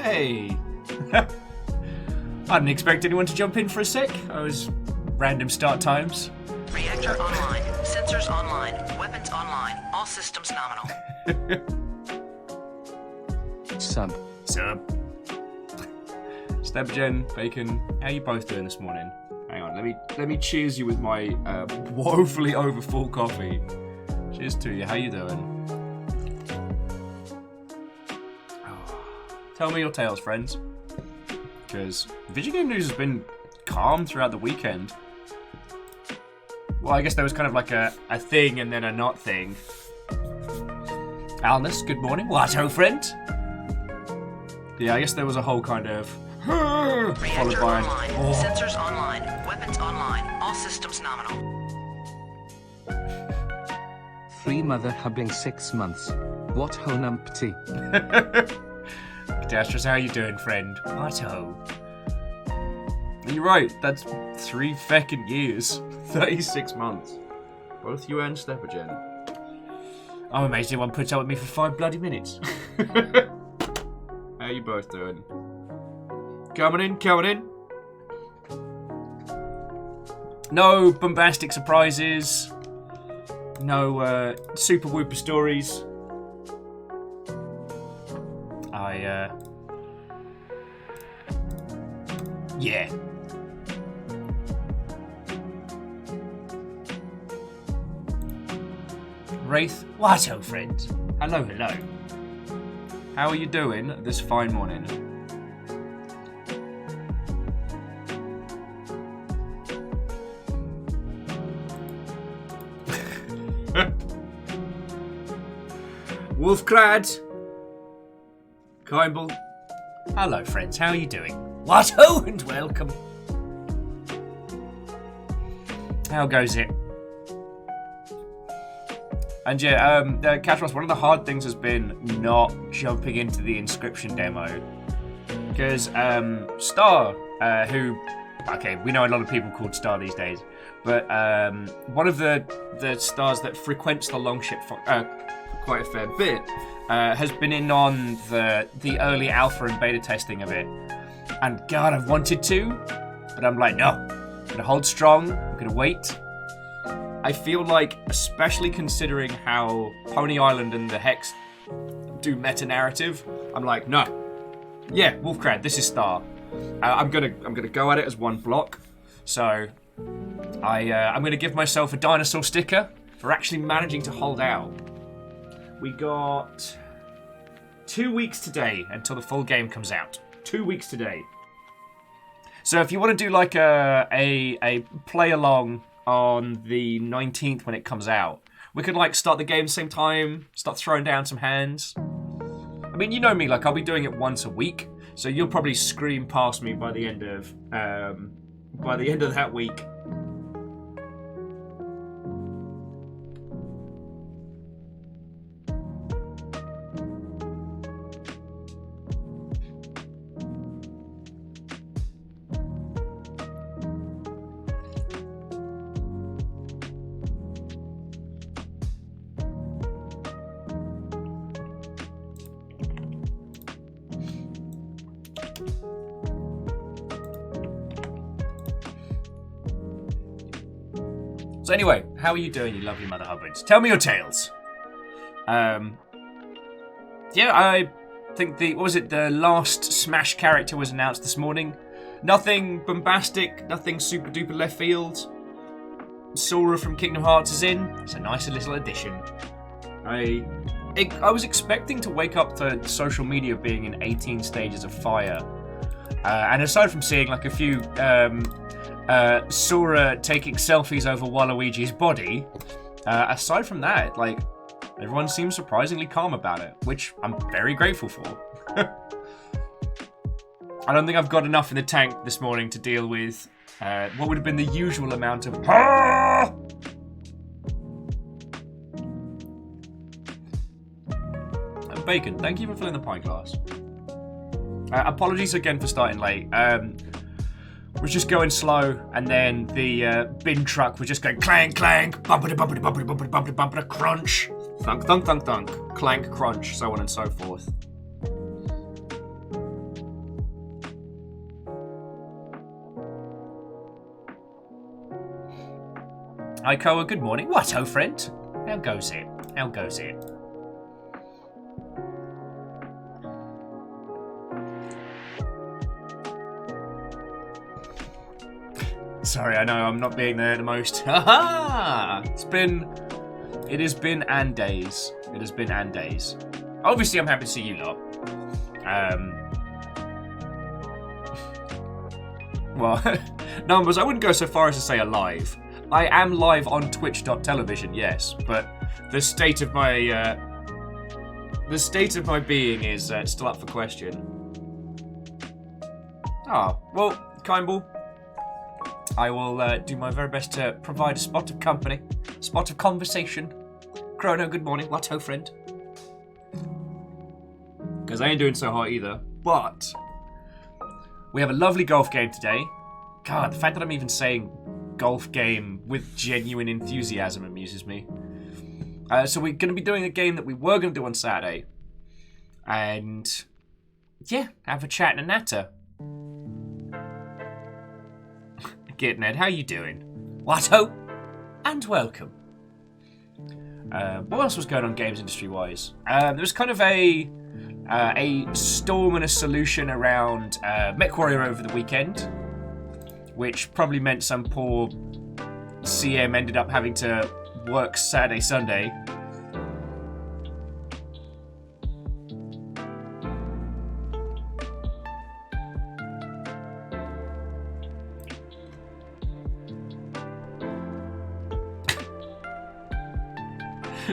Hey! I didn't expect anyone to jump in for a sec. I was random start times. Reactor online. Sensors online. Weapons online. All systems nominal. Sub. Stepgen, Bacon, how you both doing this morning? Hang on, let me cheers you with my woefully over full coffee. Cheers to you. How you doing? Tell me your tales, friends. Because video game news has been calm throughout the weekend. Well, I guess there was kind of like a thing and then a not thing. Alnus, good morning. What, oh friend? Yeah, I guess there was a whole kind of followed Reactor by online. Sensors online. Weapons online. All systems nominal. 3 mother hubbing 6 months. What ho numpty? Catastrophe, how you doing, friend? What ho? You're right, that's 3 feckin' years. 36 months. Both you and Stepgen. I'm amazed anyone puts up with me for 5 bloody minutes. How you both doing? Coming in. No bombastic surprises. No super whooper stories. Yeah. Wraith, what oh friend? Hello. How are you doing this fine morning? Wolfcrad, Kimball. Hello friends, how are you doing? What ho and welcome. How goes it? And yeah, Catros, one of the hard things has been not jumping into the Inscription demo. Because Star, who, okay, we know a lot of people called Star these days, but one of the stars that frequents the Longship for quite a fair bit, has been in on the early alpha and beta testing of it. And God, I've wanted to, but I'm like, no, I'm going to hold strong, I'm going to wait. I feel like, especially considering how Pony Island and the Hex do meta-narrative, I'm like, no. Yeah, Wolfcrad, this is Star. I'm gonna go at it as one block. So, I'm gonna give myself a dinosaur sticker for actually managing to hold out. We got 2 weeks today until the full game comes out. 2 weeks today. So if you want to do like a play along on the 19th when it comes out, we could like start the game same time, start throwing down some hands. I mean, you know me, like I'll be doing it once a week, so you'll probably scream past me by the end of that week. So anyway, how are you doing, you lovely Mother Hubbards? Tell me your tales. Yeah, I think the last Smash character was announced this morning. Nothing bombastic, nothing super duper left field. Sora from Kingdom Hearts is in. It's a nice little addition. I was expecting to wake up to social media being in 18 stages of fire. And aside from seeing like a few Sora taking selfies over Waluigi's body, aside from that, like, everyone seems surprisingly calm about it, which I'm very grateful for. I don't think I've got enough in the tank this morning to deal with what would have been the usual amount of Bacon, thank you for filling the pint glass. Apologies again for starting late. Was just going slow, and then the bin truck was just going clank, clank, bumpity, bumpity, bumpity, bumpity, bumpity, bumpity, crunch, thunk, thunk, thunk, thunk, clank, crunch, so on and so forth. Ikoa, good morning. What, ho, friend? How goes it? How goes it? Sorry, I know I'm not being there the most. Ha-ha! It has been and days. It has been and days. Obviously, I'm happy to see you lot. Well, numbers, I wouldn't go so far as to say alive. I am live on twitch.television, yes, but the state of my being is still up for question. Ah, well, Kimball, I will do my very best to provide a spot of company, spot of conversation. Chrono, good morning. What ho, friend? Because I ain't doing so hot either, but we have a lovely golf game today. God, the fact that I'm even saying golf game with genuine enthusiasm amuses me. So we're going to be doing a game that we were going to do on Saturday. And yeah, have a chat and a natter. Git Ned, how you doing? What ho? And welcome. What else was going on games industry-wise? There was kind of a storm and a solution around MechWarrior over the weekend, which probably meant some poor CM ended up having to work Saturday, Sunday.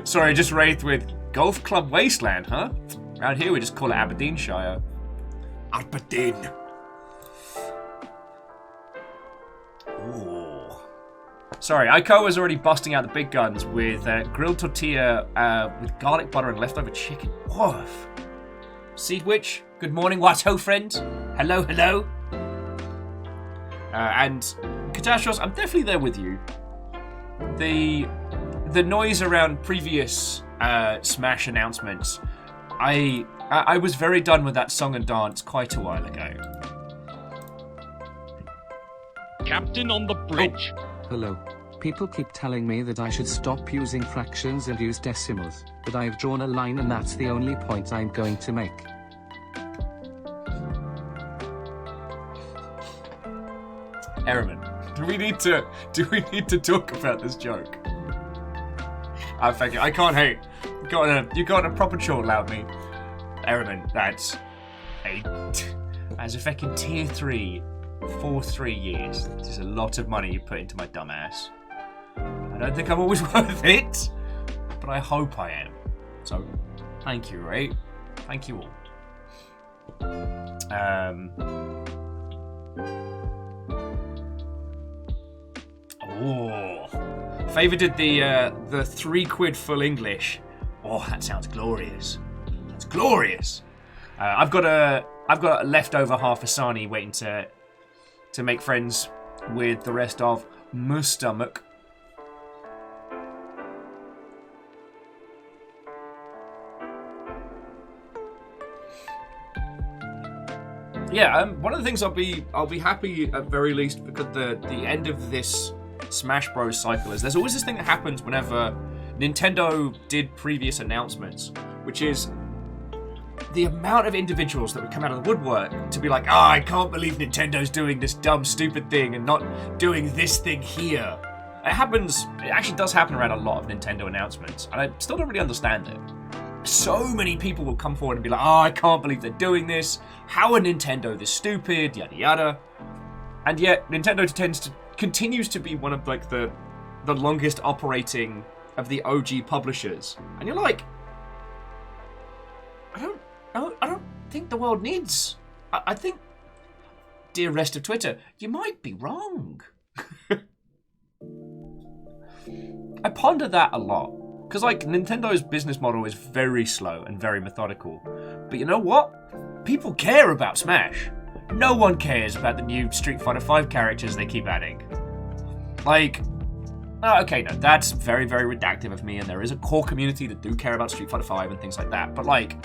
Sorry, just Wraith with Golf Club Wasteland, huh? Around here we just call it Aberdeenshire. Aberdeen. Ooh. Sorry, Aiko was already busting out the big guns with grilled tortilla with garlic butter and leftover chicken. Woof. Seed Witch, good morning. What ho, friend? Hello, hello. And Katastros, I'm definitely there with you. The noise around previous Smash announcements, I was very done with that song and dance quite a while ago. Captain on the bridge. Hello. People keep telling me that I should stop using fractions and use decimals, but I've drawn a line and that's the only point I'm going to make. Ehrman, do we need to talk about this joke? Thank you. I can't hate. You got a proper chore allowed me. Ehrman, that's a fucking tier 3 for 3 years. There's a lot of money you put into my dumb ass. I don't think I'm always worth it, but I hope I am. So, thank you, right? Thank you all. Oh, Favor did the £3 full English. Oh, that sounds glorious. That's glorious. I've got a leftover half a sarnie waiting to make friends with the rest of my stomach. Yeah, one of the things I'll be happy at very least because the end of this Smash Bros cycle is there's always this thing that happens whenever Nintendo did previous announcements, which is the amount of individuals that would come out of the woodwork to be like, I can't believe Nintendo's doing this dumb, stupid thing and not doing this thing here. It actually does happen around a lot of Nintendo announcements, and I still don't really understand it. So many people will come forward and be like, I can't believe they're doing this. How are Nintendo this stupid? Yada yada. And yet, Nintendo continues to be one of like the longest operating of the OG publishers. And you're like, I don't think the world needs. I think, dear rest of Twitter, you might be wrong. I ponder that a lot. Because, like, Nintendo's business model is very slow and very methodical. But you know what? People care about Smash. No one cares about the new Street Fighter V characters they keep adding. Like, okay, no, that's very, very redactive of me, and there is a core community that do care about Street Fighter V and things like that. But, like,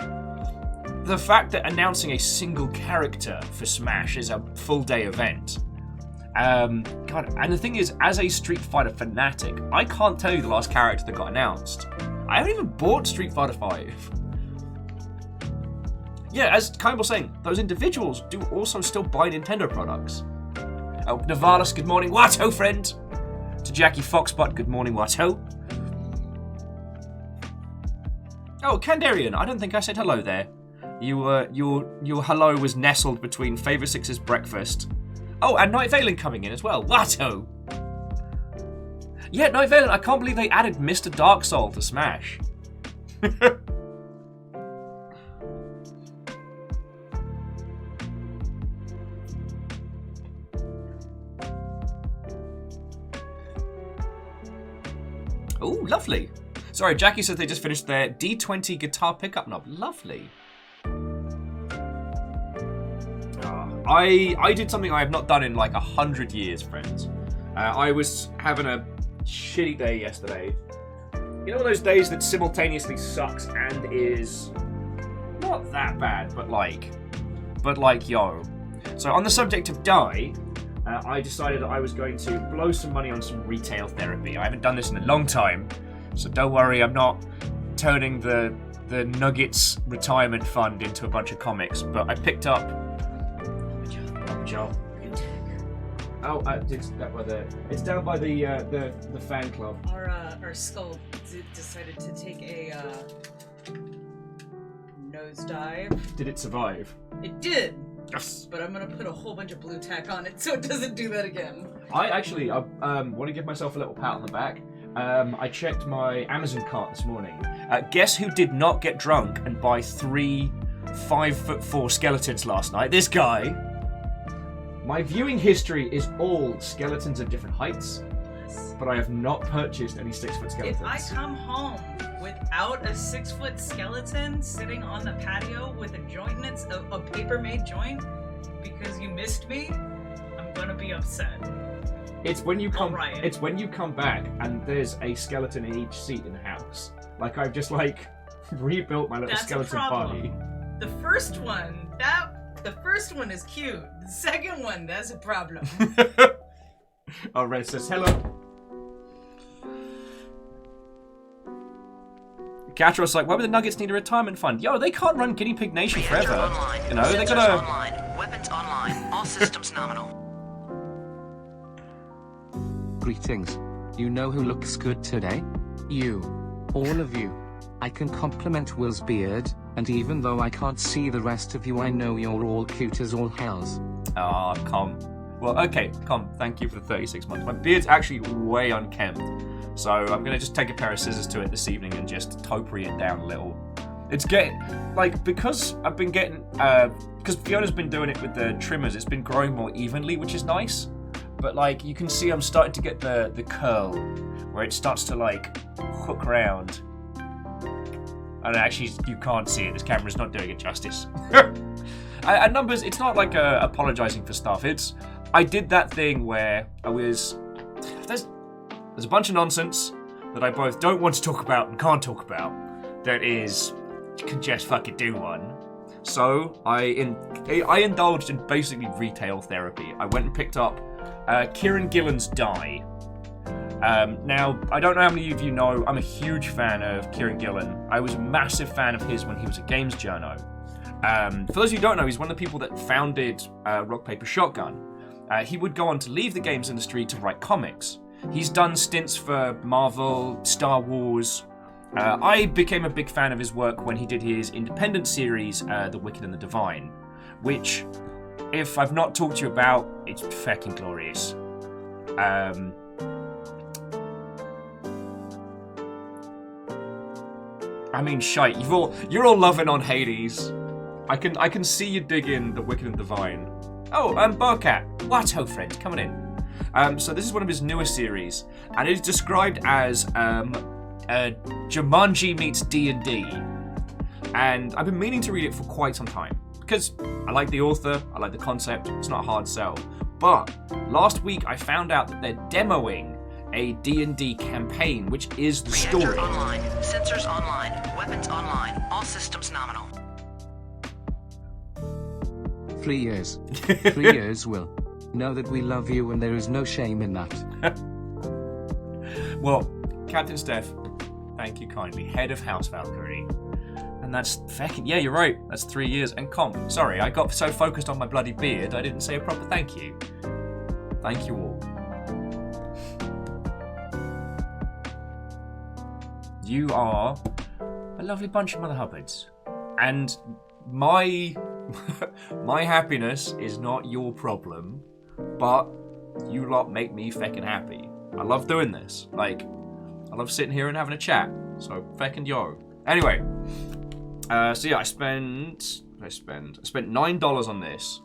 the fact that announcing a single character for Smash is a full-day event, God, and the thing is, as a Street Fighter fanatic, I can't tell you the last character that got announced. I haven't even bought Street Fighter 5. Yeah, as Kyle was saying, those individuals do also still buy Nintendo products. Oh, Navalis, good morning. Watto, friend. To Jackie Foxbutt, good morning, Watto. Oh, Kandarian, I don't think I said hello there. Your hello was nestled between Favor Six's breakfast. Oh, and Night Valen coming in as well. Watto! Yeah, Night Valen, I can't believe they added Mr. Dark Soul to Smash. Oh, lovely. Sorry, Jackie said they just finished their D20 guitar pickup knob. Lovely. I did something I have not done in like 100 years, friends. I was having a shitty day yesterday. You know, those days that simultaneously sucks and is not that bad, but like, yo. So on the subject of die, I decided that I was going to blow some money on some retail therapy. I haven't done this in a long time, so don't worry, I'm not turning the Nuggets retirement fund into a bunch of comics, but I picked up. Oh, it's down by the fan club. Our skull decided to take a nosedive. Did it survive? It did. Yes. But I'm gonna put a whole bunch of blue tack on it so it doesn't do that again. I actually want to give myself a little pat on the back. I checked my Amazon cart this morning. Guess who did not get drunk and buy 3 5'4" skeletons last night? This guy. My viewing history is all skeletons of different heights, but I have not purchased any 6-foot skeletons. If I come home without a 6-foot skeleton sitting on the patio with a joint in it, a paper-made joint, because you missed me, I'm gonna be upset. It's when you come. It's when you come back and there's a skeleton in each seat in the house. Like I've just rebuilt my little skeleton party. The first one is cute. The second one, that's a problem. Oh, Red says hello. Catros like, why would the Nuggets need a retirement fund? Yo, they can't run Guinea Pig Nation forever. Online. You know, Sensors they're gonna. Online. Weapons online. All systems nominal. Greetings. You know who looks good today? You. All of you. I can compliment Will's beard, and even though I can't see the rest of you, I know you're all cute as all hells. Ah, Com. Well, okay, Com, thank you for the 36 months. My beard's actually way unkempt, so I'm gonna just take a pair of scissors to it this evening and just topiary it down a little. It's getting, because I've been getting, because Fiona's been doing it with the trimmers, it's been growing more evenly, which is nice. But, you can see I'm starting to get the curl, where it starts to, hook around. And actually, you can't see it. This camera's not doing it justice. And numbers, it's not apologizing for stuff. I did that thing where I was... There's a bunch of nonsense that I both don't want to talk about and can't talk about. That is, you can just fucking do one. So, I indulged in basically retail therapy. I went and picked up Kieran Gillen's Die. Now, I don't know how many of you know, I'm a huge fan of Kieran Gillen. I was a massive fan of his when he was a games journo. For those of you who don't know, he's one of the people that founded Rock Paper Shotgun. He would go on to leave the games industry to write comics. He's done stints for Marvel, Star Wars. I became a big fan of his work when he did his independent series, The Wicked and the Divine, which, if I've not talked to you about, it's fucking glorious. I mean, shite. You're all loving on Hades. I can see you digging The Wicked and Divine. Oh, Barcat. Watto, friend, coming in. So this is one of his newer series, and it is described as Jumanji meets D&D. And I've been meaning to read it for quite some time, because I like the author, I like the concept, it's not a hard sell. But last week I found out that they're demoing a D&D campaign, which is the story. Reactor online. Sensors online. Weapons online. All systems nominal. 3 years. 3 years, Will. Know that we love you and there is no shame in that. Well, Captain Steph, thank you kindly. Head of House Valkyrie. And that's fucking, yeah, you're right. That's 3 years. And comp, sorry, I got so focused on my bloody beard, I didn't say a proper thank you. Thank you all. You are a lovely bunch of Mother Hubbards. And my my happiness is not your problem, but you lot make me feckin' happy. I love doing this. Like, I love sitting here and having a chat. So feckin' yo. Anyway, so yeah, I spent $9 on this,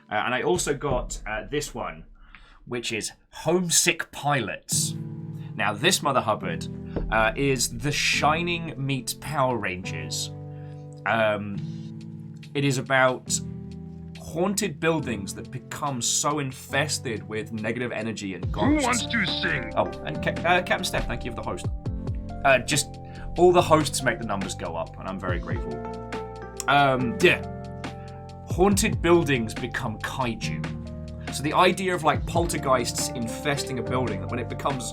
and I also got this one, which is Homesick Pilots. Now, this Mother Hubbard is The Shining meets Power Rangers. It is about haunted buildings that become so infested with negative energy and ghosts. Who wants to sing? Oh, and Captain Steph, thank you for the host. Just all the hosts make the numbers go up, and I'm very grateful. Yeah. Haunted buildings become kaiju. So the idea of like poltergeists infesting a building, that when it becomes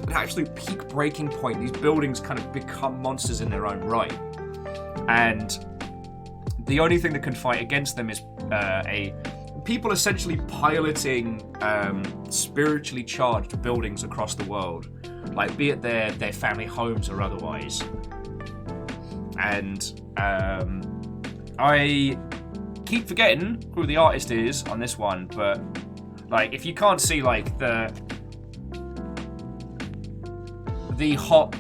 an absolute peak breaking point, these buildings kind of become monsters in their own right. And the only thing that can fight against them is people essentially piloting spiritually charged buildings across the world, like be it their family homes or otherwise. And I keep forgetting who the artist is on this one, but like if you can't see like the hot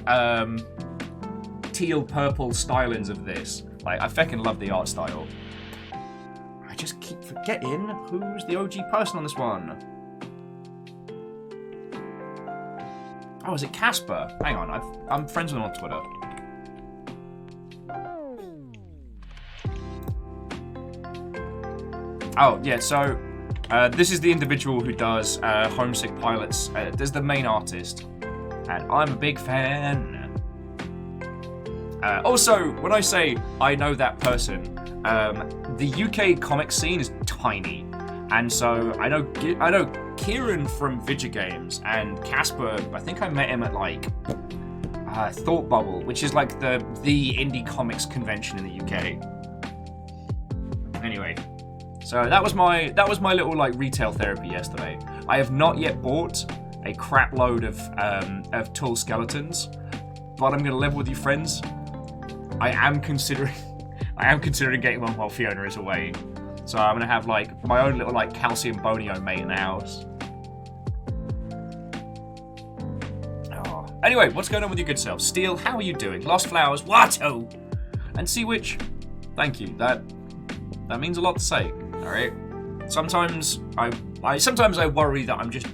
teal purple stylings of this, like I feckin' love the art style. I just keep forgetting who's the OG person on this one. Oh, is it Casper? Hang on, I'm friends with him on Twitter. Oh, yeah, so this is the individual who does Homesick Pilots. There's the main artist, and I'm a big fan. Also, when I say I know that person, the UK comic scene is tiny, and so I know Kieran from Vigigames and Casper. I think I met him at like Thought Bubble, which is like the indie comics convention in the UK. Anyway, so that was my little like retail therapy yesterday. I have not yet bought a crap load of tall skeletons, but I'm gonna level with you friends. I am considering getting one while Fiona is away. So I'm gonna have like my own little like calcium bonio mate in the house. Oh. Anyway, what's going on with your good self? Steel, how are you doing? Lost Flowers, Watto! And Sea Witch, thank you. That means a lot to say. Alright. Sometimes I worry that I'm just,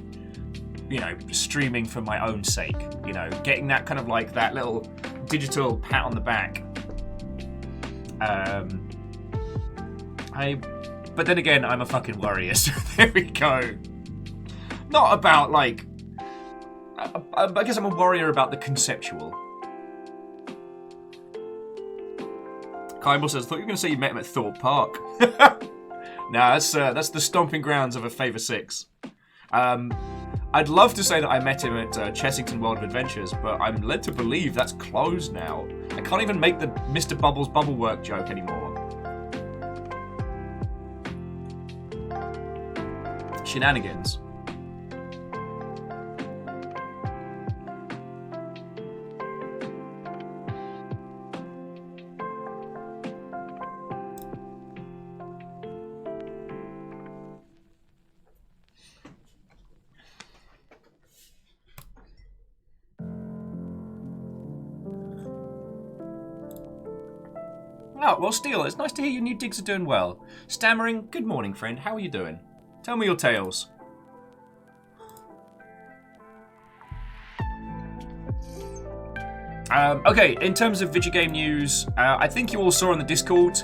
streaming for my own sake. Getting that kind of like that little digital pat on the back. But then again, I'm a fucking warrior, so there we go. Not about like, I guess I'm a warrior about the conceptual. Kybel says, I thought you were going to say you met him at Thorpe Park. Nah, that's the stomping grounds of a Favour 6. I'd love to say that I met him at Chessington World of Adventures, but I'm led to believe that's closed now. I can't even make the Mr. Bubbles Bubble Work joke anymore. Shenanigans. Oh, well, Steel, it's nice to hear your new digs are doing well. Stammering, good morning, friend. How are you doing? Tell me your tales. Okay, in terms of video game news, I think you all saw on the Discord,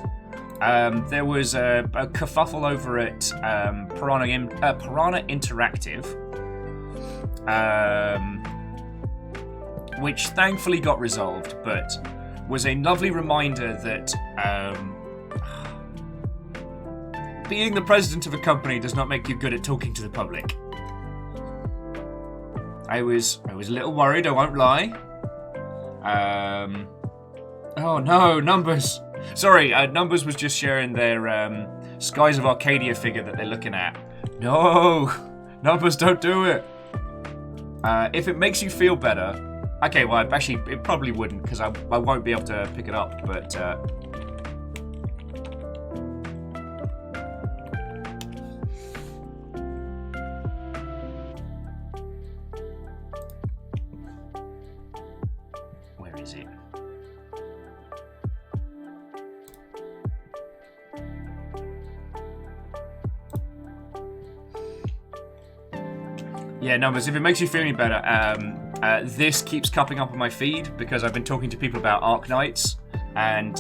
there was a kerfuffle over at Piranha Interactive, which thankfully got resolved, but was a lovely reminder that being the president of a company does not make you good at talking to the public. I was a little worried, I won't lie. Oh no, Numbers. Sorry, Numbers was just sharing their Skies of Arcadia figure that they're looking at. No, Numbers, don't do it. If it makes you feel better. Okay, well, actually, it probably wouldn't, because I won't be able to pick it up, but... Where is it? Yeah, Numbers, if it makes you feel any better, this keeps coming up on my feed because I've been talking to people about Arknights, and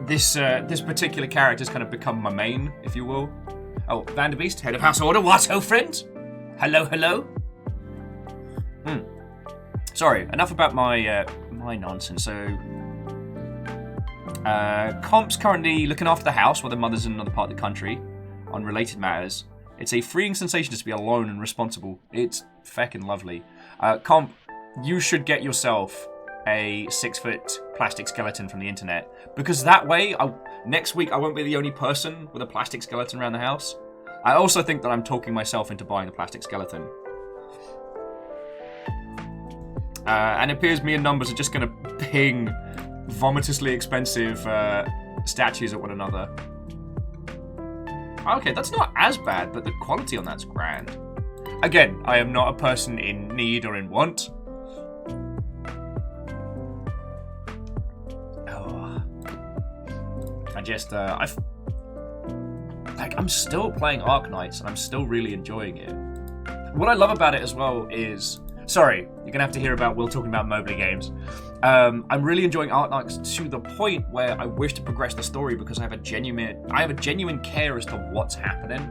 this particular character's kind of become my main, if you will. Oh, Vanderbeest, head of House Order, what, oh friend? Hello, hello? Sorry, enough about my my nonsense. So, Comp's currently looking after the house while the mother's in another part of the country on related matters. It's a freeing sensation just to be alone and responsible. It's feckin' lovely. Comp, you should get yourself a 6-foot plastic skeleton from the internet. Because that way, next week, I won't be the only person with a plastic skeleton around the house. I also think that I'm talking myself into buying a plastic skeleton. And it appears me and Numbers are just going to ping vomitously expensive statues at one another. Okay, that's not as bad, but the quality on that's grand. Again, I am not a person in need or in want. Oh. I'm still playing Arknights, and I'm still really enjoying it. What I love about it as well is... Sorry, you're gonna have to hear about Will talking about mobile games. I'm really enjoying Arknights to the point where I wish to progress the story because I have a genuine care as to what's happening.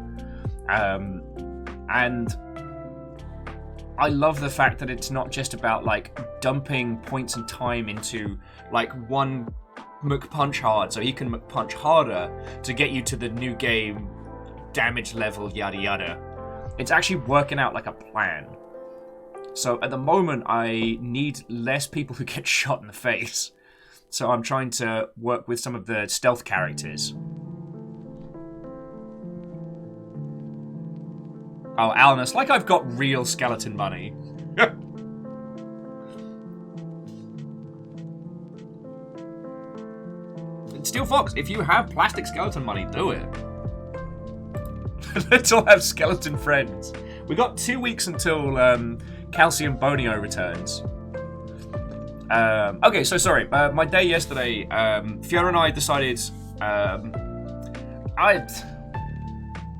And I love the fact that it's not just about like dumping points and time into like one McPunch hard so he can McPunch harder to get you to the new game damage level, yada yada. It's actually working out like a plan. So at the moment, I need less people who get shot in the face. So I'm trying to work with some of the stealth characters. Oh, Alan, it's like I've got real skeleton money. Steel Fox, if you have plastic skeleton money, do it. Let's all have skeleton friends. We got 2 weeks until Calcium Bonio returns. Okay, so sorry. My day yesterday, Fiona and I decided...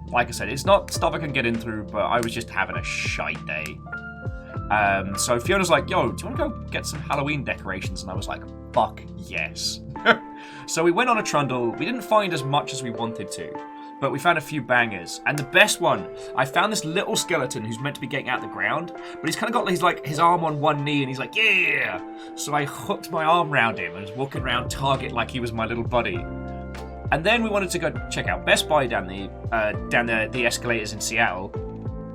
Like I said, it's not stuff I can get in through, but I was just having a shite day. So Fiona's like, yo, do you want to go get some Halloween decorations? And I was like, fuck yes. So we went on a trundle. We didn't find as much as we wanted to, but we found a few bangers. And the best one, I found this little skeleton who's meant to be getting out of the ground, but he's kind of got his arm on one knee, and he's like, yeah! So I hooked my arm around him and was walking around Target like he was my little buddy. And then we wanted to go check out Best Buy down the escalators in Seattle.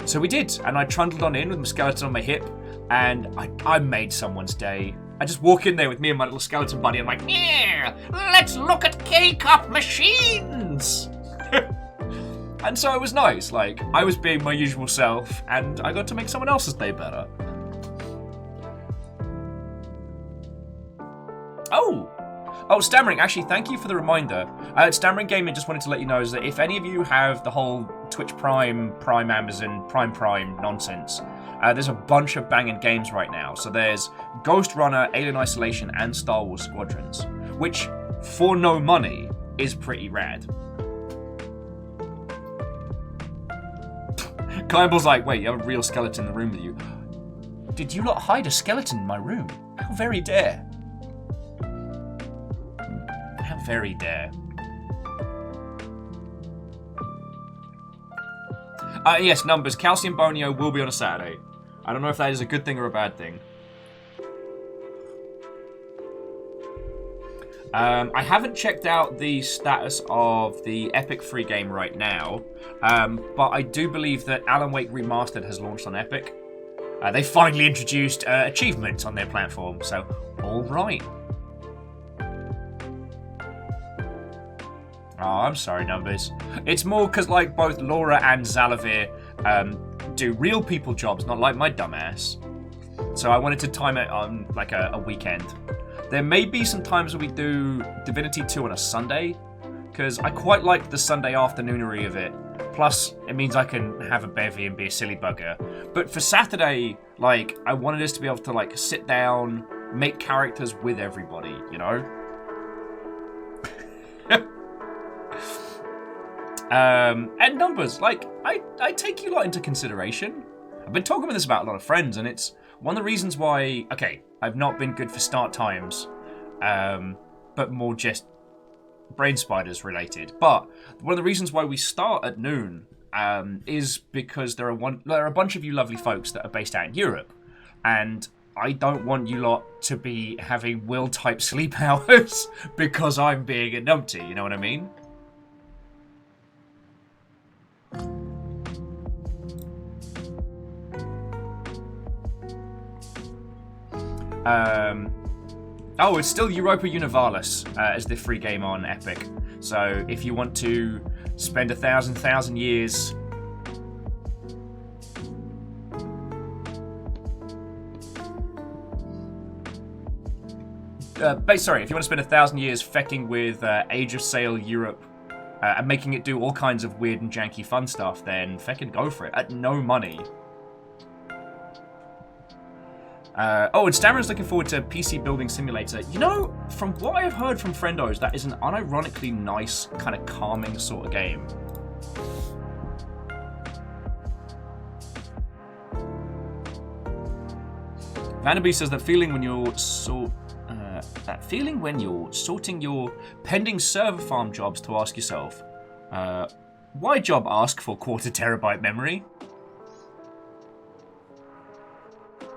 So we did, and I trundled on in with my skeleton on my hip, and I made someone's day. I just walk in there with me and my little skeleton buddy, and I'm like, yeah, let's look at K-Cup machines! And so it was nice, like, I was being my usual self, and I got to make someone else's day better. Oh, Stammering, actually, thank you for the reminder. Stammering Gaming just wanted to let you know is that if any of you have the whole Twitch Prime Amazon, Prime nonsense, there's a bunch of banging games right now. So there's Ghost Runner, Alien Isolation, and Star Wars Squadrons, which, for no money, is pretty rad. Climble's like, wait, you have a real skeleton in the room with you. Did you not hide a skeleton in my room? How very dare. How very dare. Yes, numbers. Calcium Bonio will be on a Saturday. I don't know if that is a good thing or a bad thing. I haven't checked out the status of the Epic free game right now, but I do believe that Alan Wake Remastered has launched on Epic. They finally introduced achievements on their platform, so all right. Oh, I'm sorry, Numbers. It's more because like both Laura and Zalavir do real people jobs, not like my dumbass. So I wanted to time it on like a weekend. There may be some times where we do Divinity 2 on a Sunday, because I quite like the Sunday afternoonery of it. Plus, it means I can have a bevy and be a silly bugger. But for Saturday, like, I wanted us to be able to, like, sit down, make characters with everybody, you know? And Numbers, like, I take you lot into consideration. I've been talking with this about a lot of friends, and it's one of the reasons why, okay, I've not been good for start times, but more just brain spiders related. But one of the reasons why we start at noon is because there are a bunch of you lovely folks that are based out in Europe, and I don't want you lot to be having will-type sleep hours because I'm being a numpty, you know what I mean? Oh, it's still Europa Universalis as the free game on Epic. So if you want to spend 1,000 years... sorry, if you want to spend 1,000 years fecking with Age of Sail Europe and making it do all kinds of weird and janky fun stuff, then fecking go for it at no money. And Stammer's looking forward to PC Building Simulator. You know, from what I've heard from friendos, that is an unironically nice, kind of calming sort of game. Vanderby says that feeling when you're sorting your pending server farm jobs to ask yourself, why job ask for 1/4 terabyte memory?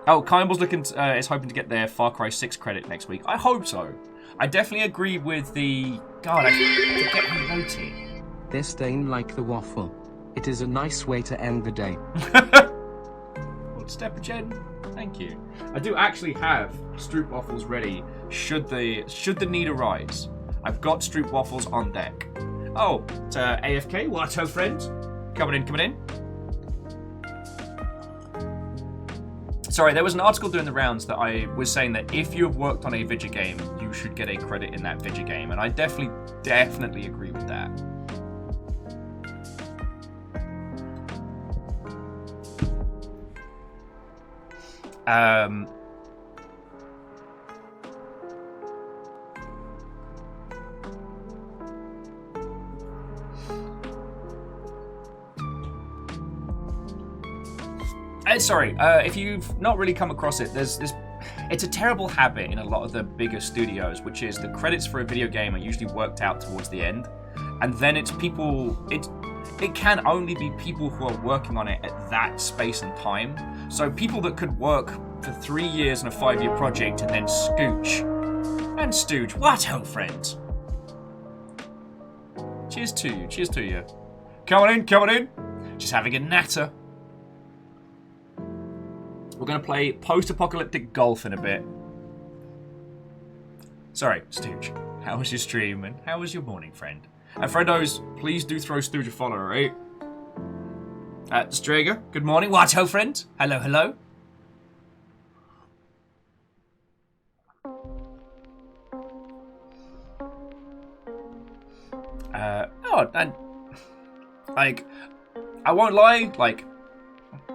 Oh, Kimball's is hoping to get their Far Cry 6 credit next week. I hope so. I definitely agree with the... God, I forget who wrote it. This stain like the waffle. It is a nice way to end the day. Old Stepper Jen, thank you. I do actually have Stroop waffles ready should the need arise. I've got Stroop waffles on deck. Oh, it's AFK, Watto friend. Coming in. Sorry, there was an article doing the rounds that I was saying that if you have worked on a video game, you should get a credit in that video game, and I definitely agree with that. Sorry, if you've not really come across it, it's a terrible habit in a lot of the bigger studios, which is the credits for a video game are usually worked out towards the end, and then it can only be people who are working on it at that space and time. So people that could work for 3 years on a 5-year project and then stooge. What, ho, friends? Cheers to you. Come on in. Just having a natter. We're going to play post-apocalyptic golf in a bit. Sorry, Stooge. How was your stream and how was your morning, friend? And friendos, please do throw Stooge a follow, alright? Strager, good morning. What ho, friend? Hello. And I won't lie,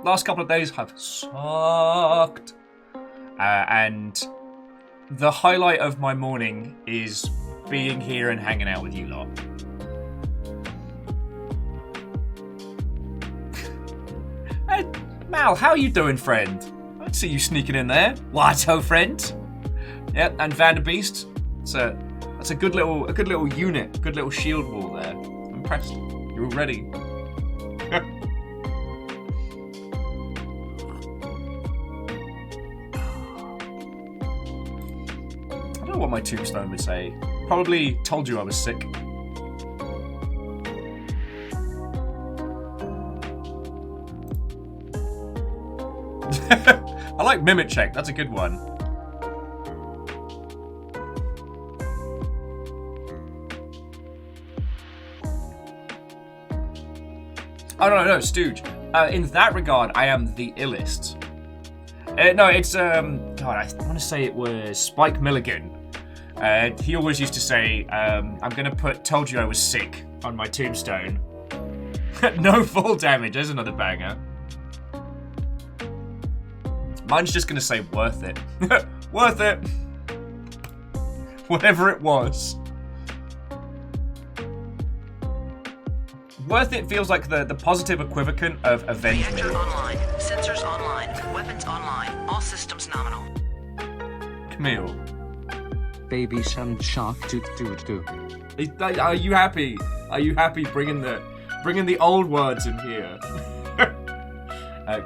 last couple of days have sucked. And the highlight of my morning is being here and hanging out with you lot. Hey, Mal, how you doing, friend? I see you sneaking in there. What ho, friend? Yep, and Vanderbeest. That's a good little unit, good little shield wall there. I'm impressed. You're all ready. I don't know what my tombstone would say. Probably told you I was sick. I like Mimic Check, that's a good one. Oh, no, Stooge. In that regard, I am the illest. No, it's, God, I want to say it was Spike Milligan. He always used to say, I'm going to put told you I was sick on my tombstone. No fall damage, there's another banger. Mine's just going to say worth it. Worth it. Whatever it was. Worth it feels like the positive equivalent of Avenge Me. Reactor online. Sensors online. Weapons online. All systems nominal. Camille, Baby shark doo doo doo. are you happy? Are you happy bringing the old words in here?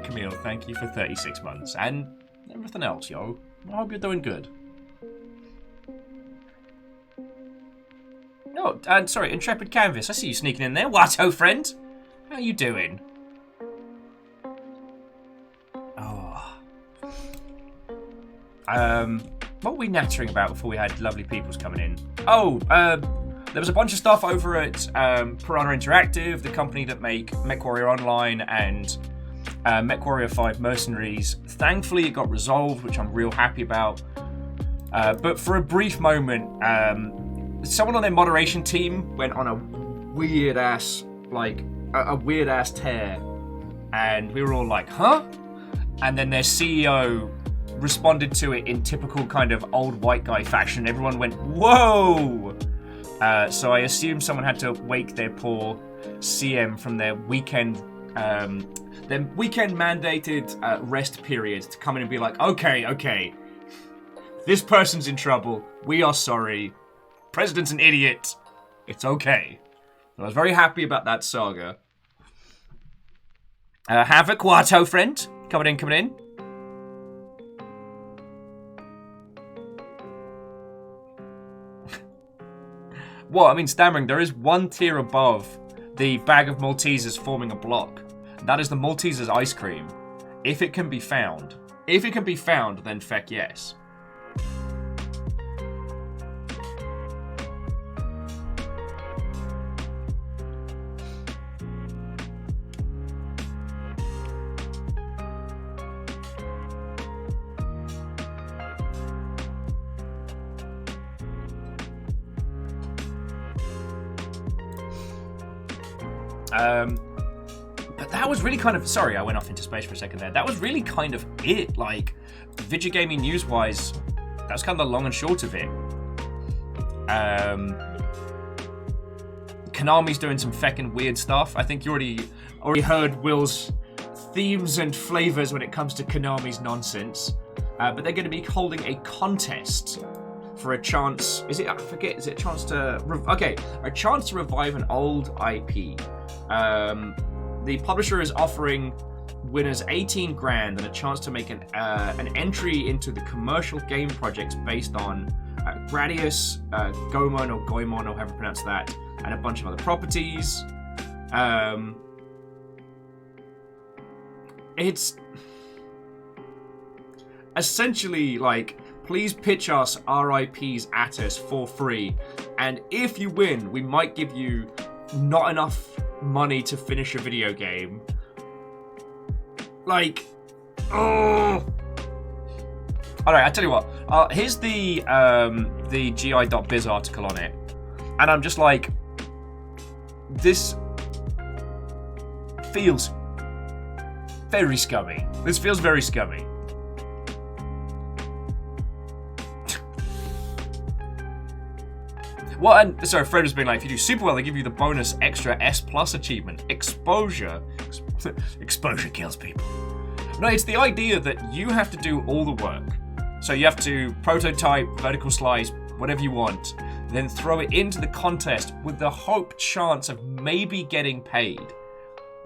Camille, thank you for 36 months and everything else, yo. I hope you're doing good. Oh, and sorry, Intrepid Canvas. I see you sneaking in there. Watto, friend. How you doing? Oh. What were we nattering about before we had lovely peoples coming in? Oh, there was a bunch of stuff over at Piranha Interactive, the company that make MechWarrior Online and MechWarrior 5 Mercenaries. Thankfully, it got resolved, which I'm real happy about. But for a brief moment, someone on their moderation team went on a weird ass, a weird ass tear, and we were all like, huh? And then their CEO responded to it in typical kind of old white guy fashion. Everyone went, whoa! So I assume someone had to wake their poor CM from their weekend mandated rest period to come in and be like, okay, this person's in trouble. We are sorry. President's an idiot. It's okay. So I was very happy about that saga. Havoc, Watto, friend. Coming in. Well, I mean, stammering, there is one tier above the bag of Maltesers forming a block. That is the Maltesers ice cream. If it can be found. If it can be found, then feck yes. But that was really kind of... Sorry, I went off into space for a second there. That was really kind of it. Like, video gaming news-wise, that's kind of the long and short of it. Konami's doing some feckin' weird stuff. I think you already heard Will's themes and flavors when it comes to Konami's nonsense. But they're going to be holding a contest for a chance... Is it a chance to... a chance to revive an old IP. The publisher is offering winners 18 grand and a chance to make an entry into the commercial game projects based on Gradius, Goemon or Goemon, or however you pronounce that, and a bunch of other properties. It's essentially like, please pitch us RIPs at us for free, and if you win, we might give you not enough money to finish a video game. Like, oh. Alright, I tell you what. Here's the GI.biz article on it, and I'm just like, this feels very scummy. This feels very scummy. Well, and sorry, Fred was being like, if you do super well, they give you the bonus extra S+ achievement. Exposure. Exposure kills people. No, it's the idea that you have to do all the work. So you have to prototype, vertical slice, whatever you want, then throw it into the contest with the hope chance of maybe getting paid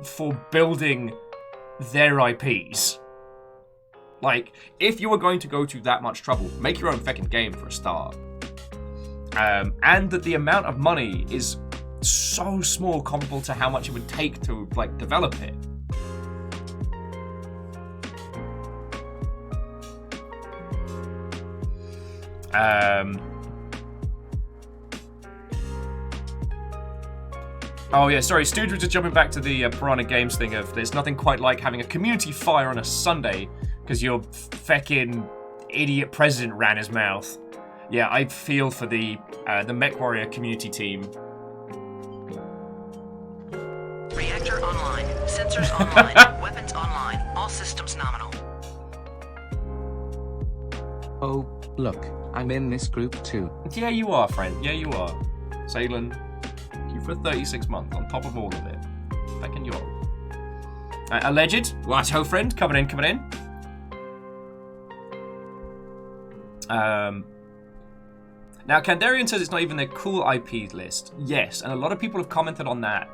for building their IPs. Like, if you were going to go to that much trouble, make your own feckin' game for a start. and that the amount of money is so small comparable to how much it would take to like develop it. Oh yeah, sorry, Stooge was just jumping back to the Piranha Games thing of there's nothing quite like having a community fire on a Sunday because your feckin' idiot president ran his mouth. Yeah, I feel for the MechWarrior community team. Reactor online. Sensors online. Weapons online. All systems nominal. Oh, look, I'm in this group too. Yeah, you are, friend. Yeah, you are. Salen, you for 36 months on top of all of it. Back in your alleged. Right, ho, friend. Coming in. Now, Kandarian says it's not even their cool IP list. Yes, and a lot of people have commented on that.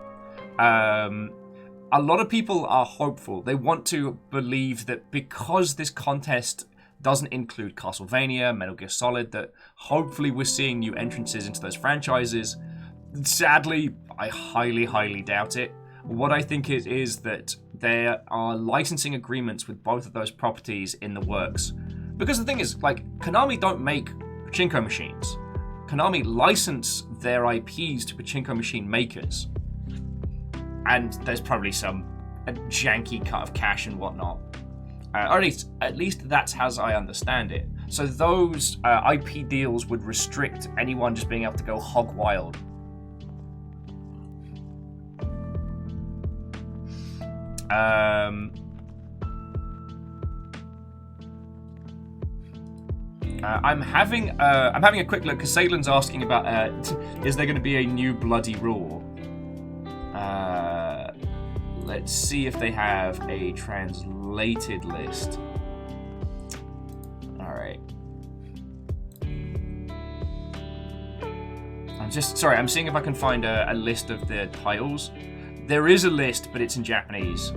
A lot of people are hopeful. They want to believe that because this contest doesn't include Castlevania, Metal Gear Solid, that hopefully we're seeing new entrances into those franchises. Sadly, I highly, highly doubt it. What I think is that there are licensing agreements with both of those properties in the works. Because the thing is, like, Konami don't make pachinko machines. Konami license their IPs to pachinko machine makers. And there's probably a janky cut of cash and whatnot. Or at least that's as I understand it. So those IP deals would restrict anyone just being able to go hog wild. I'm having a quick look because Salen's asking about is there going to be a new Bloody Roar? Let's see if they have a translated list. All right. I'm seeing if I can find a list of the titles. There is a list, but it's in Japanese.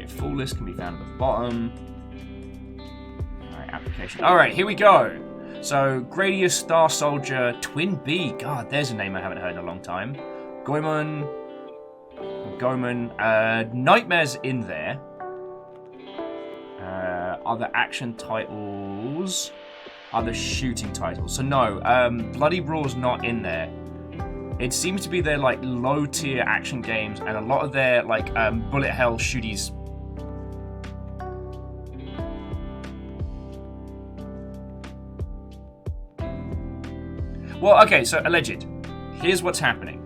Full list can be found at the bottom. Alright, application. Alright, here we go. So, Gradius, Star Soldier, Twin B. God, there's a name I haven't heard in a long time. Goemon. Nightmare's in there. Other action titles. Other shooting titles. So no, Bloody Roar's not in there. It seems to be their like low tier action games and a lot of their like bullet hell shooties. Well, okay, so alleged. Here's what's happening.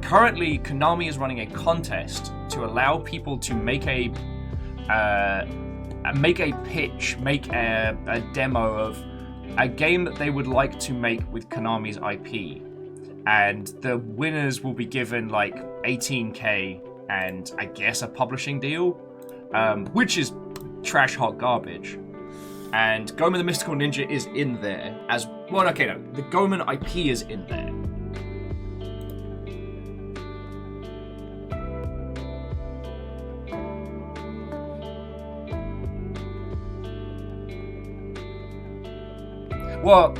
Currently, Konami is running a contest to allow people to make a pitch, make a demo of a game that they would like to make with Konami's IP. And the winners will be given like 18k and I guess a publishing deal, which is trash hot garbage. And Goemon the Mystical Ninja is in there as well. Okay, no, the Goemon IP is in there. Well,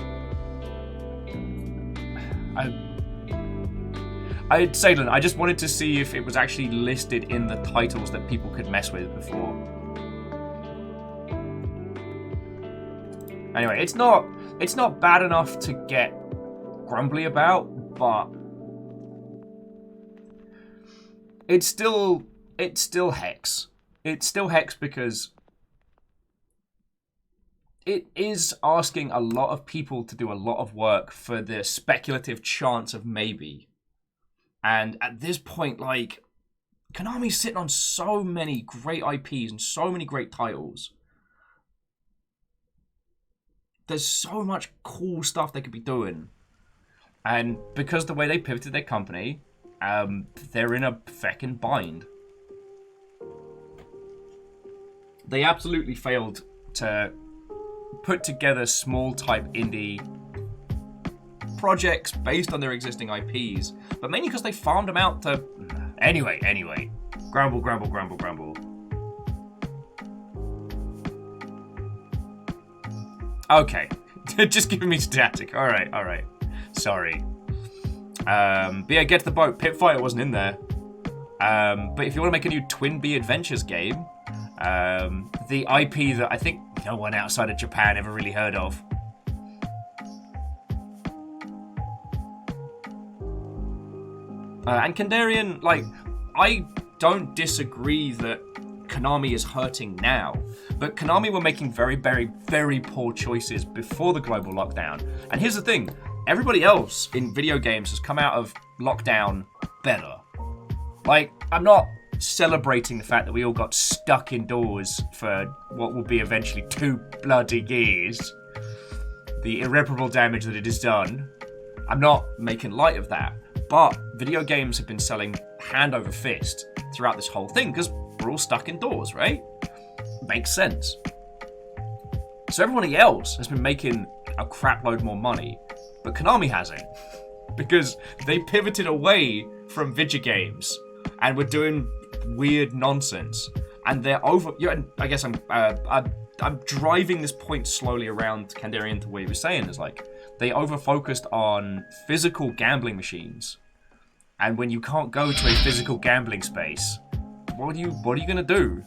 I'd say, I just wanted to see if it was actually listed in the titles that people could mess with before. Anyway, it's not bad enough to get grumbly about, but it's still hex. It's still hex because it is asking a lot of people to do a lot of work for the speculative chance of maybe. And at this point, like, Konami's sitting on so many great IPs and so many great titles. There's so much cool stuff they could be doing. And because the way they pivoted their company, they're in a feckin' bind. They absolutely failed to put together small type indie projects based on their existing IPs, but mainly because they farmed them out to... Anyway. Grumble. Okay. Just giving me static. All right. Sorry. But yeah, Get to the Boat. Pit Fighter wasn't in there. But if you want to make a new Twin Bee Adventures game, the IP that I think no one outside of Japan ever really heard of. And Kandarian, like, I don't disagree that Konami is hurting now, but Konami were making very, very, very poor choices before the global lockdown. And here's the thing, everybody else in video games has come out of lockdown better. Like, I'm not celebrating the fact that we all got stuck indoors for what will be eventually 2 bloody years. The irreparable damage that it has done. I'm not making light of that. But video games have been selling hand over fist throughout this whole thing because we're all stuck indoors, right? Makes sense. So everybody else has been making a crap load more money, but Konami hasn't. Because they pivoted away from video games and were doing weird nonsense. And they're over... Yeah, I guess I'm driving this point slowly around Kandarian to what he was saying is like, they over-focused on physical gambling machines. And when you can't go to a physical gambling space, what are you gonna do?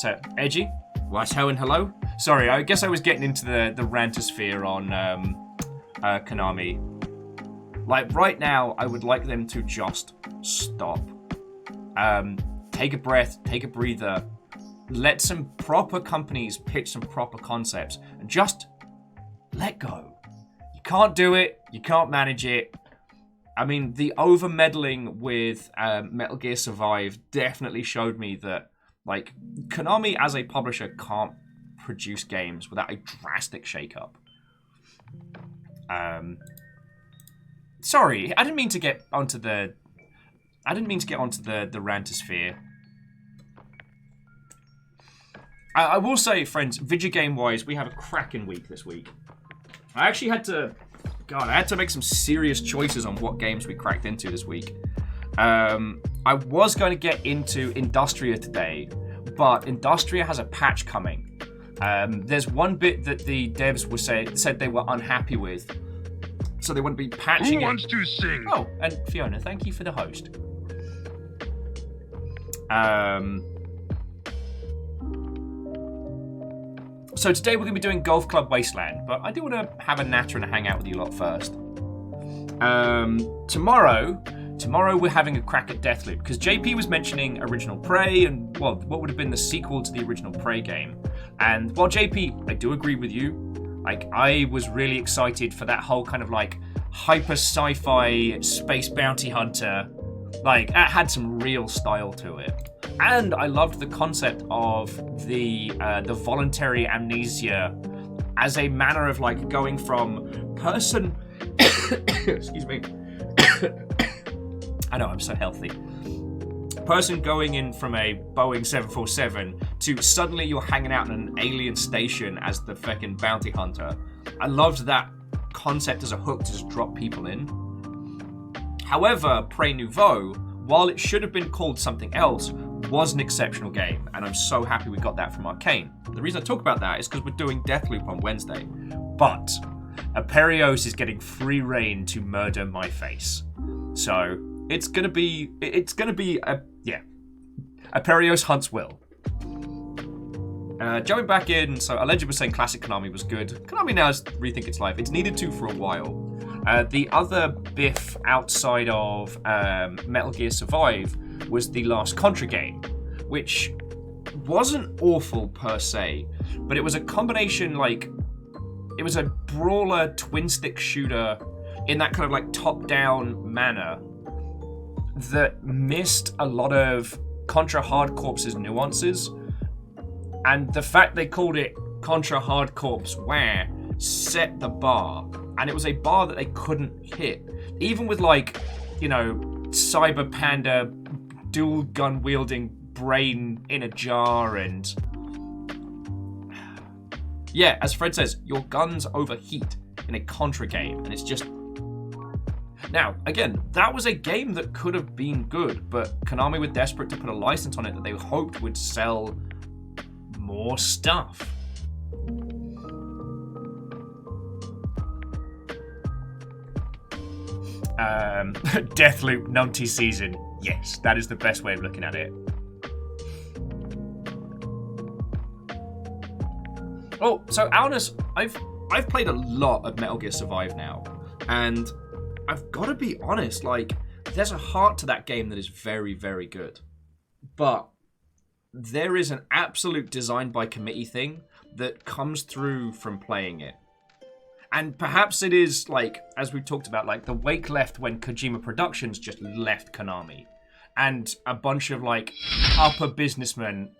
So, Edgy? Washo and hello? Sorry, I guess I was getting into the rantosphere on Konami. Like, right now, I would like them to just stop. Take a breath, take a breather, let some proper companies pitch some proper concepts, and just let go. You can't do it, you can't manage it. I mean, the over-meddling with Metal Gear Survive definitely showed me that, like, Konami as a publisher can't produce games without a drastic shake-up. Sorry, I didn't mean to get onto the rantosphere. I will say, friends, video game-wise, we have a cracking week this week. I actually had to make some serious choices on what games we cracked into this week. I was going to get into Industria today, but Industria has a patch coming. There's one bit that the devs said they were unhappy with, so they wouldn't be patching it. Who wants to sing? Oh, and Fiona, thank you for the host. So today we're going to be doing Golf Club Wasteland, but I do want to have a natter and a hang out with you lot first. Tomorrow we're having a crack at Deathloop, because JP was mentioning Original Prey and, well, what would have been the sequel to the original Prey game. And while JP, I do agree with you, like, I was really excited for that whole kind of, like, hyper sci-fi space bounty hunter. Like, that had some real style to it. And I loved the concept of the voluntary amnesia as a manner of, like, going from person... Excuse me. I know, I'm so healthy. Person going in from a Boeing 747 to suddenly you're hanging out in an alien station as the feckin' bounty hunter. I loved that concept as a hook to just drop people in. However, Prey Nouveau, while it should have been called something else, was an exceptional game, and I'm so happy we got that from Arcane. The reason I talk about that is because we're doing Deathloop on Wednesday. But Aperios is getting free reign to murder my face. So it's gonna be Aperios hunts Will. Jumping back in, so Alleged was saying classic Konami was good. Konami now has rethink its life. It's needed to for a while. The other biff outside of Metal Gear Survive was the last Contra game, which wasn't awful per se, but it was a combination, like, it was a brawler twin stick shooter in that kind of like top-down manner that missed a lot of Contra Hard Corpse's nuances, and the fact they called it Contra Hard Corps Where set the bar, and it was a bar that they couldn't hit, even with, like, you know, Cyber Panda dual gun wielding brain in a jar. And yeah, as Fred says, your guns overheat in a Contra game, and it's just... Now, again, that was a game that could have been good, but Konami were desperate to put a license on it that they hoped would sell more stuff. Deathloop Nunty season. Yes, that is the best way of looking at it. Oh, so Alnus, I've played a lot of Metal Gear Survive now, and I've got to be honest, like, there's a heart to that game that is very, very good. But there is an absolute design by committee thing that comes through from playing it. And perhaps it is, like, as we've talked about, like, the wake left when Kojima Productions just left Konami. And a bunch of, like, upper businessmen...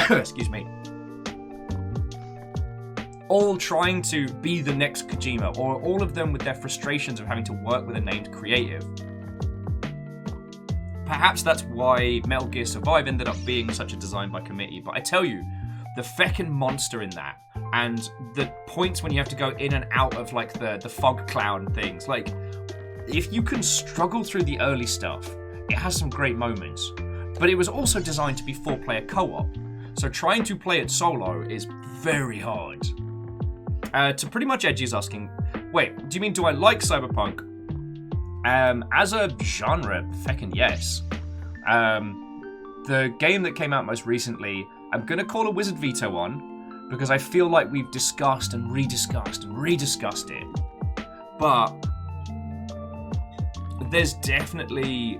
excuse me. All trying to be the next Kojima, or all of them with their frustrations of having to work with a named creative. Perhaps that's why Metal Gear Survive ended up being such a design by committee, but I tell you, the feckin' monster in that, and the points when you have to go in and out of, like, the fog cloud things, like, if you can struggle through the early stuff, it has some great moments. But it was also designed to be 4-player co-op, so trying to play it solo is very hard. To pretty much Edgy is asking, wait, do you mean do I like Cyberpunk? As a genre, feckin' yes. The game that came out most recently, I'm gonna call a Wizard Veto on, because I feel like we've discussed and rediscussed and rediscussed it. But there's definitely...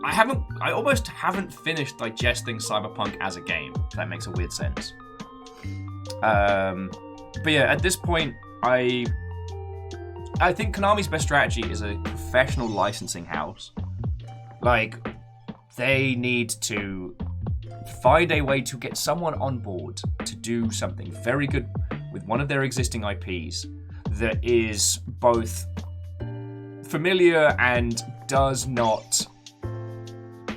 I almost haven't finished digesting Cyberpunk as a game, if that makes a weird sense. But yeah, at this point, I think Konami's best strategy is a professional licensing house. Like, they need to find a way to get someone on board to do something very good with one of their existing IPs that is both familiar and does not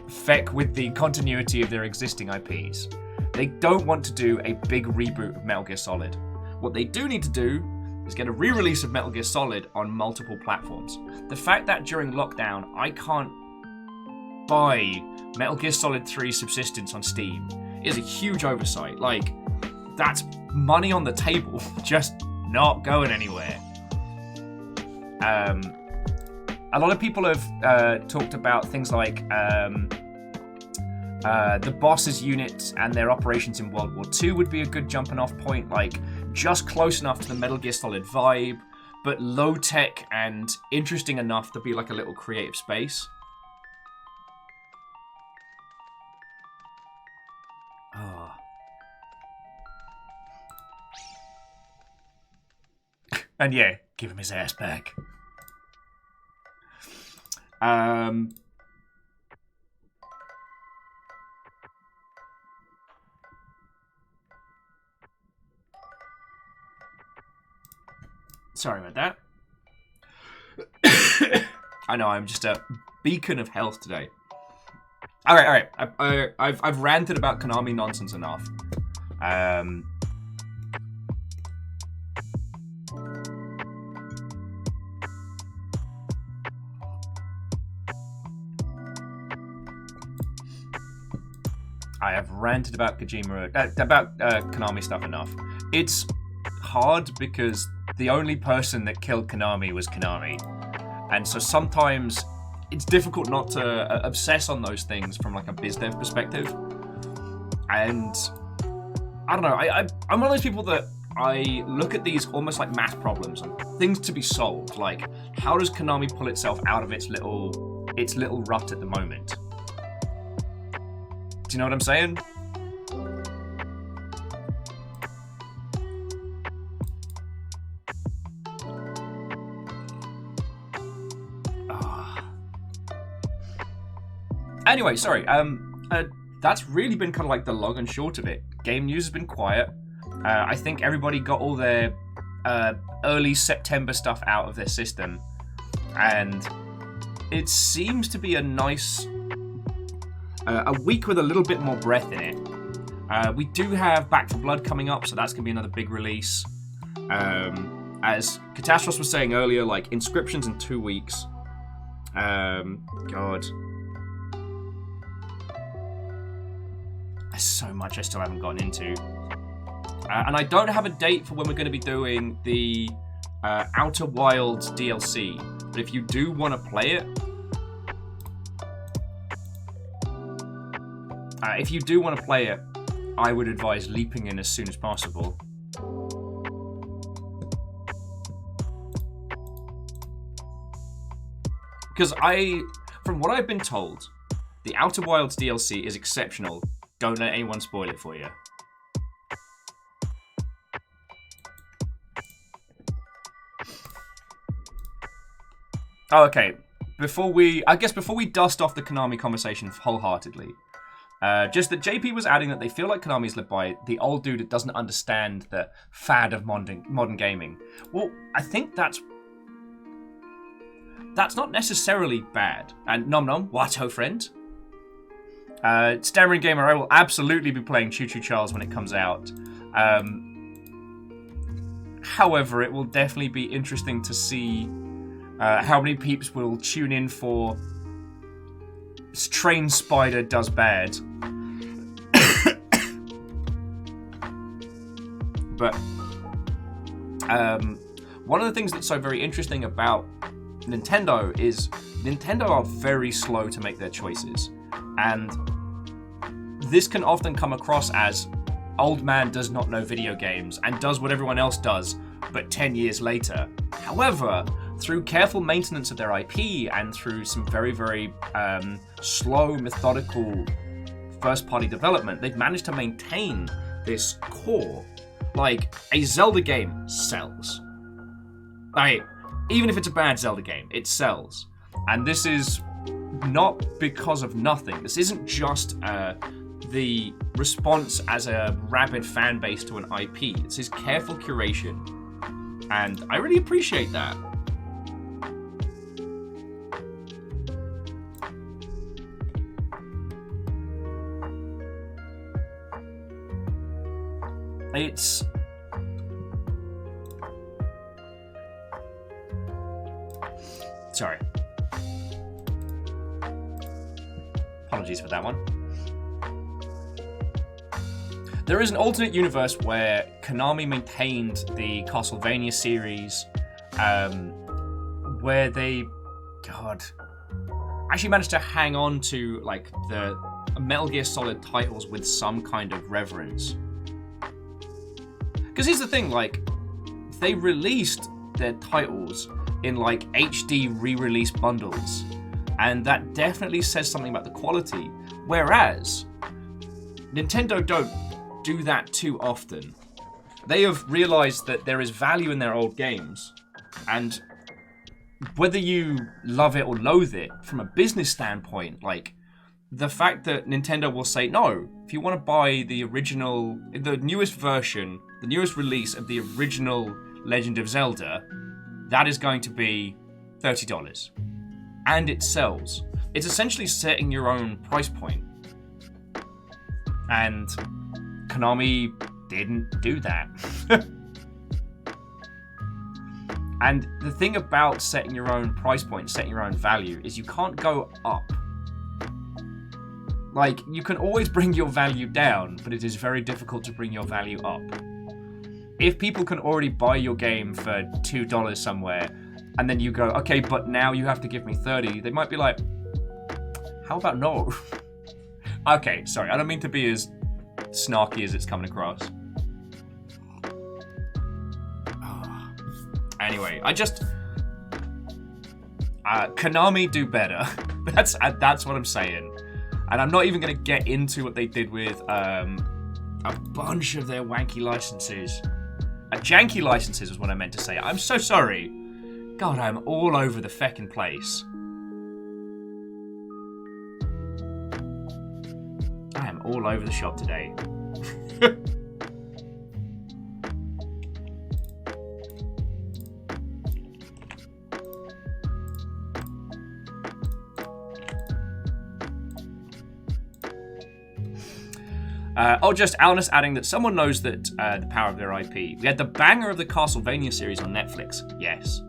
feck with the continuity of their existing IPs. They don't want to do a big reboot of Metal Gear Solid. What they do need to do is get a re-release of Metal Gear Solid on multiple platforms. The fact that during lockdown I can't buy Metal Gear Solid 3 Subsistence on Steam is a huge oversight. Like, that's money on the table, just not going anywhere. A lot of people have talked about things like the boss's units and their operations in World War II would be a good jumping off point, like just close enough to the Metal Gear Solid vibe, but low tech and interesting enough to be like a little creative space. Oh. And yeah, give him his ass back. Sorry about that. I know, I'm just a beacon of health today. All right. I've ranted about Konami nonsense enough. I have ranted about Konami stuff enough. It's hard because the only person that killed Konami was Konami, and so sometimes it's difficult not to obsess on those things from like a biz dev perspective. And I don't know, I'm one of those people that I look at these almost like math problems and things to be solved. Like, how does Konami pull itself out of its little rut at the moment? Do you know what I'm saying? Anyway, sorry. That's really been kind of like the long and short of it. Game news has been quiet. I think everybody got all their early September stuff out of their system, and it seems to be a nice a week with a little bit more breath in it. We do have Back 4 Blood coming up, so that's going to be another big release. As Catastros was saying earlier, like, Inscription's in 2 weeks. God. There's so much I still haven't gotten into. And I don't have a date for when we're going to be doing the Outer Wilds DLC. But if you do want to play it, I would advise leaping in as soon as possible. Because from what I've been told, the Outer Wilds DLC is exceptional. Don't let anyone spoil it for you. Oh, okay. Before we dust off the Konami conversation wholeheartedly, just that JP was adding that they feel like Konami's led by the old dude that doesn't understand the fad of modern gaming. Well, I think that's not necessarily bad. And nom nom, what ho friend? Stammering Gamer, I will absolutely be playing Choo Choo Charles when it comes out. However, it will definitely be interesting to see how many peeps will tune in for Train Spider Does Bad. But one of the things that's so very interesting about Nintendo is Nintendo are very slow to make their choices. And this can often come across as old man does not know video games and does what everyone else does, but 10 years later. However, through careful maintenance of their IP and through some very, very slow, methodical first-party development, they've managed to maintain this core. Like, a Zelda game sells. Like, even if it's a bad Zelda game, it sells. And this is not because of nothing. This isn't just the response as a rabid fan base to an IP. This is careful curation. And I really appreciate that. It's... Sorry. Apologies for that one. There is an alternate universe where Konami maintained the Castlevania series, where they, actually managed to hang on to like the Metal Gear Solid titles with some kind of reverence. Because here's the thing, like, they released their titles in like HD re-release bundles, and that definitely says something about the quality. Whereas Nintendo don't do that too often. They have realized that there is value in their old games, and whether you love it or loathe it, from a business standpoint, like, the fact that Nintendo will say, no, if you want to buy the original, the newest version, the newest release of the original Legend of Zelda, that is going to be $30. And it sells. It's essentially setting your own price point. And Konami didn't do that. And the thing about setting your own price point, setting your own value, is you can't go up. Like, you can always bring your value down, but it is very difficult to bring your value up. If people can already buy your game for $2 somewhere, and then you go, okay, but now you have to give me $30, they might be like, how about no? Okay, sorry, I don't mean to be as snarky as it's coming across. Anyway, Konami do better. That's what I'm saying. And I'm not even going to get into what they did with a bunch of their wanky licenses. Janky licenses was what I meant to say. I'm so sorry. God, I'm all over the feckin' place. I am all over the shop today. Just Alnus adding that someone knows that the power of their IP. We had the banger of the Castlevania series on Netflix. Yes.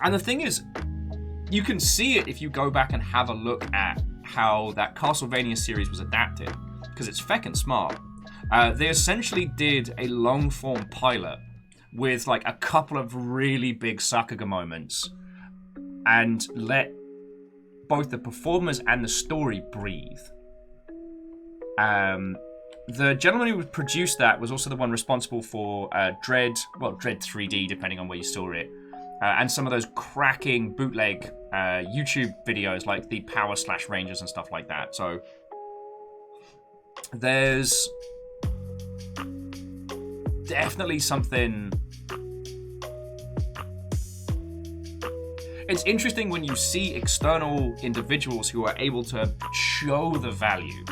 And the thing is, you can see it if you go back and have a look at how that Castlevania series was adapted, because it's feckin' smart. They essentially did a long-form pilot with like a couple of really big Sakuga moments and let both the performers and the story breathe. The gentleman who produced that was also the one responsible for Dread 3D, depending on where you saw it, and some of those cracking bootleg YouTube videos like the Power Slash Rangers and stuff like that. So there's definitely something. It's interesting when you see external individuals who are able to show the value.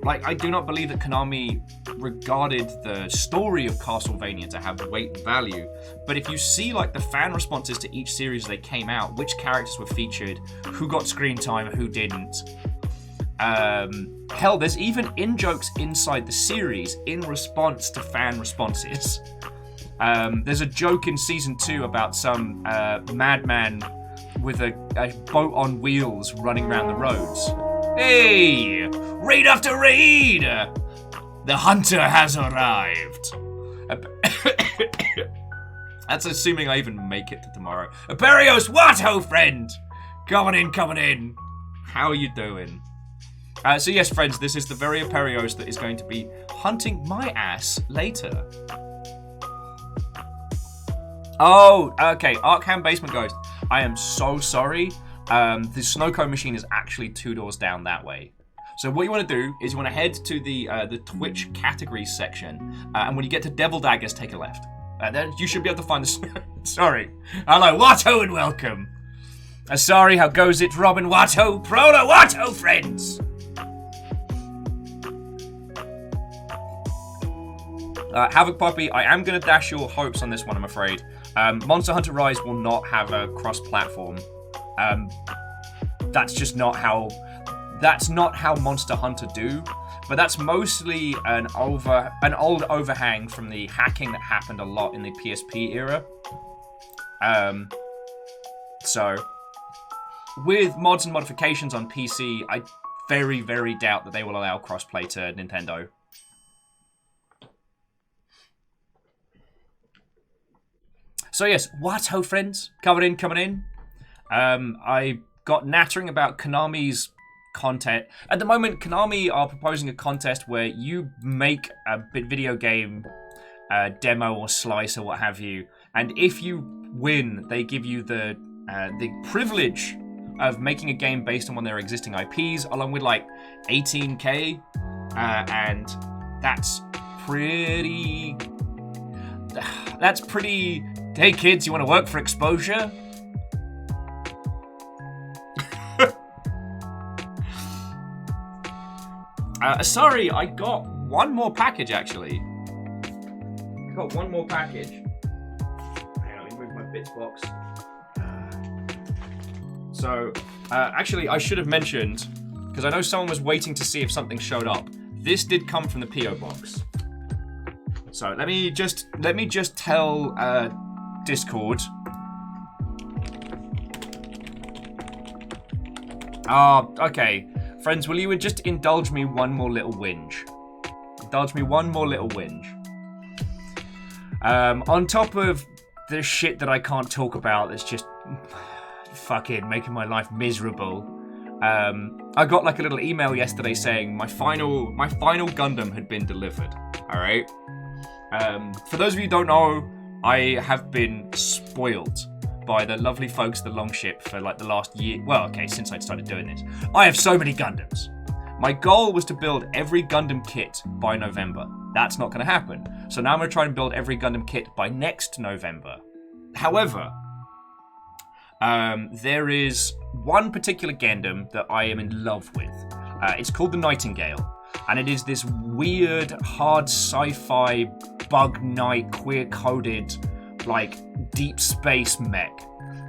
Like, I do not believe that Konami regarded the story of Castlevania to have weight and value, but if you see, like, the fan responses to each series they came out, which characters were featured, who got screen time, who didn't, hell, there's even in-jokes inside the series in response to fan responses. There's a joke in Season 2 about some madman with a boat on wheels running around the roads. Hey! Raid after raid! The hunter has arrived. That's assuming I even make it to tomorrow. Aperios, what, ho friend? Coming in. How are you doing? So yes, friends, this is the very Aperios that is going to be hunting my ass later. Oh, okay, Arkham Basement Ghost. I am so sorry. The snow cone machine is actually 2 doors down that way. So what you want to do is you want to head to the Twitch categories section, and when you get to Devil Daggers, take a left. Then you should be able to find the... Sorry. Hello, Watto, and welcome. Sorry, how goes it, Robin Watto? Prolo Watto, friends! Havoc Poppy, I am going to dash your hopes on this one, I'm afraid. Monster Hunter Rise will not have a cross-platform. That's just not how... That's not how Monster Hunter do, but that's mostly an old overhang from the hacking that happened a lot in the PSP era. So, with mods and modifications on PC, I very, very doubt that they will allow crossplay to Nintendo. So yes, what ho friends, coming in. I got nattering about Konami's content. At the moment, Konami are proposing a contest where you make a video game demo or slice or what have you, and if you win, they give you the privilege of making a game based on one of their existing IPs, along with like 18k, and that's pretty. That's pretty. Hey kids, you want to work for exposure? Sorry, I got one more package, actually. I got one more package. Hang on, let me move my bits box. So, actually, I should have mentioned, because I know someone was waiting to see if something showed up. This did come from the P.O. box. So, let me just tell Discord. Okay. Friends, will you just indulge me one more little whinge? On top of the shit that I can't talk about that's just fucking making my life miserable, I got like a little email yesterday saying my final Gundam had been delivered. Alright? For those of you who don't know, I have been spoiled by the lovely folks at the Longship for like the last year. Well, okay, since I started doing this. I have so many Gundams. My goal was to build every Gundam kit by November. That's not going to happen. So now I'm going to try and build every Gundam kit by next November. However, there is one particular Gundam that I am in love with. It's called the Nightingale. And it is this weird, hard sci-fi, bug night, queer-coded, like, deep space mech.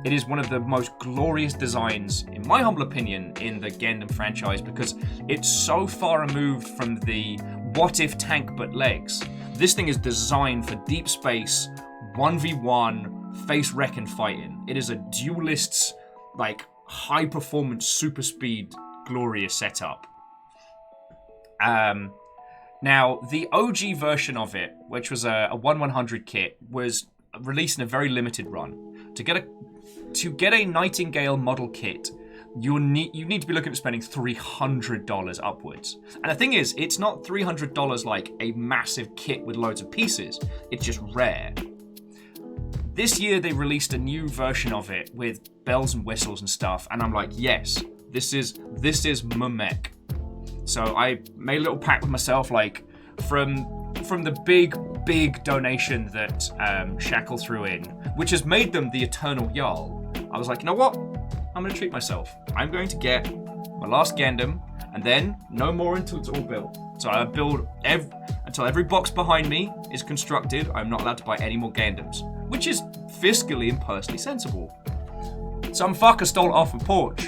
It is one of the most glorious designs, in my humble opinion, in the Gundam franchise because it's so far removed from the what if tank but legs. This thing is designed for deep space, 1v1, face wreck and fighting. It is a duelist's, like, high-performance, super speed, glorious setup. Now, the OG version of it, which was a 1/100 kit, was released in a very limited run. To get a Nightingale model kit, you need to be looking at spending $300 upwards. And the thing is, it's not $300 like a massive kit with loads of pieces. It's just rare. This year they released a new version of it with bells and whistles and stuff, and I'm like, yes, this is my mech. So I made a little pact with myself, like from the big donation that Shackle threw in, which has made them the Eternal Jarl. I was like, you know what? I'm going to treat myself. I'm going to get my last Gundam, and then no more until it's all built. So I build until every box behind me is constructed. I'm not allowed to buy any more Gundams, which is fiscally and personally sensible. Some fucker stole it off a porch.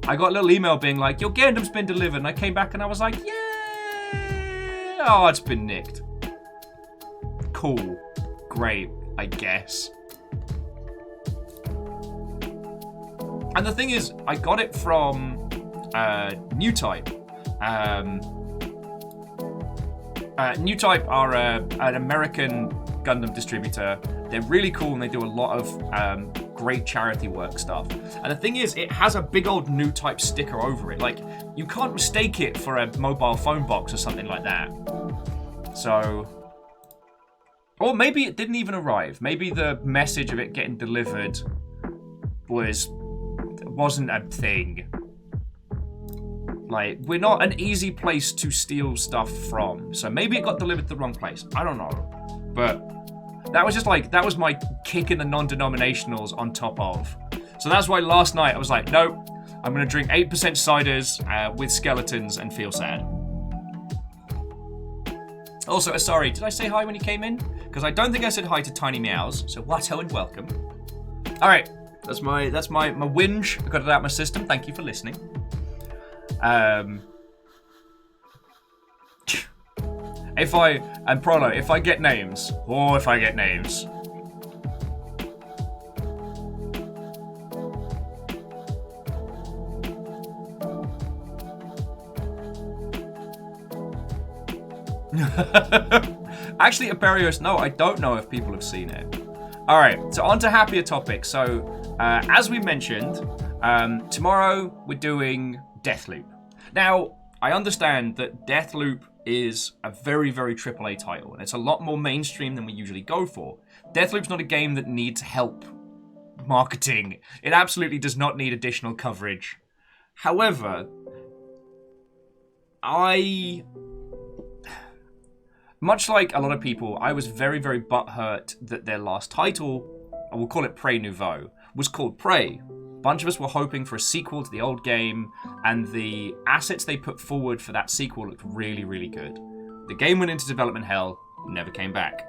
I got a little email being like, your Gundam's been delivered, and I came back and I was like, yeah, oh, it's been nicked. Cool. Great, I guess. And the thing is, I got it from New Type. New Type are an American Gundam distributor. They're really cool and they do a lot of great charity work stuff. And the thing is, it has a big old New Type sticker over it. Like, you can't mistake it for a mobile phone box or something like that. So... Or maybe it didn't even arrive. Maybe the message of it getting delivered wasn't a thing. Like, we're not an easy place to steal stuff from. So maybe it got delivered to the wrong place. I don't know. But that was just like, that was my kick in the non-denominationals on top of. So that's why last night I was like, nope, I'm going to drink 8% ciders with skeletons and feel sad. Also, sorry, did I say hi when you came in? Because I don't think I said hi to Tiny Meows. So watto and welcome. All right, that's my whinge. I got it out of my system. Thank you for listening. If I get names. Actually, Aperios, no, I don't know if people have seen it. Alright, so on to happier topics. So, as we mentioned, tomorrow we're doing Deathloop. Now, I understand that Deathloop is a very, very AAA title, and it's a lot more mainstream than we usually go for. Deathloop's not a game that needs help marketing. It absolutely does not need additional coverage. However, much like a lot of people, I was very, very butthurt that their last title, I will call it Prey Nouveau, was called Prey. A bunch of us were hoping for a sequel to the old game, and the assets they put forward for that sequel looked really, really good. The game went into development hell, never came back.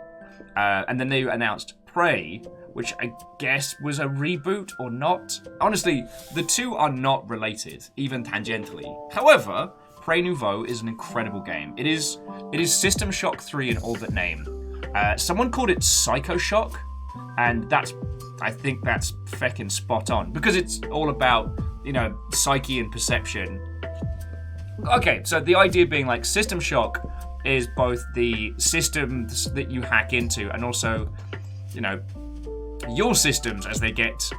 And then they announced Prey, which I guess was a reboot or not. Honestly, the two are not related, even tangentially. However, Prey Nouveau is an incredible game. It is System Shock 3 in all but name. Someone called it Psycho Shock, and I think that's feckin' spot on, because it's all about, psyche and perception. Okay, so the idea being like System Shock is both the systems that you hack into and also, your systems as they get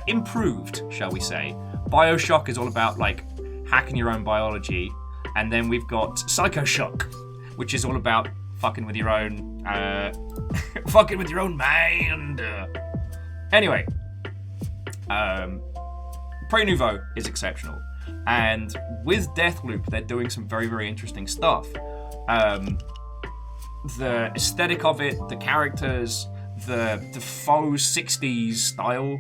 improved, shall we say. Bioshock is all about like hacking your own biology, and then we've got Psycho Shock, which is all about fucking with your own mind. Anyway, Prey Nouveau is exceptional, and with Deathloop, they're doing some very, very interesting stuff. The aesthetic of it, the characters, the faux 60s style,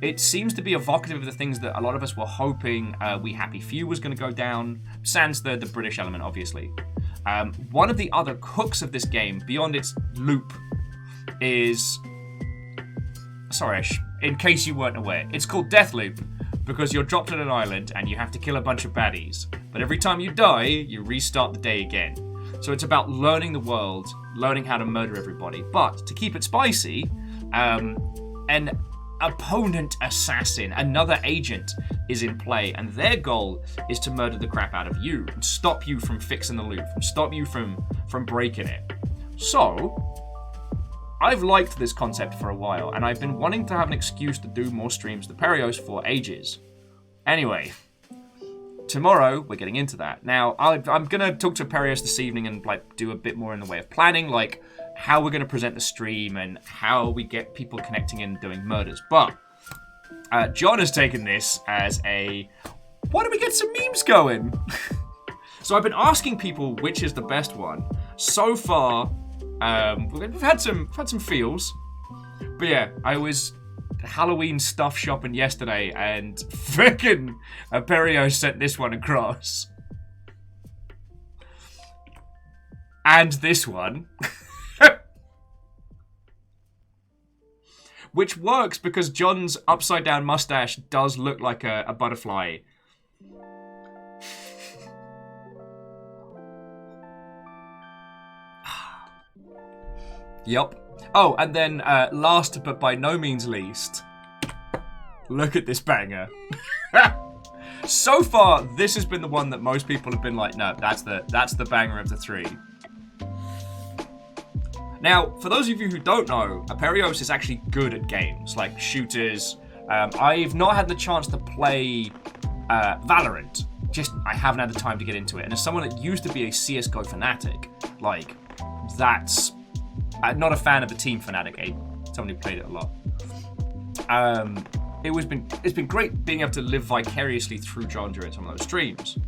it seems to be evocative of the things that a lot of us were hoping We Happy Few was going to go down, sans the British element, obviously. One of the other hooks of this game, beyond its loop, is... Sorry, in case you weren't aware, it's called Deathloop because you're dropped on an island and you have to kill a bunch of baddies. But every time you die, you restart the day again. So it's about learning the world, learning how to murder everybody. But to keep it spicy, an opponent assassin, another agent, is in play, and their goal is to murder the crap out of you and stop you from fixing the loop, and stop you from breaking it. So, I've liked this concept for a while, and I've been wanting to have an excuse to do more streams of the Perios for ages. Anyway, tomorrow we're getting into that. Now, I'm gonna talk to Perios this evening and like do a bit more in the way of planning, like how we're gonna present the stream and how we get people connecting in and doing murders. But John has taken this as a, why don't we get some memes going? So I've been asking people which is the best one. So far, we've had some feels, but yeah, I was Halloween stuff shopping yesterday, and frickin' Aperio sent this one across, and this one, which works because John's upside down mustache does look like a butterfly. Yup. Oh, and then last but by no means least, look at this banger. So far, this has been the one that most people have been like, no, that's the banger of the three. Now, for those of you who don't know, Aperios is actually good at games, like shooters. I've not had the chance to play Valorant. Just, I haven't had the time to get into it. And as someone that used to be a CSGO fanatic, like, that's... I'm not a fan of the Team Fanatic, someone who played it a lot. It's been great being able to live vicariously through John during some of those streams.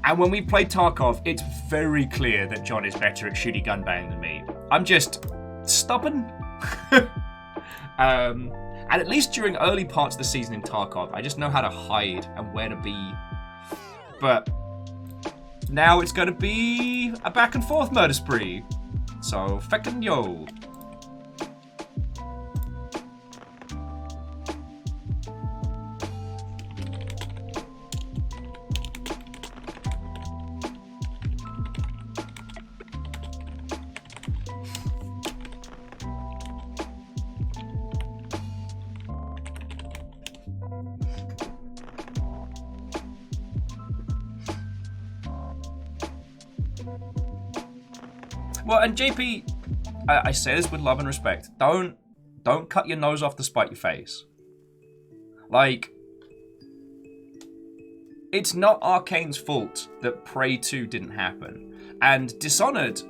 And when we play Tarkov, it's very clear that John is better at shooty gunbang than me. I'm just stubborn. And at least during early parts of the season in Tarkov, I just know how to hide and where to be. But now it's going to be a back and forth murder spree. So, feckin' yo. Well, and JP, I say this with love and respect. Don't cut your nose off to spite your face. Like, it's not Arcane's fault that Prey 2 didn't happen. And Dishonored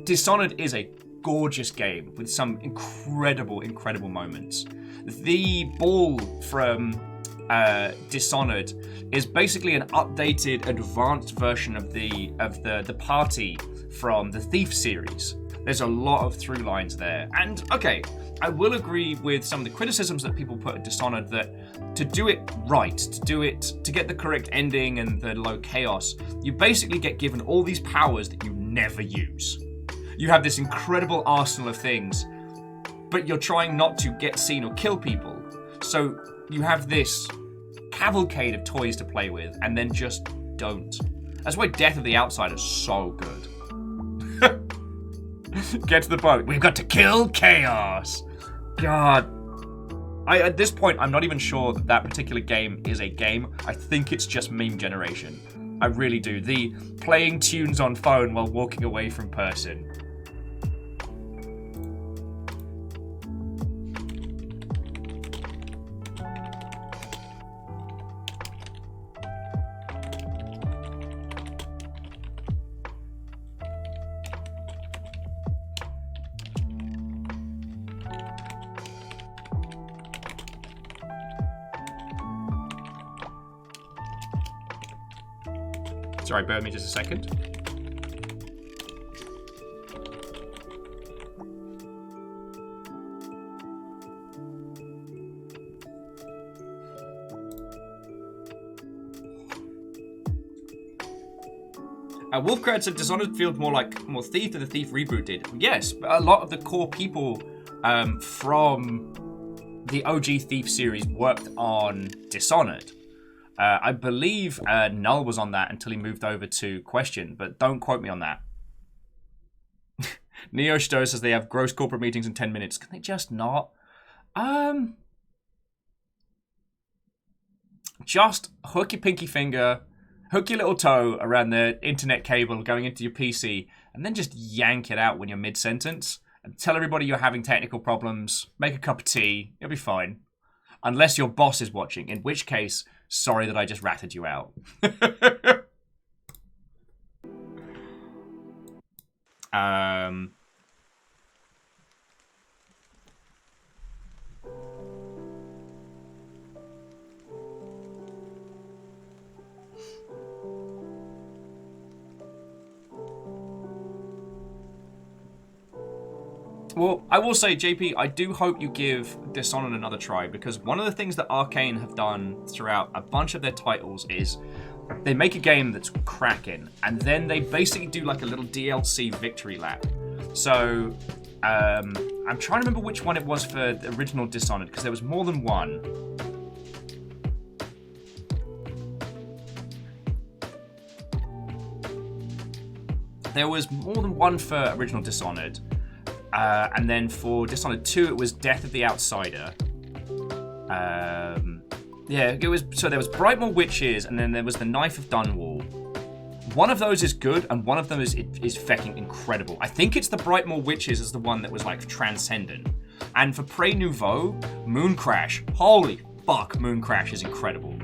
is a gorgeous game with some incredible, incredible moments. The ball from Dishonored is basically an updated, advanced version of the party from the Thief series. There's a lot of through lines there. And okay, I will agree with some of the criticisms that people put at Dishonored that to do it right, to get the correct ending and the low chaos, you basically get given all these powers that you never use. You have this incredible arsenal of things, but you're trying not to get seen or kill people. So you have this cavalcade of toys to play with, and then just don't. That's why Death of the Outsider is so good. Get to the point. We've got to kill chaos. God. At this point, I'm not even sure that particular game is a game. I think it's just meme generation. I really do. The playing tunes on phone while walking away from person. Sorry, bear with me just a second. Wolfcrad said Dishonored feels more Thief than the Thief reboot did. Yes, but a lot of the core people from the OG Thief series worked on Dishonored. I believe Null was on that until he moved over to Question, but don't quote me on that. Neo Stowe says they have gross corporate meetings in 10 minutes. Can they just not? Just hook your pinky finger, hook your little toe around the internet cable going into your PC, and then just yank it out when you're mid-sentence. And tell everybody you're having technical problems. Make a cup of tea. You'll be fine. Unless your boss is watching, in which case, sorry that I just ratted you out. Well, I will say, JP, I do hope you give Dishonored another try, because one of the things that Arcane have done throughout a bunch of their titles is they make a game that's cracking, and then they basically do like a little DLC victory lap. So, I'm trying to remember which one it was for the original Dishonored, because there was more than one. There was more than one for original Dishonored. And then for Dishonored 2, it was Death of the Outsider. Yeah, it was. So there was Brightmoor Witches, and then there was the Knife of Dunwall. One of those is good, and one of them is fecking incredible. I think it's the Brightmoor Witches is the one that was like transcendent. And for Prey Nouveau, Mooncrash. Holy fuck, Mooncrash is incredible.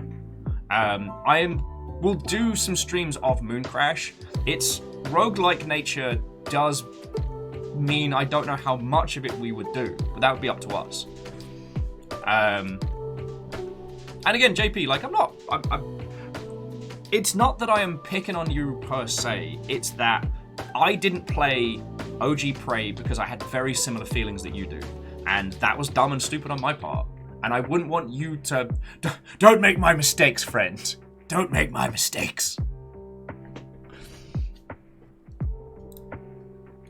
We'll do some streams of Mooncrash. Its roguelike nature does mean I don't know how much of it we would do, but that would be up to us. And again, JP, like it's not that I am picking on you per se, it's that I didn't play OG Prey because I had very similar feelings that you do, and that was dumb and stupid on my part, and I wouldn't want you to... Don't make my mistakes, friend. Don't make my mistakes.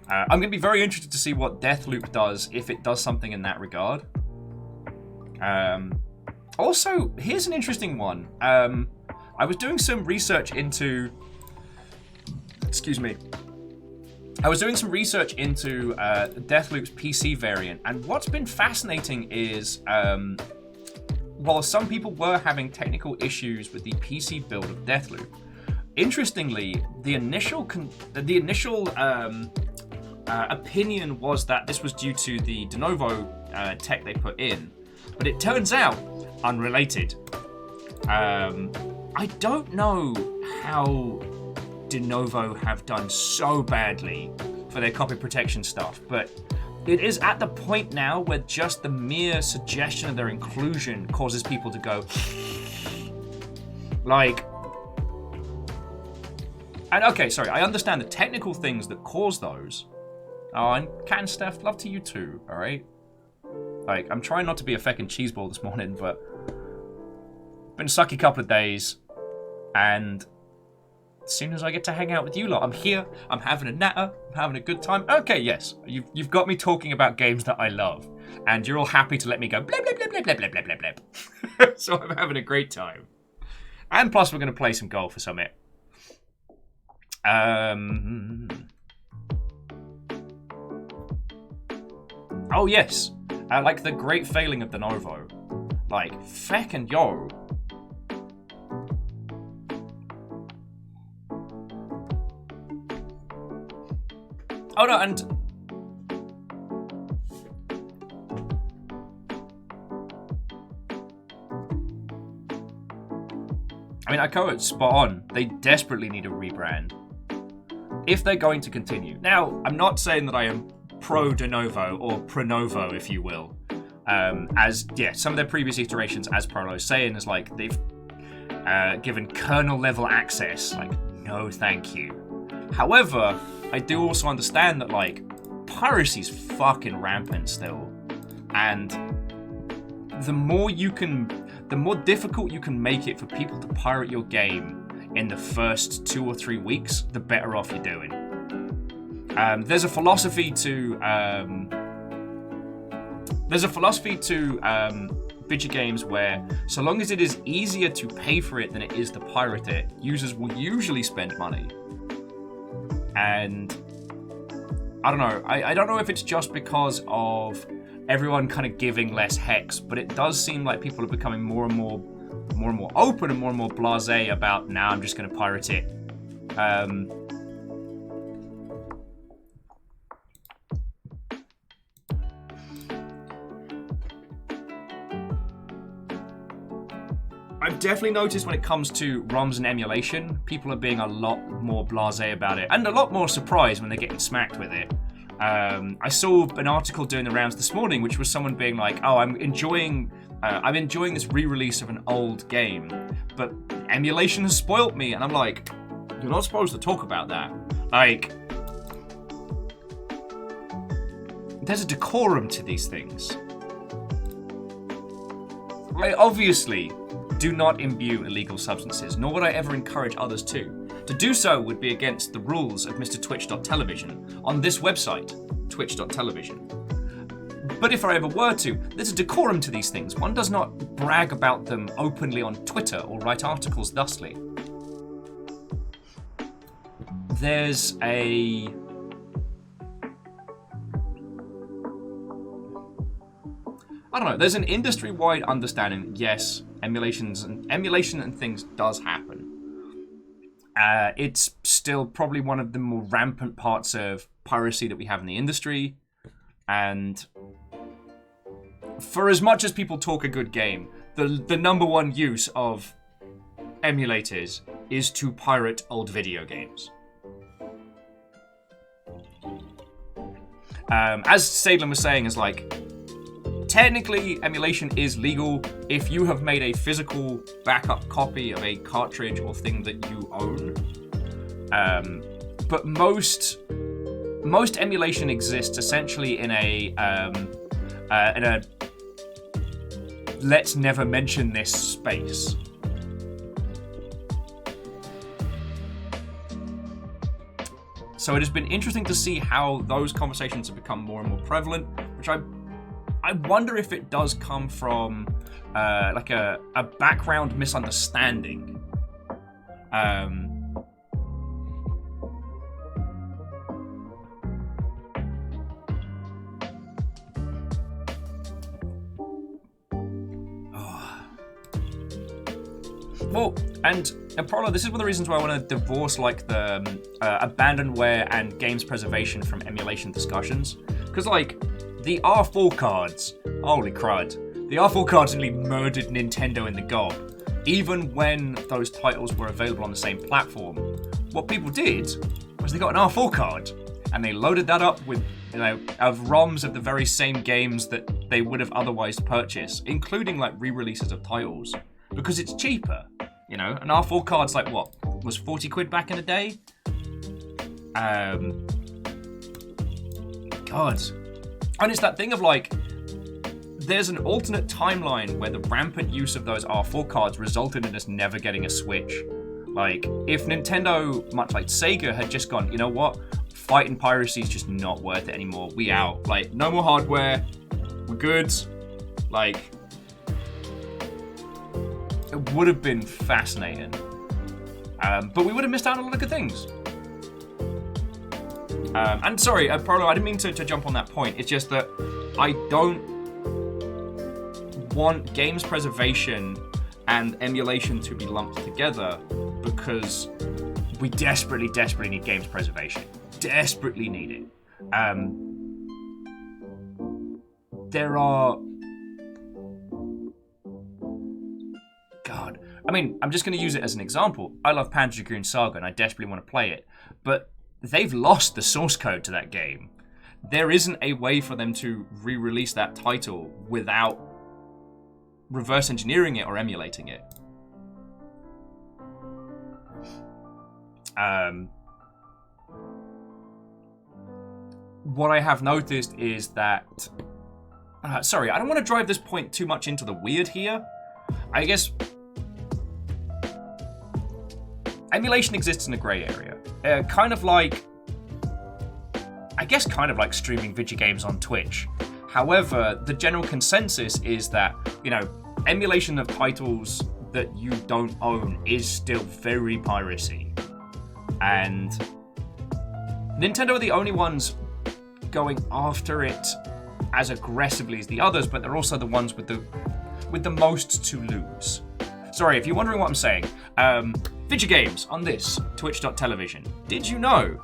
I'm going to be very interested to see what Deathloop does, if it does something in that regard. Also, here's an interesting one. I was doing some research into... Excuse me. I was doing some research into Deathloop's PC variant, and what's been fascinating is, while some people were having technical issues with the PC build of Deathloop, interestingly, the initial opinion was that this was due to the de novo tech they put in, but it turns out unrelated. I don't know how de novo have done so badly for their copy protection stuff, but it is at the point now where just the mere suggestion of their inclusion causes people to go like... And okay, sorry, I understand the technical things that cause those. Oh, and Cat Steph, love to you too, alright? Like, I'm trying not to be a feckin' cheeseball this morning, but... Been a sucky couple of days, and... As soon as I get to hang out with you lot, I'm here, I'm having a natter, I'm having a good time. Okay, yes, you've got me talking about games that I love, and you're all happy to let me go blah, blah, blah, blah, blah, blah, blah, blah, blah. So I'm having a great time. And plus, we're going to play some golf or something. Oh, yes. Like the great failing of de novo. Like, feckin' yo. Oh, no, and... I mean, Akoa, spot on. They desperately need a rebrand. If they're going to continue. Now, I'm not saying that I am pro de novo, or pro-novo, if you will. As, yeah, some of their previous iterations, as Parlo is saying, is like, they've given kernel-level access. Like, no thank you. However, I do also understand that, like, piracy's fucking rampant still. And the more difficult you can make it for people to pirate your game in the first 2 or 3 weeks, the better off you're doing. There's a philosophy to video games where, so long as it is easier to pay for it than it is to pirate it, users will usually spend money. And I don't know. I don't know if it's just because of everyone kind of giving less hex, but it does seem like people are becoming more and more open and more blasé about, now I'm just going to pirate it. I've definitely noticed when it comes to ROMs and emulation, people are being a lot more blasé about it, and a lot more surprised when they're getting smacked with it. I saw an article doing the rounds this morning, which was someone being like, "Oh, I'm enjoying this re-release of an old game, but emulation has spoilt me," and I'm like, "You're not supposed to talk about that. Like, there's a decorum to these things. Like, obviously, do not imbue illegal substances, nor would I ever encourage others to. To do so would be against the rules of Mr. Twitch.television on this website, twitch.television. But if I ever were to, there's a decorum to these things. One does not brag about them openly on Twitter or write articles thusly. There's a... I don't know, there's an industry-wide understanding, yes, emulation and things does happen. It's still probably one of the more rampant parts of piracy that we have in the industry. And for as much as people talk a good game, the number one use of emulators is to pirate old video games. As Sadlin was saying, is like, technically, emulation is legal if you have made a physical backup copy of a cartridge or thing that you own. But most emulation exists essentially in a let's never mention this space. So it has been interesting to see how those conversations have become more and more prevalent, which I wonder if it does come from like a background misunderstanding. Well, and Prolo, this is one of the reasons why I want to divorce like the abandonware and games preservation from emulation discussions, because like the R4 cards, holy crud, the R4 cards nearly murdered Nintendo in the gob. Even when those titles were available on the same platform, what people did was they got an R4 card and they loaded that up with, you know, of ROMs of the very same games that they would have otherwise purchased, including like re-releases of titles, because it's cheaper. You know, an R4 card's like what? Was 40 quid back in the day? God. And it's that thing of like, there's an alternate timeline where the rampant use of those R4 cards resulted in us never getting a Switch. Like, if Nintendo, much like Sega, had just gone, you know what? Fighting piracy is just not worth it anymore. We out. Like, no more hardware. We're good. Like, it would have been fascinating. But we would have missed out on a lot of good things. And sorry, Prolo, I didn't mean to jump on that point. It's just that I don't want games preservation and emulation to be lumped together, because we desperately need games preservation. Desperately need it. There are... God. I mean, I'm just going to use it as an example. I love Panzer Dragoon Saga and I desperately want to play it. But they've lost the source code to that game. There isn't a way for them to re-release that title without reverse engineering it or emulating it. What I have noticed is that... sorry, I don't want to drive this point too much into the weird here. I guess... emulation exists in a grey area. Kind of like streaming video games on Twitch. However, the general consensus is that, you know, emulation of titles that you don't own is still very piracy. And Nintendo are the only ones going after it as aggressively as the others, but they're also the ones with the most to lose. Sorry, if you're wondering what I'm saying, video games on this twitch.television. Did you know,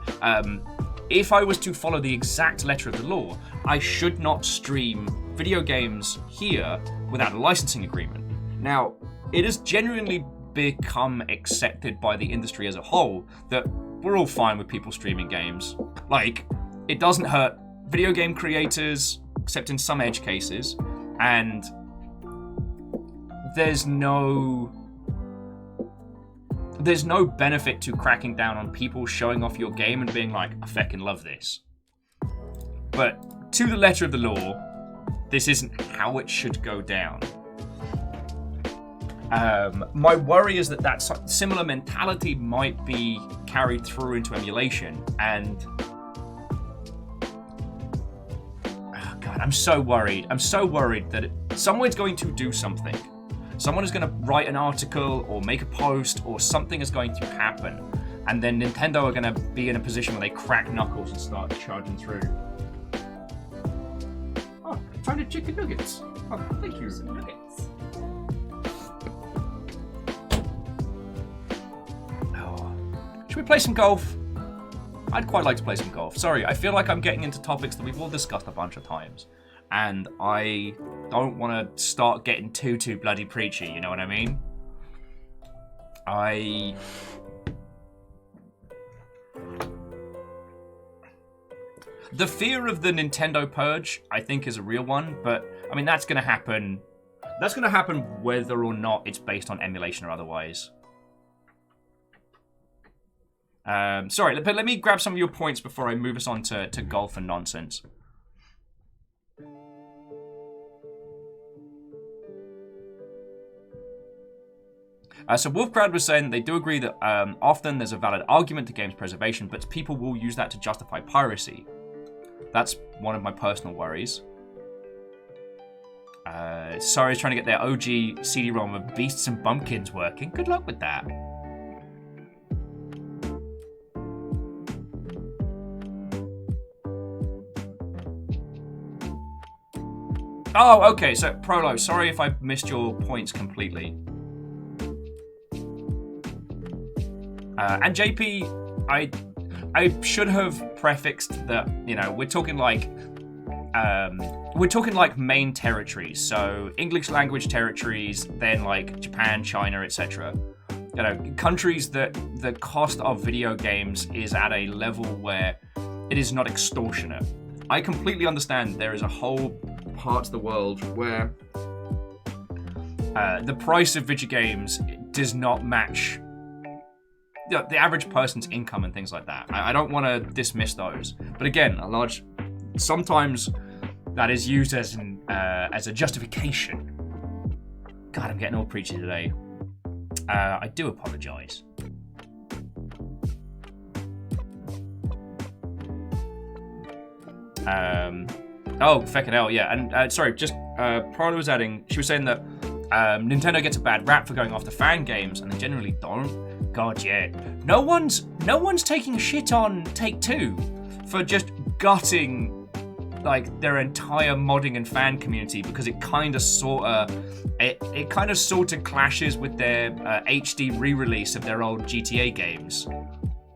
if I was to follow the exact letter of the law, I should not stream video games here without a licensing agreement. Now, it has genuinely become accepted by the industry as a whole that we're all fine with people streaming games. Like, it doesn't hurt video game creators, except in some edge cases, and there's no benefit to cracking down on people showing off your game and being like, I feckin' love this. But to the letter of the law, this isn't how it should go down. My worry is that similar mentality might be carried through into emulation, and oh God, I'm so worried. I'm so worried that someone's going to do something. Someone is going to write an article or make a post, or something is going to happen, and then Nintendo are going to be in a position where they crack knuckles and start charging through. Oh, trying to chicken nuggets. Oh, thank you. Some nuggets. Should we play some golf? I'd quite like to play some golf. Sorry, I feel like I'm getting into topics that we've all discussed a bunch of times. And I don't want to start getting too bloody preachy, you know what I mean? The fear of the Nintendo purge, I think, is a real one, but, I mean, that's going to happen. That's going to happen whether or not it's based on emulation or otherwise. Sorry, but let me grab some of your points before I move us on to golf and nonsense. So Wolfcrowd was saying that they do agree that often there's a valid argument to games preservation, but people will use that to justify piracy. That's one of my personal worries. Sorry, trying to get their OG CD-ROM of Beasts and Bumpkins working. Good luck with that. Oh, okay, so Prolo, sorry if I missed your points completely. And JP, I should have prefixed that, you know, we're talking like main territories, so English language territories, then like Japan, China, etc. You know, countries that the cost of video games is at a level where it is not extortionate. I completely understand there is a whole part of the world where the price of video games does not match the average person's income and things like that. I don't want to dismiss those, but again, sometimes that is used as a justification. God, I'm getting all preachy today. I do apologise. Oh, feckin' hell, yeah. And sorry, just Prada was adding, she was saying that Nintendo gets a bad rap for going after fan games, and they generally don't. God, yeah. No one's taking shit on Take-Two for just gutting like their entire modding and fan community because it kind of sorta clashes with their HD re-release of their old GTA games.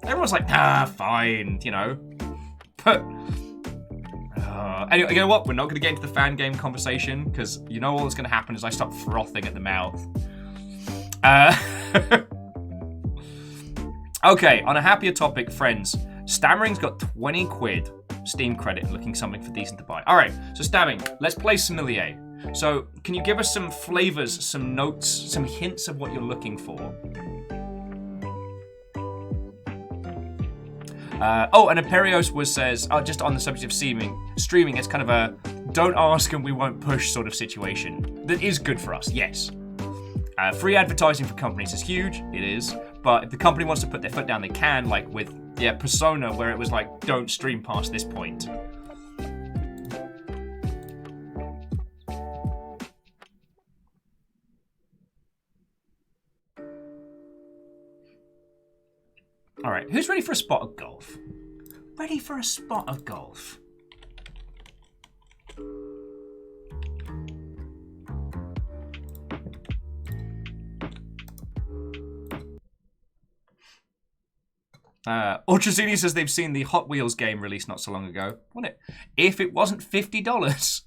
Everyone's like, fine, you know. But anyway, you know what? We're not going to get into the fan game conversation because you know all that's going to happen is I start frothing at the mouth. Okay, on a happier topic, friends. Stammering's got 20 quid Steam credit, looking something for decent to buy. All right, so Stammering, let's play Sommelier. So, can you give us some flavors, some notes, some hints of what you're looking for? And Imperios says, just on the subject of streaming, it's kind of a don't ask and we won't push sort of situation. That is good for us, yes. Free advertising for companies is huge, it is. But if the company wants to put their foot down, they can, like with, Persona, where it was like, don't stream past this point. Alright, who's ready for a spot of golf? Ready for a spot of golf? Ultrazini says they've seen the Hot Wheels game released not so long ago. Wouldn't it? If it wasn't $50,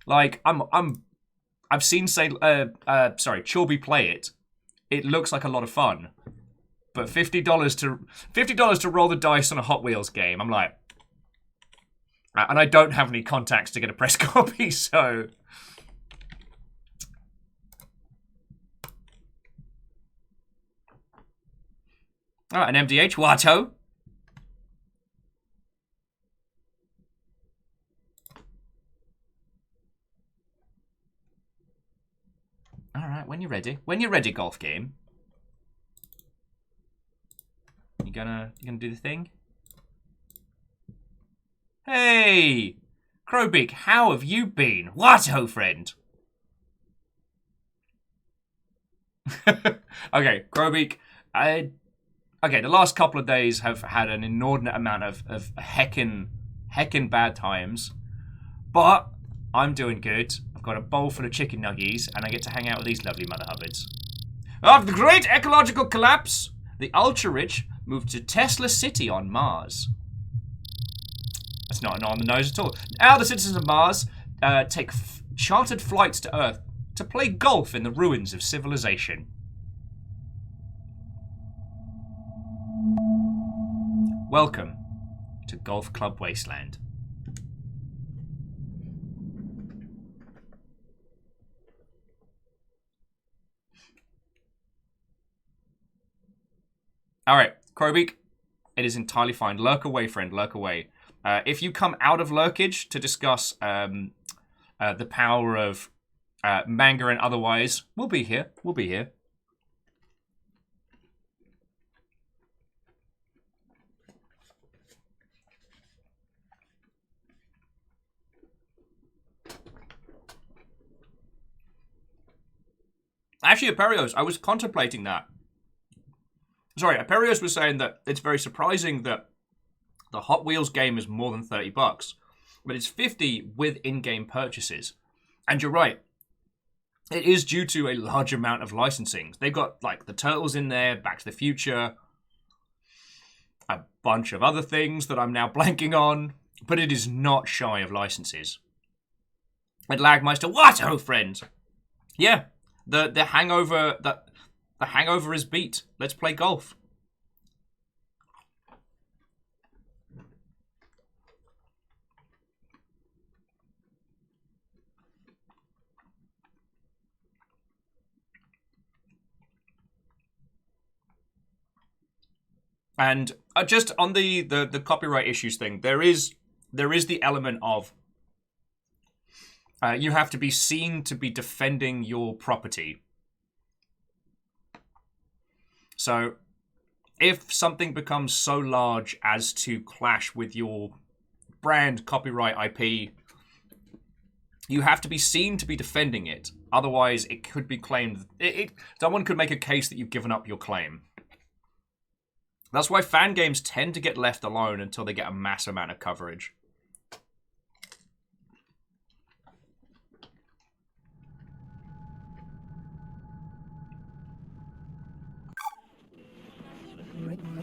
like I've seen Chorby play it. It looks like a lot of fun, but $50 to roll the dice on a Hot Wheels game. I'm like, and I don't have any contacts to get a press copy, so. Alright, an MDH, Watto. Alright, when you're ready. When you're ready, golf game. You gonna do the thing? Hey! Crowbeak, how have you been? Watto, friend! Okay, Crowbeak, okay, the last couple of days have had an inordinate amount of heckin' bad times. But I'm doing good. I've got a bowl full of chicken nuggies, and I get to hang out with these lovely Mother Hubbards. After the great ecological collapse, the ultra-rich moved to Tesla City on Mars. That's not on the nose at all. Now the citizens of Mars take chartered flights to Earth to play golf in the ruins of civilization. Welcome to Golf Club Wasteland. Alright, Crowbeak, it is entirely fine. Lurk away, friend, lurk away. If you come out of lurkage to discuss the power of manga and otherwise, we'll be here. We'll be here. Actually, Aperios, I was contemplating that. Sorry, Aperios was saying that it's very surprising that the Hot Wheels game is more than $30, but it's $50 with in-game purchases. And you're right, it is due to a large amount of licensing. They've got, like, the Turtles in there, Back to the Future, a bunch of other things that I'm now blanking on, but it is not shy of licenses. And Lagmeister, what, oh friend? Yeah. The hangover is beat. Let's play golf. And just on the copyright issues thing, there is the element of you have to be seen to be defending your property. So, if something becomes so large as to clash with your brand, copyright, IP, you have to be seen to be defending it. Otherwise, it could be claimed... someone could make a case that you've given up your claim. That's why fan games tend to get left alone until they get a mass amount of coverage.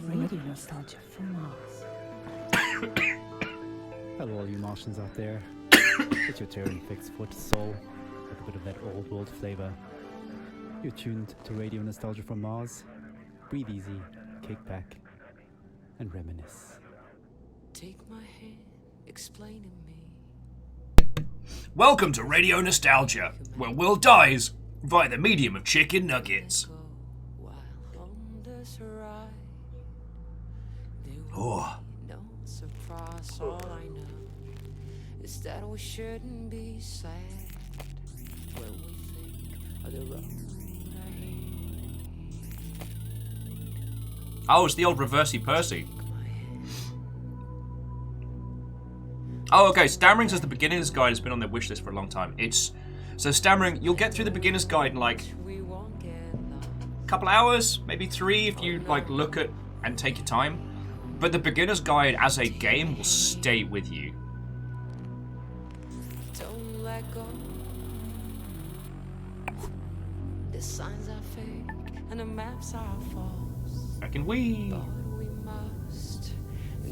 Radio nostalgia from Mars. Hello, all you Martians out there. It's your turn, fix foot soul, with a bit of that old world flavor. You're tuned to Radio Nostalgia from Mars. Breathe easy, kick back, and reminisce. Take my hand, explain to me. Welcome to Radio Nostalgia, where Will dies via the medium of chicken nuggets. Oh. No surprise, all I know is that we shouldn't be sad when we think of the road ahead. Oh, it's the old Reversey Percy. Oh, okay. Stammering says the beginner's guide has been on their wish list for a long time. So Stammering, you'll get through the beginner's guide in like a couple hours, maybe 3 if you like look at and take your time. But the beginner's guide as a game will stay with you. Don't let go. The signs are fake and the maps are false. Reckon we. But we must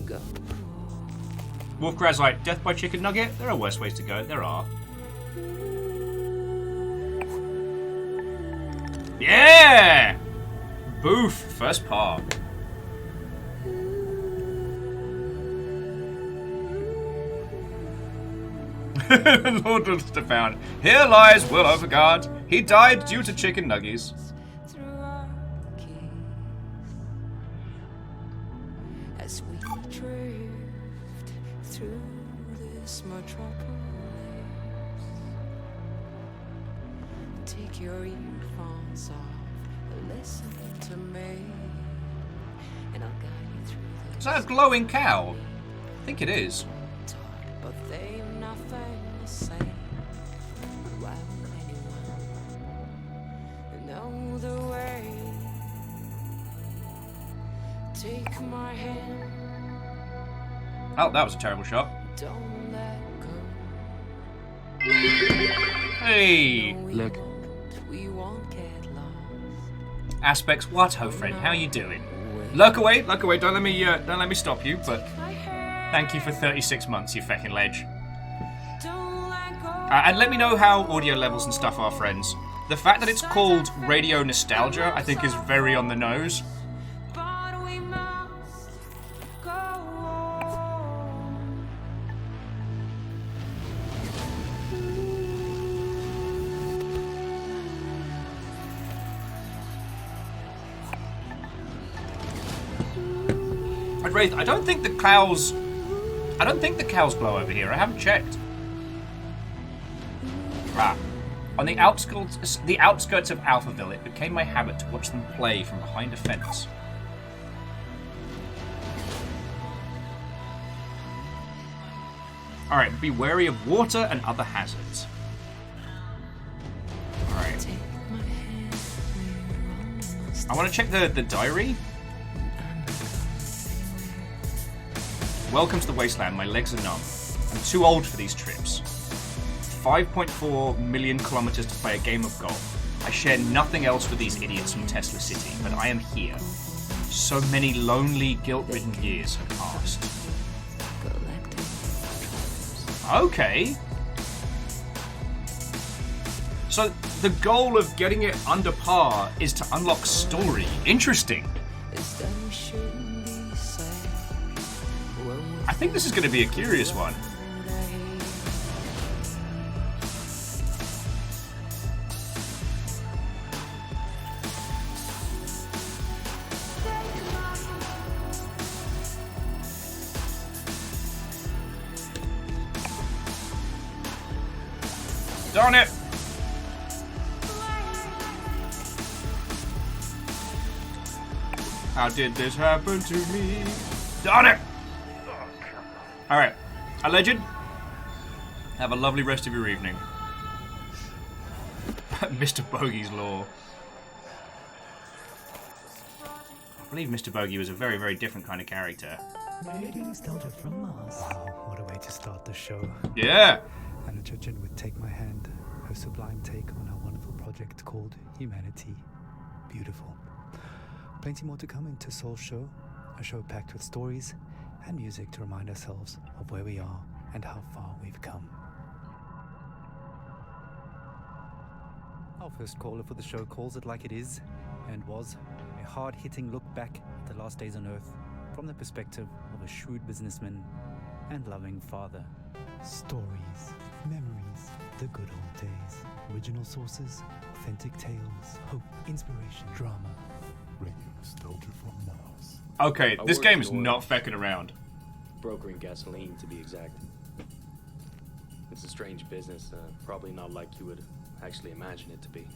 go on. Wolfgrad's like, death by chicken nugget? There are worse ways to go. There are. Yeah! Boof. First part. Lord Stefan. Here lies Will Overguard. He died due to chicken nuggies. Through our keys, as we drift through this metropolis. Take your earphones off, listen to me, and I'll guide you through this. Is that a glowing cow? I think it is. But they've nothing to say. Why would anyone know the way? Take my hand, Oh, that was a terrible shot. don't let go. Hey! Look. We won't get lost. Aspects, what, ho friend? How you doing? Lurk away. Don't let me stop you. But My hand, thank you for 36 months, you feckin' ledge. don't let go. And let me know how audio levels and stuff are, friends. The fact that it's called Radio Nostalgia, I think, is very on the nose. But we must go on. But Wraith, I don't think the cows glow over here. I haven't checked. On the outskirts of Alphaville, it became my habit to watch them play from behind a fence. Alright, be wary of water and other hazards. Alright. Take my hand, we're almost I want to check the diary. Welcome to the Wasteland. My legs are numb. I'm too old for these trips. 5.4 million kilometers to play a game of golf. I share nothing else with these idiots from Tesla City, but I am here. So many lonely, guilt-ridden years have passed. collecting. Okay. So the goal of getting it under par is to unlock story. Interesting. Is that we shouldn't be sad when we I think this is going to be a curious one. Darn it! How did this happen to me? Darn it! Alright, Alleged, have a lovely rest of your evening. Mr. Bogey's Law. I believe Mr. Bogey was a very, very different kind of character. Radio Nostalgia from Mars. Wow, what a way to start the show. Yeah! Anna Churchin would take my hand, her sublime take on our wonderful project called Humanity. Beautiful. Plenty more to come into Soul Show, a show packed with stories and music to remind ourselves of where we are and how far we've come. Our first caller for the show calls it like it is, and was a hard-hitting look back at the last days on Earth from the perspective of a shrewd businessman and loving father. Stories, memories, the good old days, original sources, authentic tales, hope, inspiration, drama. Radio Nostalgia from Mars. Okay, I this work game in is oil. not fecking around. Brokering gasoline, to be exact. It's a strange business, probably not like you would actually imagine it to be.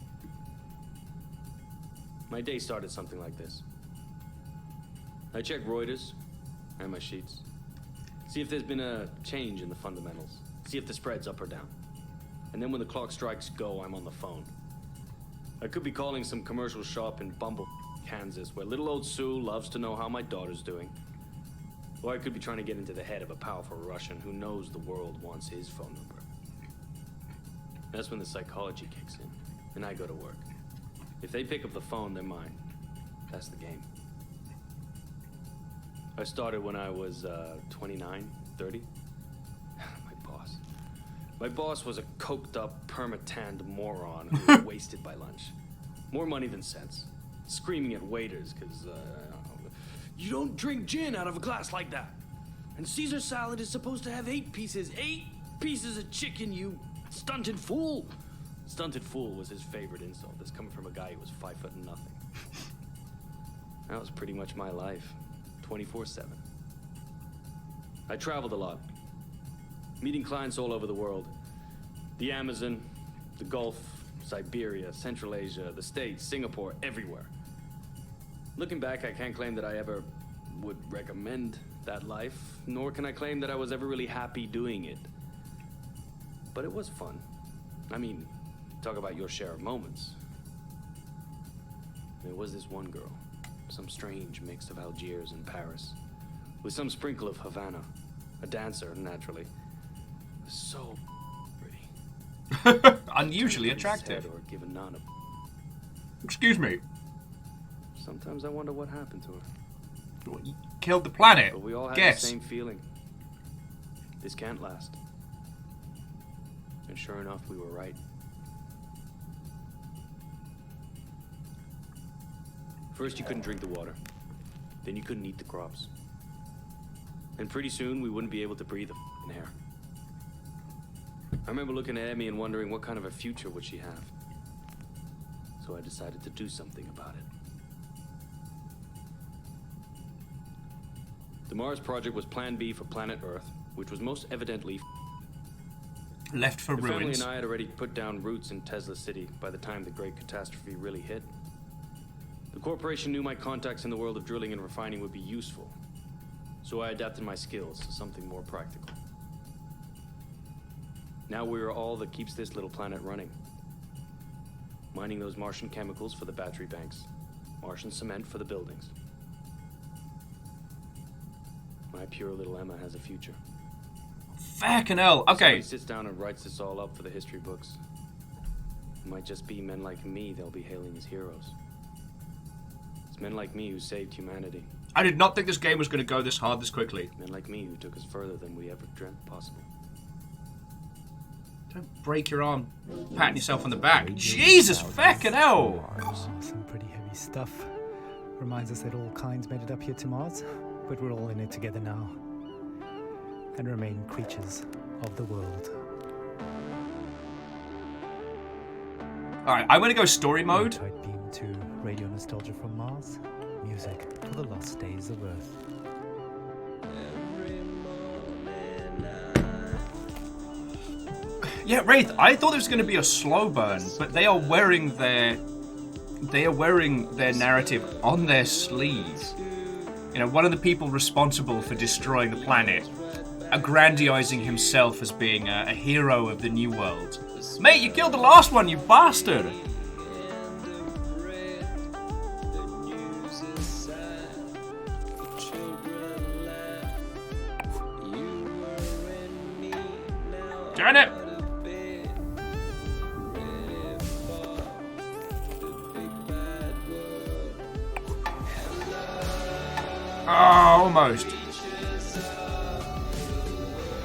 My day started something like this. I check Reuters and my sheets. See if there's been a change in the fundamentals. See if the spread's up or down. And then when the clock strikes go, I'm on the phone. I could be calling some commercial shop in Bumble, Kansas, where little old Sue loves to know how my daughter's doing. Or I could be trying to get into the head of a powerful Russian who knows the world wants his phone number. That's when the psychology kicks in, and I go to work. If they pick up the phone, they're mine. That's the game. I started when I was 29, 30. My boss was a coked-up, perma-tanned moron who was wasted by lunch. More money than sense. Screaming at waiters because, you don't drink gin out of a glass like that. And Caesar salad is supposed to have 8 pieces. 8 pieces of chicken, you stunted fool. Stunted fool was his favorite insult. This coming from a guy who was 5 foot and nothing. That was pretty much my life. 24/7. I traveled a lot. Meeting clients all over the world. The Amazon, the Gulf, Siberia, Central Asia, the States, Singapore, everywhere. Looking back, I can't claim that I ever would recommend that life, nor can I claim that I was ever really happy doing it. But it was fun. I mean, talk about your share of moments. There was this one girl, some strange mix of Algiers and Paris, with some sprinkle of Havana, a dancer, naturally. So pretty. Unusually attractive. Or given none of. Excuse me. Sometimes I wonder what happened to her. You killed the planet. But we all had Guess. the same feeling. This can't last. And sure enough, we were right. First, you couldn't drink the water. Then you couldn't eat the crops. And pretty soon, we wouldn't be able to breathe the f***ing air. I remember looking at Emmy and wondering what kind of a future would she have. So I decided to do something about it. The Mars project was Plan B for planet Earth, which was most evidently left for the ruins. family and I had already put down roots in Tesla City by the time the great catastrophe really hit. The corporation knew my contacts in the world of drilling and refining would be useful, so I adapted my skills to something more practical. Now we are all that keeps this little planet running. Mining those Martian chemicals for the battery banks, Martian cement for the buildings. My pure little Emma has a future. Fucking hell. Okay. Somebody sits down and writes this all up for the history books. It might just be men like me they'll be hailing as heroes. It's men like me who saved humanity. I did not think this game was going to go this hard this quickly. Men like me who took us further than we ever dreamt possible. Don't break your arm patting yourself on the back. Jesus fucking hell. Some pretty heavy stuff. Reminds us that all kinds made it up here to Mars, but we're all in it together now. And remain creatures of the world. Alright, I'm going to go story mode. Tight beam to Radio Nostalgia from Mars. Music for the lost days of Earth. Yeah, Wraith, I thought it was going to be a slow burn, but they are wearing their narrative on their sleeves. You know, one of the people responsible for destroying the planet, aggrandizing himself as being a hero of the new world. Mate, you killed the last one, you bastard! Darn it! Oh, almost.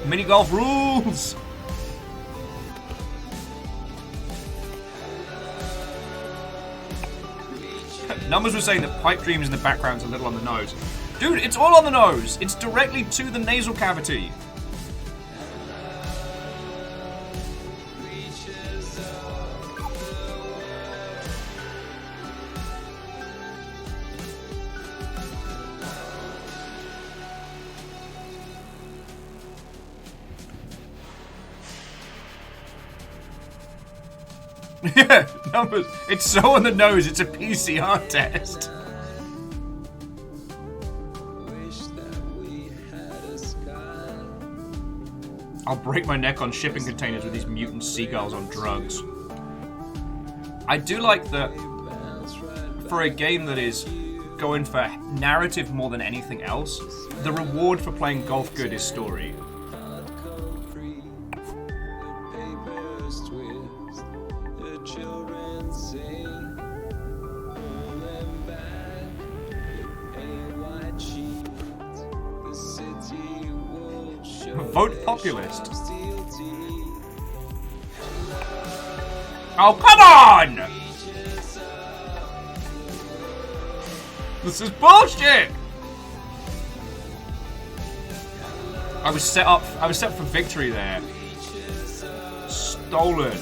Mini golf rules! Numbers were saying that pipe dreams in the background's a little on the nose. Dude, it's all on the nose! It's directly to the nasal cavity. Yeah, numbers. It's so on the nose, it's a PCR test. I'll break my neck on shipping containers with these mutant seagulls on drugs. I do like that for a game that is going for narrative more than anything else, the reward for playing golf good is story. Vote populist. Oh, come on! This is bullshit! I was set up for victory there. Stolen.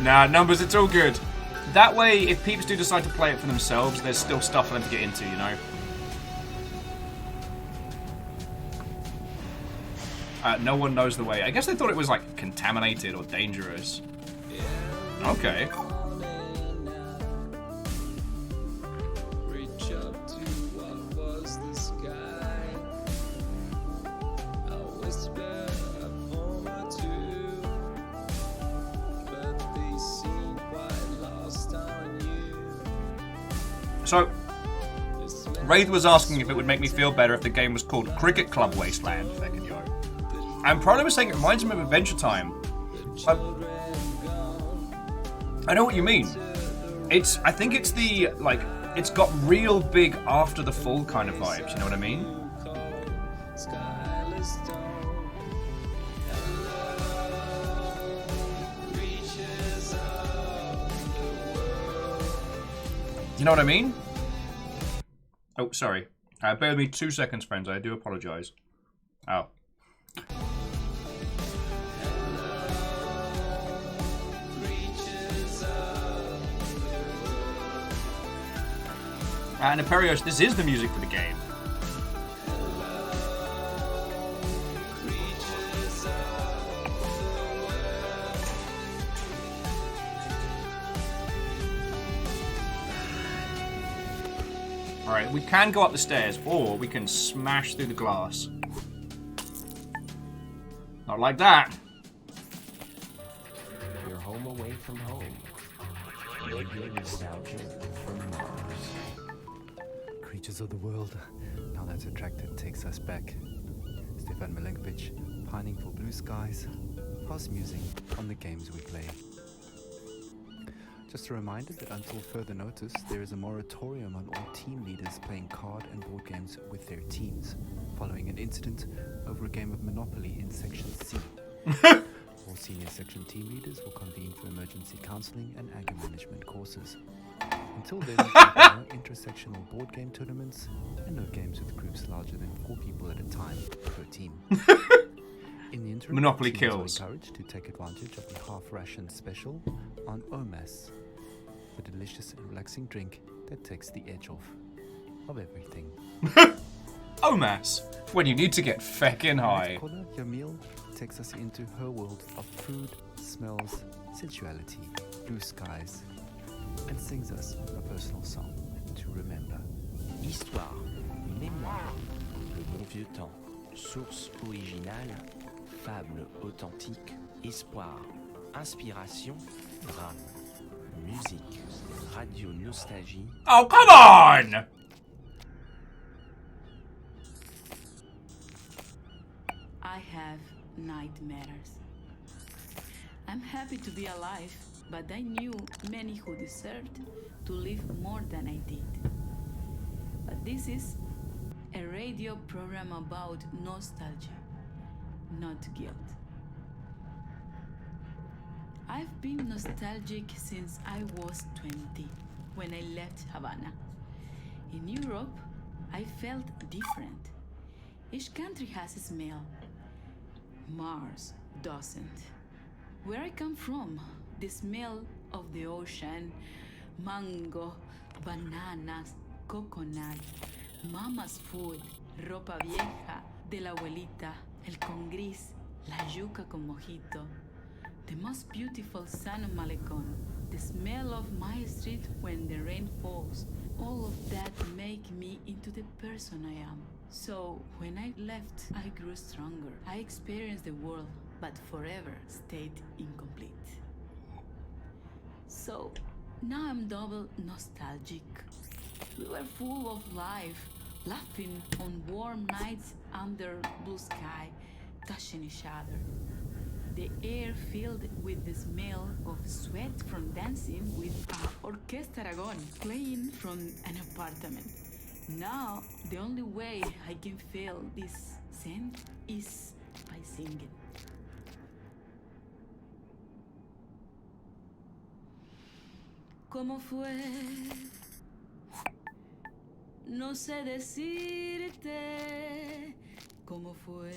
Nah, numbers, it's all good. That way, if peeps do decide to play it for themselves, there's still stuff for them to get into, you know? No one knows the way. I guess they thought it was, like, contaminated or dangerous. Okay. So, Wraith was asking if it would make me feel better if the game was called Cricket Club Wasteland. And Prolo was saying it reminds him of Adventure Time. I know what you mean. I think it's the, like, it's got real big after the fall kind of vibes, you know what I mean? You know what I mean? Oh, sorry. Bear with me 2 seconds, friends. I do apologize. Oh. And Imperios, this is the music for the game. Alright, we can go up the stairs, or we can smash through the glass. Not like that. You're home away from home. Radio nostalgia from Mars. Creatures of the world. Now that Attracted takes us back. Stefan Milenkovic, pining for blue skies, past musing on the games we play. Just a reminder that until further notice, there is a moratorium on all team leaders playing card and board games with their teams, following an incident over a game of Monopoly in Section C. All senior section team leaders will convene for emergency counseling and anger management courses. Until then, there will be no intersectional board game tournaments and no games with groups larger than 4 people at a time per team. In the interim, Monopoly teams kills. are encouraged to take advantage of the half-ration special on OMAS, the delicious and relaxing drink that takes the edge off of everything. OMAS, when you need to get feckin' high. Caller, your meal takes us into her world of food, smells, sensuality, blue skies, and sings us a personal song to remember. Histoire, mémoire, le bon vieux temps, source originale, fable authentique, espoir, inspiration, drame, musique, radio nostalgie. Oh, come on! I have nightmares. I'm happy to be alive, but I knew many who deserved to live more than I did. But this is a radio program about nostalgia, not guilt. I've been nostalgic since I was 20, when I left Havana. In Europe, I felt different. Each country has a smell. Mars doesn't. Where I come from, the smell of the ocean, mango, bananas, coconut, mama's food, ropa vieja, de la abuelita, el con gris, la yuca con mojito, the most beautiful sun of Malecon, the smell of my street when the rain falls, all of that make me into the person I am. So when I left, I grew stronger. I experienced the world, but forever stayed incomplete. So now I'm double nostalgic. We were full of life, laughing on warm nights under blue sky, touching each other. the air filled with the smell of sweat from dancing with an orchestragon playing from an apartment. Now, the only way I can feel this scent is by singing. ¿Cómo fue? No sé decirte cómo fue.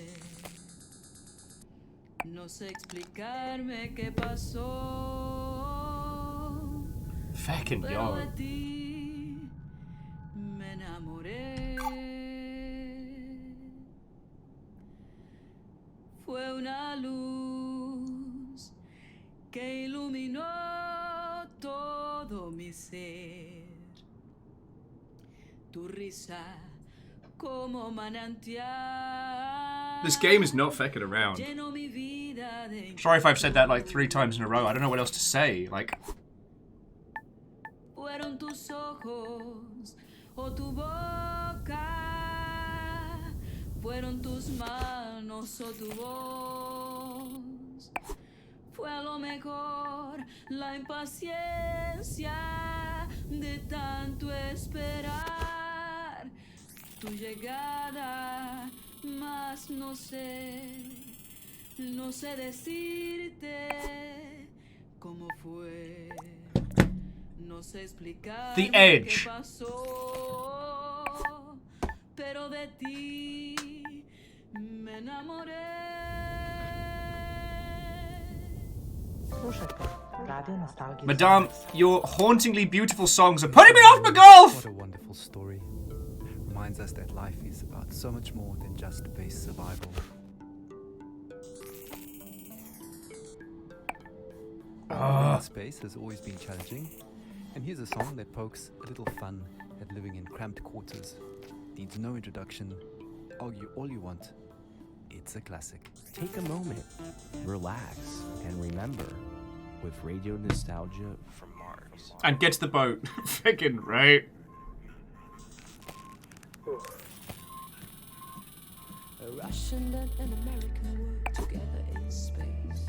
No sé explicarme qué pasó. Fucking Pero de yo. ti me enamoré. Fue una luz que iluminó todo mi ser. Tu risa como manantial. This game is not fucking around. Llenó mi vida de Sorry if I've said that like 3 times in a row. I don't know what else to say. Like, fueron tus ojos o tu boca, fueron tus manos o tu voz. Fue a lo mejor la impaciencia de tanto esperar tu llegada, mas no sé decirte cómo fue. No sé explicar The Edge. qué pasó, pero de ti me enamoré. Madame, your hauntingly beautiful songs are putting me off my golf! What a wonderful story. Reminds us that life is about so much more than just base survival. Space has always been challenging, and here's a song that pokes a little fun at living in cramped quarters. Needs no introduction. Argue all you want. It's a classic. Take a moment, relax, and remember, with Radio Nostalgia from Mars. And get to the boat. Fucking right. A Russian and an American work together in space.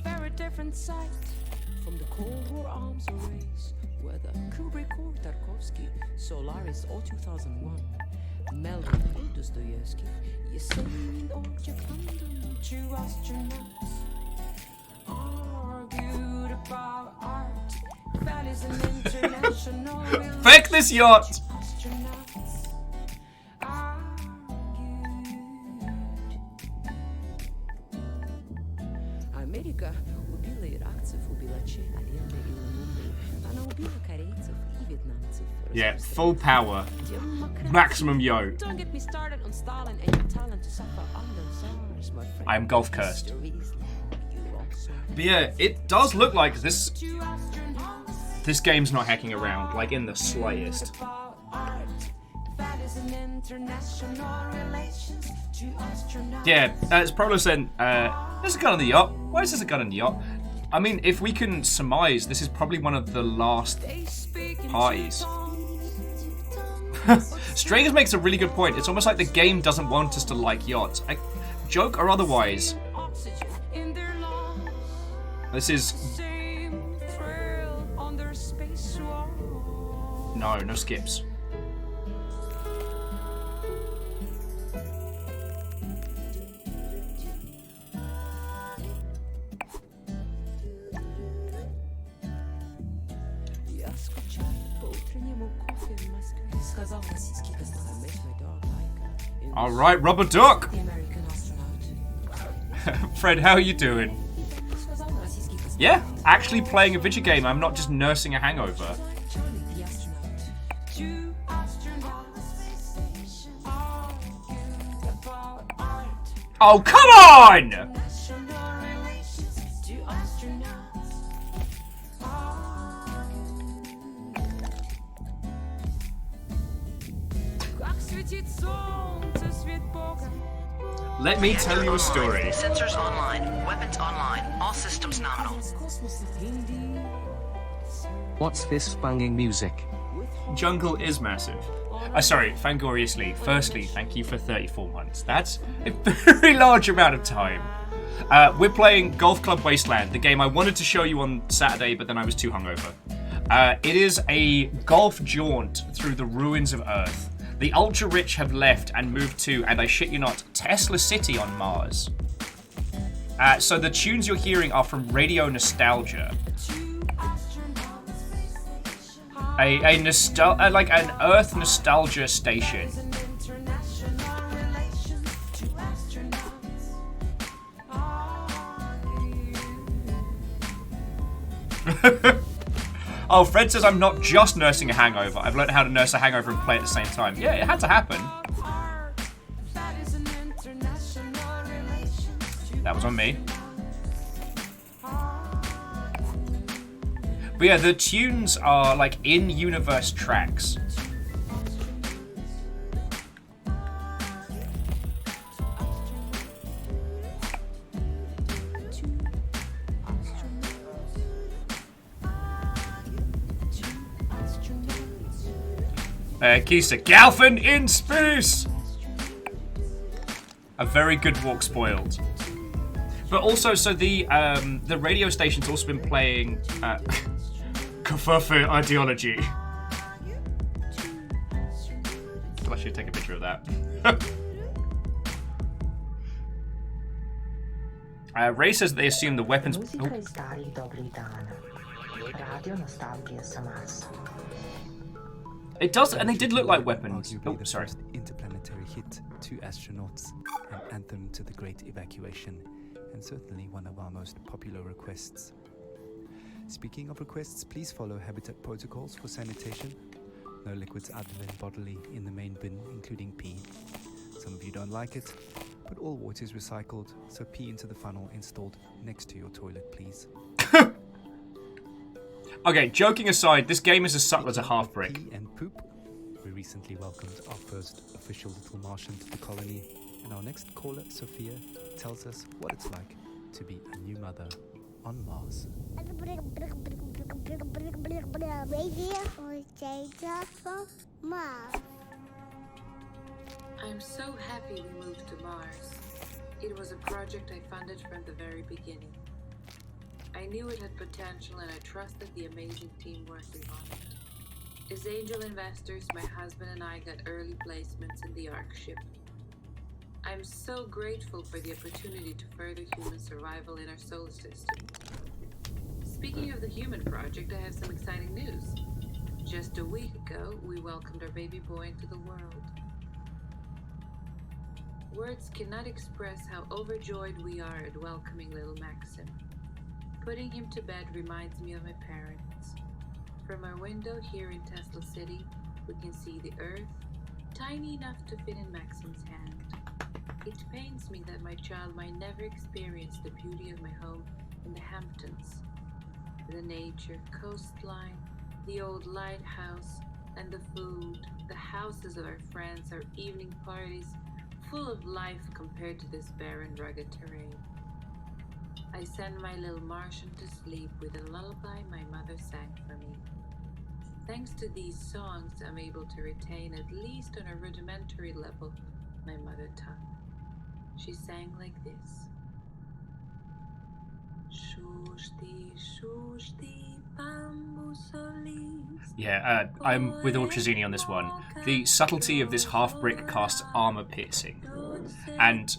Very different sight from the Cold War arms race, whether Kubrick or Tarkovsky, Solaris or 2001, Melvin or Dostoevsky, Yasin or Jack London, 2 astronauts argued about art, values and international relations. Fake this yacht! Astronauts Америка убила иракцев, убила Аленда и Лумумбу. Она убила корейцев и вьетнамцев. Yeah, full power. Maximum yo. Don't get me started on Stalin and your talent to suffer under SARS, my friend. I'm golf cursed. But yeah, it does look like this game's not hacking around, like in the slightest. Yeah, as Prolo said, there's a gun on the yacht. Why is there a gun on the yacht? I mean, if we can surmise, this is probably one of the last parties. Stringers makes a really good point. It's almost like the game doesn't want us to like yachts. Joke or otherwise. This is... No skips. Alright, Rubber Duck! Fred, how are you doing? Yeah, actually playing a video game. I'm not just nursing a hangover. Oh, come on! Let me tell you a story. Sensors online. Weapons online. All systems nominal. What's this banging music? Jungle is massive. Sorry, Fangoriously. Firstly, thank you for 34 months. That's a very large amount of time. We're playing Golf Club Wasteland, the game I wanted to show you on Saturday, but then I was too hungover. It is a golf jaunt through the ruins of Earth. The ultra-rich have left and moved to, and I shit you not, Tesla City on Mars. So the tunes you're hearing are from Radio Nostalgia. Like an Earth nostalgia station. Oh, Fred says I'm not just nursing a hangover. I've learned how to nurse a hangover and play at the same time. Yeah, it had to happen. That was on me. But yeah, the tunes are like in-universe tracks. Kisa, Galfin in space! A very good walk spoiled. But also, so the radio station's also been playing Kerfuffle Ideology. I should take a picture of that. Ray says they assume the weapons... It does, and they did look like weapons. Oh, sorry. Interplanetary hit, 2 astronauts, an anthem to the Great Evacuation, and certainly one of our most popular requests. Speaking of requests, please follow Habitat protocols for sanitation. No liquids other than bodily in the main bin, including pee. Some of you don't like it, but all water is recycled, so pee into the funnel installed next to your toilet, please. Okay, joking aside, this game is as subtle as a half-brick. Pee and poop. We recently welcomed our first official little Martian to the colony, and our next caller, Sophia, tells us what it's like to be a new mother on Mars. I'm so happy we moved to Mars. It was a project I funded from the very beginning. I knew it had potential and I trusted the amazing team working on it. As angel investors, my husband and I got early placements in the ARC ship. I'm so grateful for the opportunity to further human survival in our solar system. Speaking of the human project, I have some exciting news. Just a week ago, we welcomed our baby boy into the world. Words cannot express how overjoyed we are at welcoming little Maxim. Putting him to bed reminds me of my parents. From our window here in Tesla City, we can see the Earth, tiny enough to fit in Maxim's hand. It pains me that my child might never experience the beauty of my home in the Hamptons. The nature, coastline, the old lighthouse, and the food, the houses of our friends, our evening parties, full of life compared to this barren, rugged terrain. I send my little Martian to sleep with a lullaby my mother sang for me. Thanks to these songs, I'm able to retain, at least on a rudimentary level, my mother tongue. She sang like this. Yeah, I'm with Ultrazini on this one. The subtlety of this half-brick casts armor piercing. And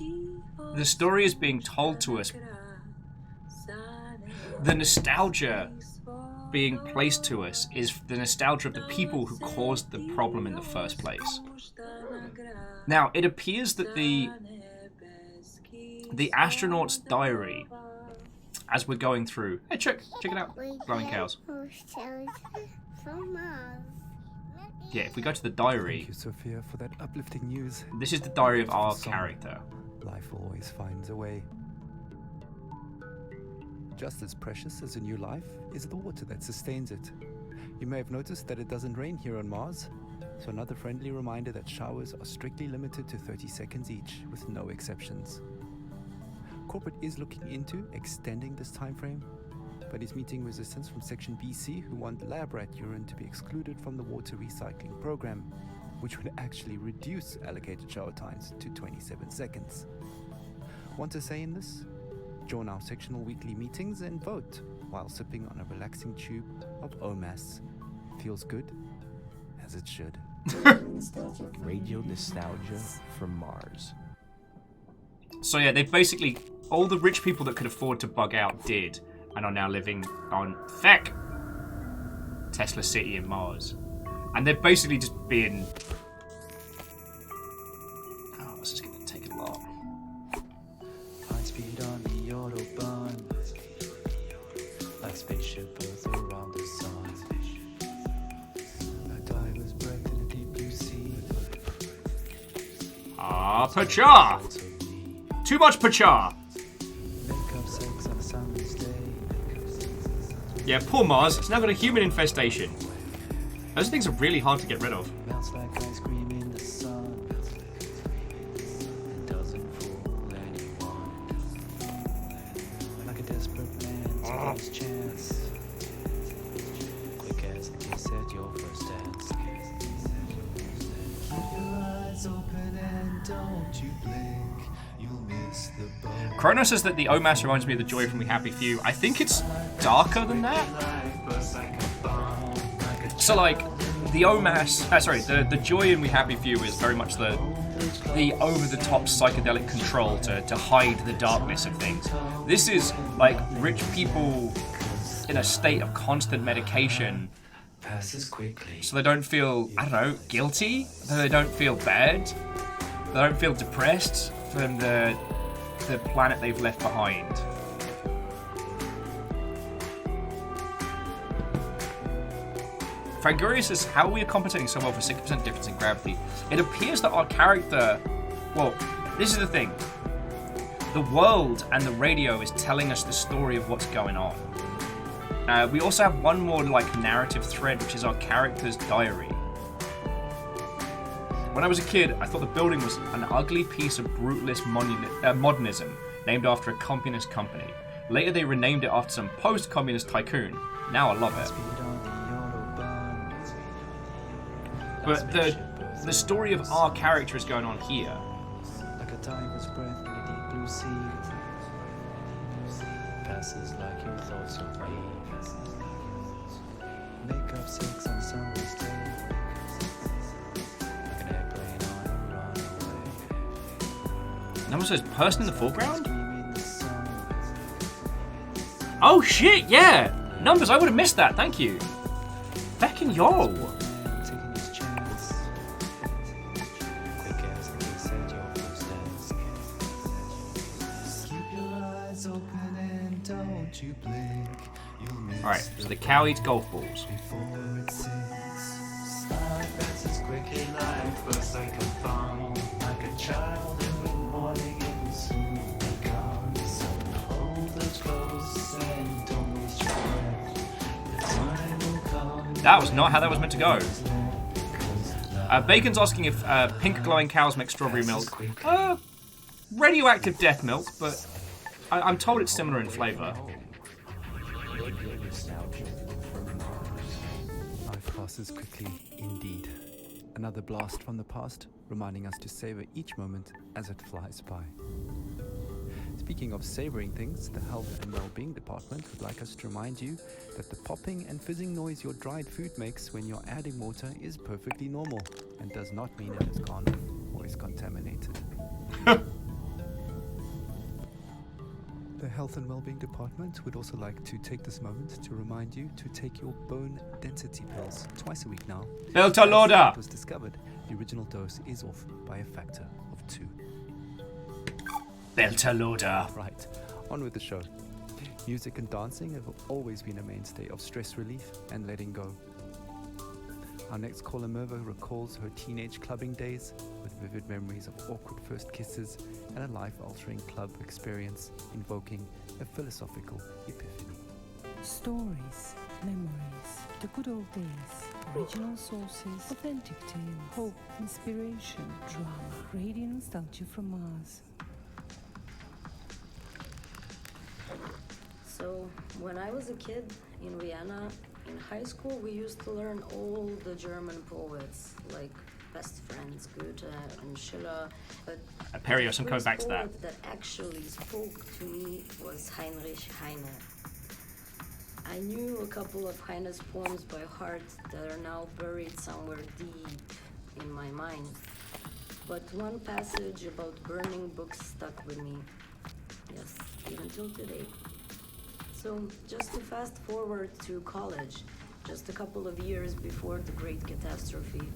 the story is being told to us. The nostalgia being placed to us is the nostalgia of the people who caused the problem in the first place. Now, it appears that the astronaut's diary, as we're going through... Hey, check it out. Glowing cows. Yeah, if we go to the diary... Thank you, Sophia, for that uplifting news. This is the diary of our character. Life always finds a way. Just as precious as a new life is the water that sustains it. You may have noticed that it doesn't rain here on Mars, so another friendly reminder that showers are strictly limited to 30 seconds each, with no exceptions. Corporate is looking into extending this time frame, but is meeting resistance from Section BC, who want lab rat urine to be excluded from the water recycling program, which would actually reduce allocated shower times to 27 seconds. Want to say in this? Join our sectional weekly meetings and vote while sipping on a relaxing tube of OMAS. Feels good, as it should. Radio nostalgia from Mars. So yeah, they basically, all the rich people that could afford to bug out did, and are now living on Tesla City in Mars. And they're basically just being... Oh, this is going to take a lot. High speed on the Autobahn, like spaceship Earth around the sun. A diver's breath in a deep blue sea. Ah, Pachar! Too much Pachar! Make up sex on a summer's day. Yeah, poor Mars. It's now got a human infestation. Those things are really hard to get rid of. Melts like ice cream in the sun. It doesn't fool anyone. Like a desperate man, takes chance. Quick as you set your first dance. Keep your eyes open and don't you blink. You'll miss the boat. Chrono says that the OMAS reminds me of the Joy from We Happy Few. I think it's darker than that. So like, the OMAS, the Joy in We Happy Few is very much the over-the-top psychedelic control to hide the darkness of things. This is like rich people in a state of constant medication, so they don't feel, I don't know, guilty, they don't feel bad, they don't feel depressed from the planet they've left behind. Frangurius says, how are we compensating so well for 6% difference in gravity? It appears that our character... Well, this is the thing. The world and the radio is telling us the story of what's going on. We also have one more narrative thread, which is our character's diary. When I was a kid, I thought the building was an ugly piece of brutalist modernism named after a communist company. Later they renamed it after some post-communist tycoon. Now I love it. But the story of our character is going on here. Like a diver's breath in a deep blue sea. Passes like your thoughts of me. Make up sex on summer's day. Like an airplane on a runaway. Number says person in the foreground? Oh shit, yeah! Numbers, I would have missed that, thank you. Feckin' yo! Alright, so the cow eats golf balls. That was not how that was meant to go. Bacon's asking if pink glowing cows make strawberry milk. Radioactive death milk, but I'm told it's similar in flavour. Life passes quickly, indeed. Another blast from the past, reminding us to savor each moment as it flies by. Speaking of savoring things, the Health and Wellbeing Department would like us to remind you that the popping and fizzing noise your dried food makes when you're adding water is perfectly normal and does not mean it is gone or is contaminated. The Health and Wellbeing Department would also like to take this moment to remind you to take your bone density pills twice a week now. Beltalowda! It was discovered the original dose is off by a factor of 2. Beltalowda. Right, on with the show. Music and dancing have always been a mainstay of stress relief and letting go. Our next caller, Merva, recalls her teenage clubbing days with vivid memories of awkward first kisses and a life-altering club experience invoking a philosophical epiphany. Stories, memories, the good old days, original sources, authentic tales, hope, inspiration, drama, radio nostalgia from Mars. So, when I was a kid in Vienna, in high school, we used to learn all the German poets, like best friends, Goethe and Schiller. But Perios, I'm coming back to that. The poet that actually spoke to me was Heinrich Heine. I knew a couple of Heine's poems by heart that are now buried somewhere deep in my mind. But one passage about burning books stuck with me. Yes, even till today. So, just to fast forward to college, just a couple of years before the Great Catastrophe,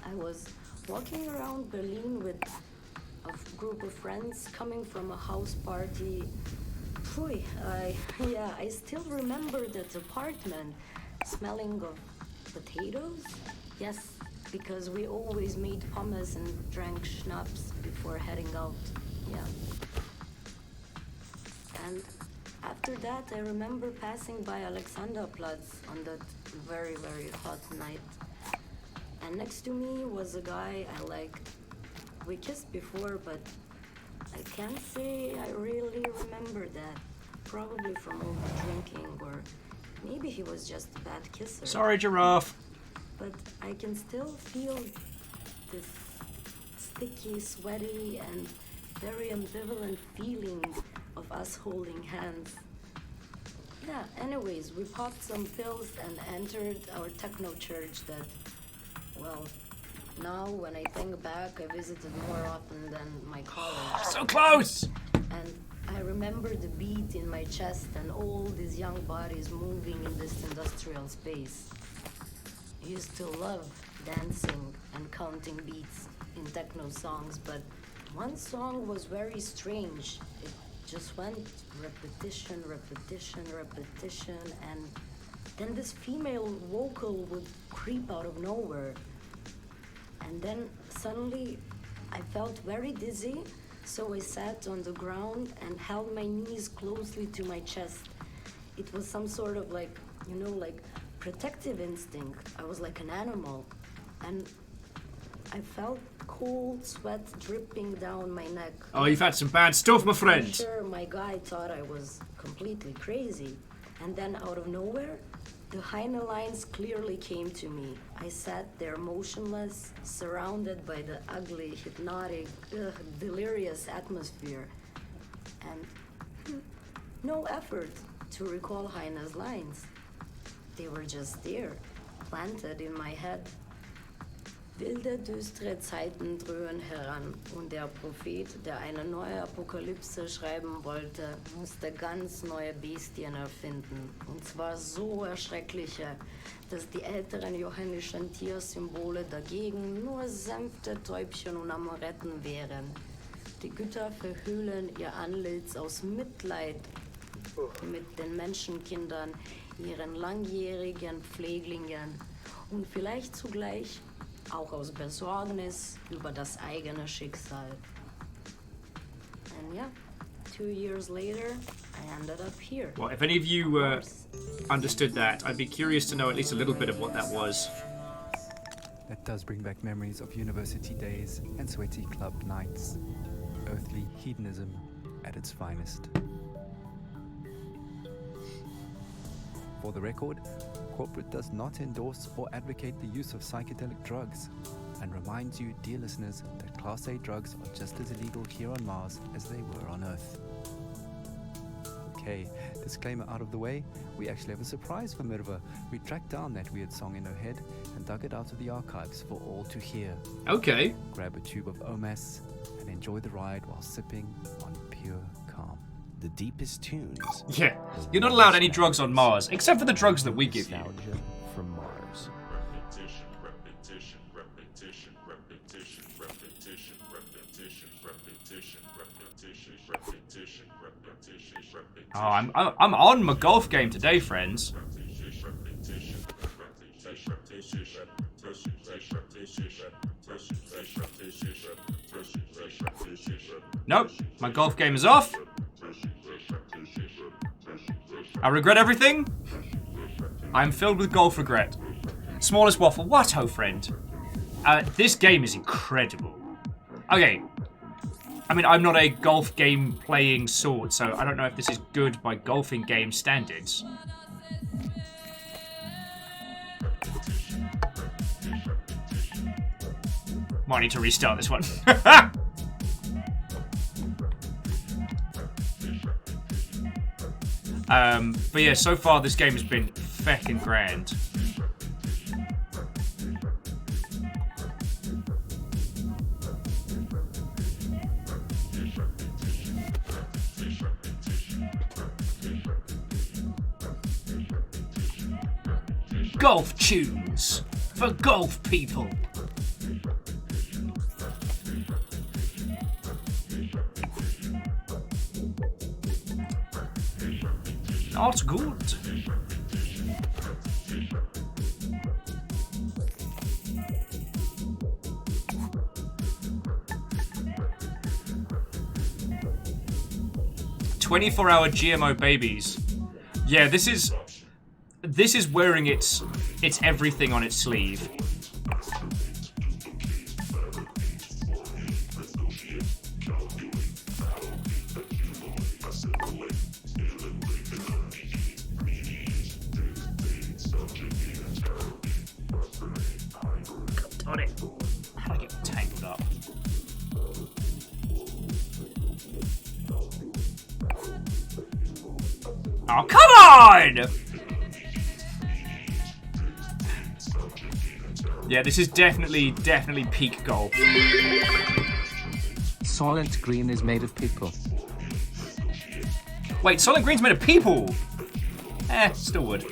I was walking around Berlin with a group of friends coming from a house party. I still remember that apartment smelling of potatoes. Yes, because we always made pommes and drank schnapps before heading out. Yeah. And after that, I remember passing by Alexanderplatz on that very, very hot night. And next to me was a guy I liked. We kissed before, but I can't say I really remember that. Probably from over drinking, or maybe he was just a bad kisser. Sorry, Giraffe. But I can still feel this sticky, sweaty, and very ambivalent feeling of us holding hands. Yeah, anyways, we popped some pills and entered our techno church that, well, now when I think back, I visited more often than my college. So close! And I remember the beat in my chest and all these young bodies moving in this industrial space. I used to love dancing and counting beats in techno songs, but one song was very strange. It just went repetition, repetition, repetition, and then this female vocal would creep out of nowhere. And then suddenly I felt very dizzy, so I sat on the ground and held my knees closely to my chest. It was some sort of like protective instinct. I was like an animal. And I felt cold sweat dripping down my neck. Oh, you've had some bad stuff, my friend. I'm sure my guy thought I was completely crazy. And then out of nowhere, the Heine lines clearly came to me. I sat there motionless, surrounded by the ugly, hypnotic, delirious atmosphere. And no effort to recall Heine's lines. They were just there, planted in my head. Wilde, düstere Zeiten dröhen heran und der Prophet, der eine neue Apokalypse schreiben wollte, musste ganz neue Bestien erfinden. Und zwar so erschreckliche, dass die älteren johannischen Tiersymbole dagegen nur sanfte Täubchen und Amoretten wären. Die Götter verhüllen ihr Antlitz aus Mitleid mit den Menschenkindern, ihren langjährigen Pfleglingen und vielleicht zugleich auch aus Besorgnis über das eigene Schicksal. And yeah, 2 years later, I ended up here. Well, if any of you understood that, I'd be curious to know at least a little bit of what that was. That does bring back memories of university days and sweaty club nights. Earthly hedonism at its finest. For the record, corporate does not endorse or advocate the use of psychedelic drugs, and reminds you, dear listeners, that Class A drugs are just as illegal here on Mars as they were on Earth. Okay, disclaimer out of the way, we actually have a surprise for Mirva. We tracked down that weird song in her head and dug it out of the archives for all to hear. Okay. Grab a tube of OMAS and enjoy the ride while sipping on pure calm. The deepest tunes. Yeah, you're not allowed any drugs on Mars, except for the drugs that we give you. Nostalgia from Mars. Repetition, repetition, repetition, repetition, repetition, repetition, repetition, repetition, repetition, repetition, repetition. Oh, I'm on my golf game today, friends. Nope, my golf game is off. I regret everything. I'm filled with golf regret. Smallest waffle. What, ho, friend? This game is incredible. Okay. I mean, I'm not a golf game playing sort, so I don't know if this is good by golfing game standards. Might need to restart this one. But yeah, so far this game has been feckin' grand. Golf tunes for golf people. Not good. "24-hour GMO babies." Yeah, this is wearing its everything on its sleeve. Got it. How do I get tangled up? Oh, come on! Yeah, this is definitely peak golf. Solent Green is made of people. Wait, Solent Green's made of people? Still would.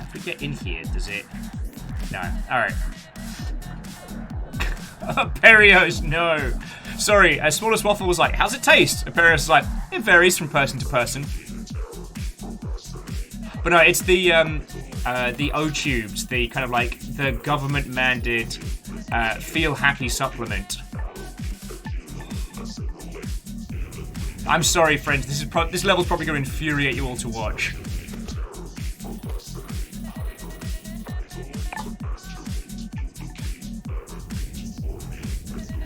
If we get in here, does it? No. Alright. Perios, no. Sorry, Smallest Waffle was like, how's it taste? And Perios was like, it varies from person to person. But no, it's the O-Tubes, the kind of like the government-mandated feel happy supplement. I'm sorry, friends. This level's probably going to infuriate you all to watch.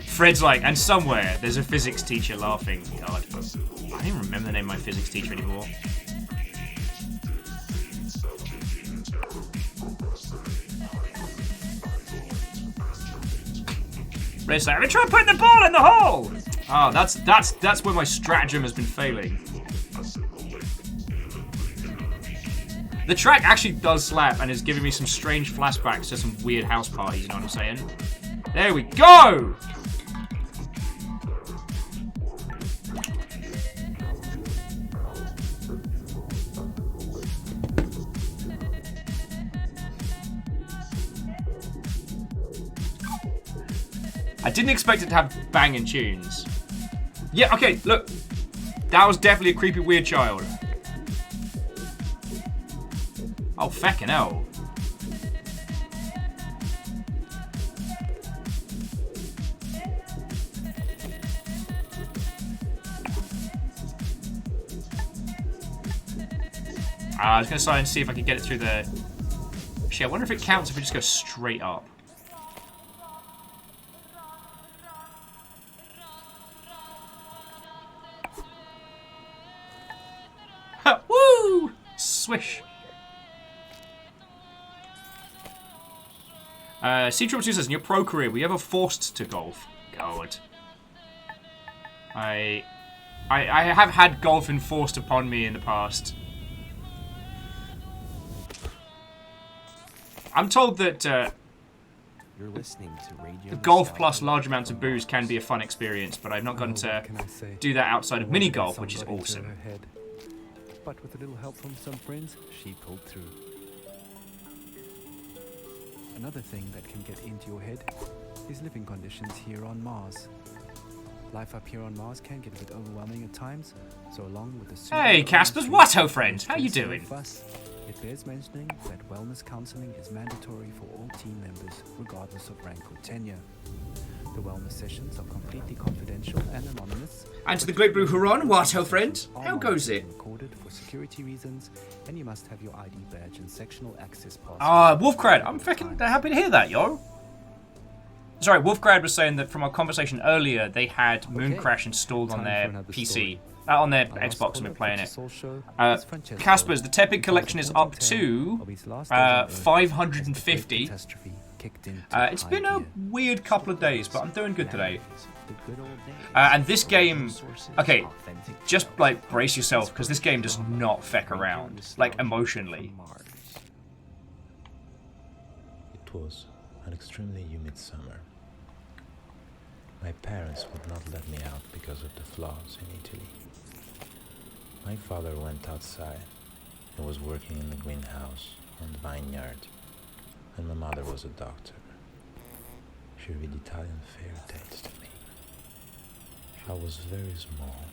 Fred's like, and somewhere there's a physics teacher laughing. God, I don't even remember the name of my physics teacher anymore. Fred's like, I've been trying to put the ball in the hole. Oh, that's where my stratagem has been failing. The track actually does slap and is giving me some strange flashbacks to some weird house parties. You know what I'm saying? There we go. I didn't expect it to have banging tunes. Yeah, okay, look. That was definitely a creepy weird child. Oh, feckin' hell. I was going to try and see if I could get it through the... Actually, I wonder if it counts if we just go straight up. Woo! Swish. C2 says, in your pro career, were you ever forced to golf? God. I have had golf enforced upon me in the past. I'm told that You're listening to Radio golf plus large amounts of booze can be a fun experience, but I've not gotten to do that outside of mini golf, which is awesome. But with a little help from some friends, she pulled through. Another thing that can get into your head is living conditions here on Mars. Life up here on Mars can get a bit overwhelming at times, so along with the... Hey, Casper's Watto friend, how you doing? It bears mentioning that wellness counseling is mandatory for all team members, regardless of rank or tenure. The wellness sessions are completely confidential and anonymous. And to the Great Blue Huron, what ho friend? How goes it? Recorded for security reasons, and you must have your ID badge and sectional access pass. Wolfgrad, I'm fucking happy to hear that, yo. Sorry, Wolfgrad was saying that from our conversation earlier, they had Mooncrash installed on their PC. On their Xbox, and we're playing it. Casper's, the Tepid collection is up to 550. It's been a weird couple of days, but I'm doing good today. And this game, okay, just like brace yourself, because this game does not feck around, like emotionally. It was an extremely humid summer. My parents would not let me out because of the floods in Italy. My father went outside and was working in the greenhouse on the vineyard, and my mother was a doctor. She read Italian fairy tales to me. I was very small,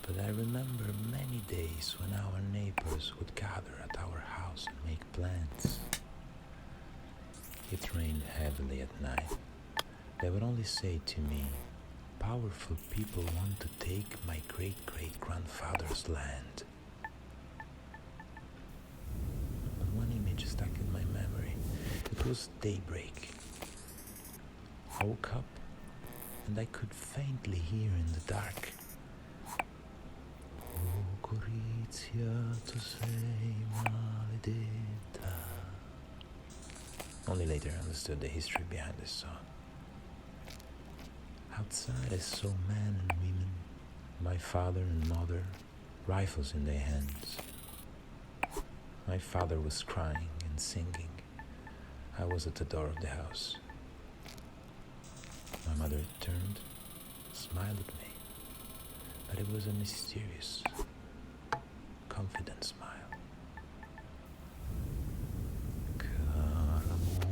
but I remember many days when our neighbors would gather at our house and make plans. It rained heavily at night. They would only say to me, "Powerful people want to take my great-great-grandfather's land." But one image stuck in my memory. It was daybreak. I woke up and I could faintly hear in the dark, "Oh, Gorizia, tu sei maledetta." Only later I understood the history behind this song. Outside I saw men and women, my father and mother, rifles in their hands. My father was crying and singing. I was at the door of the house. My mother turned, smiled at me, but it was a mysterious, confident smile. Cara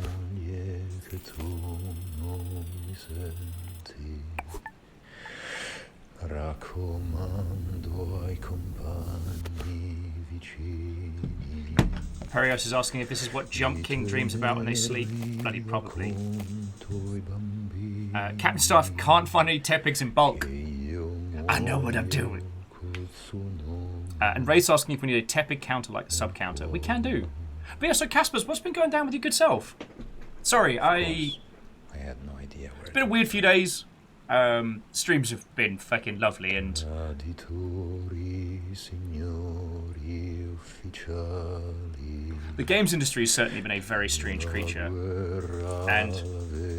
moglie che tu non mi senti, raccomando ai compagni vicini. Perios is asking if this is what Jump King dreams about when they sleep. Bloody probably. Captain Staff can't find any Tepigs in bulk. I know what I'm doing. And Ray's asking if we need a Tepig counter like the sub counter. We can do. But yeah, so Caspers, what's been going down with your good self? Sorry, I had no idea where. It's been a weird few days. Streams have been fucking lovely, and the games industry has certainly been a very strange creature. And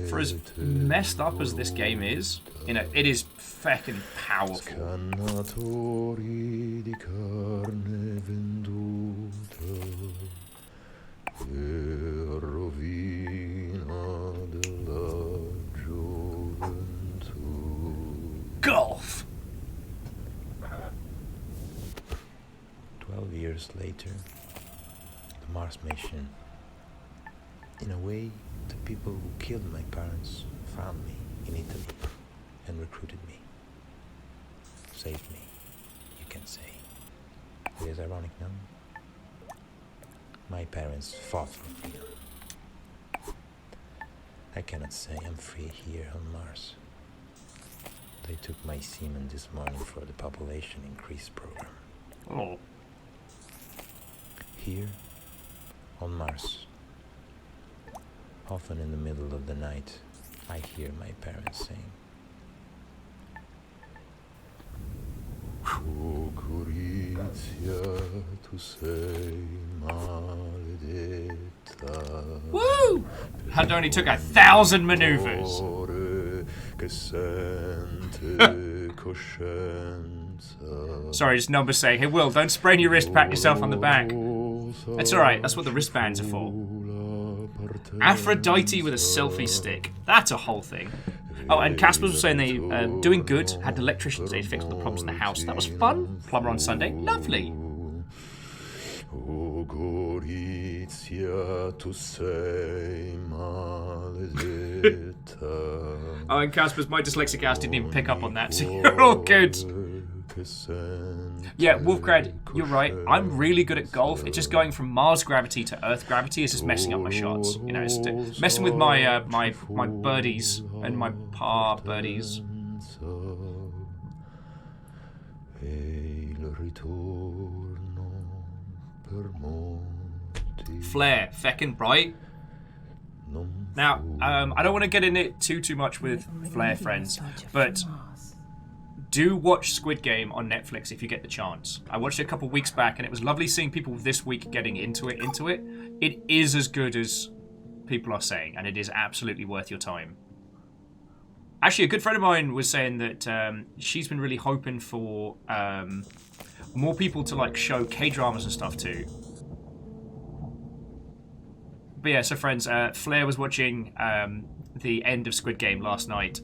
for as messed up as this game is, you know, it is fucking powerful. Golf! 12 years later, the Mars mission. In a way, the people who killed my parents found me in Italy and recruited me. Saved me, you can say. It is ironic, no? My parents fought for freedom. I cannot say I'm free here on Mars. They took my semen this morning for the population increase program. Oh. Here, on Mars, often in the middle of the night, I hear my parents saying, "Oh, Gorizia, tu sei maledetta." Woo! Had only took 1,000 maneuvers. Sorry, just numbers saying, "Hey Will, don't sprain your wrist, pat yourself on the back." That's alright, that's what the wristbands are for. Aphrodite with a selfie stick. That's a whole thing. Oh, and Casper was saying they doing good, had electricians, they fixed all the problems in the house. That was fun. Plumber on Sunday. Lovely. Oh, Gorizia, tu sei maledetta. Oh, and Casper's, my dyslexic ass didn't even pick up on that, so you're all good. Yeah, Wolfgrad, you're right. I'm really good at golf. It's just going from Mars gravity to Earth gravity is just messing up my shots. You know, it's messing with my my birdies and my par birdies. Flare, feckin' bright. Now, I don't want to get in it too much with Flare, friends, but do watch Squid Game on Netflix if you get the chance. I watched it a couple weeks back, and it was lovely seeing people this week getting into it. It is as good as people are saying, and it is absolutely worth your time. Actually, a good friend of mine was saying that she's been really hoping for more people to like show K-dramas and stuff too. But yeah, so friends, Flair was watching the end of Squid Game last night,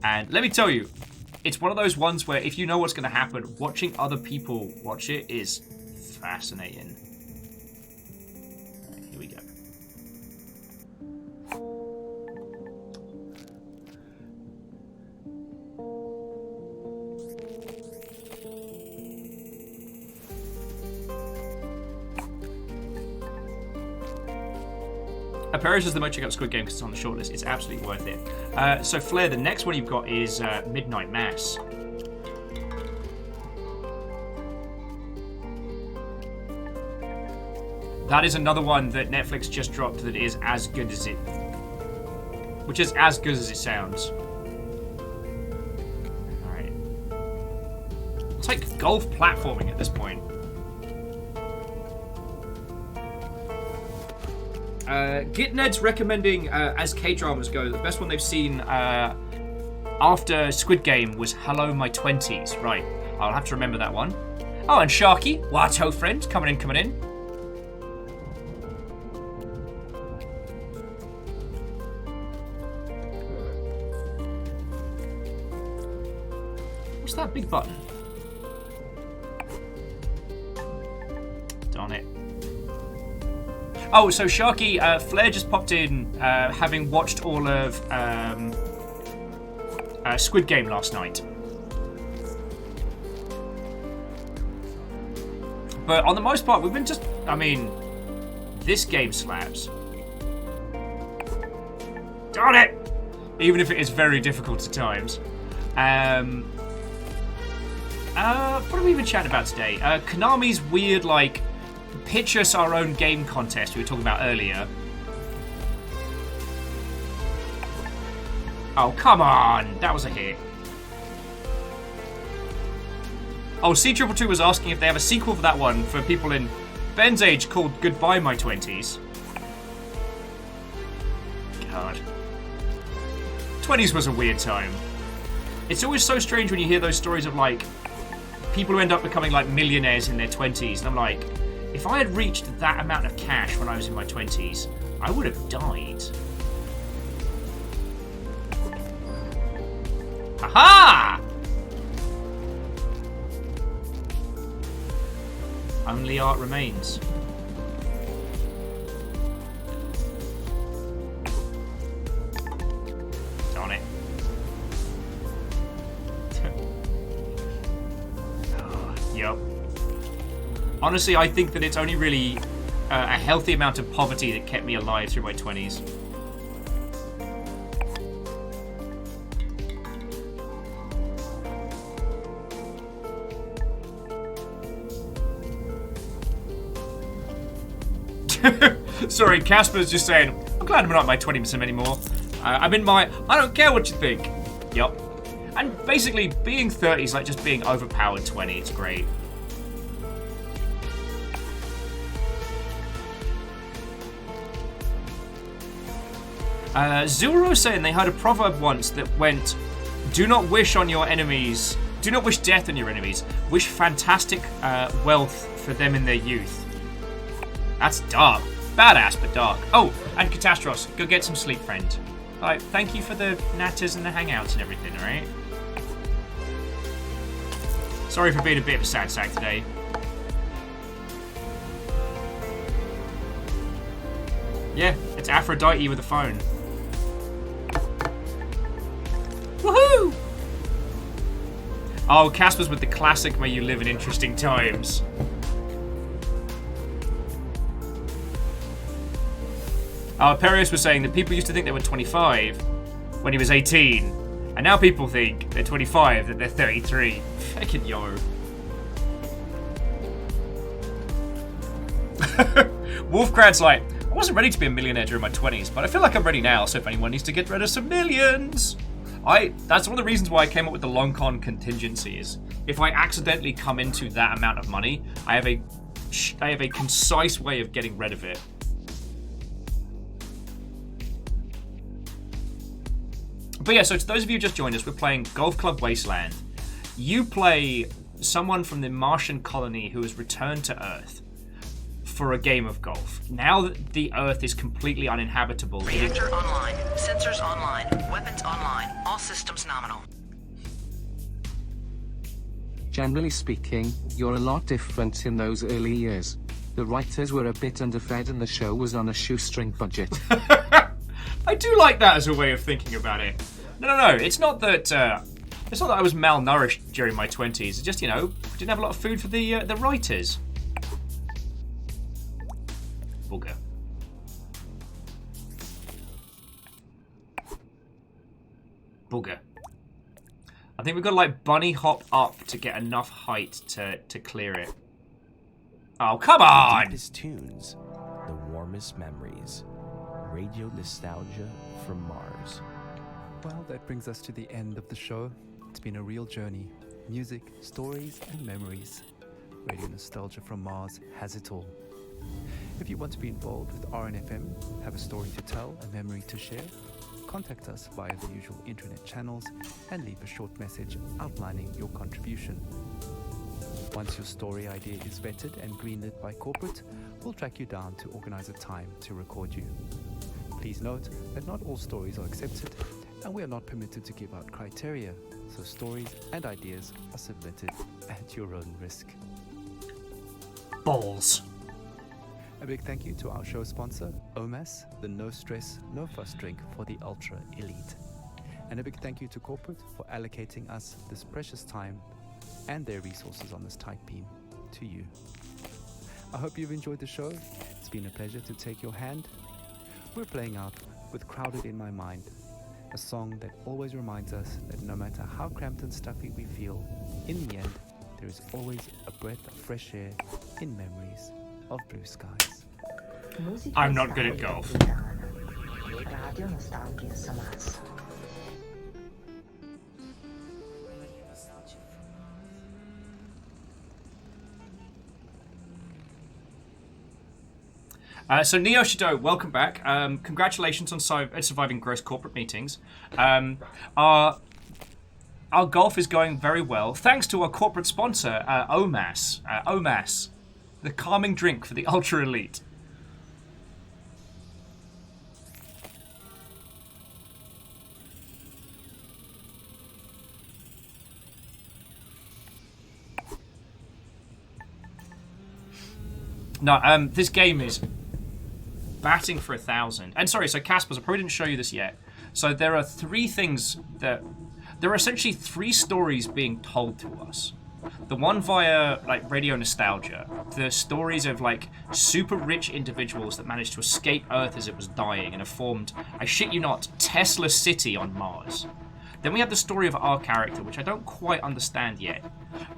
and let me tell you, it's one of those ones where if you know what's going to happen, watching other people watch it is fascinating. Right, here we go. Paris is the most check out Squid Game because it's on the shortlist. It's absolutely worth it. So Flair, the next one you've got is Midnight Mass. That is another one that Netflix just dropped that is as good as it... Which is as good as it sounds. Alright. It's like golf platforming at this point. Gitned's recommending, as K-dramas go, the best one they've seen after Squid Game was Hello My 20s. Right, I'll have to remember that one. Oh, and Sharky, Wato friend, coming in. What's that big button? Darn it. Oh, so Sharky, Flair just popped in, having watched all of Squid Game last night. But on the most part, we've been just... I mean, this game slaps. Darn it! Even if it is very difficult at times. What are we even chatting about today? Konami's weird, like... Pitch us our own game contest we were talking about earlier. Oh, come on! That was a hit. Oh, C222 was asking if they have a sequel for that one for people in Ben's age called Goodbye My 20s. God. 20s was a weird time. It's always so strange when you hear those stories of, like, people who end up becoming, like, millionaires in their 20s, and I'm like... If I had reached that amount of cash when I was in my 20s, I would have died. Haha! Only art remains. Darn it. Yup. Honestly, I think that it's only really a healthy amount of poverty that kept me alive through my 20s. Sorry, Casper's just saying, I'm glad I'm not in my 20s anymore. I'm in my, I don't care what you think. Yup. And basically, being 30 is like just being overpowered 20. It's great. Zuro saying they heard a proverb once that went, do not wish on your enemies, do not wish death on your enemies, wish fantastic wealth for them in their youth. That's dark. Badass, but dark. Oh, and Catastros, go get some sleep, friend. Alright, thank you for the natters and the hangouts and everything, alright? Sorry for being a bit of a sad sack today. Yeah, it's Aphrodite with a phone. Woohoo! Oh, Casper's with the classic "May you live in interesting times." Perius was saying that people used to think they were 25 when he was 18, and now people think they're 25 that they're 33. Fucking yo. Wolfcrad's like, I wasn't ready to be a millionaire during my 20s, but I feel like I'm ready now, so if anyone needs to get rid of some millions. That's one of the reasons why I came up with the long con contingencies. If I accidentally come into that amount of money, I have a concise way of getting rid of it. But yeah, so to those of you who just joined us, we're playing Golf Club Wasteland. You play someone from the Martian colony who has returned to Earth for a game of golf. Now that the Earth is completely uninhabitable... Reactor online. Sensors online. Weapons online. All systems nominal. Generally speaking, you're a lot different in those early years. The writers were a bit underfed and the show was on a shoestring budget. I do like that as a way of thinking about it. No. It's not that I was malnourished during my 20s. It's just, you know, I didn't have a lot of food for the writers. Booger. Booger. I think we've got to like bunny hop up to get enough height to clear it. Oh, come on! The deepest tunes, the warmest memories. Radio nostalgia from Mars. Well, that brings us to the end of the show. It's been a real journey. Music, stories, and memories. Radio Nostalgia from Mars has it all. If you want to be involved with RNFM, have a story to tell, a memory to share, contact us via the usual internet channels and leave a short message outlining your contribution. Once your story idea is vetted and greenlit by corporate, we'll track you down to organize a time to record you. Please note that not all stories are accepted, and we are not permitted to give out criteria, so stories and ideas are submitted at your own risk. Balls. A big thank you to our show sponsor, OMAS, the no stress, no fuss drink for the ultra elite. And a big thank you to corporate for allocating us this precious time and their resources on this tight beam to you. I hope you've enjoyed the show. It's been a pleasure to take your hand. We're playing out with Crowded in My Mind, a song that always reminds us that no matter how cramped and stuffy we feel, in the end, there is always a breath of fresh air in memories of blue skies. I'm not good at golf. So Neo Shido, welcome back. Congratulations on surviving gross corporate meetings. Our golf is going very well, thanks to our corporate sponsor, OMAS. OMAS, the calming drink for the ultra elite. No, this game is batting for 1,000. And sorry, so Caspers, I probably didn't show you this yet. So there are three things that... There are essentially three stories being told to us. The one via, like, radio nostalgia. The stories of, like, super rich individuals that managed to escape Earth as it was dying and have formed, I shit you not, Tesla City on Mars. Then we have the story of our character, which I don't quite understand yet.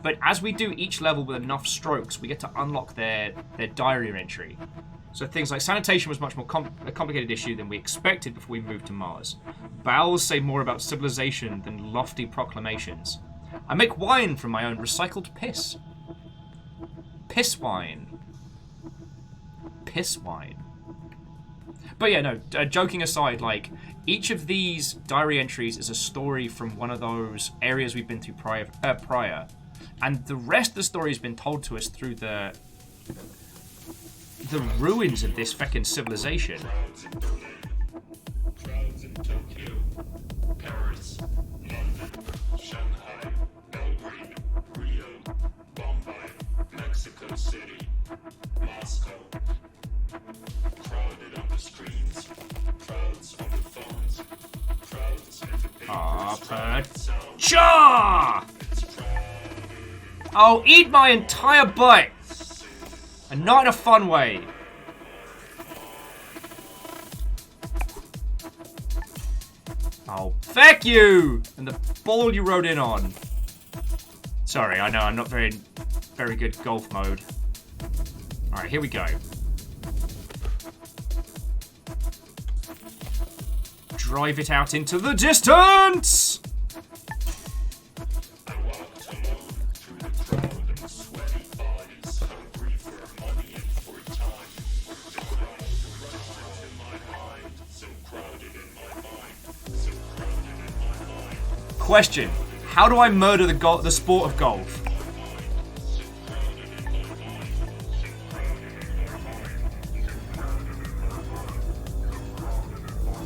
But as we do each level with enough strokes, we get to unlock their diary entry. So things like sanitation was much more a complicated issue than we expected before we moved to Mars. Bowels say more about civilization than lofty proclamations. I make wine from my own recycled piss. Piss wine. Piss wine. But yeah, no, joking aside, like, each of these diary entries is a story from one of those areas we've been through prior. And the rest of the story has been told to us through the ruins of this feckin' civilization. Crowds in Tokyo, Paris, London, Shanghai, Belgrade, Rio, Bombay, Mexico City, Moscow. Crowded on the screens, crowds on the phones, crowds in the papers. Cha! It's crowded. Oh, eat my entire butt! And not in a fun way. Oh, feck you! And the ball you rode in on. Sorry, I know I'm not very good golf mode. Alright, here we go. Drive it out into the distance! Question: how do I murder the sport of golf?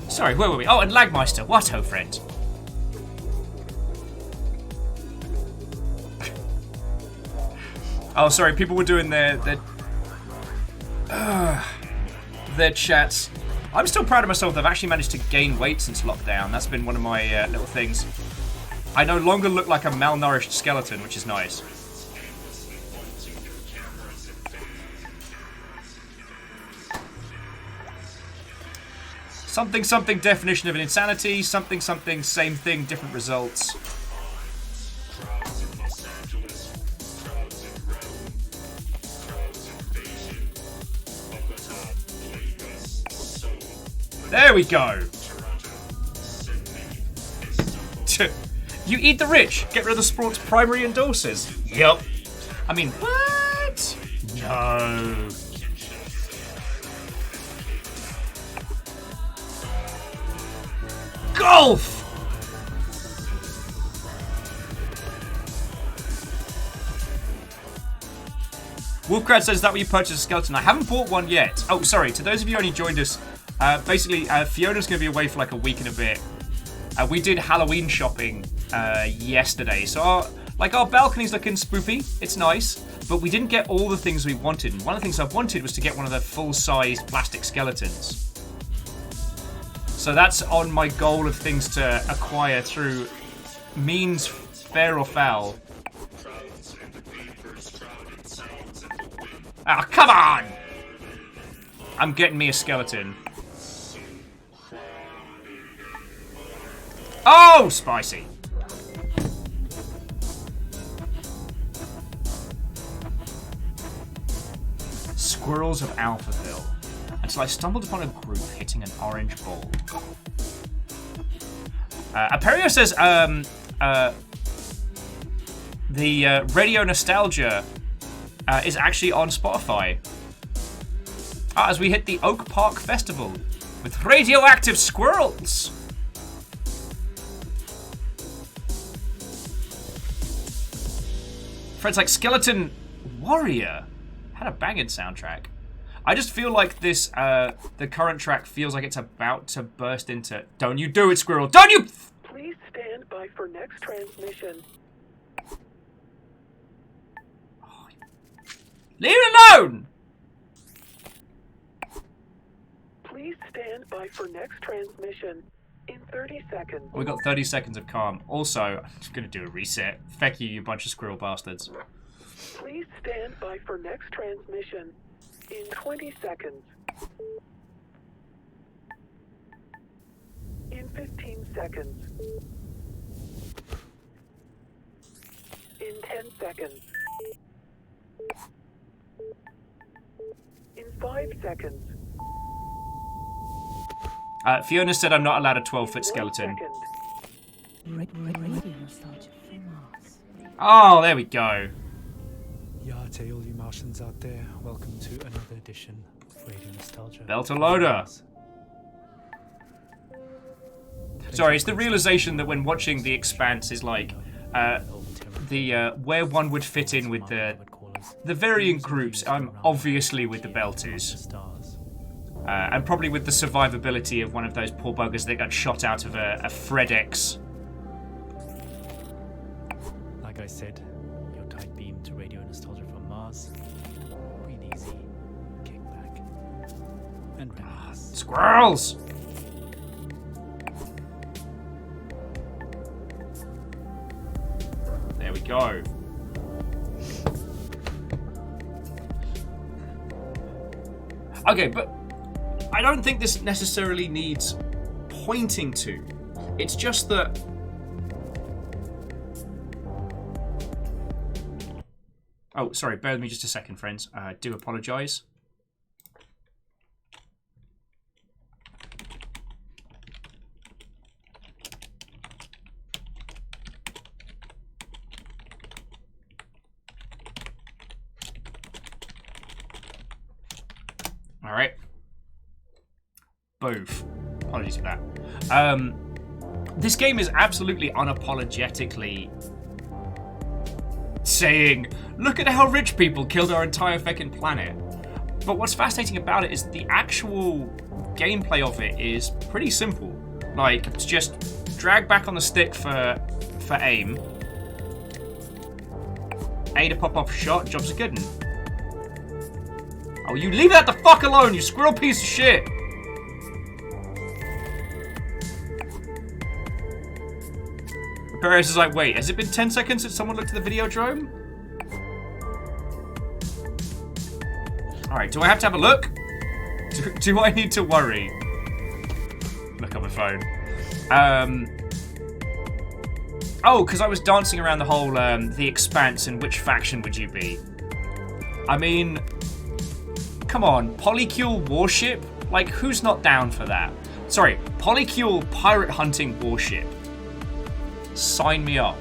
Sorry, where were we? Oh, and Lagmeister. What, ho, friend? Oh, sorry. People were doing their chats. I'm still proud of myself that I've actually managed to gain weight since lockdown. That's been one of my little things. I no longer look like a malnourished skeleton, which is nice. Something, something, definition of an insanity. Something, something, same thing, different results. There we go. You eat the rich, get rid of the sport's primary endorsers. Yep. I mean, what? No. Golf! Wolfcrad says, is that what you purchased a skeleton? I haven't bought one yet. Oh, sorry. To those of you who only joined us, basically, Fiona's going to be away for like a week and a bit. We did Halloween shopping yesterday, so our balcony's looking spoopy. It's nice, but we didn't get all the things we wanted. And one of the things I wanted was to get one of the full-sized plastic skeletons. So that's on my goal of things to acquire through means fair or foul. Ah, come on! I'm getting me a skeleton. Oh, spicy. Squirrels of Alphaville. Until I stumbled upon a group hitting an orange ball. Aperio says, the Radio Nostalgia is actually on Spotify. As we hit the Oak Park Festival with radioactive squirrels. Fred's like, Skeleton Warrior had a banging soundtrack. I just feel like this, the current track feels like it's about to burst into... Don't you do it, squirrel! Don't you... Please stand by for next transmission. Leave it alone! Please stand by for next transmission in 30 seconds. We got 30 seconds of calm. Also, I'm just gonna do a reset. Feck you, you bunch of squirrel bastards. Please stand by for next transmission in 20 seconds. In 15 seconds. In 10 seconds. In 5 seconds. Fiona said I'm not allowed a 12-foot skeleton. Oh, there we go. Yate, all you Martians out there, welcome to another edition of Radio Nostalgia. Belter Sorry, it's the realization that when watching The Expanse is like where one would fit in with the varying groups. I'm obviously with the Belters. And probably with the survivability of one of those poor buggers that got shot out of a FredEx. Like I said, your tight beam to Radio Nostalgia from Mars. Breathe easy, kick back, and relax. Squirrels! There we go. Okay, but I don't think this necessarily needs pointing to. It's just that... Oh, sorry, bear with me just a second, friends. I do apologise. Alright. Boof. Apologies for that. This game is absolutely unapologetically saying, look at how rich people killed our entire fucking planet. But what's fascinating about it is the actual gameplay of it is pretty simple. Like, it's just drag back on the stick for aim. A to pop off a shot, job's a good one. Oh, you leave that the fuck alone, you squirrel piece of shit! Perez is like, wait, has it been 10 seconds since someone looked at the Videodrome? Alright, do I have to have a look? Do I need to worry? Look on my phone. Oh, because I was dancing around the whole, the Expanse and which faction would you be? I mean, come on, Polycule Warship? Like, who's not down for that? Sorry, Polycule Pirate Hunting Warship. Sign me up.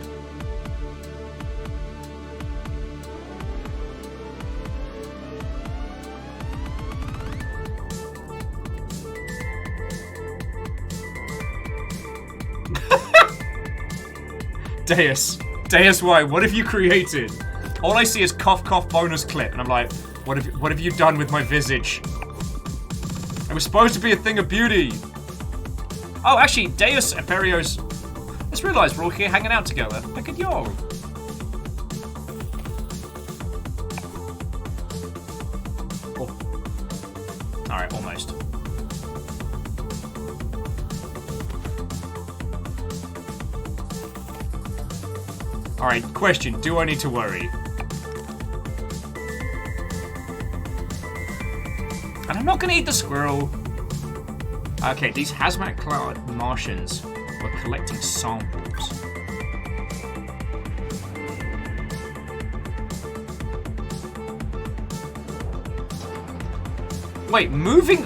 Deus, why? What have you created? All I see is cough cough bonus clip, and I'm like, what have you done with my visage? It was supposed to be a thing of beauty. Oh, actually, Deus Imperios. Let's realise we're all here hanging out together. Look at y'all. Oh. Alright, almost. Alright, question. Do I need to worry? And I'm not going to eat the squirrel. Okay, these hazmat-clad Martians were collecting samples. Wait, moving...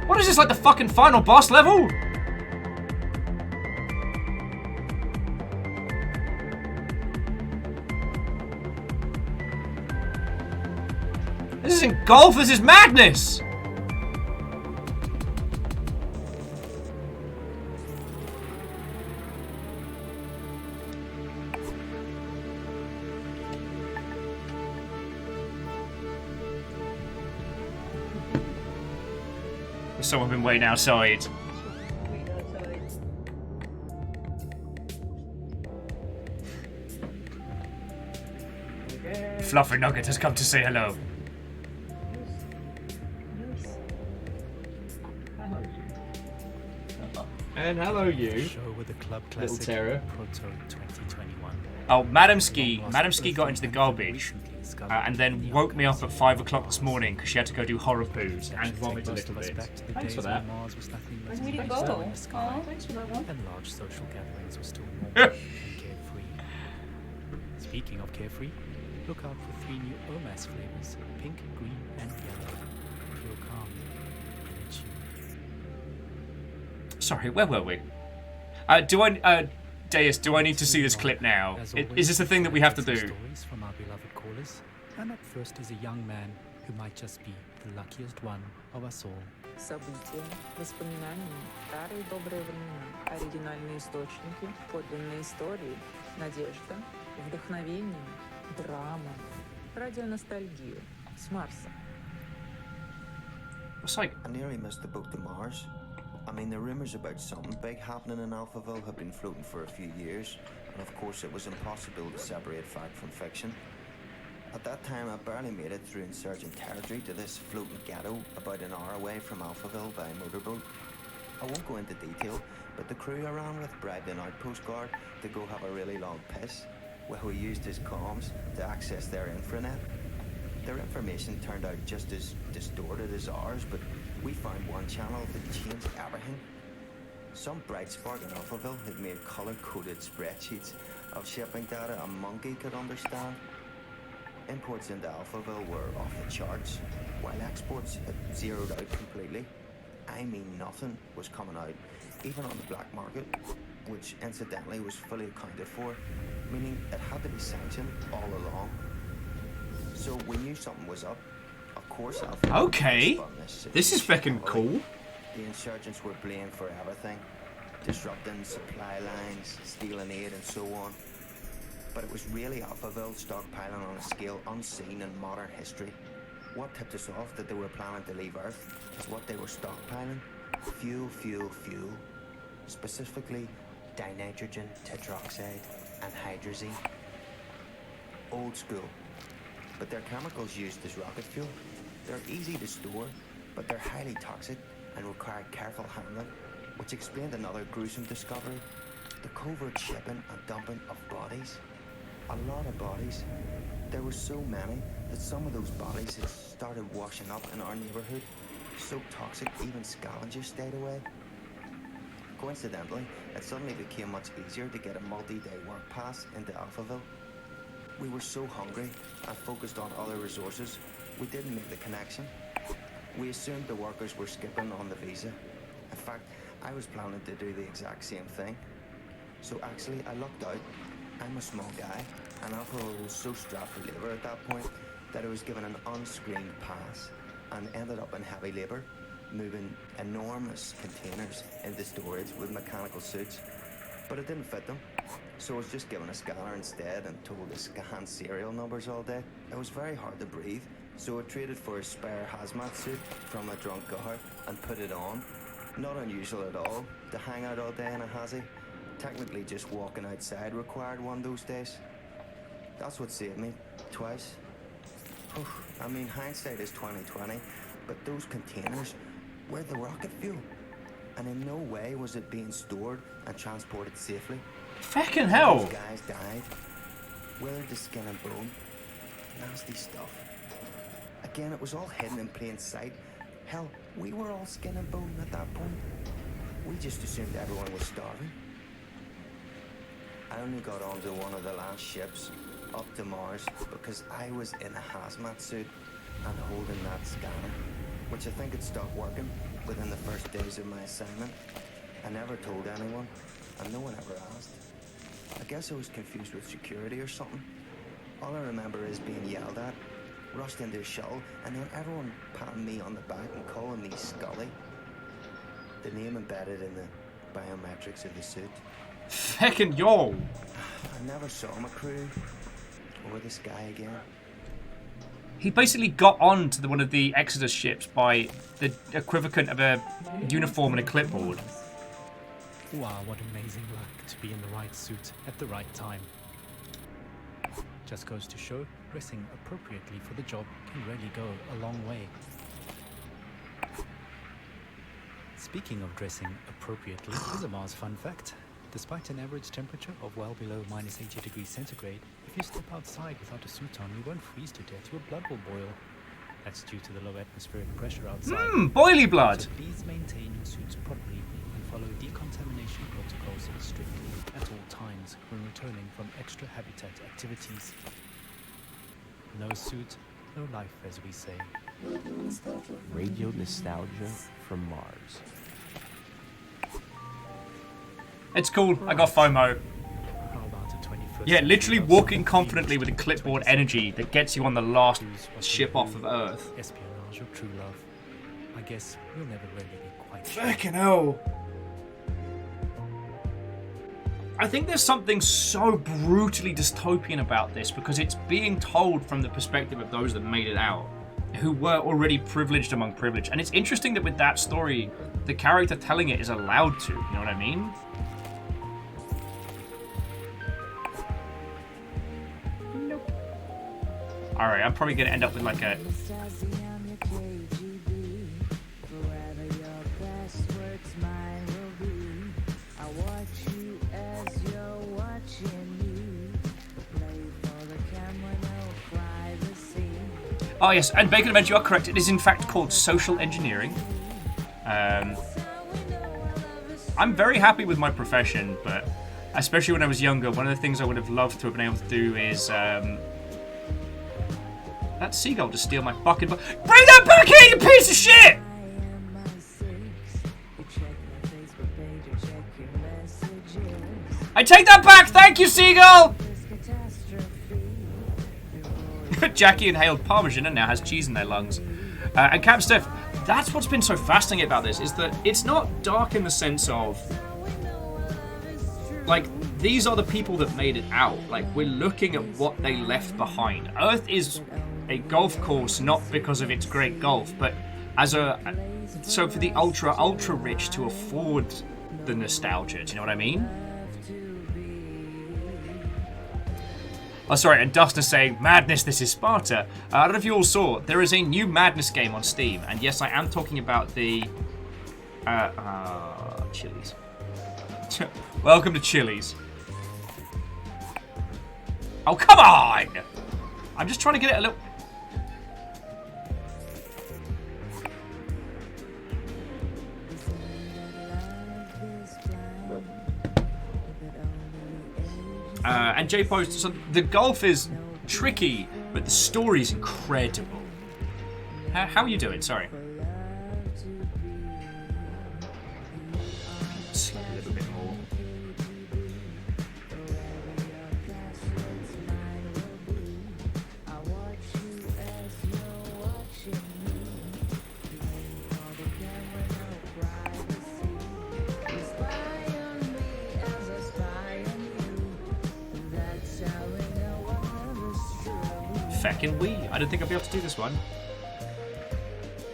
What is this, like the fucking final boss level? This isn't golf, this is madness! Someone been waiting outside. Fluffy Nugget has come to say hello. And hello, you. Show with the club Little classic terror. Proto 2021. Oh, Madam Ski got into the garbage and then woke me up at 5 o'clock this morning because she had to go do horror poos and vomit a little bit. Thanks for that. Where did you go? Oh, thanks for that one. And large social gatherings were still normal and carefree. Speaking of carefree, look out for 3 new Omas flavors: pink, green, and yellow. Pure calm. Sorry, where were we? Deus, do I need to see this clip now? Is this a thing that we have to do? Stories from our beloved callers, and up first is a young man who might just be the luckiest one of us all. События, воспоминания, старые добрые времена, оригинальные источники, подлинные истории, надежда, вдохновение, драма, радионостальгия с Марса. It's like... I nearly missed the boat to Mars. I mean, the rumours about something big happening in Alphaville have been floating for a few years, and of course it was impossible to separate fact from fiction. At that time, I barely made it through insurgent territory to this floating ghetto about an hour away from Alphaville by motorboat. I won't go into detail, but the crew I ran with bribed an outpost guard to go have a really long piss. Well, we used his comms to access their infranet. Their information turned out just as distorted as ours, but we found one channel that changed everything. Some bright spark in Alphaville had made color-coded spreadsheets of shipping data a monkey could understand. Imports into Alphaville were off the charts, while exports had zeroed out completely. I mean, nothing was coming out, even on the black market, which incidentally was fully accounted for, meaning it had to be sanctioned all along. So we knew something was up. Of course, Alphaville. Okay, this is fucking cool. The insurgents were blamed for everything, disrupting supply lines, stealing aid, and so on. But it was really Alphaville stockpiling on a scale unseen in modern history. What tipped us off that they were planning to leave Earth is what they were stockpiling. Fuel, fuel, fuel. Specifically, dinitrogen tetroxide and hydrazine. Old school. But they're chemicals used as rocket fuel. They're easy to store, but they're highly toxic and require careful handling, which explained another gruesome discovery: the covert shipping and dumping of bodies. A lot of bodies. There were so many that some of those bodies had started washing up in our neighborhood. So toxic, even scavengers stayed away. Coincidentally, it suddenly became much easier to get a multi-day work pass into Alphaville. We were so hungry and focused on other resources, we didn't make the connection. We assumed the workers were skipping on the visa. In fact, I was planning to do the exact same thing. So actually, I lucked out. I'm a small guy, and Alphaville was so strapped for labour at that point that I was given an unscreened pass and ended up in heavy labour, moving enormous containers into storage with mechanical suits. But it didn't fit them, so I was just given a scanner instead and told to scan serial numbers all day. It was very hard to breathe, so I traded for a spare hazmat suit from a drunk guard and put it on. Not unusual at all to hang out all day in a hazy. Technically, just walking outside required one those days. That's what saved me, twice. I mean, hindsight is 20/20, but those containers were the rocket fuel, and in no way was it being stored and transported safely. Fucking hell! Those guys died, withered to skin and bone, nasty stuff. Again, it was all hidden in plain sight. Hell, we were all skin and bone at that point. We just assumed everyone was starving. I only got onto one of the last ships up to Mars because I was in a hazmat suit and holding that scanner, which I think had stopped working within the first days of my assignment. I never told anyone, and no one ever asked. I guess I was confused with security or something. All I remember is being yelled at, rushed into a shuttle, and then everyone patting me on the back and calling me Scully. The name embedded in the biometrics of the suit. Fucking yo! I never saw my crew or the sky again. He basically got on to one of the Exodus ships by the equivalent of a uniform and a clipboard. Wow, what amazing luck to be in the right suit at the right time. Just goes to show, dressing appropriately for the job can really go a long way. Speaking of dressing appropriately, here's a Mars fun fact. Despite an average temperature of well below minus 80 degrees centigrade, if you step outside without a suit on, you won't freeze to death, your blood will boil. That's due to the low atmospheric pressure outside. Boily blood! So please maintain your suits properly and follow decontamination protocols strictly at all times when returning from extra habitat activities. No suit, no life, as we say. Radio nostalgia from Mars. It's cool. I got FOMO. Yeah, literally walking confidently with a clipboard energy that gets you on the last ship off of Earth. Espionage or true love. I guess we'll never really be quite sure. Fucking hell. I think there's something so brutally dystopian about this because it's being told from the perspective of those that made it out, who were already privileged among privilege. And it's interesting that with that story, the character telling it is allowed to, you know what I mean? Alright, I'm probably going to end up with like a... Oh yes, and Bacon Adventure, you are correct. It is in fact called social engineering. I'm very happy with my profession, but especially when I was younger, one of the things I would have loved to have been able to do is that seagull just steal my fucking. Bring that back here, you piece of shit! I take that back, thank you, seagull. Jackie inhaled Parmesan and now has cheese in their lungs. And Cap Steph, that's what's been so fascinating about this, is that it's not dark in the sense of, like, these are the people that made it out. Like, we're looking at what they left behind. Earth is a golf course not because of its great golf, but as so for the ultra rich to afford the nostalgia. Do you know what I mean? Oh, sorry, and Dust's saying, Madness, this is Sparta. I don't know if you all saw, there is a new Madness game on Steam, and yes, I am talking about the... Chili's. Welcome to Chili's. Oh, come on! I'm just trying to get it a little... and Jay posted, so the golf is tricky, but the story's incredible. How are you doing? Sorry. Sleep a little bit more. Feckin' wee. I didn't think I'd be able to do this one.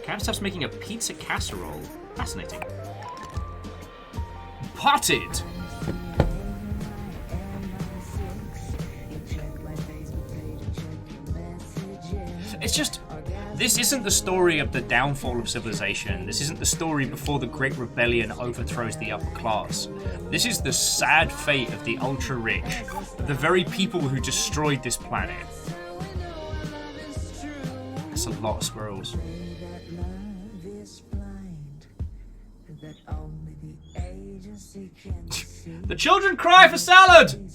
Camstuff's making a pizza casserole. Fascinating. Potted! It's just... This isn't the story of the downfall of civilization. This isn't the story before the Great Rebellion overthrows the upper class. This is the sad fate of the ultra-rich. The very people who destroyed this planet. That's a lot of squirrels. The children cry for salad!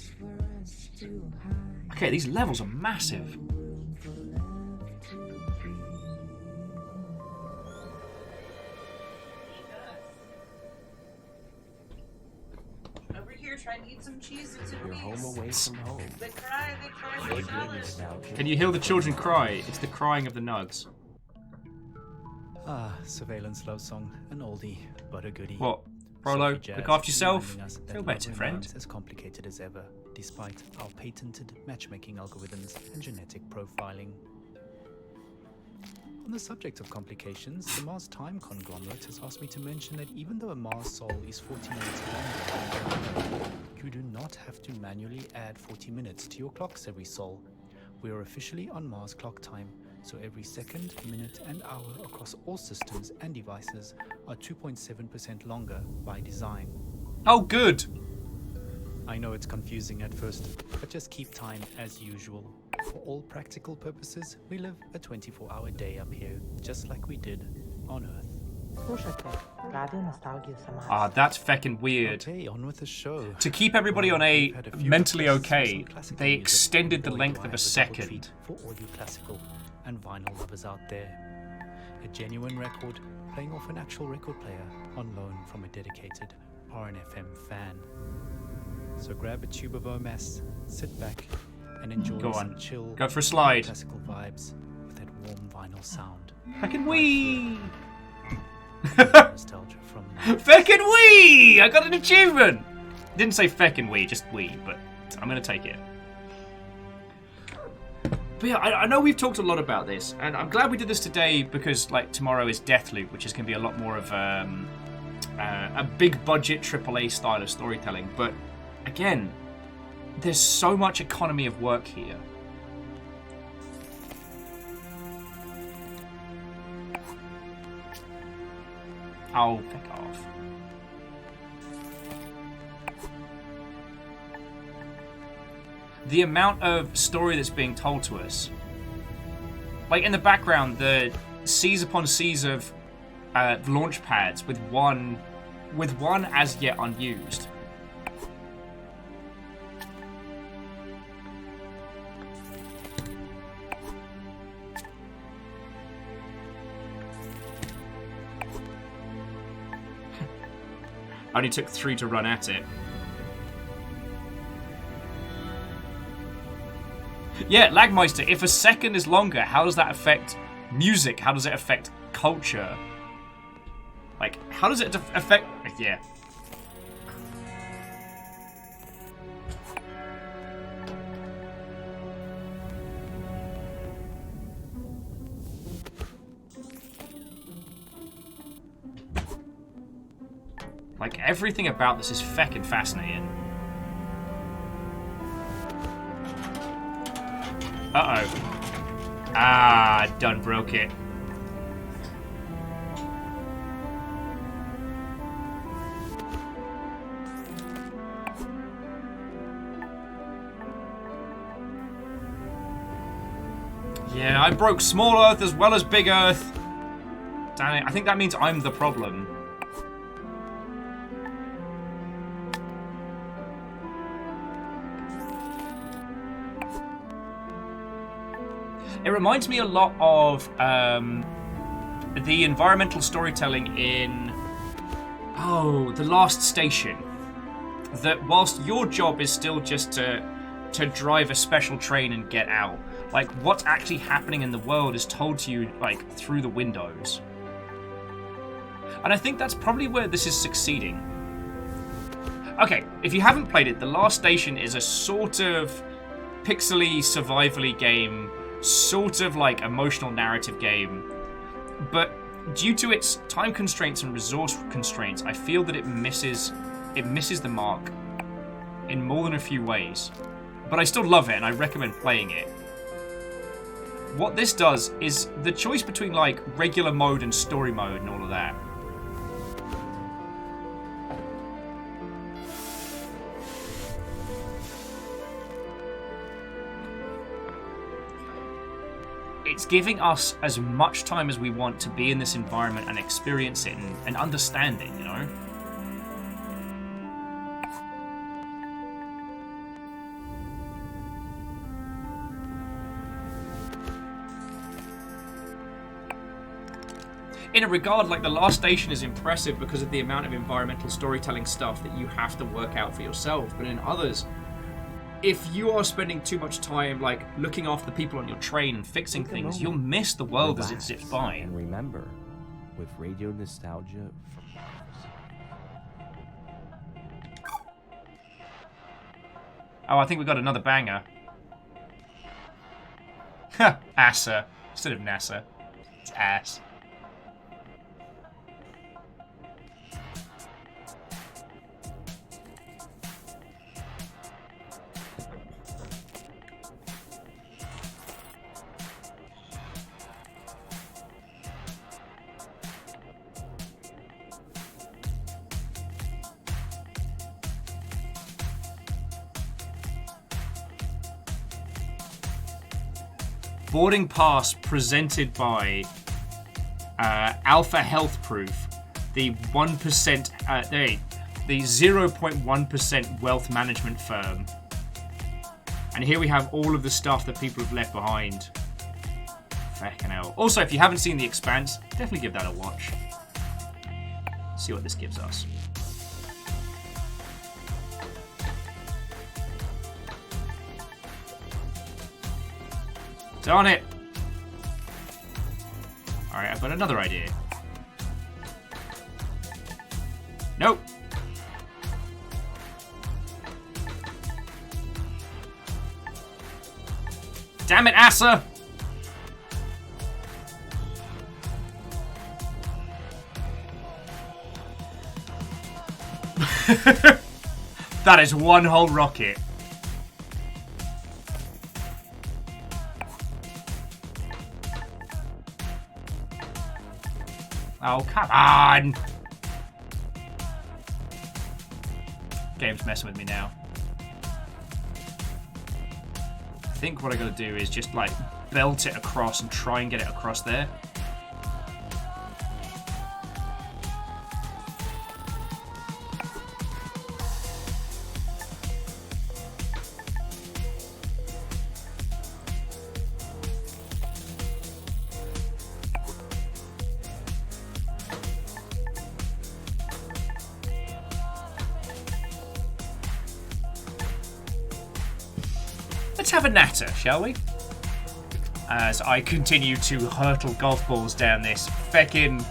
Okay, these levels are massive. Over here, trying to eat some cheese and You're home away from home. They cry for salad. Can you hear the children cry? It's the crying of the nugs. Ah, surveillance love song, an oldie, but a goodie. What? Frollo, Sophie Jazz look after yourself. reminding us that Feel love better, friend. remains as complicated as ever, despite our patented matchmaking algorithms and genetic profiling. On the subject of complications, the Mars Time conglomerate has asked me to mention that even though a Mars Sol is 40 minutes longer, you do not have to manually add 40 minutes to your clocks every Sol. We are officially on Mars clock time, so every second, minute, and hour across all systems and devices are 2.7% longer by design. Oh, good! I know it's confusing at first, but just keep time as usual. For all practical purposes, we live a 24-hour day up here, just like we did on Earth. Ah, that's feckin' weird. Okay, on with the show. To keep everybody on a mentally okay, they extended the length of a second. For all you classical and vinyl lovers out there. A genuine record playing off an actual record player on loan from a dedicated RNFM fan. So grab a tube of OMS, sit back, and enjoy Go some on. chill, Go for a slide. classical vibes with that warm vinyl sound. Feckin' wee! Nostalgia from Feckin' wee! I got an achievement! Didn't say feckin' wee, just wee, but I'm gonna take it. But yeah, I know we've talked a lot about this, and I'm glad we did this today because, like, tomorrow is Deathloop, which is going to be a lot more of a big budget AAA style of storytelling. But again, there's so much economy of work here. Oh, pick off. The amount of story that's being told to us Like, in the background, the seas upon seas of launch pads with one as yet unused. Only took 3 to run at it. Yeah, Lagmeister, if a second is longer, how does that affect music? How does it affect culture? Like, how does it affect... Yeah. Like, everything about this is feckin' fascinating. Uh-oh. Ah, done broke it. Yeah, I broke Small Earth as well as Big Earth. Damn it, I think that means I'm the problem. It reminds me a lot of the environmental storytelling in The Last Station. That whilst your job is still just to drive a special train and get out, like what's actually happening in the world is told to you like through the windows. And I think that's probably where this is succeeding. Okay, if you haven't played it, The Last Station is a sort of pixely survival-y game, sort of like emotional narrative game, but due to its time constraints and resource constraints, I feel that it misses the mark in more than a few ways. But I still love it and I recommend playing it. What this does is the choice between like regular mode and story mode and all of that. It's giving us as much time as we want to be in this environment and experience it and understand it, you know? In a regard, like The Last Station is impressive because of the amount of environmental storytelling stuff that you have to work out for yourself, but in others, if you are spending too much time like looking after the people on your train and fixing things, you'll miss the world as it zips by. And remember, with radio nostalgia Oh, I think we got another banger. Ha! Asa. Instead of NASA. It's ass. Boarding pass presented by Alpha Health Proof, the 1%, the 0.1% wealth management firm. And here we have all of the stuff that people have left behind. Fucking hell. Also, if you haven't seen The Expanse, definitely give that a watch. See what this gives us. Darn it! Alright, I've got another idea. Nope! Damn it, Asa! That is one whole rocket. Oh, come on! Game's messing with me now. think what I gotta do is just like belt it across and try and get it across there. Let's have a natter, shall we? As I continue to hurtle golf balls down this feckin'...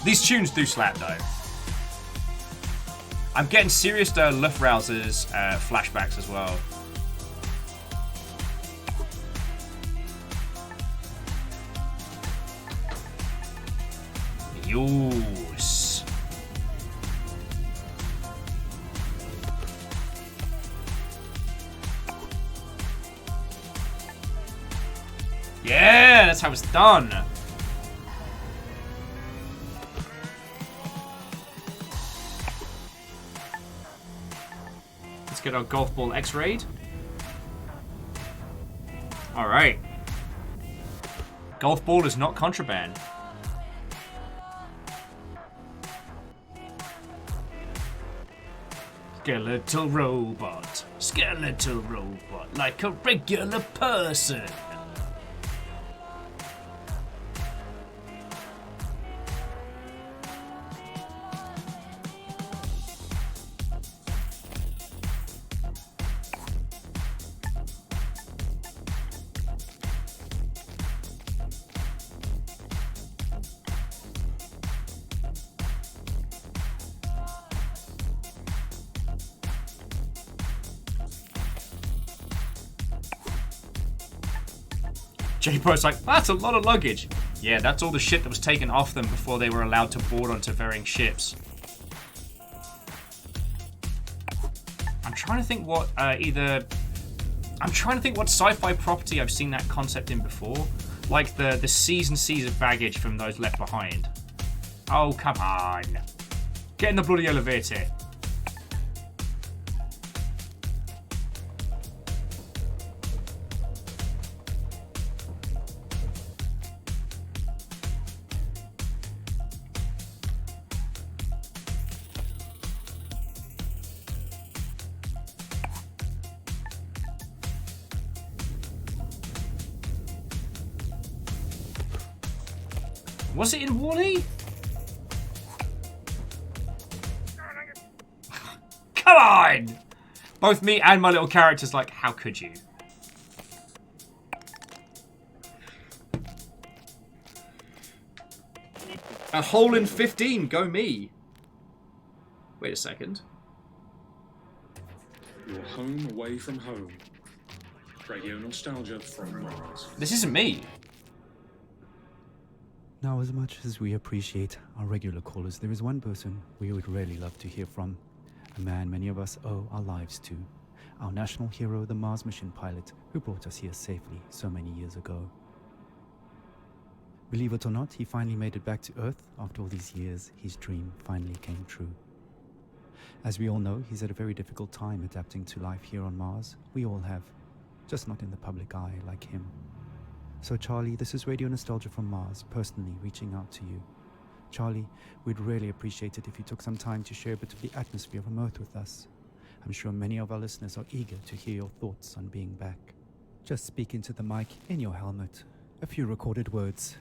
These tunes do slap, though. I'm getting serious Luftrausers flashbacks as well. Yoos. Yeah, that's how it's done. Let's get our golf ball X-rayed. All right. Golf ball is not contraband. Skeletal robot, like a regular person. J-Pro's like, that's a lot of luggage. Yeah, that's all the shit that was taken off them before they were allowed to board onto varying ships. I'm trying to think what I'm trying to think what sci-fi property I've seen that concept in before. Like the seas and seas of baggage from those left behind. Oh, come on. Get in the bloody elevator. Was it in Wall-E? Come on! Both me and my little character's like, how could you? A hole in 15, go me. Wait a second. You're home away from home. Radio nostalgia from Mars. This isn't me. Now, as much as we appreciate our regular callers, there is one person we would really love to hear from. A man many of us owe our lives to. Our national hero, the Mars mission pilot, who brought us here safely so many years ago. Believe it or not, he finally made it back to Earth. After all these years, his dream finally came true. As we all know, he's had a very difficult time adapting to life here on Mars. We all have, just not in the public eye like him. So Charlie, this is Radio Nostalgia from Mars, personally reaching out to you. Charlie, we'd really appreciate it if you took some time to share a bit of the atmosphere from Earth with us. I'm sure many of our listeners are eager to hear your thoughts on being back. Just speak into the mic in your helmet. A few recorded words.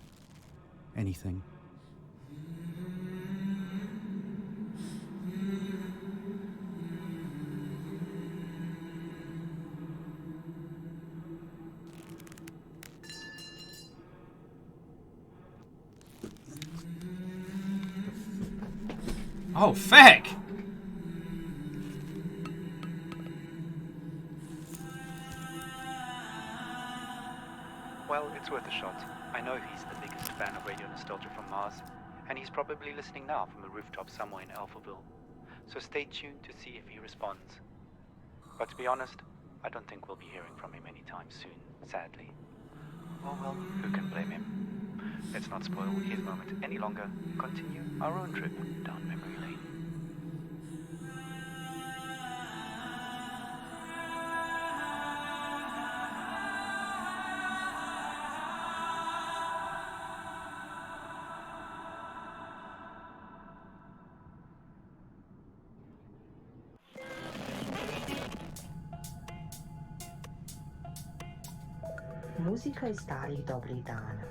Anything. Oh, feck! Well, it's worth a shot. I know he's the biggest fan of Radio Nostalgia from Mars, and he's probably listening now from the rooftop somewhere in Alphaville. So stay tuned to see if he responds. But to be honest, I don't think we'll be hearing from him anytime soon, sadly. Oh well, who can blame him? Let's not spoil his moment any longer. Continue our own trip down memory lane. Muzika iz starih dobrih dana.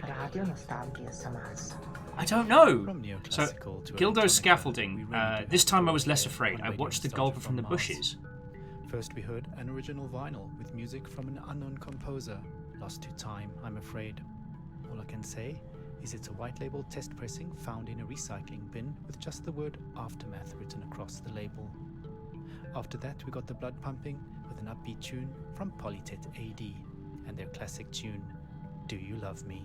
Radio nostalgia samas. I don't know. From So, neoclassical to Gildo's electronica, scaffolding. we really do This have time to I was less play afraid. I Radio watched the Nostalgia gulper from the Mars. bushes. First we heard an original vinyl with music from an unknown composer, lost to time, I'm afraid. All I can say is it's a white label test pressing found in a recycling bin with just the word Aftermath written across the label. After that we got the blood pumping with an upbeat tune from Polytet AD and their classic tune, Do You Love Me?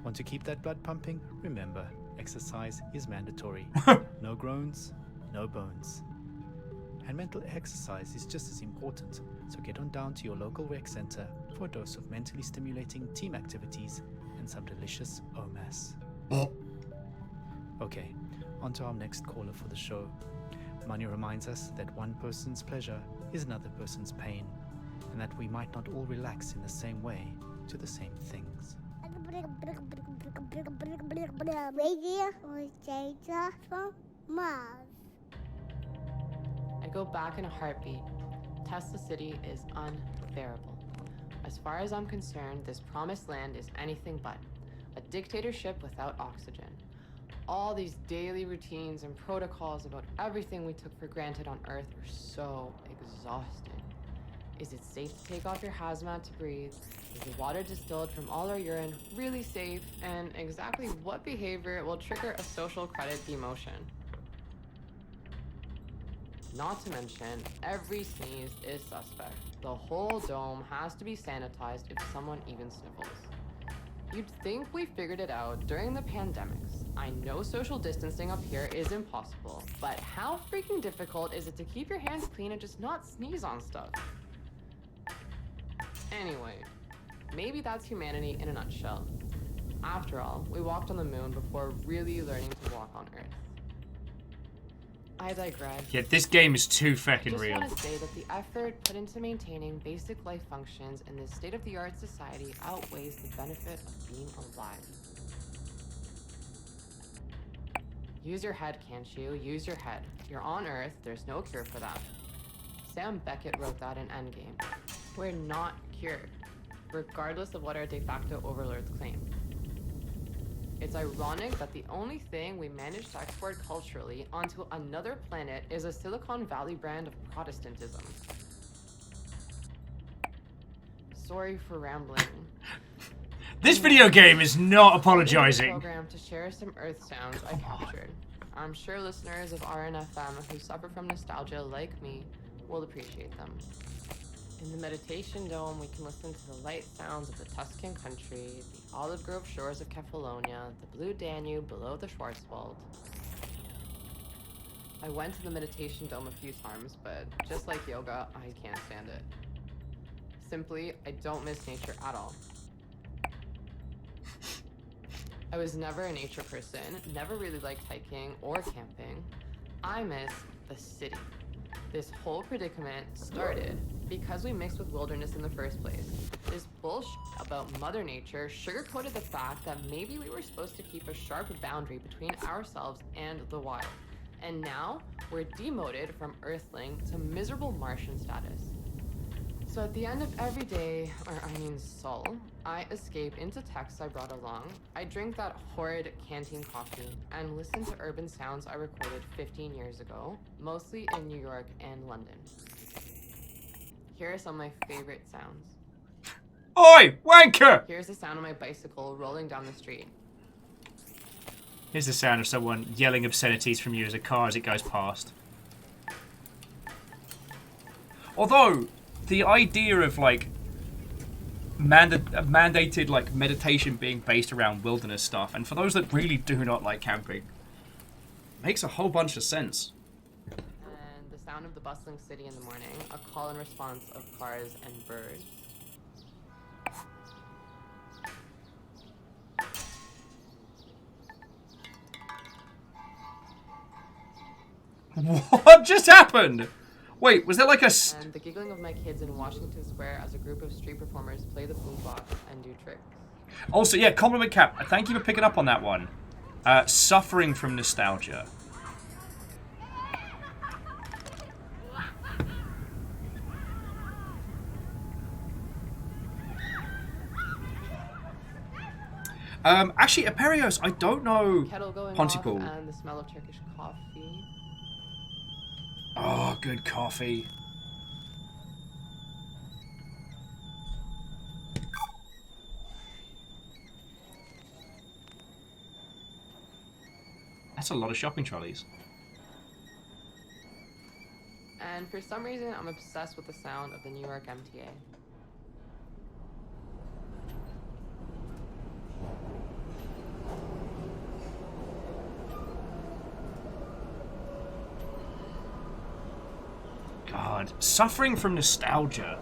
Want to keep that blood pumping? Remember, exercise is mandatory. No groans, no bones. And mental exercise is just as important, so get on down to your local rec center for a dose of mentally stimulating team activities and some delicious OMAS. Okay, on to our next caller for the show. Money reminds us that one person's pleasure is another person's pain, and that we might not all relax in the same way to the same things. Radio Nostalgia from Mars. I'd go back in a heartbeat. Tesla City is unbearable. As far as I'm concerned, this promised land is anything but a dictatorship without oxygen. All these daily routines and protocols about everything we took for granted on Earth are so exhausting. Is it safe to take off your hazmat to breathe? Is the water distilled from all our urine really safe? And exactly what behavior will trigger a social credit demotion? Not to mention, every sneeze is suspect. The whole dome has to be sanitized if someone even sniffles. You'd think we figured it out during the pandemics. I know social distancing up here is impossible, but how freaking difficult is it to keep your hands clean and just not sneeze on stuff? Anyway, maybe that's humanity in a nutshell. After all, we walked on the moon before really learning to walk on Earth. I digress. Yeah, this game is too fucking Just real. want to say that the effort put into maintaining basic life functions in this state-of-the-art society outweighs the benefit of being alive. Use your head, can't you? Use your head. You're on Earth, there's no cure for that. Sam Beckett wrote that in Endgame. We're not cured, regardless of what our de facto overlords claim. It's ironic that the only thing we managed to export culturally onto another planet is a Silicon Valley brand of Protestantism. Sorry for rambling. This video game is not apologizing. Program to share some Earth sounds I captured. I'm sure listeners of RNFM who suffer from nostalgia like me will appreciate them. In the meditation dome, we can listen to the light sounds of the Tuscan country, the olive grove shores of Kefalonia, the blue Danube below the Schwarzwald. I went to the meditation dome a few times, but just like yoga, I can't stand it. Simply, I don't miss nature at all. I was never a nature person, never really liked hiking or camping. I miss the city. This whole predicament started because we mixed with wilderness in the first place. This bullshit about Mother Nature sugarcoated the fact that maybe we were supposed to keep a sharp boundary between ourselves and the wild. And now we're demoted from Earthling to miserable Martian status. So at the end of every day, soul, I escape into texts I brought along. I drink that horrid canteen coffee and listen to urban sounds I recorded 15 years ago, mostly in New York and London. Here are some of my favorite sounds. Oi, wanker! Here's the sound of my bicycle rolling down the street. Here's the sound of someone yelling obscenities from you as it goes past. Although, the idea of like mandated like meditation being based around wilderness stuff, and for those that really do not like camping, makes a whole bunch of sense. And the sound of the bustling city in the morning, a call and response of cars and birds. What just happened? Wait, was there like a... And the giggling of my kids in Washington Square as a group of street performers play the boombox and do tricks. Also, yeah, compliment Cap. Thank you for picking up on that one. Suffering from nostalgia. Actually, Aperios, I don't know Kettle going Pontypool. off and the smell of Turkish coffee. Oh, good coffee. That's a lot of shopping trolleys. And for some reason, I'm obsessed with the sound of the New York MTA. God, suffering from nostalgia.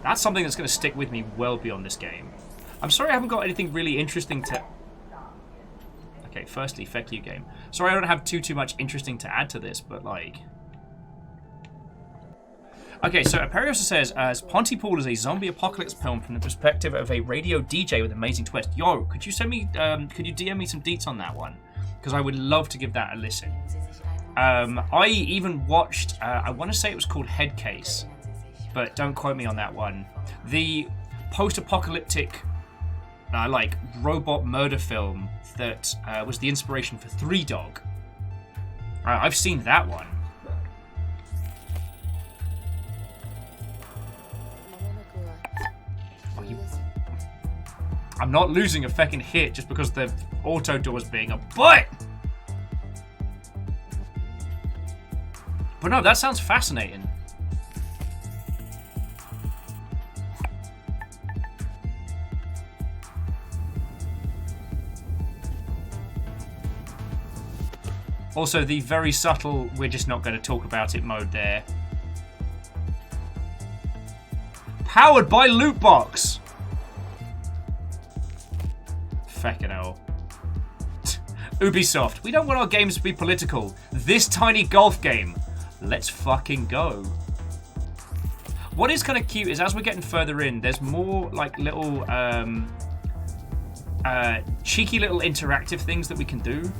That's something that's going to stick with me well beyond this game. I'm sorry I haven't got anything really interesting to... Okay, firstly, feck you, game. Sorry I don't have too much interesting to add to this, but like... Okay, so Aperios says, Pontypool is a zombie apocalypse film from the perspective of a radio DJ with amazing twist. Yo, could you send me, could you DM me some deets on that one? Because I would love to give that a listen. I even watched, I want to say it was called Headcase, but don't quote me on that one. The post-apocalyptic, like, robot murder film that was the inspiration for Three Dog. I've seen that one. I'm not losing a feckin' hit just because the auto door's being a butt! But no, that sounds fascinating. Also, the very subtle, we're just not going to talk about it mode there. Powered by Loot Box! Feckin' hell. Ubisoft, we don't want our games to be political. This tiny golf game. Let's fucking go. What is kind of cute is as we're getting further in, there's more like little cheeky little interactive things that we can do.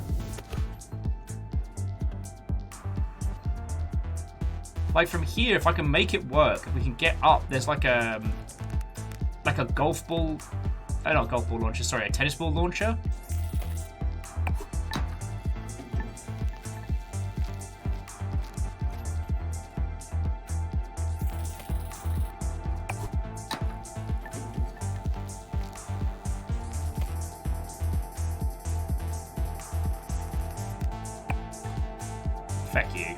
Like from here, if I can make it work, if we can get up, there's like a golf ball, not golf ball launcher, sorry, a tennis ball launcher. Feck you.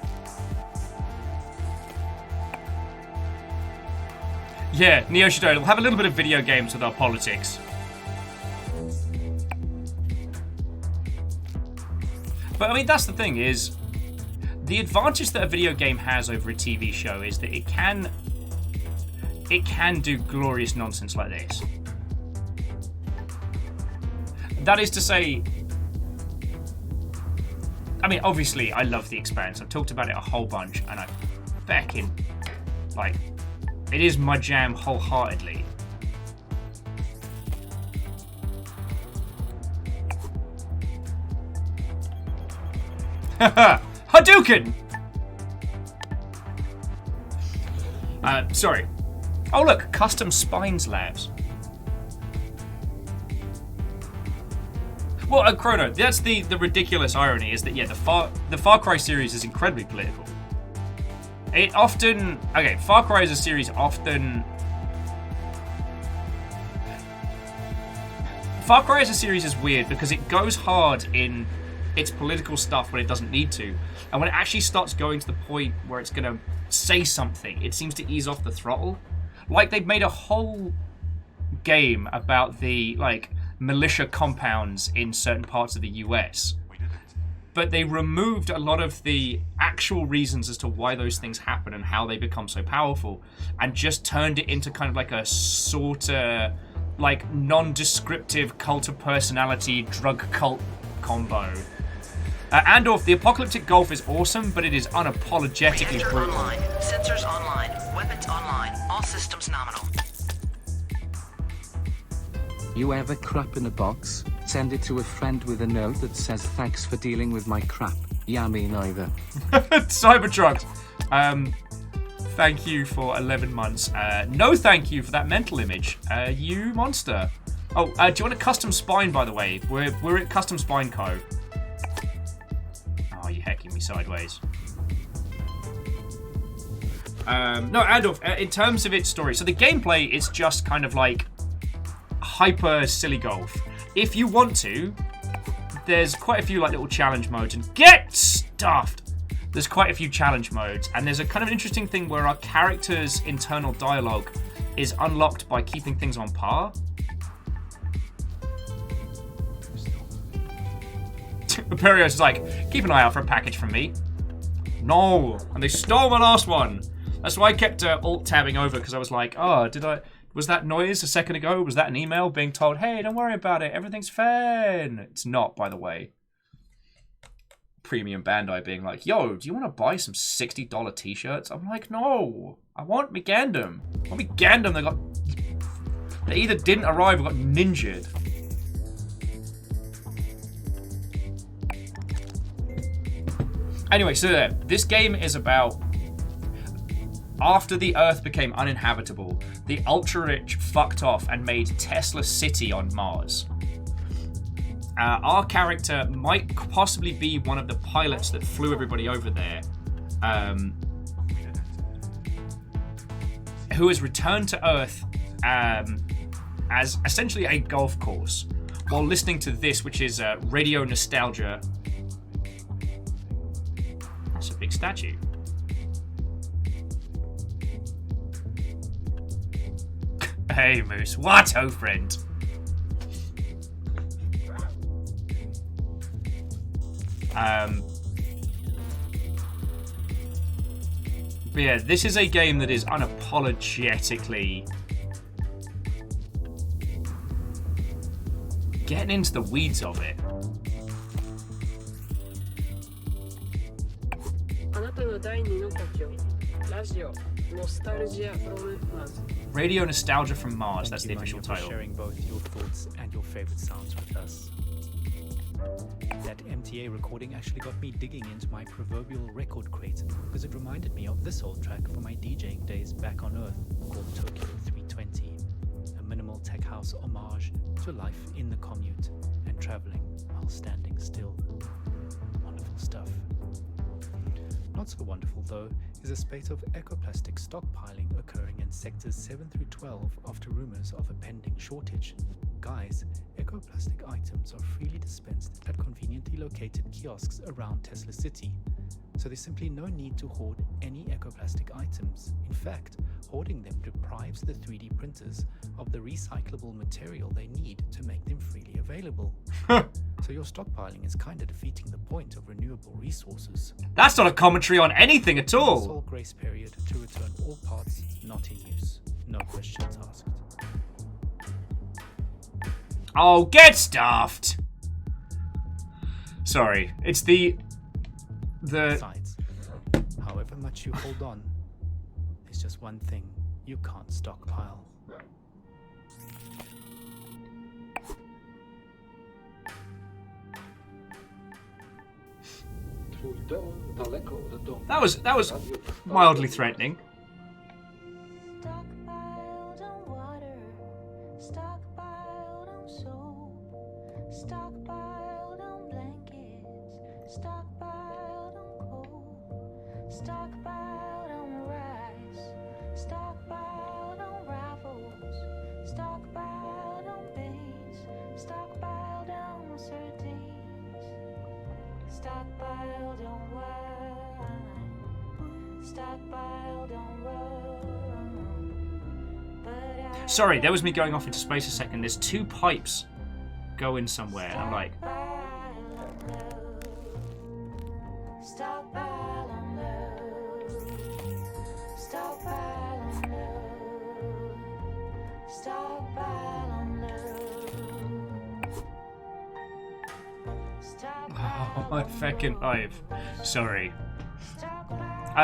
Yeah, Neo Shido, we'll have a little bit of video games with our politics. But I mean, that's the thing is, the advantage that a video game has over a TV show is that it can do glorious nonsense like this. That is to say, I mean, obviously, I love The Expanse. I've talked about it a whole bunch, and I feckin' like, it is my jam wholeheartedly. Haha! Hadouken! Sorry. Oh look, Custom Spines Labs. Well, Chrono, that's the ridiculous irony is that, yeah, the Far Cry series is incredibly political. It often... Okay, Far Cry as a series often... Far Cry as a series is weird because it goes hard in its political stuff when it doesn't need to. And when it actually starts going to the point where it's going to say something, it seems to ease off the throttle. Like, they've made a whole game about the, like, militia compounds in certain parts of the US. But they removed a lot of the actual reasons as to why those things happen and how they become so powerful, and just turned it into kind of like a sort of like non-descriptive cult of personality drug cult combo. Andorf, the apocalyptic golf is awesome, but it is unapologetically Reactor brutal. online, sensors online, weapons online, all systems nominal. You ever crap in a box? Send it to a friend with a note that says thanks for dealing with my crap. Yeah, me neither. Cybertrucks. Thank you for 11 months. No thank you for that mental image. You monster. Oh, do you want a custom spine, by the way? We're at Custom Spine Co. Oh, you're hecking me sideways. No, Adolf, in terms of its story, so the gameplay is just kind of like hyper silly golf. If you want to, there's quite a few like little challenge modes, and get stuffed! There's quite a few challenge modes, and there's a kind of interesting thing where our character's internal dialogue is unlocked by keeping things on par. Imperios is like, keep an eye out for a package from me. No, and they stole my last one. That's why I kept alt-tabbing over, because I was like, oh, was that noise a second ago? Was that an email being told, hey, don't worry about it, everything's fine? It's not, by the way. Premium Bandai being like, yo, do you want to buy some $60 t-shirts? I'm like, no, I want me Gundam. I want me Gundam. They either didn't arrive or got ninjaed. Anyway, so this game is about after the Earth became uninhabitable, the ultra-rich fucked off and made Tesla City on Mars. Our character might possibly be one of the pilots that flew everybody over there, who has returned to Earth as essentially a golf course while listening to this, which is Radio Nostalgia. That's a big statue. Hey, Moose. What, oh, friend? But yeah, this is a game that is unapologetically getting into the weeds of it. Radio Nostalgia from Mars, that's the official title. Sharing both your thoughts and your favorite sounds with us. That MTA recording actually got me digging into my proverbial record crate because it reminded me of this old track from my DJing days back on Earth called Tokyo 320, a minimal tech house homage to life in the commute and traveling while standing still. Wonderful stuff. Not so wonderful, though, is a spate of ecoplastic stockpiling occurring in sectors 7 through 12 after rumors of a pending shortage. Guys, ecoplastic items are freely dispensed at conveniently located kiosks around Tesla City, so there's simply no need to hoard any ecoplastic items. In fact, hoarding them deprives the 3D printers of the recyclable material they need to make them freely available. So your stockpiling is kind of defeating the point of renewable resources. That's not a commentary on anything at all. Sole grace period to return all parts not in use. No questions asked. Oh, get stuffed! Sorry, it's the... Besides, however much you hold on, there's just one thing you can't stockpile. That was mildly threatening. Stockpiled on water, stockpiled on soap, stockpiled on blankets, stockpiled on coal, stockpiled on rice, stockpiled on rivals, stockpiled on beans, stockpiled on sardines, stockpiled on wine, stockpiled on rum. Sorry, that was me going off into space a second. There's two pipes going somewhere, and I'm like... Stockpile on love, stockpile on love, stockpile on love. Oh, my feckin' life. Sorry.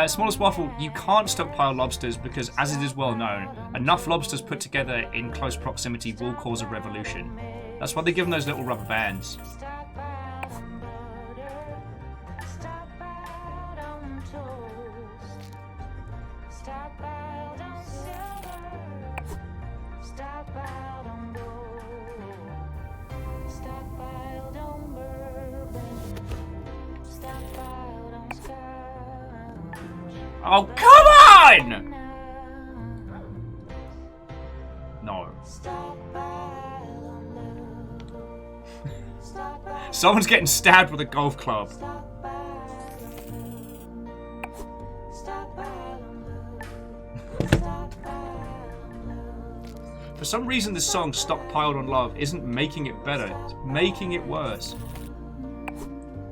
Smallest Waffle, you can't stockpile lobsters because, as it is well known, enough lobsters put together in close proximity will cause a revolution. That's why they give them those little rubber bands. Stockpiled on bourbon, stockpiled on scotch. Oh, come on! No. Someone's getting stabbed with a golf club. For some reason, this song, Stockpiled on Love, isn't making it better. It's making it worse.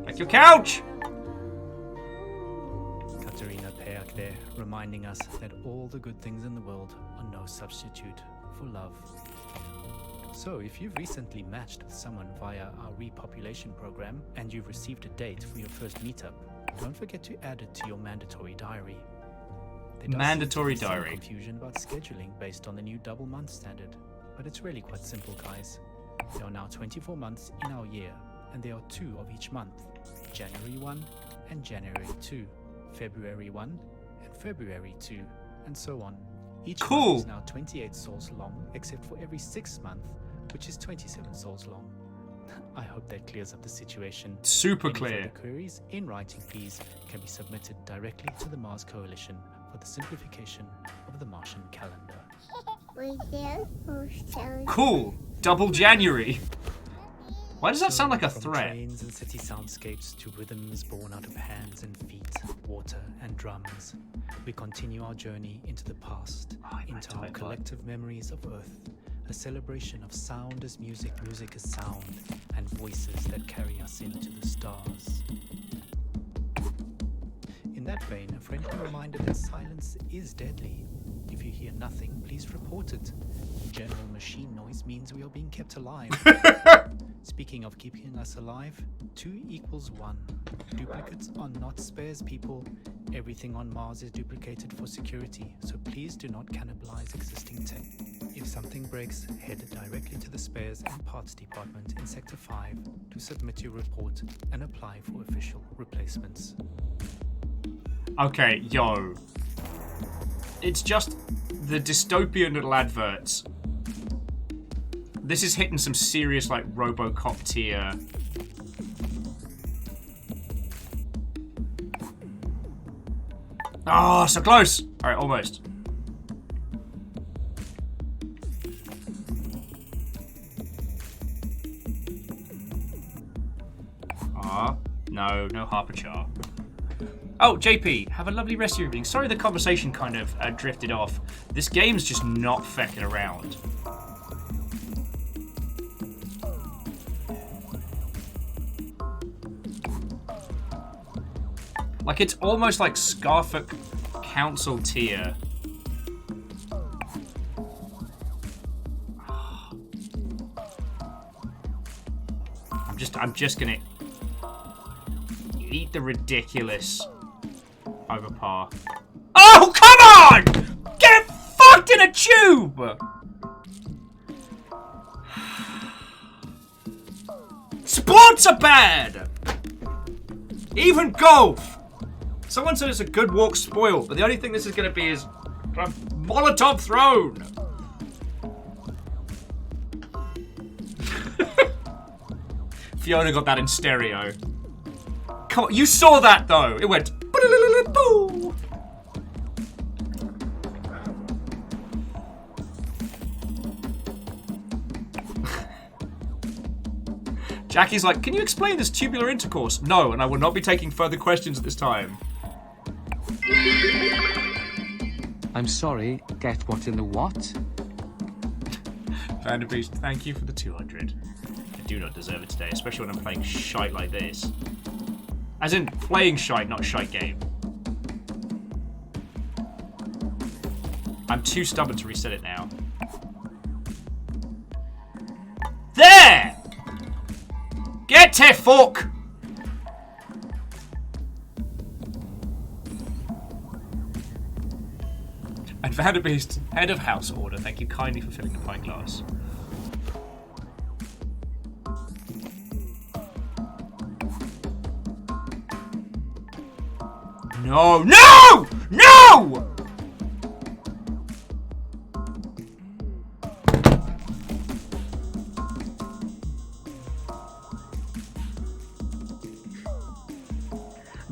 Like your couch! Katerina Peak there, reminding us that all the good things in the world are no substitute for love. So, if you've recently matched with someone via our repopulation program and you've received a date for your first meetup, don't forget to add it to your mandatory diary. There does Mandatory seem to be some diary. confusion about scheduling based on the new double month standard, but it's really quite simple, guys. There are now 24 months in our year, and there are 2 of each month: January 1 and January 2, February 1 and February 2, and so on. Each month is now 28 sols long, except for every 6th month, which is 27 sols long. I hope that clears up the situation. Super Any clear. further queries in writing, please, can be submitted directly to the Mars Coalition for the simplification of the Martian calendar. Cool. Double January. Why does that sound like a From threat? trains and city soundscapes to rhythms born out of hands and feet, water and drums, we continue our journey into the past, into our collective memories of Earth, a celebration of sound as music, music as sound, and voices that carry us into the stars. In that vein, a friendly reminder that silence is deadly. If you hear nothing, please report it. General machine noise means we are being kept alive. Speaking of keeping us alive, 2 equals 1. Duplicates are not spares, people. Everything on Mars is duplicated for security, so please do not cannibalize existing tech. If something breaks, head directly to the spares and parts department in Sector 5 to submit your report and apply for official replacements. Okay, yo. It's just the dystopian little adverts. This is hitting some serious, like, RoboCop tier. Oh, so close! Alright, almost. No Harper-Char. Oh, JP, have a lovely rest of your evening. Sorry the conversation kind of drifted off. This game's just not fecking around. Like, it's almost like Scarfolk Council tier. I'm just gonna eat the ridiculous over par. Oh, come on! Get fucked in a tube! Sports are bad! Even golf! Someone said it's a good walk spoiled, but the only thing this is gonna be is a Molotov thrown! Fiona got that in stereo. Come on, you saw that though! It went boo! Jackie's like, can you explain this tubular intercourse? No, and I will not be taking further questions at this time. I'm sorry, get what in the what? Vanderbeest, thank you for the 200. I do not deserve it today, especially when I'm playing shite like this. As in, playing shite, not shite game. I'm too stubborn to reset it now. There! Get to fuck! And Vanderbeest, head of house order, thank you kindly for filling the pint glass. No! No! No!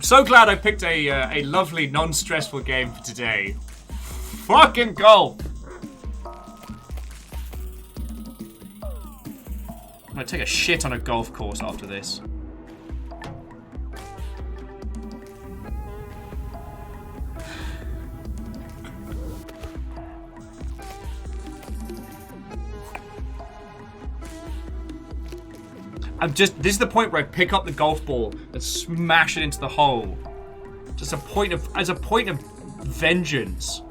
So glad I picked a lovely, non-stressful game for today. Fucking golf! I'm gonna take a shit on a golf course after this. This is the point where I pick up the golf ball and smash it into the hole. Just as a point of vengeance.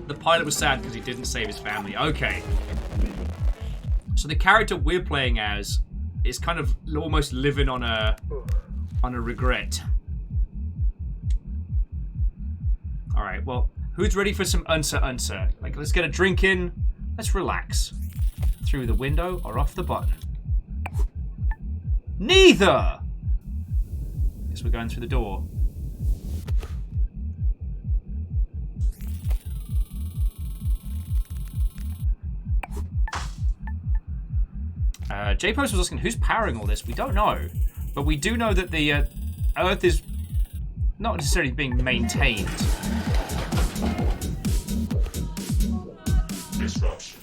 The pilot was sad because he didn't save his family. Okay. So the character we're playing as is kind of almost living on a regret. Alright, well, who's ready for some unsa? Like, let's get a drink in. Let's relax. Through the window or off the button? Neither! Guess we're going through the door. J-Post was asking, who's powering all this? We don't know. But we do know that the Earth is not necessarily being maintained. Disruption.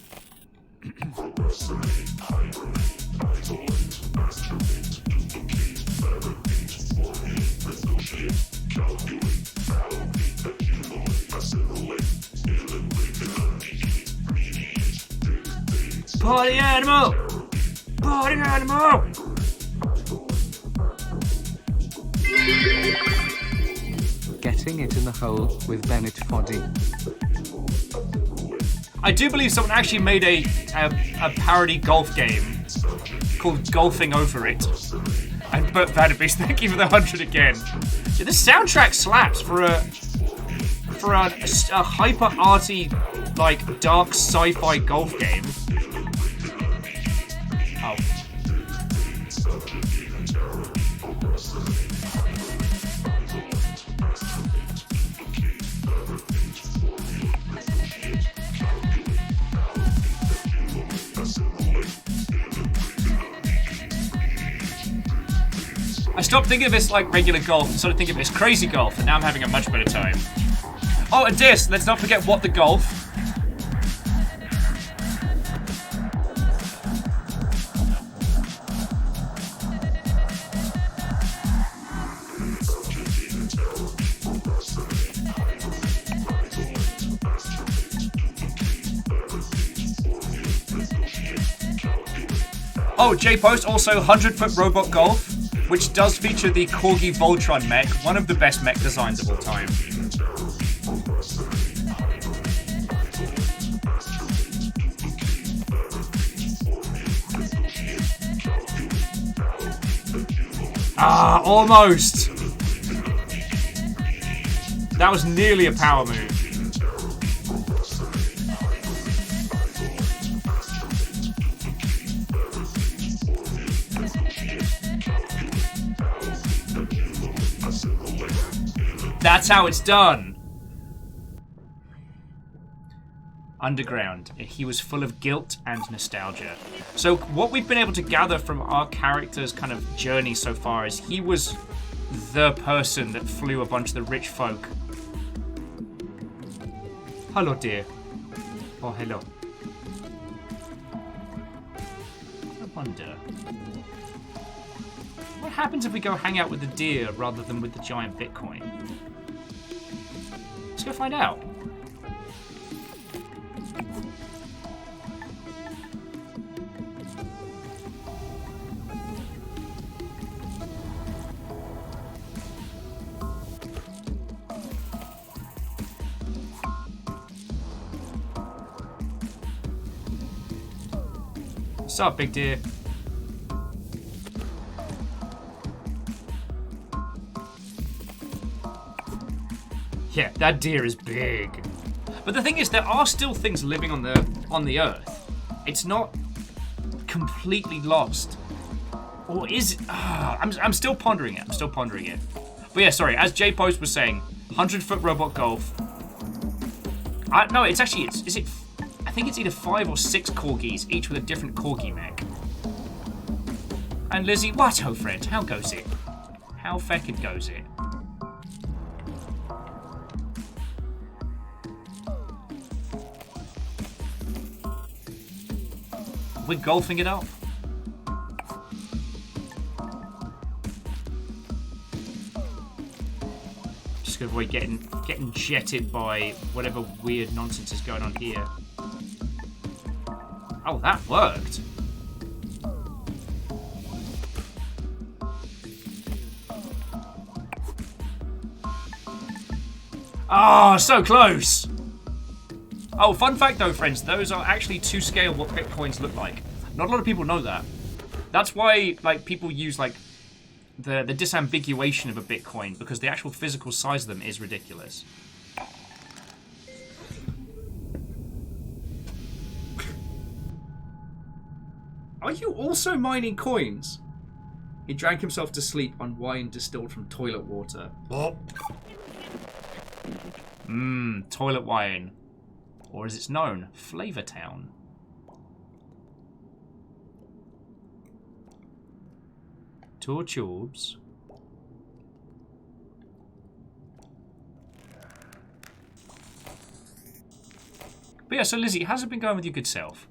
Procrastinate, hibernate, isolate, masturbate, duplicate, fabricate, warhead, negotiate, calculate, allocate, accumulate, assimilate, eliminate, eradicate, radiate, dictate. Party animal! Party animal! Getting it in the hole with Bennett Foddy. I do believe someone actually made a parody golf game called Golfing Over It. And Bert Vanderbeest, thank you for the 100 again. Yeah, the soundtrack slaps for a hyper arty, like dark sci-fi golf game. Oh. I stopped thinking of this like regular golf and started thinking of this crazy golf, and now I'm having a much better time. Oh, and this, let's not forget what the golf. Oh, J-Post, also 100-foot robot golf, which does feature the Corgi Voltron mech, one of the best mech designs of all time. Ah, almost! That was nearly a power move. That's how it's done. Underground. He was full of guilt and nostalgia. So what we've been able to gather from our character's kind of journey so far is he was the person that flew a bunch of the rich folk. Hello, dear. Oh, hello. I wonder. What happens if we go hang out with the deer rather than with the giant Bitcoin? Let's go find out. What's up, big deer? Yeah, that deer is big. But the thing is, there are still things living on the Earth. It's not completely lost. Or is it? I'm still pondering it. But yeah, sorry. As J-Post was saying, 100-foot robot golf. No, it's actually is it? I think it's either 5 or 6 corgis, each with a different corgi mech. And Lizzie, what, oh friend? How goes it? How feckin' goes it? We're golfing it up. Just gonna avoid getting jetted by whatever weird nonsense is going on here. Oh, that worked. Oh, so close! Oh, fun fact though, friends, those are actually to scale what Bitcoins look like. Not a lot of people know that. That's why, like, people use, like, the disambiguation of a Bitcoin, because the actual physical size of them is ridiculous. Are you also mining coins? He drank himself to sleep on wine distilled from toilet water. Mmm, toilet wine. Or as it's known, Flavortown. Two tubes. But yeah, so Lizzie, how's it been going with your good self?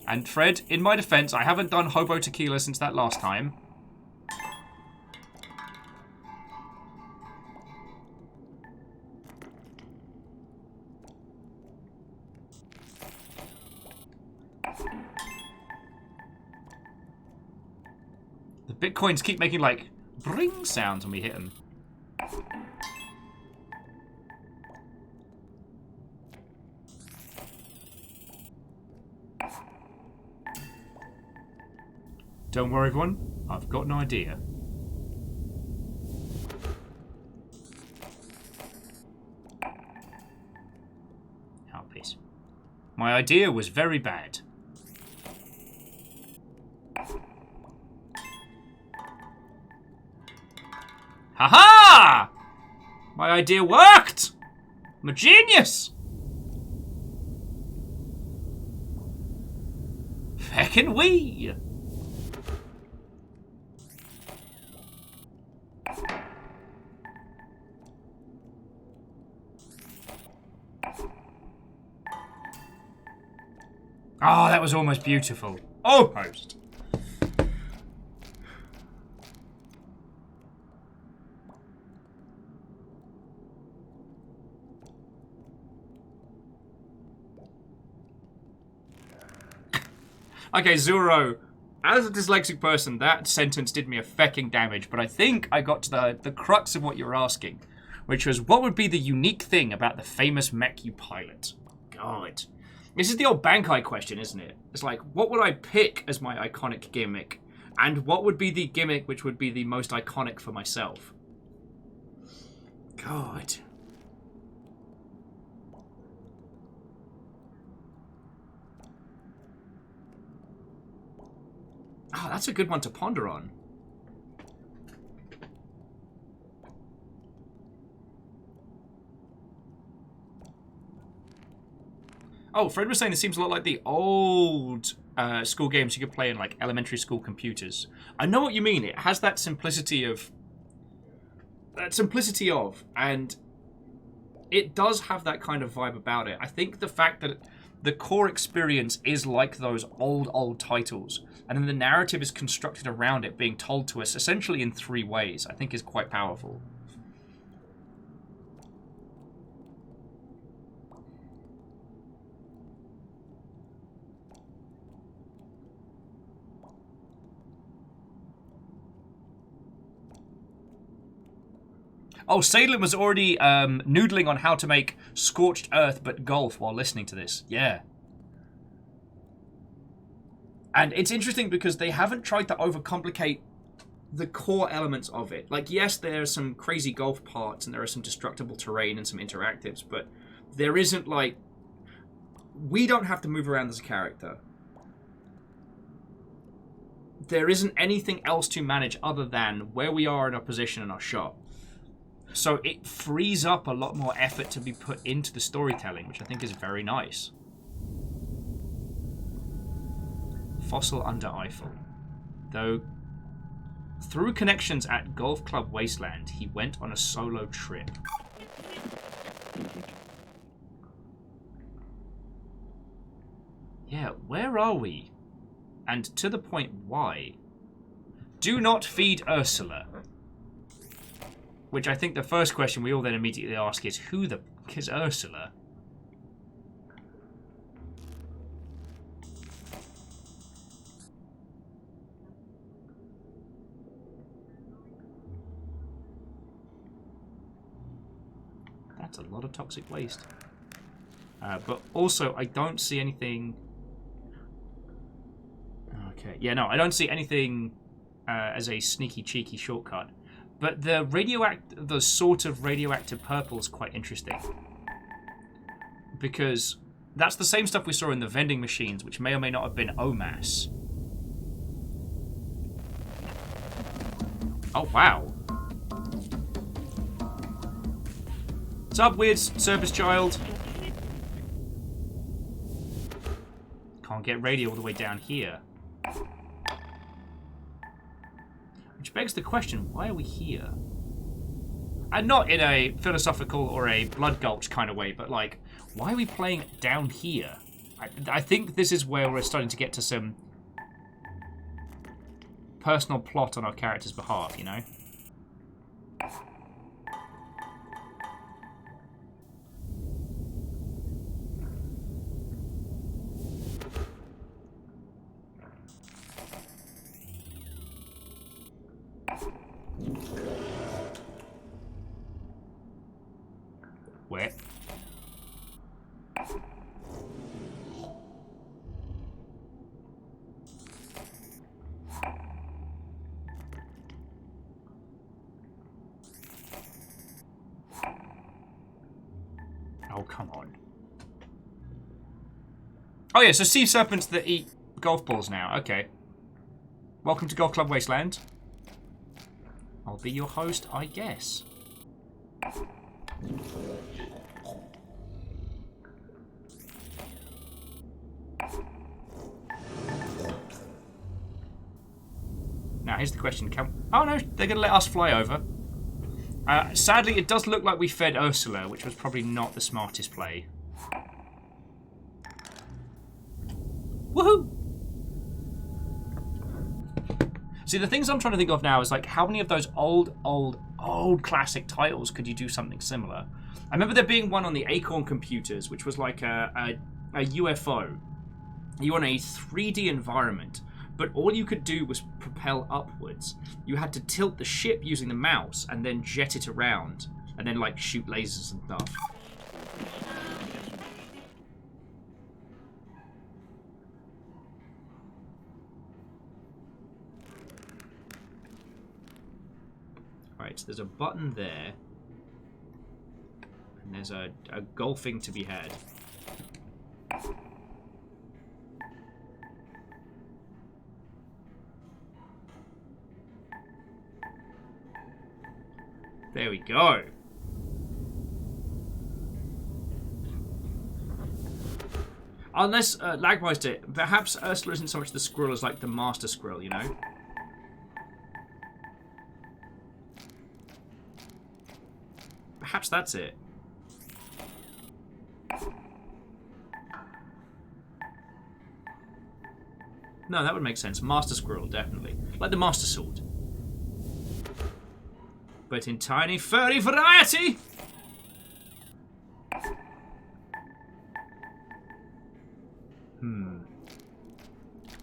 And Fred, in my defense, I haven't done Hobo Tequila since that last time. The Bitcoins keep making, like, bring sounds when we hit them. Don't worry, everyone. I've got an idea. Oh, peace. My idea was very bad. Ha-ha! My idea worked! I'm a genius! Feckin' we! Oh, that was almost beautiful. Almost. Okay, Zuro. As a dyslexic person, that sentence did me a fecking damage, but I think I got to the crux of what you were asking, which was, what would be the unique thing about the famous mech you pilot? God. This is the old Bankai question, isn't it? It's like, what would I pick as my iconic gimmick? And what would be the gimmick which would be the most iconic for myself? God. Oh, that's a good one to ponder on. Oh, Fred was saying it seems a lot like the old school games you could play in, like, elementary school computers. I know what you mean. It has that simplicity of... and it does have that kind of vibe about it. I think the fact that the core experience is like those old titles, and then the narrative is constructed around it being told to us essentially in 3 ways, I think is quite powerful. Oh, Salem was already noodling on how to make Scorched Earth but golf while listening to this. Yeah. And it's interesting because they haven't tried to overcomplicate the core elements of it. Like, yes, there are some crazy golf parts and there are some destructible terrain and some interactives, but there isn't, like... We don't have to move around as a character. There isn't anything else to manage other than where we are in our position and our shot. So it frees up a lot more effort to be put into the storytelling, which I think is very nice. Fossil under Eiffel. Though, through connections at Golf Club Wasteland, he went on a solo trip. Yeah, where are we? And to the point, why? Do not feed Ursula. Which I think the first question we all then immediately ask is, who the f*** is Ursula? That's a lot of toxic waste. But also, I don't see anything... Okay, yeah, no, I don't see anything as a sneaky, cheeky shortcut. But the sort of radioactive purple is quite interesting. Because that's the same stuff we saw in the vending machines, which may or may not have been OMAS. Oh, wow. What's up, weird service child? Can't get radio all the way down here. Which begs the question, why are we here? And not in a philosophical or a blood gulch kind of way, but like, why are we playing down here? I think this is where we're starting to get to some personal plot on our character's behalf, you know? Where? Oh, come on. Oh yeah, so sea serpents that eat golf balls now. Okay. Welcome to Golf Club Wasteland. I'll be your host, I guess. Now, here's the question. Oh no, they're going to let us fly over. Sadly, it does look like we fed Ursula, which was probably not the smartest play. Woohoo! See, the things I'm trying to think of now is like, how many of those old classic titles could you do something similar? I remember there being one on the Acorn computers, which was like a UFO. You were in a 3D environment, but all you could do was propel upwards. You had to tilt the ship using the mouse and then jet it around, and then like shoot lasers and stuff. Right, so there's a button there. And there's a golfing to be had. There we go. Unless, Lagmeister, perhaps Ursula isn't so much the squirrel as like the master squirrel, you know? Perhaps that's it. No, that would make sense. Master Squirrel, definitely. Like the Master Sword. But in tiny, furry variety!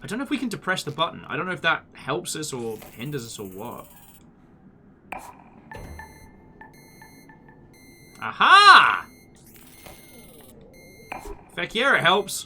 I don't know if we can depress the button. I don't know if that helps us or hinders us or what. Aha! Feck yeah, it helps.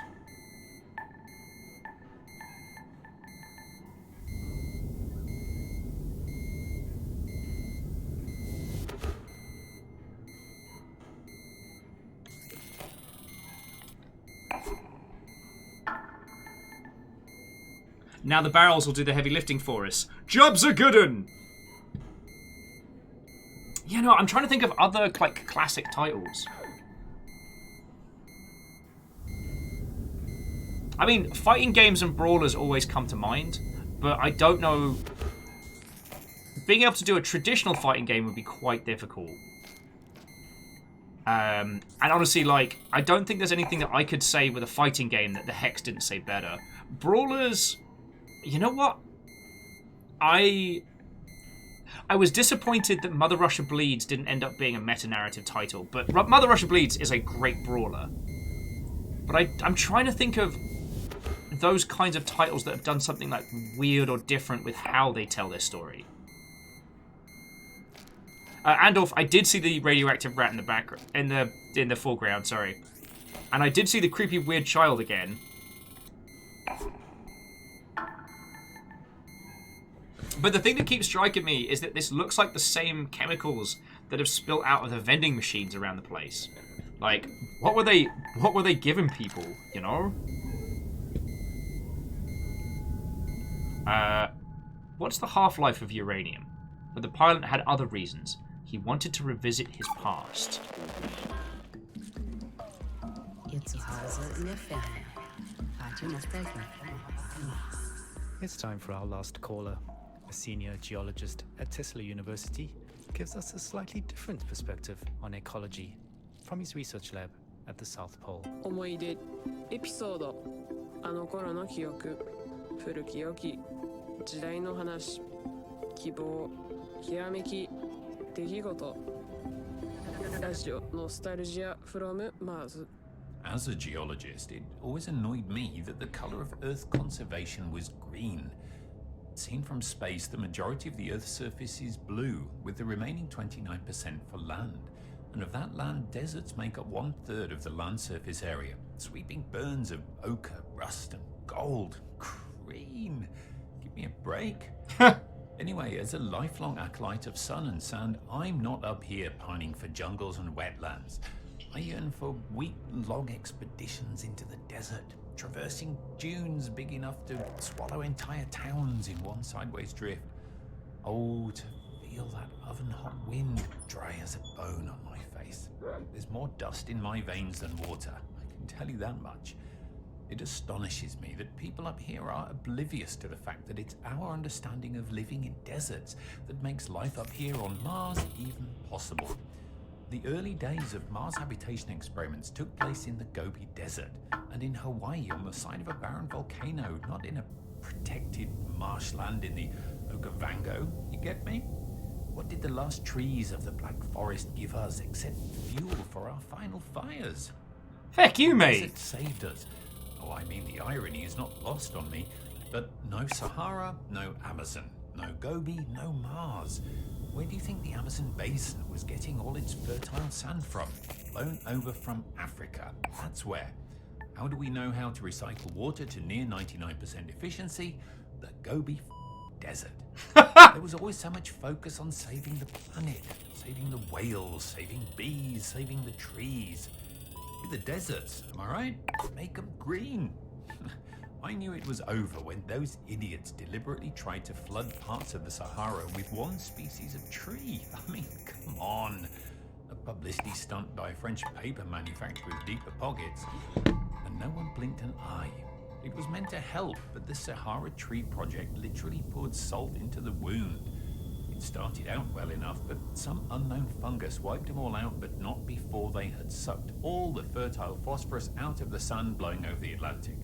Now the barrels will do the heavy lifting for us. Job's a good un! Yeah, no, I'm trying to think of other like classic titles. I mean, fighting games and brawlers always come to mind, but I don't know. Being able to do a traditional fighting game would be quite difficult. And honestly, like, I don't think there's anything that I could say with a fighting game that the Hex didn't say better. Brawlers, you know what? I was disappointed that Mother Russia Bleeds didn't end up being a meta-narrative title, but Mother Russia Bleeds is a great brawler. But I'm trying to think of those kinds of titles that have done something like weird or different with how they tell their story. Andorf, I did see the radioactive rat in the background, in the foreground, sorry, and I did see the creepy weird child again. But the thing that keeps striking me is that this looks like the same chemicals that have spilt out of the vending machines around the place. Like, what were they giving people, you know? What's the half-life of uranium? But the pilot had other reasons. He wanted to revisit his past. It's time for our last caller. A senior geologist at Tesla University gives us a slightly different perspective on ecology from his research lab at the South Pole. 思い出エピソードあの頃の記憶古き良き時代の話希望ひらめき出来事ラジオノスタルジア from Mars. As a geologist, it always annoyed me that the color of Earth conservation was green. Seen from space, the majority of the Earth's surface is blue, with the remaining 29% for land. And of that land, deserts make up 1/3 of the land surface area. Sweeping burns of ochre, rust, and gold. Green. Give me a break. Anyway, as a lifelong acolyte of sun and sand, I'm not up here pining for jungles and wetlands. I yearn for week-long expeditions into the desert, traversing dunes big enough to swallow entire towns in one sideways drift. Oh, to feel that oven-hot wind dry as a bone on my face. There's more dust in my veins than water, I can tell you that much. It astonishes me that people up here are oblivious to the fact that it's our understanding of living in deserts that makes life up here on Mars even possible. The early days of Mars habitation experiments took place in the Gobi Desert and in Hawaii on the side of a barren volcano, not in a protected marshland in the Okavango. You get me? What did the last trees of the Black Forest give us except fuel for our final fires? Heck you, mate! It saved us. Oh, I mean, the irony is not lost on me, but no Sahara, no Amazon, no Gobi, no Mars. Where do you think the Amazon basin was getting all its fertile sand from? Blown over from Africa. That's where. How do we know how to recycle water to near 99% efficiency? The Gobi Desert. There was always so much focus on saving the planet, saving the whales, saving bees, saving the trees. The deserts, am I right? Make them green. I knew it was over when those idiots deliberately tried to flood parts of the Sahara with one species of tree. I mean, come on. A publicity stunt by a French paper manufacturer with deeper pockets. And no one blinked an eye. It was meant to help, but the Sahara Tree Project literally poured salt into the wound. It started out well enough, but some unknown fungus wiped them all out, but not before they had sucked all the fertile phosphorus out of the sun blowing over the Atlantic,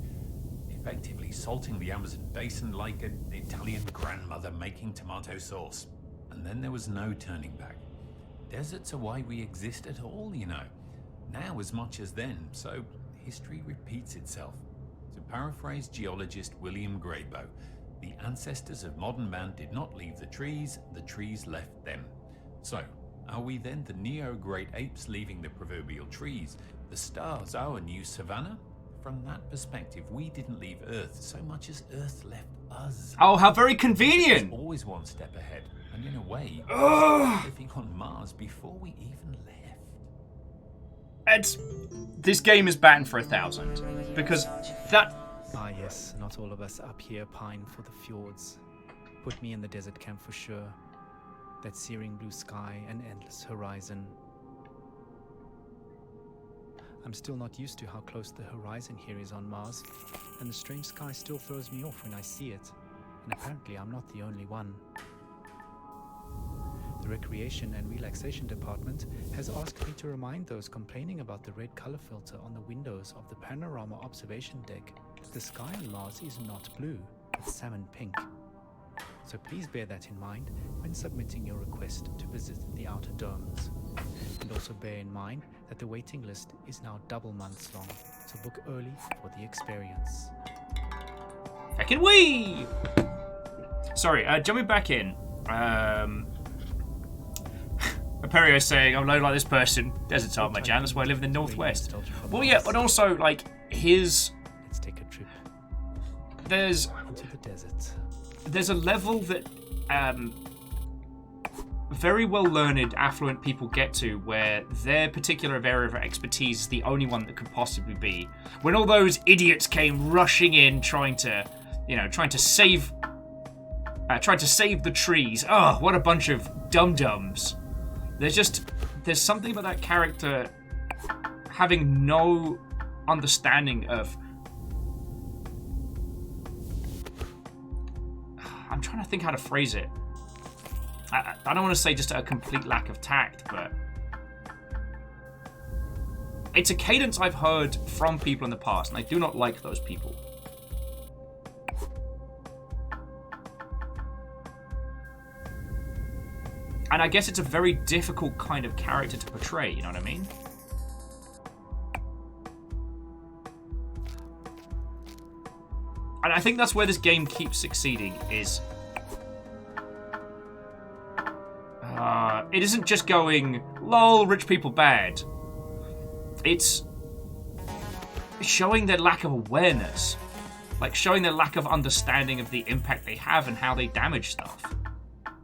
effectively salting the Amazon basin like an Italian grandmother making tomato sauce. And then there was no turning back. Deserts are why we exist at all, you know. Now as much as then, so history repeats itself. To paraphrase geologist William Grayboe, the ancestors of modern man did not leave the trees left them. So, are we then the neo-great apes leaving the proverbial trees? The stars our new savannah? From that perspective, we didn't leave Earth so much as Earth left us. Oh, how very convenient! There's always one step ahead, and in a way, living on Mars before we even left. This game is batting for 1,000 because that. Ah yes, not all of us up here pine for the fjords. Put me in the desert camp for sure. that searing blue sky and endless horizon. I'm still not used to how close the horizon here is on Mars, and the strange sky still throws me off when I see it, and apparently I'm not the only one. The Recreation and Relaxation Department has asked me to remind those complaining about the red color filter on the windows of the panorama observation deck that the sky on Mars is not blue, but salmon pink. So please bear that in mind when submitting your request to visit the outer domes. And also bear in mind that the waiting list is now double months long, so book early for the experience. Fucking wee! Sorry, jumping back in. Aperio saying, I'm low like this person. Desert's aren't my jam, that's why I live in the Northwest. Well, yeah, but also, like, his... Let's take a trip. There's... Into the desert. There's a level that very well-learned, affluent people get to where their particular area of expertise is the only one that could possibly be. When all those idiots came rushing in trying to save the trees. Oh, what a bunch of dum-dums. There's something about that character having no understanding of... I'm trying to think how to phrase it. I don't want to say just a complete lack of tact, but... It's a cadence I've heard from people in the past, and I do not like those people. And I guess it's a very difficult kind of character to portray, you know what I mean? And I think that's where this game keeps succeeding, is... it isn't just going, lol, rich people bad. It's showing their lack of awareness. Like, showing their lack of understanding of the impact they have and how they damage stuff.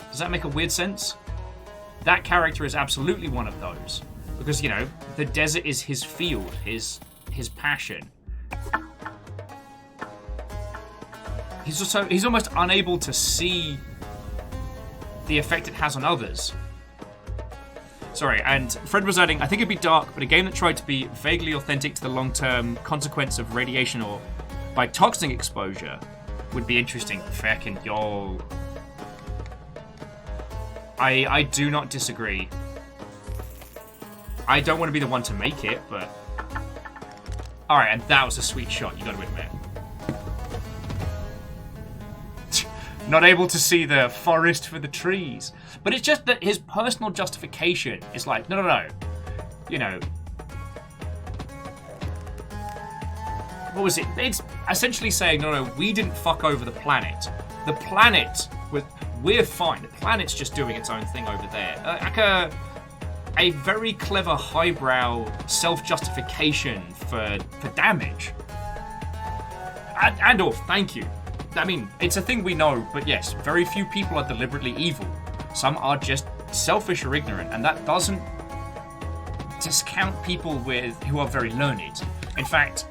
Does that make a weird sense? That character is absolutely one of those. Because, you know, the desert is his field, his passion. He's almost unable to see the effect it has on others. Sorry, and Fred was adding, I think it'd be dark, but a game that tried to be vaguely authentic to the long-term consequence of radiation or by toxic exposure would be interesting. Feckin' yo. I do not disagree. I don't want to be the one to make it, but... Alright, and that was a sweet shot, you gotta admit. Not able to see the forest for the trees. But it's just that his personal justification is like, no. You know. What was it? It's essentially saying, no, we didn't fuck over the planet. The planet, we're fine. The planet's just doing its own thing over there. Like a very clever highbrow self-justification for damage. And thank you. I mean, it's a thing we know, but yes, very few people are deliberately evil. Some are just selfish or ignorant, and that doesn't discount people who are very learned. In fact,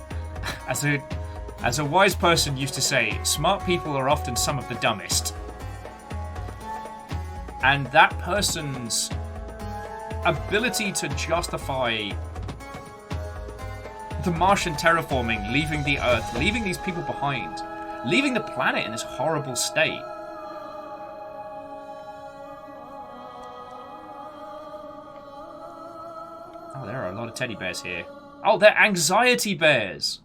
as a wise person used to say, smart people are often some of the dumbest. And that person's ability to justify the Martian terraforming, leaving the Earth, leaving these people behind, leaving the planet in this horrible state. Oh, there are a lot of teddy bears here. Oh, they're anxiety bears!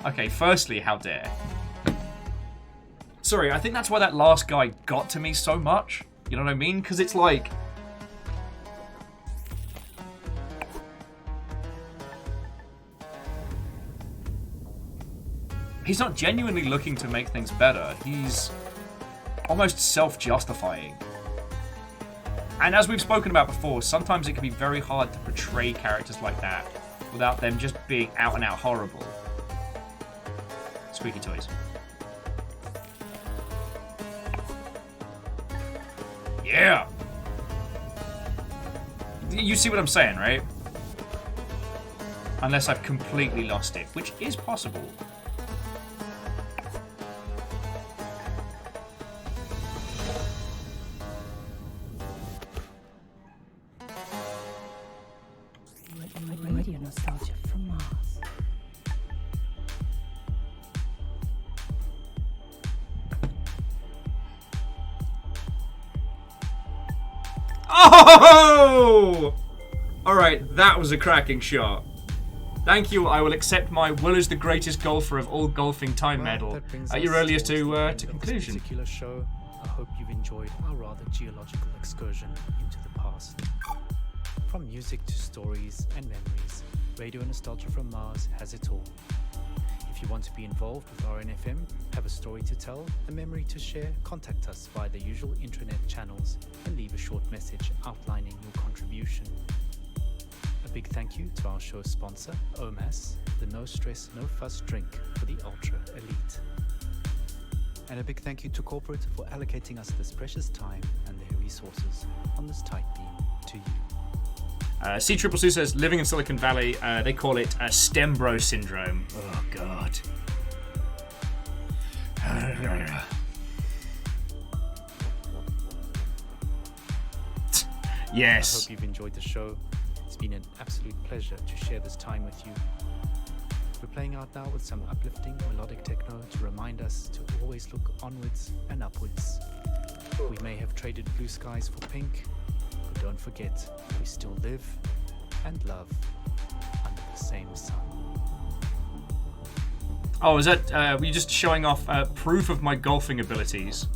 Okay, firstly, how dare. Sorry, I think that's why that last guy got to me so much. You know what I mean? Because it's like... He's not genuinely looking to make things better. He's almost self-justifying. And as we've spoken about before, sometimes it can be very hard to portray characters like that without them just being out and out horrible. Squeaky toys. Yeah! You see what I'm saying, right? Unless I've completely lost it, which is possible. Oh! Alright, that was a cracking shot. Thank you. I will accept my Will is the greatest golfer of all golfing time medal at your earliest to conclusion. This particular show, I hope you've enjoyed our rather geological excursion into the past. From music to stories and memories, Radio Nostalgia from Mars has it all. If you want to be involved with RNFM, have a story to tell, a memory to share, contact us via the usual intranet channels and leave a short message outlining your contribution. A big thank you to our show sponsor, OMAS, the No Stress, No Fuss drink for the Ultra Elite. And a big thank you to corporate for allocating us this precious time and their resources on this tight beam to you. C Triple Sue says, living in Silicon Valley, they call it STEM bro syndrome. Oh, God. Yes. I hope you've enjoyed the show. It's been an absolute pleasure to share this time with you. We're playing out now with some uplifting melodic techno to remind us to always look onwards and upwards. We may have traded blue skies for pink, but don't forget, we still live and love under the same sun. Oh, is that, were you just showing off proof of my golfing abilities?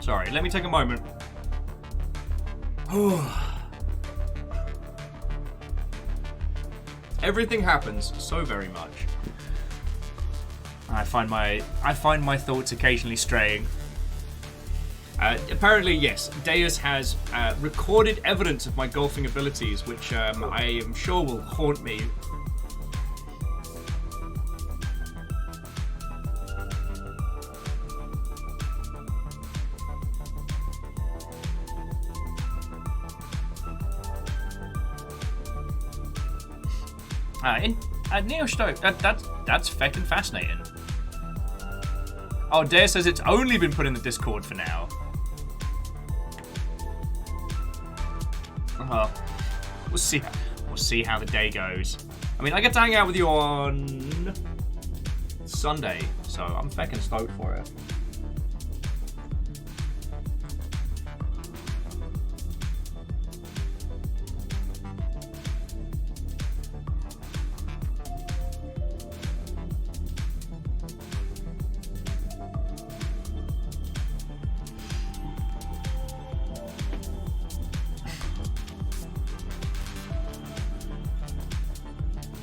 Sorry, let me take a moment. Everything happens so very much. I find my thoughts occasionally straying. Apparently, yes, Deus has recorded evidence of my golfing abilities, which I am sure will haunt me. Neo Stoke, that's feckin' fascinating. Oh, Dare says it's only been put in the Discord for now. We'll see how the day goes. I mean, I get to hang out with you on Sunday, so I'm feckin' stoked for it.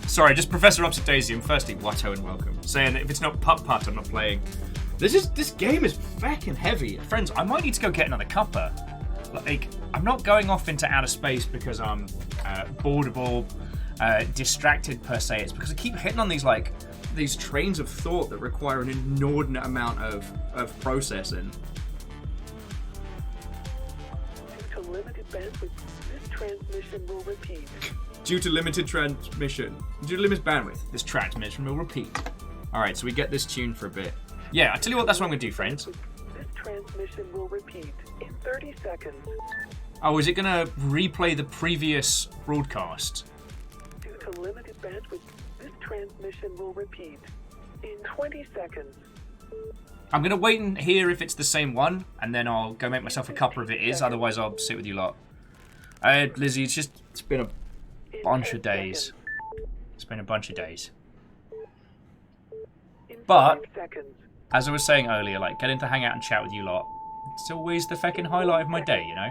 Sorry, just Professor Upset Daisy. And firstly, Watto and welcome. Saying that if it's not putt-putt, I'm not playing. This game is fucking heavy. Friends, I might need to go get another cuppa. Like, I'm not going off into outer space because I'm boardable, distracted per se. It's because I keep hitting on these trains of thought that require an inordinate amount of processing. Due to limited bandwidth, this transmission will repeat. Due to limited bandwidth, this transmission will repeat. Alright, so we get this tuned for a bit. Yeah, I tell you what, that's what I'm going to do, friends. This transmission will repeat in 30 seconds. Oh, is it going to replay the previous broadcast? Due to limited bandwidth, this transmission will repeat in 20 seconds. I'm going to wait and hear if it's the same one, and then I'll go make myself a cuppa if it is, otherwise I'll sit with you lot. Lizzie, it's been a bunch of days. It's been a bunch of days. But, as I was saying earlier, like, getting to hang out and chat with you lot, it's always the feckin' highlight of my day, you know?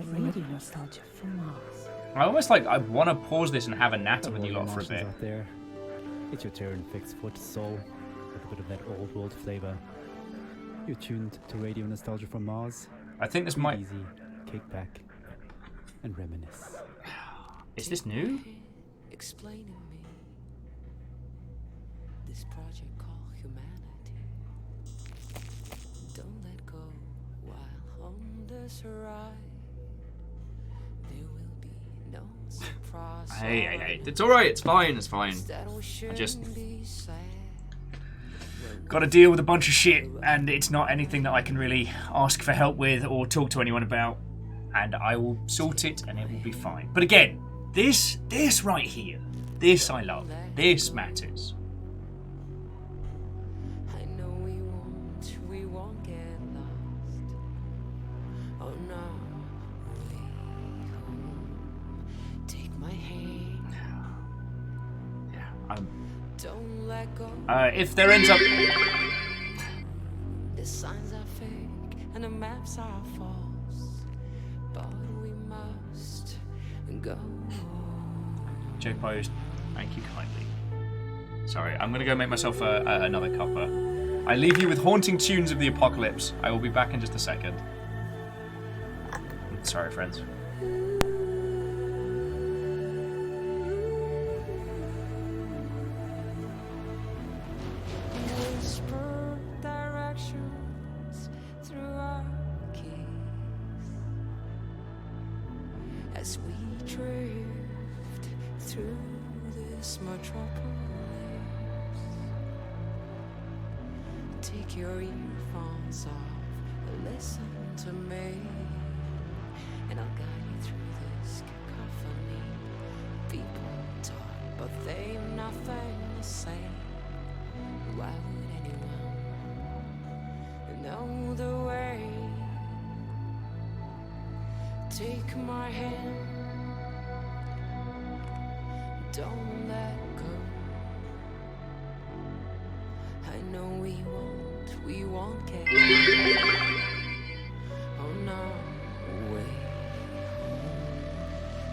Radio Nostalgia from Mars. I almost I want to pause this and have a natter with you lot for a bit. Out there. It's your Terran fixed foot soul with a bit of that old world flavor. You're tuned to Radio Nostalgia from Mars. I think this might... Easy, kick back, and reminisce. Is this new? Explaining me this project called humanity. this right. There will be no surprise. Hey. It's alright, it's fine. I just got to deal with a bunch of shit, and it's not anything that I can really ask for help with or talk to anyone about. And I will sort it, and it will be fine. But again, this right here, this I love. This matters. I know we won't get lost. Oh no, way home. Take my hand. Yeah, Don't let go. If there ends up... The signs are fake and the maps are false, but we must go. Joke posed. Thank you kindly. Sorry, I'm going to go make myself another cuppa. I leave you with haunting tunes of the apocalypse. I will be back in just a second. Sorry, friends. Whisper directions through our keys as we drift through this metropolis. Take your earphones off and listen to me, and I'll guide you through this cacophony. People talk, but they've nothing to say. Why would anyone know the way? Take my hand, don't let go. I know we won't get. Oh no, wait.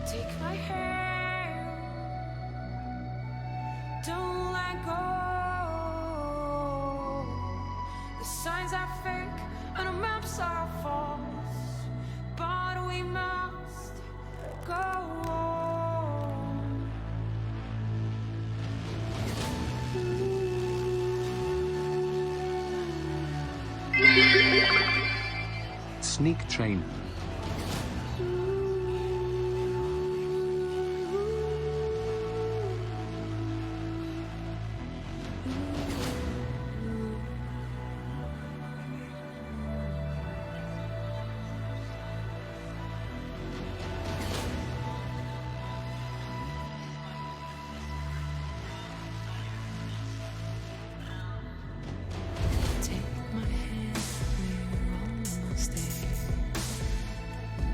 Take my hand, don't let go. The signs are fake and the maps are false, but we must go on. Sneak train. Take my hand, we're almost there.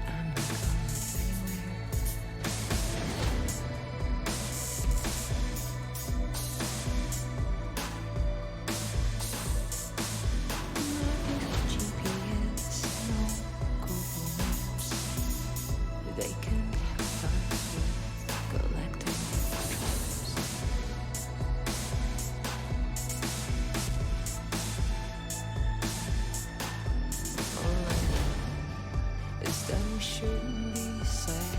I'm not going anywhere. GPS, no Google Maps. They can help us with collecting photos. All I know is that we shouldn't be sad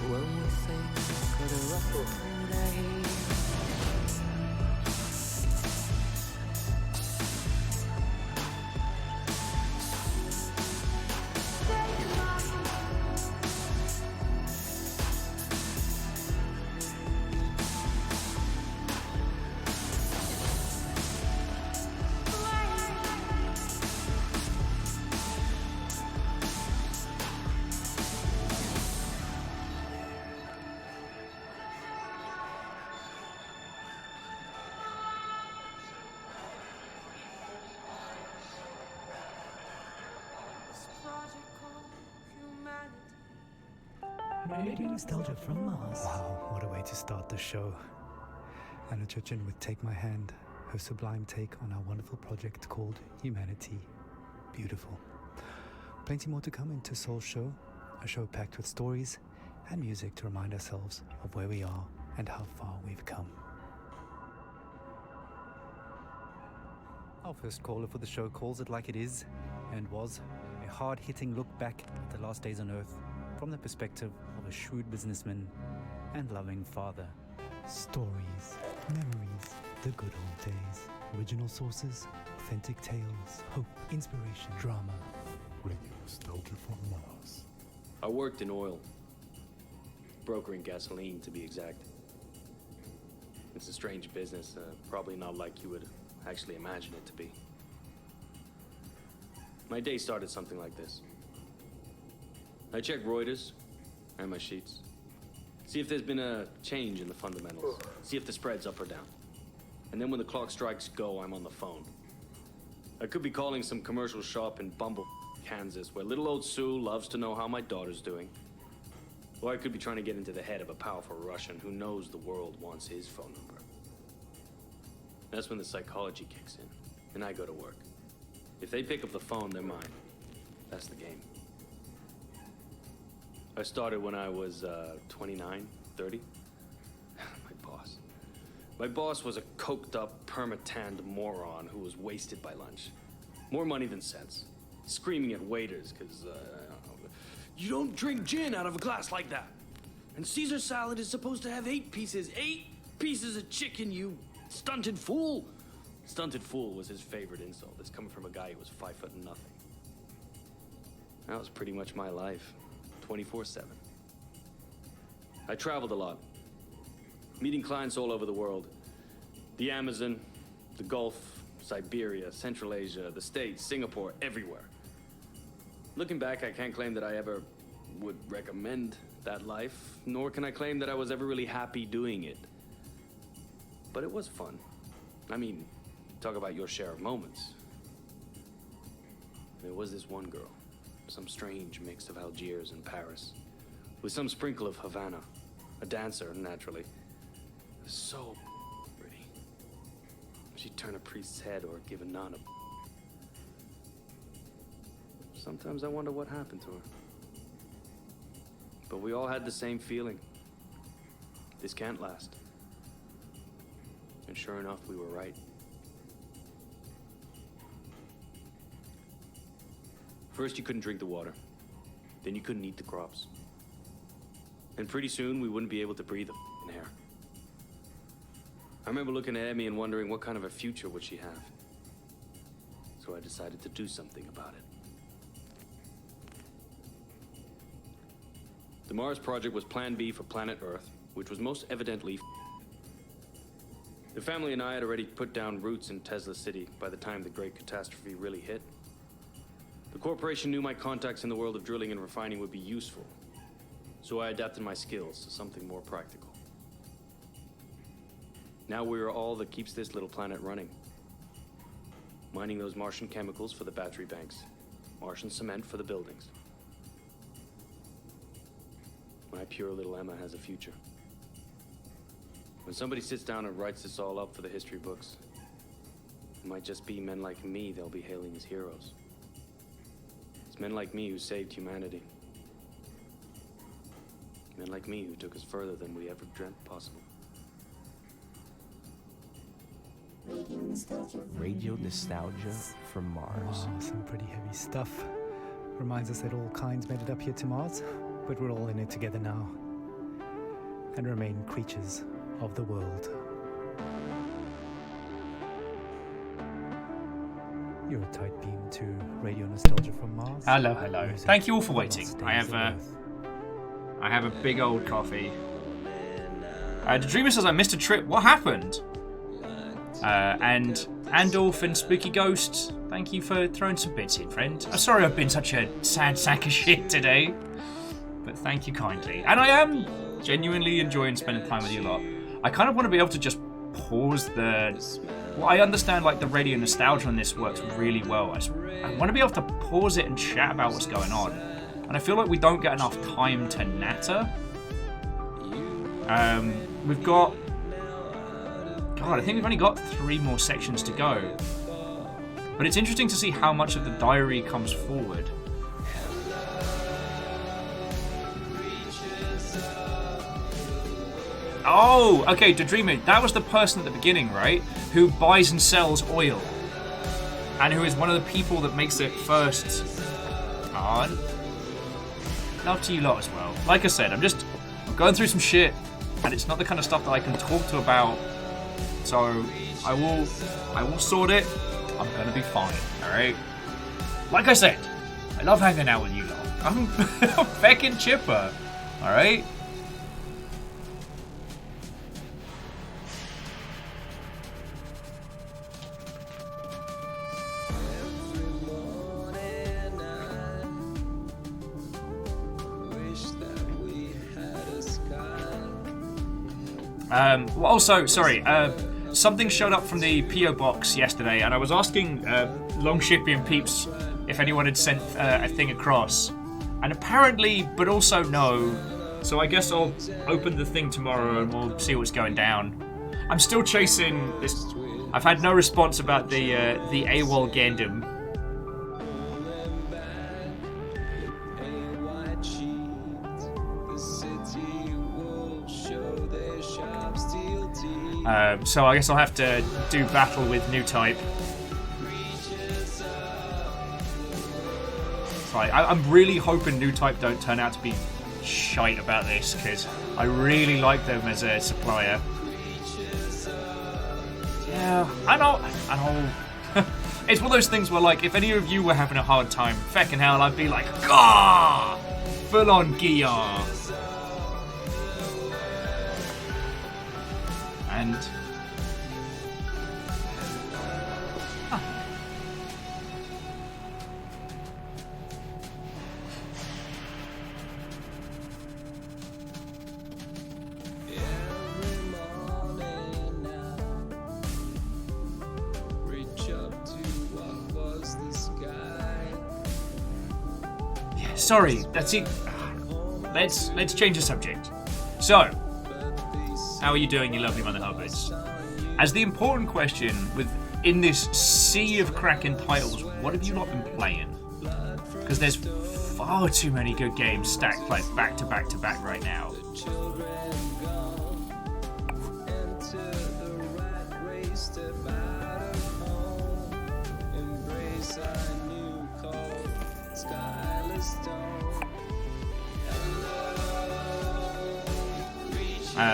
when we think of the road ahead. Radio Nostalgia from Mars. Wow, what a way to start the show. Anna Churchin with Take My Hand, her sublime take on our wonderful project called Humanity. Beautiful. Plenty more to come into Soul Show, a show packed with stories and music to remind ourselves of where we are and how far we've come. Our first caller for the show calls it like it is, and was a hard-hitting look back at the last days on Earth from the perspective of a shrewd businessman and loving father. Stories, memories, the good old days, original sources, authentic tales, hope, inspiration, drama, Radio Nostalgia from Mars. I worked in oil. Brokering gasoline, to be exact. It's a strange business, probably not like you would actually imagine it to be. My day started something like this. I check Reuters and my sheets. See if there's been a change in the fundamentals. See if the spread's up or down. And then when the clock strikes go, I'm on the phone. I could be calling some commercial shop in Bumble, Kansas, where little old Sue loves to know how my daughter's doing. Or I could be trying to get into the head of a powerful Russian who knows the world wants his phone number. That's when the psychology kicks in, and I go to work. If they pick up the phone, they're mine. That's the game. I started when I was 29, 30. My boss was a coked-up, perma-tanned moron who was wasted by lunch. More money than sense. Screaming at waiters because, you don't drink gin out of a glass like that. And Caesar salad is supposed to have 8 pieces. 8 pieces of chicken, you stunted fool. Stunted fool was his favorite insult. It's coming from a guy who was 5 foot nothing. That was pretty much my life. 24/7. I traveled a lot. Meeting clients all over the world. The Amazon, the Gulf, Siberia, Central Asia, the States, Singapore, everywhere. Looking back, I can't claim that I ever would recommend that life, nor can I claim that I was ever really happy doing it. But it was fun. I mean, talk about your share of moments. There was this one girl, some strange mix of Algiers and Paris, with some sprinkle of Havana, a dancer, naturally. So pretty. She'd turn a priest's head or give a nun a... Sometimes I wonder what happened to her. But we all had the same feeling. This can't last. And sure enough, we were right. First, you couldn't drink the water. Then you couldn't eat the crops. And pretty soon, we wouldn't be able to breathe the f***ing air. I remember looking at Emmy and wondering what kind of a future would she have. So I decided to do something about it. The Mars project was Plan B for planet Earth, which was most evidently The family and I had already put down roots in Tesla City by the time the great catastrophe really hit. The corporation knew my contacts in the world of drilling and refining would be useful, so I adapted my skills to something more practical. Now we are all that keeps this little planet running. Mining those Martian chemicals for the battery banks, Martian cement for the buildings. My pure little Emma has a future. When somebody sits down and writes this all up for the history books, it might just be men like me they'll be hailing as heroes. It's men like me who saved humanity. Men like me who took us further than we ever dreamt possible. Radio Nostalgia from Mars. Wow, some pretty heavy stuff. Reminds us that all kinds made it up here to Mars, but we're all in it together now. And remain creatures of the world. You're a tight beam to Radio Nostalgia from Mars. Hello, hello. Thank you all for waiting. I have a big old coffee. The Dreamer says I missed a trip. What happened? And Andolf and Spooky Ghost, thank you for throwing some bits in, friend. I'm sorry I've been such a sad sack of shit today, but thank you kindly. And I am genuinely enjoying spending time with you lot. I kind of want to be able to just pause the... Well, I understand like the radio nostalgia on this works really well. I want to be able to pause it and chat about what's going on. And I feel like we don't get enough time to natter. We've got... God, I think we've only got 3 more sections to go. But it's interesting to see how much of the diary comes forward. Oh, okay, Dreamer, that was the person at the beginning, right? Who buys and sells oil. And who is one of the people that makes it first. Oh, love to you lot as well. Like I said, I'm going through some shit, and it's not the kind of stuff that I can talk to about. So I will sort it. I'm gonna be fine, alright? Like I said, I love hanging out with you lot. I'm fucking chipper. Alright? Well, also, sorry, something showed up from the PO box yesterday, and I was asking Longshippy and Peeps if anyone had sent a thing across, and apparently, but also no. So I guess I'll open the thing tomorrow and we'll see what's going down. I'm still chasing this. I've had no response about the AWOL Gundam. So I guess I'll have to do battle with new type. Right, I'm really hoping new type don't turn out to be shite about this, because I really like them as a supplier. Yeah, I know. It's one of those things where, like, if any of you were having a hard time, feckin' hell, I'd be like, Gah! Full on gear. And sorry, that's it. Let's change the subject. So, how are you doing, you lovely mother hubbards? As the important question in this sea of cracking titles, what have you not been playing? Because there's far too many good games stacked like back to back to back right now.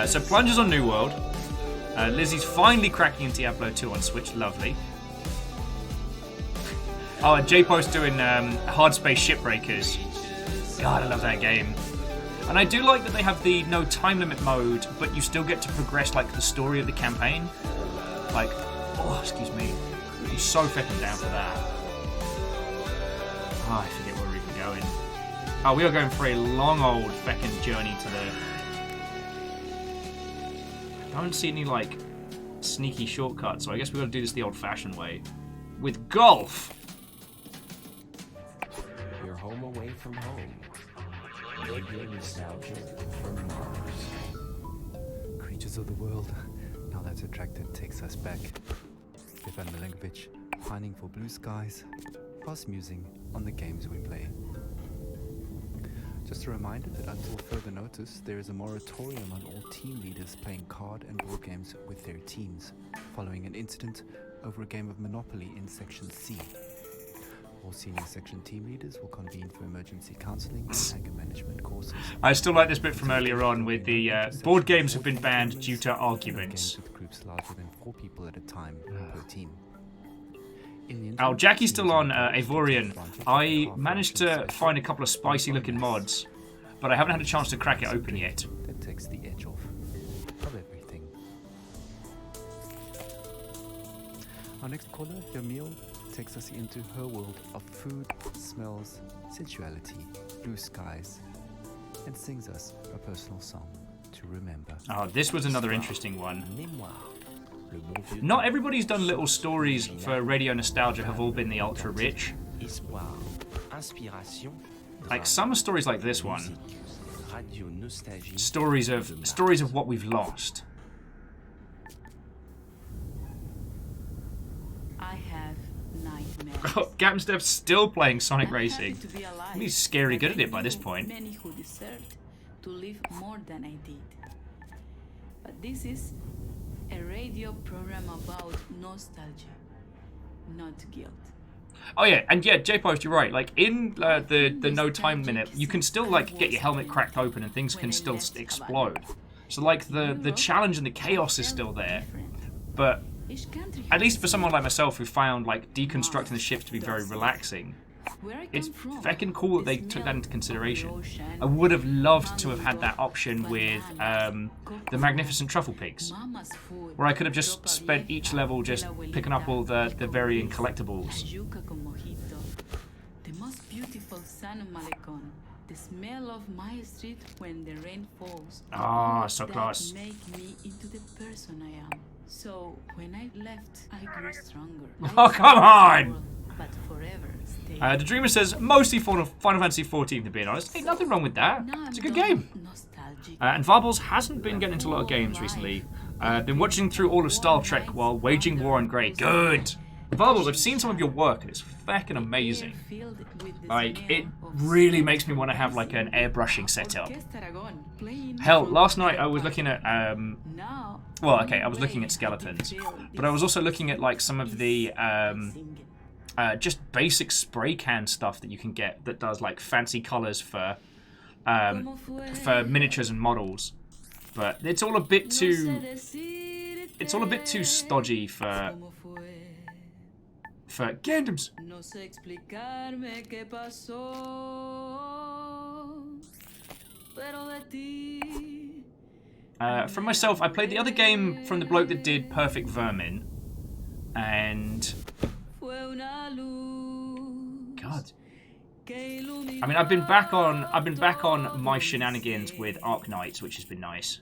So Plunger's on New World. Lizzie's finally cracking into Diablo 2 on Switch. Lovely. Oh, and J-Post doing Hard Space Shipbreakers. God, I love that game. And I do like that they have the no time limit mode, but you still get to progress like the story of the campaign. Like, oh, excuse me. I'm so fucking down for that. Oh, I forget where we're even going. Oh, we are going for a long old fucking journey to the... I don't see any, like, sneaky shortcuts, so I guess we've got to do this the old-fashioned way. With golf! You're home away from home. Radio nostalgia from Mars. Creatures of the world. Now that Attracted takes us back. Stefan Milenkovic, pining for blue skies, us musing on the games we play. Just a reminder that until further notice, there is a moratorium on all team leaders playing card and board games with their teams, following an incident over a game of Monopoly in Section C. All senior section team leaders will convene for emergency counseling and anger management courses. I still like this bit from earlier on with the board games have been banned due to arguments. With groups larger than 4 people at a time per team. Oh, Jackie's still on Avorian. I managed to find a couple of spicy looking mods, but I haven't had a chance to crack it open yet. That takes the edge off of everything. Our next caller, Yamil, takes us into her world of food, smells, sensuality, blue skies, and sings us a personal song to remember. Oh, this was another interesting one. Not everybody's done little stories for Radio Nostalgia have all been the ultra rich. Like some stories like this one. Stories of what we've lost. I have nightmares. Captain Steph's still playing Sonic Racing. He's scary good at it by this point. Many who deserved to live more than I did. But this is a radio program about nostalgia, not guilt. Oh yeah, and yeah, J-Post, you're right. Like in the no time minute, you can still like get your helmet cracked open and things can still explode. So like the challenge and the chaos is still there, but at least for someone like myself who found like deconstructing the ships to be very relaxing, it's feckin' cool that they took that into consideration. I would have loved to have had that option with the Magnificent Truffle Pigs, where I could have just spent each level just picking up all the varying collectibles. The most beautiful San Malecon. The smell of my street when the rain falls. Ah, so close. That make me into the person I am. So when I left, I grew stronger. Oh, come on! But forever stay. The Dreamer says, mostly Final Fantasy XIV, to be honest. Ain't nothing wrong with that. It's a good game. And Varbles hasn't been getting into a lot of games recently. Been watching through all of Star Trek while waging war on Grey. Good! Varbles, I've seen some of your work and it's fucking amazing. Like, it really makes me want to have like an airbrushing setup. Hell, last night I was looking at, well, okay, I was looking at skeletons, but I was also looking at like some of the, just basic spray can stuff that you can get that does like fancy colors for miniatures and models. But it's all a bit too, stodgy for Gundams. From myself, I played the other game from the bloke that did Perfect Vermin, and God, I mean, I've been back on my shenanigans with Arc Knights, which has been nice.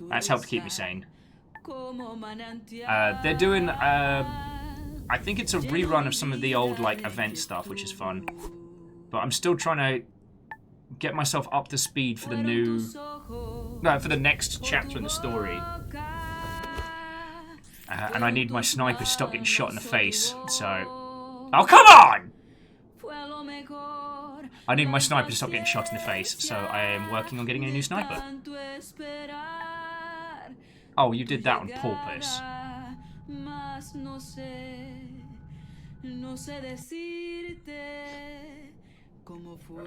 That's helped keep me sane. They're doing, I think it's a rerun of some of the old like event stuff, which is fun. But I'm still trying to get myself up to speed for the next chapter in the story. And I need my sniper to stop getting shot in the face. So, oh come on! I need my sniper to stop getting shot in the face. So I am working on getting a new sniper. Oh, you did that on purpose.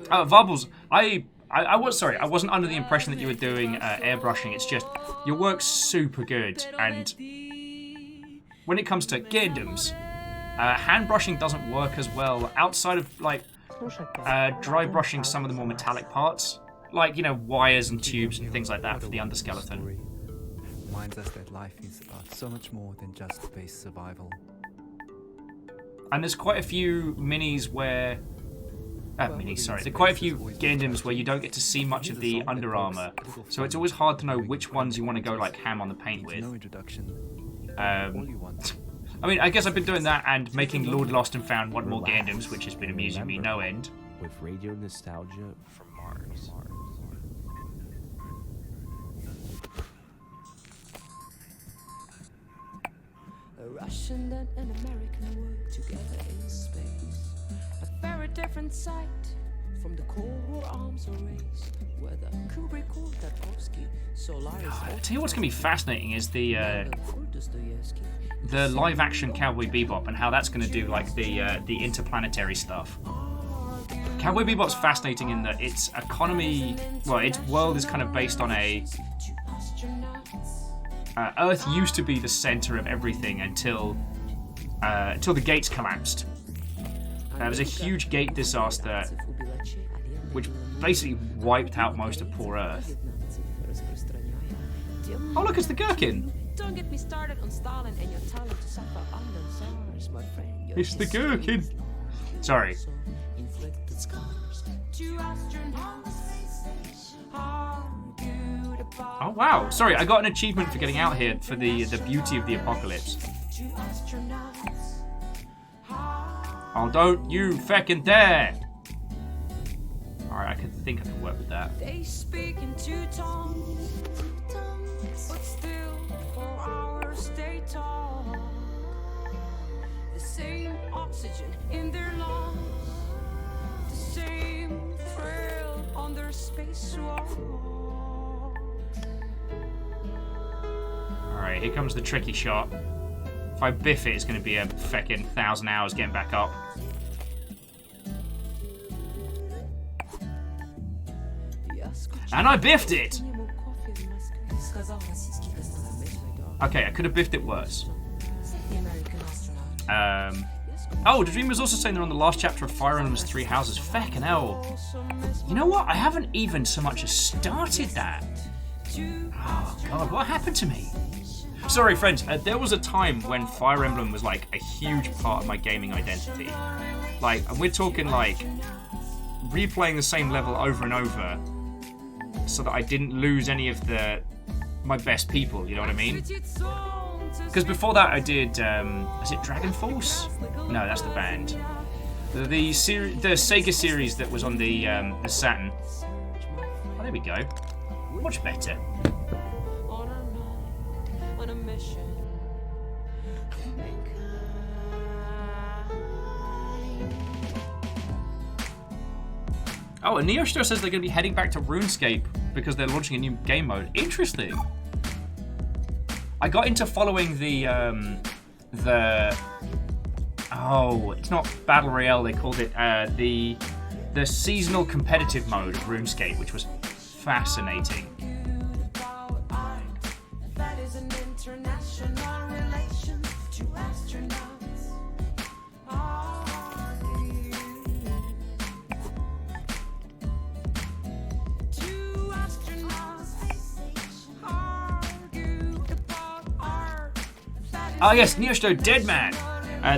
Varbles, I wasn't under the impression that you were doing airbrushing. It's just your work's super good, and when it comes to Gundams, hand brushing doesn't work as well outside of like dry brushing some of the more metallic parts, like, you know, wires and tubes and things like that for the underskeleton. Reminds us that life is about so much more than just base survival. And there's quite a few minis where... there's quite a few Gundams where you don't get to see much of the Under Armour, so it's always hard to know which ones you want to go like ham on the paint with. I mean, I guess I've been doing that and making Lord Lost and Found want more Gundams, which has been amusing me no end. With Radio Nostalgia from Mars. A Russian and an American work together in space. A very different sight from the Cold War arms race, whether Kubrick or Tarkovsky, Solaris. I'll tell you what's going to be fascinating is the live-action Cowboy Bebop and how that's going to do like the interplanetary stuff. Cowboy Bebop's fascinating in that its economy, well, its world is kind of based on a... Earth used to be the center of everything until the gates collapsed. There was a huge gate disaster which basically wiped out most of poor Earth. Oh look, it's the Gherkin! Don't get me started on Stalin and your talent to suffer under SARS, my friend. It's the Gherkin! Sorry. Oh wow, sorry, I got an achievement for getting out here for the beauty of the apocalypse. Oh, don't you feckin' dare! Alright, I think I can work with that. They speak in two tongues, but still 4 hours stay tall. The same oxygen in their lungs, the same thrill on their spacewalk. Alright, here comes the tricky shot. If I biff it, it's going to be a feckin' 1,000 hours getting back up. And I biffed it! Okay, I could have biffed it worse. Oh, Dream was also saying they're on the last chapter of Fire Emblem's Three Houses. Feckin' hell. You know what? I haven't even so much as started that. Oh, God, what happened to me? Sorry, friends. There was a time when Fire Emblem was, like, a huge part of my gaming identity. Like, and we're talking, like, replaying the same level over and over so that I didn't lose any of my best people, you know what I mean? Because before that I did, is it Dragon Force? No, that's the band. The Sega series that was on the Saturn. Oh, there we go. Much better. Oh, and Neostar says they're going to be heading back to RuneScape because they're launching a new game mode. Interesting. I got into following the oh, it's not Battle Royale, they called it the seasonal competitive mode of RuneScape, which was fascinating. Oh yes, Neosto Deadman.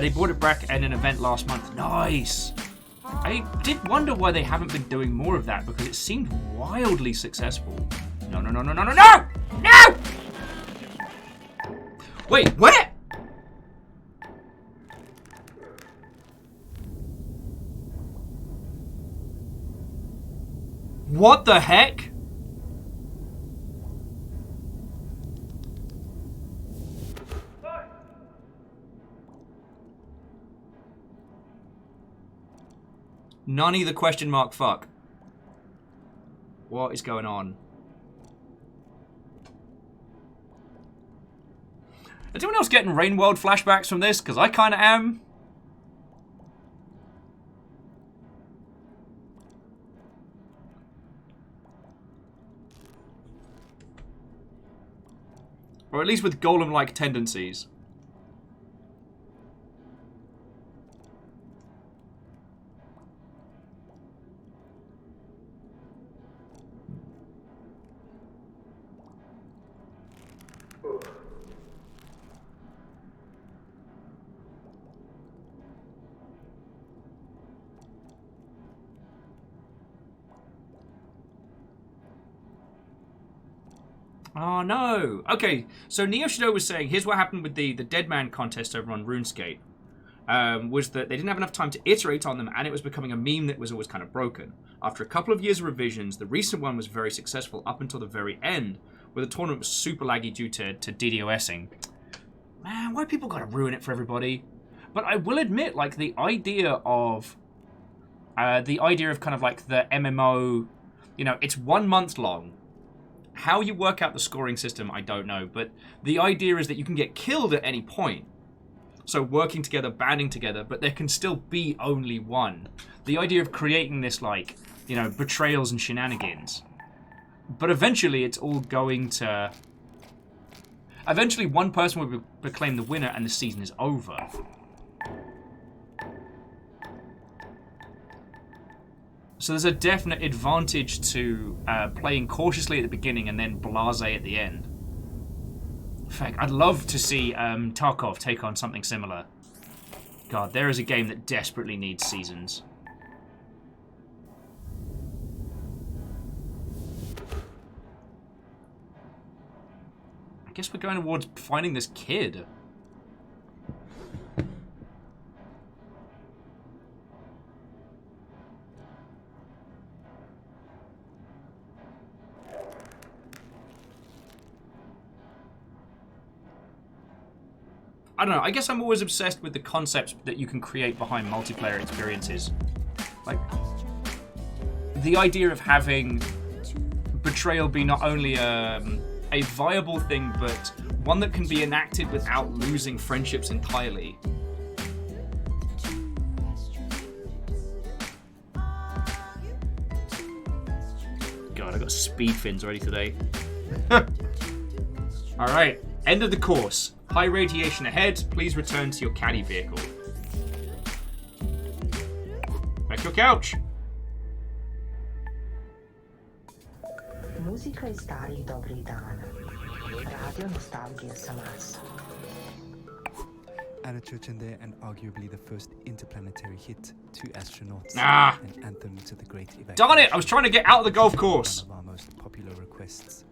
They brought it back at an event last month. Nice. I did wonder why they haven't been doing more of that because it seemed wildly successful. No, no, no, no, no, no, no! No! Wait, what? What the heck? Nani the question mark fuck. What is going on? Is anyone else getting Rain World flashbacks from this? Because I kind of am. Or at least with golem-like tendencies. Oh no! Okay, so Neoshido was saying, here's what happened with the Deadman contest over on RuneScape. Was that they didn't have enough time to iterate on them, and it was becoming a meme that was always kind of broken. After a couple of years of revisions, the recent one was very successful up until the very end, where the tournament was super laggy due to DDoSing. Man, why people gotta ruin it for everybody? But I will admit, like, the idea of kind of like the MMO, you know, it's 1 month long. How you work out the scoring system, I don't know, but the idea is that you can get killed at any point. So working together, banding together, but there can still be only one. The idea of creating this, like, you know, betrayals and shenanigans. But eventually it's all going to... Eventually one person will proclaim the winner and the season is over. So there's a definite advantage to playing cautiously at the beginning and then blasé at the end. In fact, I'd love to see Tarkov take on something similar. God, there is a game that desperately needs seasons. I guess we're going towards finding this kid. I don't know, I guess I'm always obsessed with the concepts that you can create behind multiplayer experiences. Like, the idea of having betrayal be not only a viable thing, but one that can be enacted without losing friendships entirely. God, I got speed fins already today. Alright, end of the course. High radiation ahead, please return to your caddy vehicle. your couch. Muzika iz starih dobrih dana. Radio nostalgija Samas. Anna Church in there, and arguably the first interplanetary hit, Two Astronauts, Ah. an anthem to the great evacuation. Darn it! I was trying to get out of the golf course. One of our most popular requests.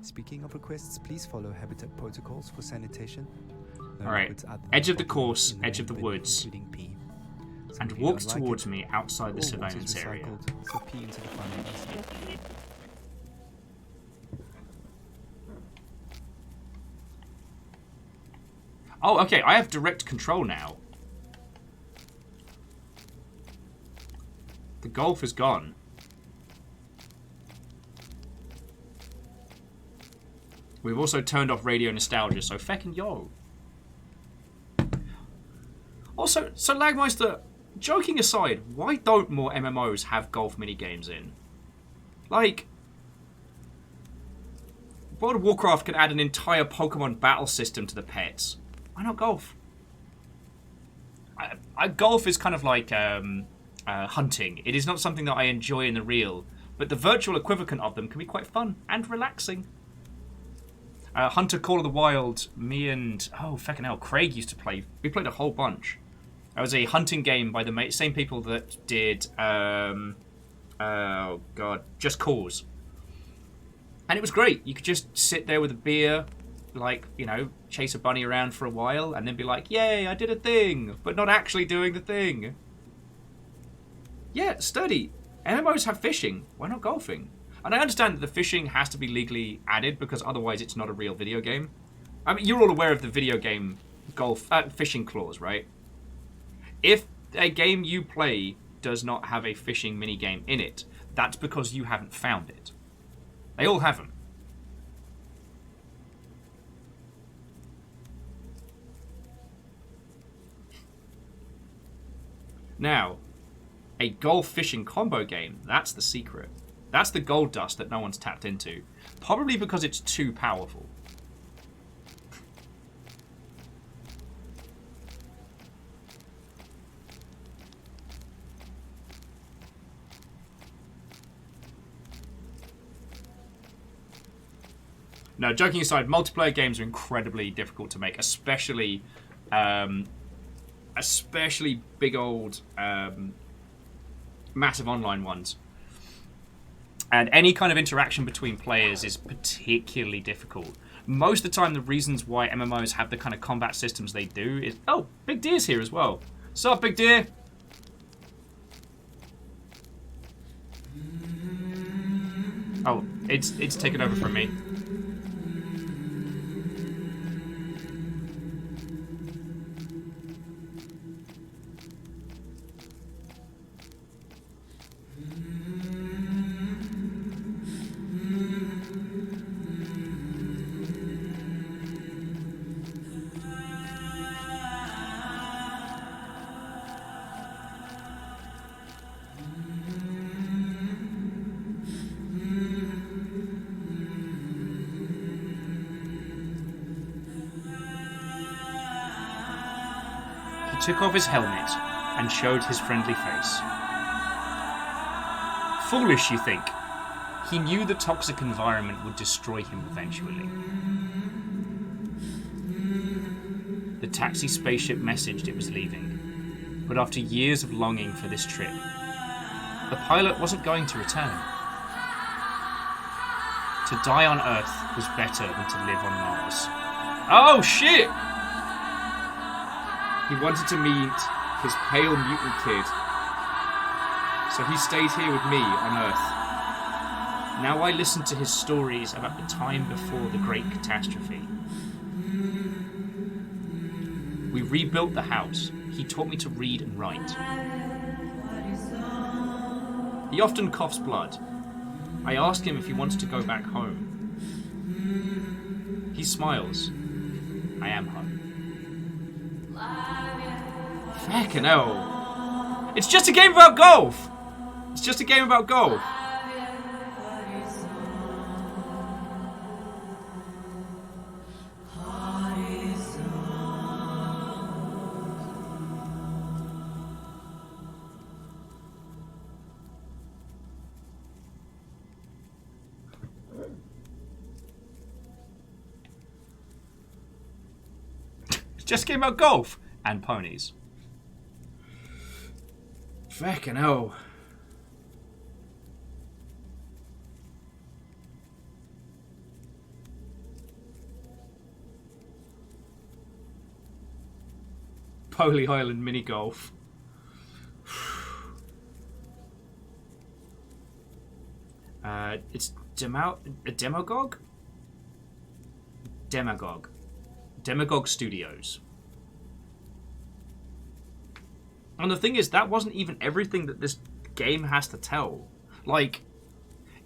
Speaking of requests, please follow Habitat Protocols for sanitation. No All right, liquids other than edge of the bottled course, in edge of the bin, woods, including pee. Some and pee walks don't like towards it. me outside the All water's surveillance area. recycled, so pee into the funnel instead. Oh, okay, I have direct control now. The golf is gone. We've also turned off radio nostalgia, so feckin' yo. Also, so Lagmeister, joking aside, why don't more MMOs have golf minigames in? Like, World of Warcraft can add an entire Pokemon battle system to the pets. Why not golf? Golf is kind of like hunting. It is not something that I enjoy in the real, but the virtual equivalent of them can be quite fun and relaxing. Hunter Call of the Wild, me and, oh, feckin' hell, Craig used to play. We played a whole bunch. It was a hunting game by the same people that did, oh god, Just Cause. And it was great. You could just sit there with a beer, like, you know, chase a bunny around for a while, and then be like, yay, I did a thing, but not actually doing the thing. Yeah, sturdy. MMOs have fishing. Why not golfing? And I understand that the fishing has to be legally added, because otherwise it's not a real video game. I mean, you're all aware of the video game golf fishing clause, right? If a game you play does not have a fishing minigame in it, that's because you haven't found it. They all have them. Now, a golf fishing combo game, that's the secret. That's the gold dust that no one's tapped into. Probably because it's too powerful. No, joking aside, multiplayer games are incredibly difficult to make, especially big old massive online ones. And any kind of interaction between players is particularly difficult. Most of the time, the reasons why MMOs have the kind of combat systems they do is... Oh, Big Deer's here as well. Sup, Big Deer? Oh, it's taken over from me. Took off his helmet and showed his friendly face. Foolish, you think? He knew the toxic environment would destroy him eventually. The taxi spaceship messaged it was leaving, but after years of longing for this trip, the pilot wasn't going to return. To die on Earth was better than to live on Mars. Oh shit! He wanted to meet his pale mutant kid, so he stayed here with me on Earth. Now I listen to his stories about the time before the Great Catastrophe. We rebuilt the house. He taught me to read and write. He often coughs blood. I ask him if he wants to go back home. He smiles. I am home. Fucking hell. It's just a game about golf! It's just a game about golf. Just came out golf and ponies. Fucking hell. Holy Highland mini golf. It's Demagogue? Demagogue Studios. And the thing is, that wasn't even everything that this game has to tell. Like,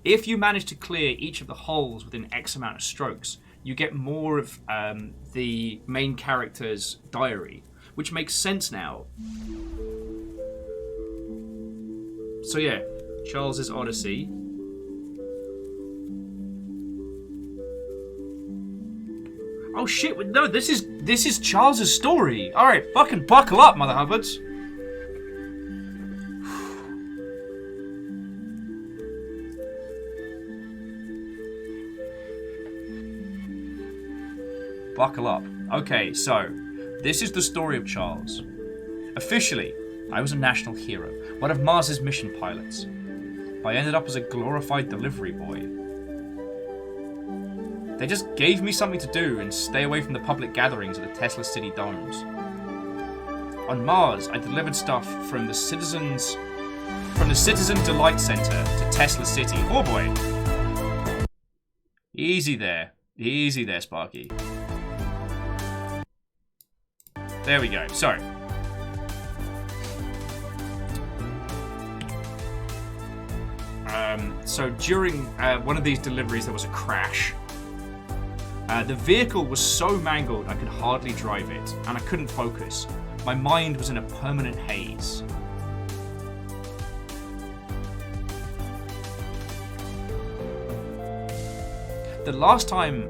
if you manage to clear each of the holes within X amount of strokes, you get more of the main character's diary, which makes sense now. So yeah, Charles's Odyssey. Oh shit! No, this is Charles's story. All right, fucking buckle up, Mother Hubbards. Buckle up. Okay, so this is the story of Charles. Officially, I was a national hero, one of Mars's mission pilots. But I ended up as a glorified delivery boy. They just gave me something to do and stay away from the public gatherings of the Tesla City domes. On Mars, I delivered stuff from the Citizen Delight Center to Tesla City. Oh boy. Easy there, Sparky. There we go. So, during one of these deliveries, there was a crash. The vehicle was so mangled I could hardly drive it, and I couldn't focus. My mind was in a permanent haze. The last time...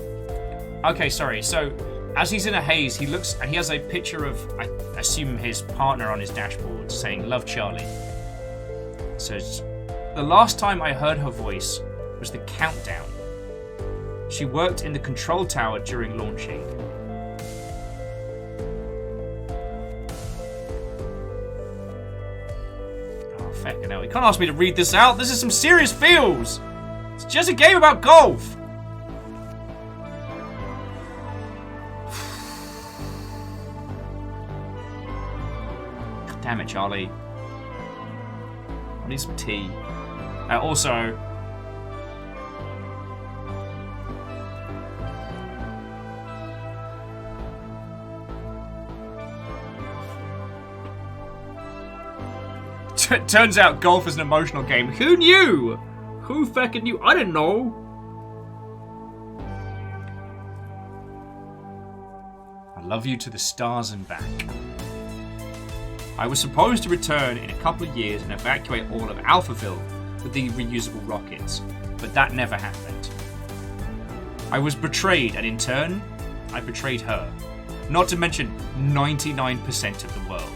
Okay, sorry. So, as he's in a haze, he has a picture of, I assume, his partner on his dashboard saying, "Love, Charlie." So, the last time I heard her voice was the countdown. She worked in the control tower during launching. Oh, fucking hell. You can't ask me to read this out. This is some serious feels. It's just a game about golf. God damn it, Charlie. I need some tea. Also... Turns out golf is an emotional game. Who knew? Who fucking knew? I didn't know. I love you to the stars and back. I was supposed to return in a couple of years and evacuate all of Alphaville with the reusable rockets, but that never happened. I was betrayed, and in turn, I betrayed her. Not to mention 99% of the world.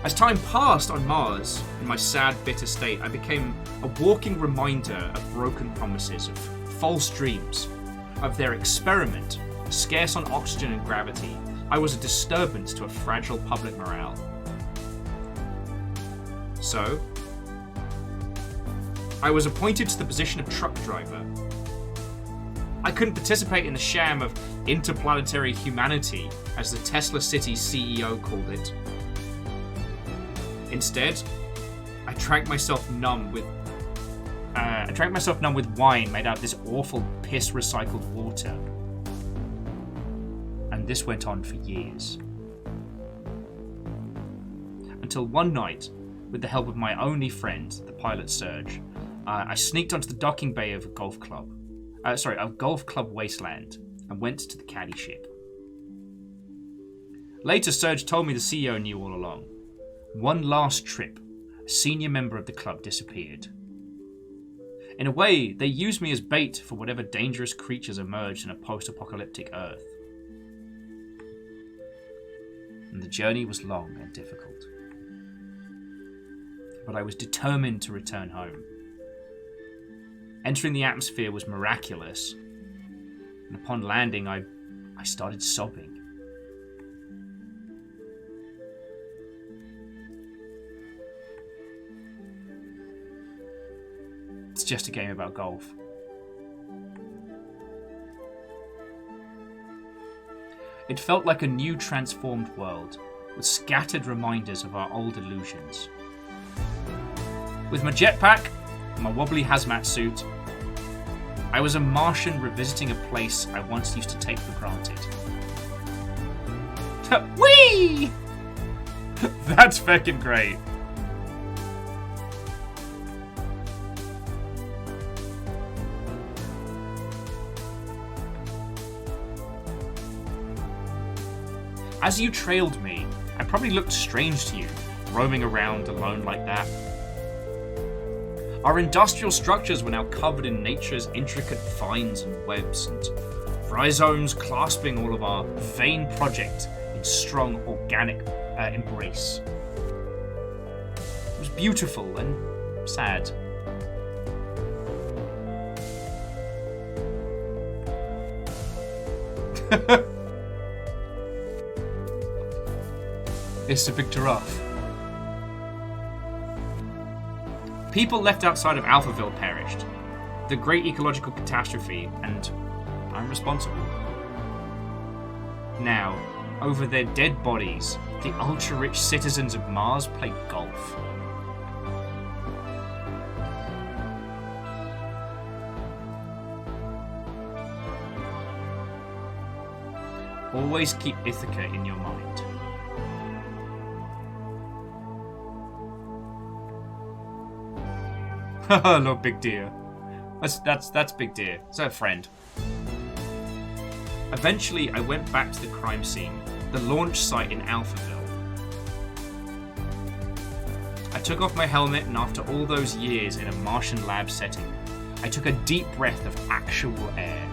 As time passed on Mars, in my sad, bitter state, I became a walking reminder of broken promises, of false dreams, of their experiment, scarce on oxygen and gravity. I was a disturbance to a fragile public morale. So, I was appointed to the position of truck driver. I couldn't participate in the sham of interplanetary humanity, as the Tesla City CEO called it. Instead, I drank myself numb with wine made out of this awful piss recycled water. And this went on for years. Until one night, with the help of my only friend, the pilot Serge, I sneaked onto the docking bay of a golf club Wasteland, and went to the caddy ship. Later, Serge told me the CEO knew all along. One last trip, a senior member of the club disappeared. In a way, they used me as bait for whatever dangerous creatures emerged in a post-apocalyptic Earth. And the journey was long and difficult. But I was determined to return home. Entering the atmosphere was miraculous, and upon landing, I started sobbing. just a game about golf. It felt like a new transformed world, with scattered reminders of our old illusions. With my jetpack, my wobbly hazmat suit, I was a Martian revisiting a place I once used to take for granted. Whee! That's fucking great. As you trailed me, I probably looked strange to you, roaming around alone like that. Our industrial structures were now covered in nature's intricate vines and webs, and rhizomes clasping all of our vain project in strong organic embrace. It was beautiful and sad. It's a big giraffe. People left outside of Alphaville perished. The great ecological catastrophe, and I'm responsible. Now, over their dead bodies, the ultra-rich citizens of Mars play golf. Always keep Ithaca in your mind. No, Big Deer. That's Big Deer. It's a friend. Eventually, I went back to the crime scene, the launch site in Alphaville. I took off my helmet, and after all those years in a Martian lab setting, I took a deep breath of actual air.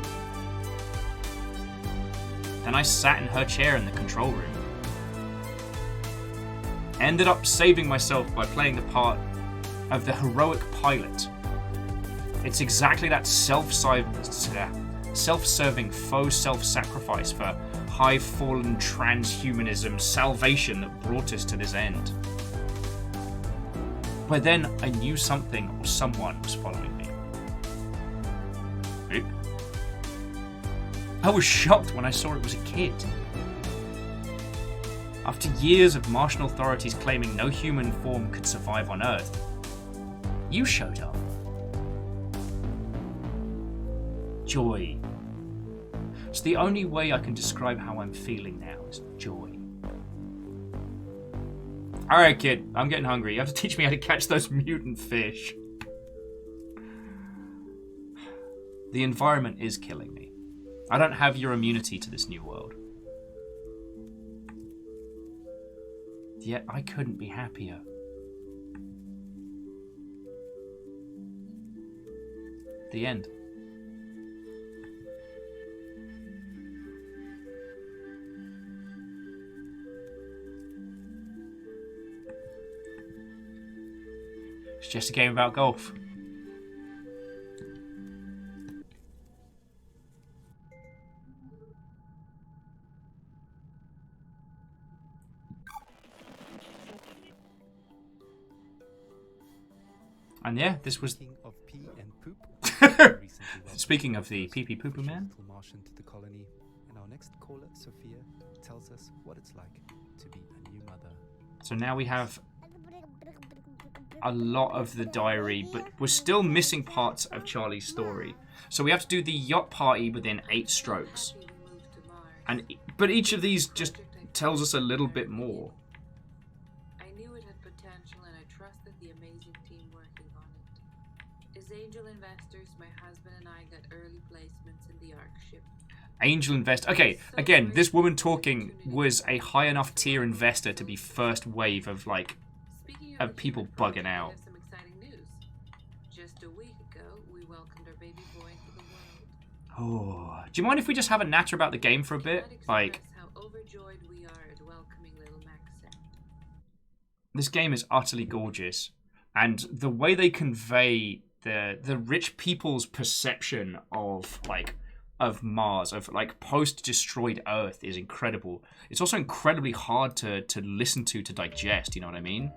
Then I sat in her chair in the control room. Ended up saving myself by playing the part of the heroic pilot. It's exactly that self-serving faux self-sacrifice for high-fallen transhumanism salvation that brought us to this end. But then I knew something or someone was following me. I was shocked when I saw it was a kid. After years of Martian authorities claiming no human form could survive on Earth, you showed up. Joy. It's the only way I can describe how I'm feeling now is joy. Alright, kid, I'm getting hungry. You have to teach me how to catch those mutant fish. The environment is killing me. I don't have your immunity to this new world. Yet I couldn't be happier. The end. It's just a game about golf. And yeah, this was. Of pee and poop. Speaking of the pee pee poo poo man. Martian to the colony, and our next caller, Sophia, tells us what it's like to be a new mother. So now we have a lot of the diary, but we're still missing parts of Charlie's story. So we have to do the yacht party within 8 strokes. But each of these just tells us a little bit more. I knew it had potential and I trusted the amazing team working on it. As angel investors, my husband and I got early placements in the ARC ship. Angel invest. Okay, again, this woman talking was a high enough tier investor to be first wave of of people bugging out. Some exciting news. Just a week ago, we welcomed our baby boy into the world. Oh, do you mind if we just have a natter about the game for a bit? Like, How overjoyed we are at welcoming little Maxim. this game is utterly gorgeous, and the way they convey the rich people's perception of Mars, of post-destroyed Earth, is incredible. It's also incredibly hard to listen to digest, you know what I mean?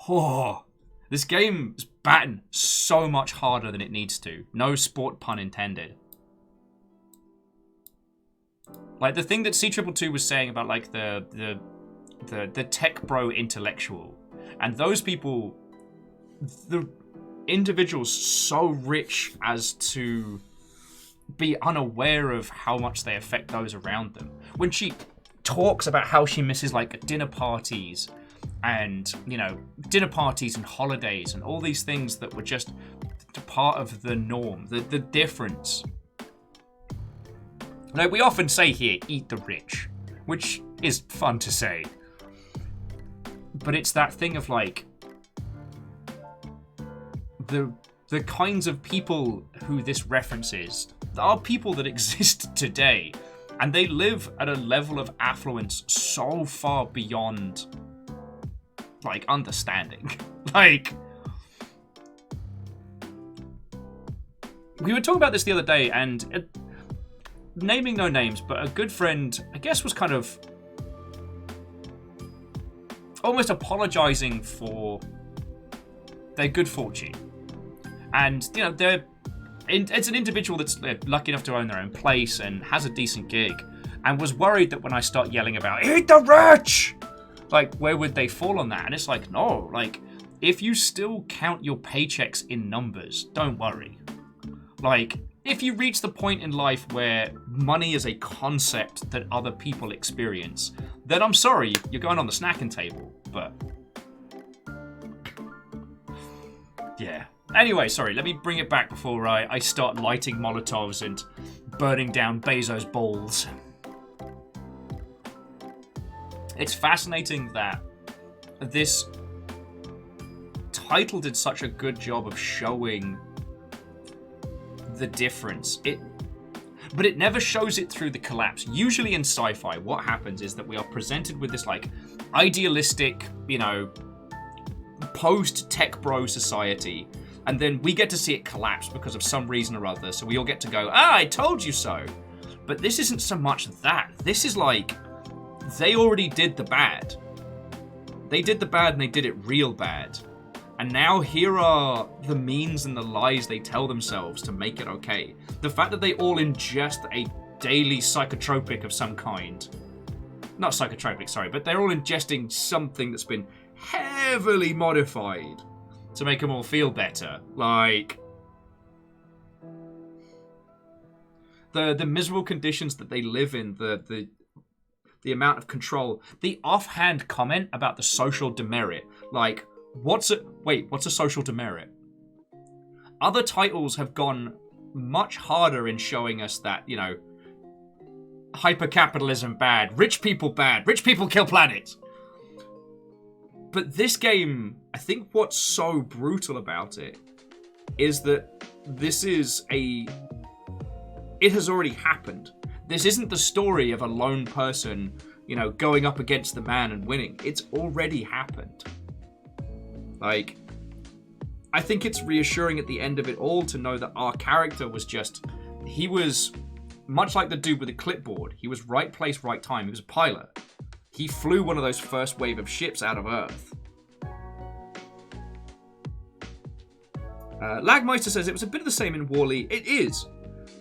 Oh, this game's batting so much harder than it needs to. No sport pun intended. Like the thing that C222 was saying about like the tech bro intellectual, and those people, the individuals so rich as to be unaware of how much they affect those around them. When she talks about how she misses like dinner parties and, you know, dinner parties and holidays and all these things that were just part of the norm, the difference. Like we often say here, eat the rich, which is fun to say. But it's that thing of like the kinds of people who this references are people that exist today, and they live at a level of affluence so far beyond like understanding. Like we were talking about this the other day, and naming no names, but a good friend, I guess, was kind of almost apologizing for their good fortune. And, you know, it's an individual that's lucky enough to own their own place and has a decent gig, and was worried that when I start yelling about, eat the rich! Like, where would they fall on that? And it's like, no, like, if you still count your paychecks in numbers, don't worry. Like, if you reach the point in life where money is a concept that other people experience, then I'm sorry, you're going on the snacking table, but yeah. Anyway, sorry, let me bring it back before I start lighting Molotovs and burning down Bezos' balls. It's fascinating that this title did such a good job of showing the difference. But it never shows it through the collapse. Usually in sci-fi, what happens is that we are presented with this like idealistic, you know, post-tech bro society, and then we get to see it collapse because of some reason or other, so we all get to go, I told you so. But this isn't so much that. This is like, they already did the bad. They did the bad and they did it real bad. And now here are the means and the lies they tell themselves to make it okay. The fact that they all ingest a daily psychotropic of some kind. Not psychotropic, sorry, but they're all ingesting something that's been heavily modified to make them all feel better. Like, the miserable conditions that they live in, the amount of control, the offhand comment about the social demerit. Like, what's a social demerit? Other titles have gone much harder in showing us that, you know, hypercapitalism bad, rich people kill planets. But this game, I think what's so brutal about it is that it has already happened. This isn't the story of a lone person, you know, going up against the man and winning. It's already happened. Like, I think it's reassuring at the end of it all to know that our character was he was much like the dude with the clipboard. He was right place, right time. He was a pilot. He flew one of those first wave of ships out of Earth. Lagmeister says it was a bit of the same in Wall-E. It is.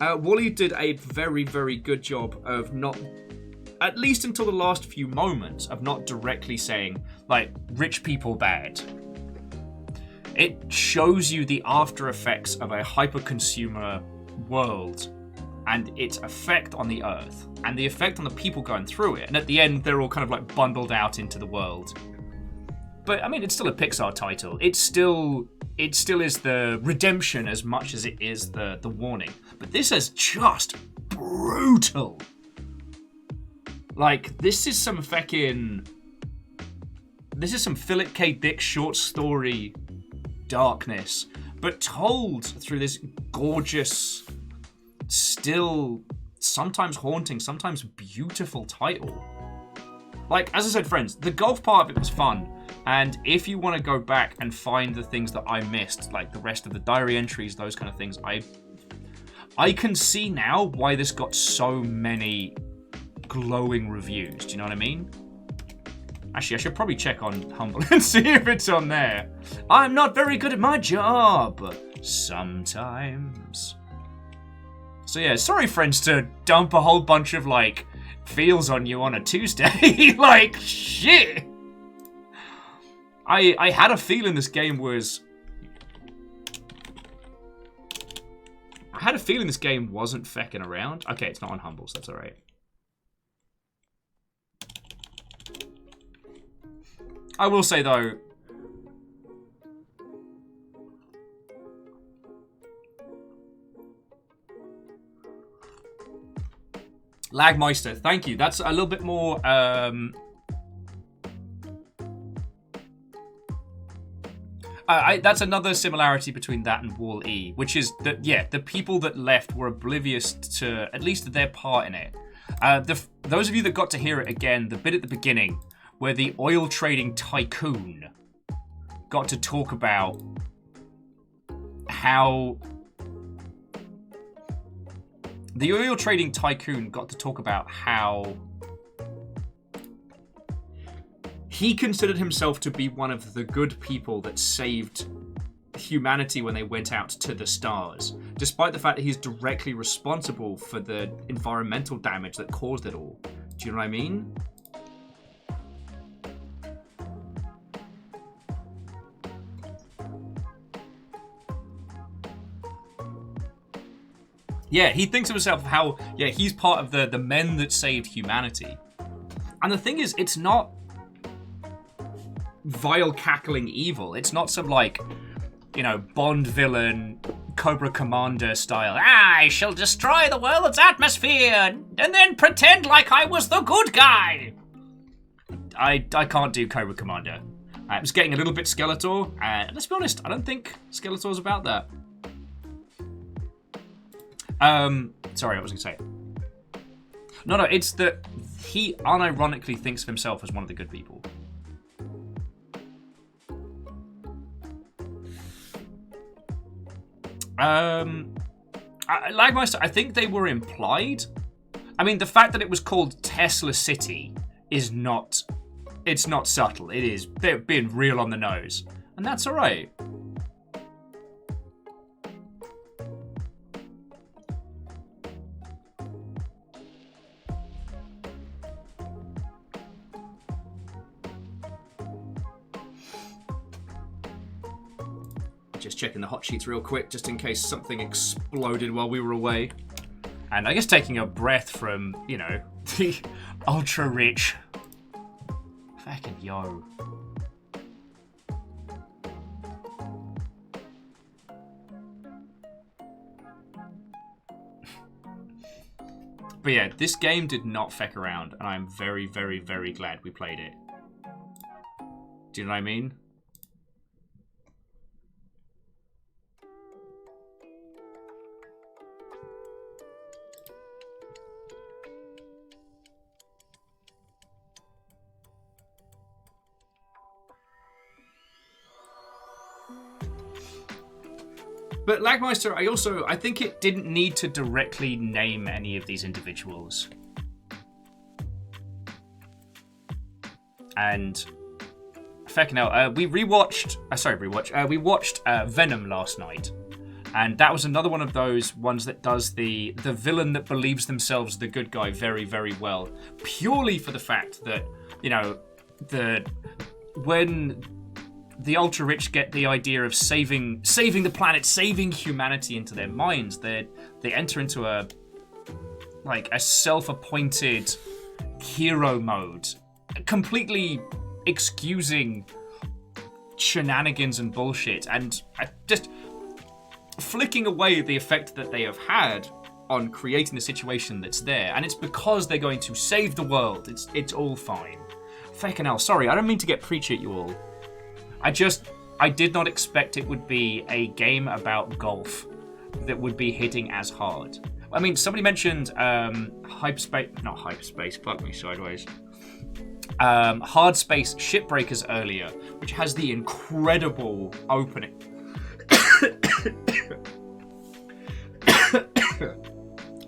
Wall-E did a very, very good job of not, at least until the last few moments, of not directly saying, like, rich people bad. It shows you the after effects of a hyper-consumer world and its effect on the Earth and the effect on the people going through it. And at the end, they're all kind of like bundled out into the world. But I mean, it's still a Pixar title. It still is the redemption as much as it is the warning. But this is just brutal. Like, this is some Philip K. Dick short story darkness, but told through this gorgeous, still sometimes haunting, sometimes beautiful title. Like, as I said, friends, the golf part of it was fun. And if you want to go back and find the things that I missed, like the rest of the diary entries, those kind of things, I can see now why this got so many glowing reviews. Do you know what I mean? Actually, I should probably check on Humble and see if it's on there. I'm not very good at my job. Sometimes. So yeah, sorry friends to dump a whole bunch of, like, feels on you on a Tuesday. Like, shit. I had a feeling this game was... I had a feeling this game wasn't fecking around. Okay, it's not on Humble, so that's alright. I will say, though... Lagmeister, thank you. That's a little bit more, that's another similarity between that and Wall E, which is that, yeah, the people that left were oblivious to at least their part in it. Those of you that got to hear it again, the bit at the beginning where the oil trading tycoon got to talk about how... The oil trading tycoon got to talk about how he considered himself to be one of the good people that saved humanity when they went out to the stars, despite the fact that he's directly responsible for the environmental damage that caused it all. Do you know what I mean? Yeah, he thinks of himself how, yeah, he's part of the men that saved humanity. And the thing is, it's not vile, cackling evil. It's not some, like, you know, Bond villain, Cobra Commander style. I shall destroy the world's atmosphere and then pretend like I was the good guy. I can't do Cobra Commander. It was getting a little bit Skeletor. Let's be honest, I don't think Skeletor's about that. Sorry, I was going to say. No, it's that he unironically thinks of himself as one of the good people. Lagmeister, I think they were implied. I mean, the fact that it was called Tesla City is not... It's not subtle. It is. They're being real on the nose. And that's alright. Just checking the hot sheets real quick, just in case something exploded while we were away. And I guess taking a breath from, you know, the ultra-rich. Fucking yo. But yeah, this game did not feck around, and I'm very, very, very glad we played it. Do you know what I mean? But Lagmeister, I think it didn't need to directly name any of these individuals. And fucking hell, we watched Venom last night. And that was another one of those ones that does the villain that believes themselves the good guy very, very well. Purely for the fact that, you know, when the ultra-rich get the idea of saving the planet, saving humanity into their minds, they enter into a self-appointed hero mode, completely excusing shenanigans and bullshit, and just flicking away the effect that they have had on creating the situation that's there. And it's because they're going to save the world. It's all fine. Fucking hell, sorry, I don't mean to get preachy at you all. I did not expect it would be a game about golf that would be hitting as hard. I mean, somebody mentioned Hard Space Shipbreakers earlier, which has the incredible opening.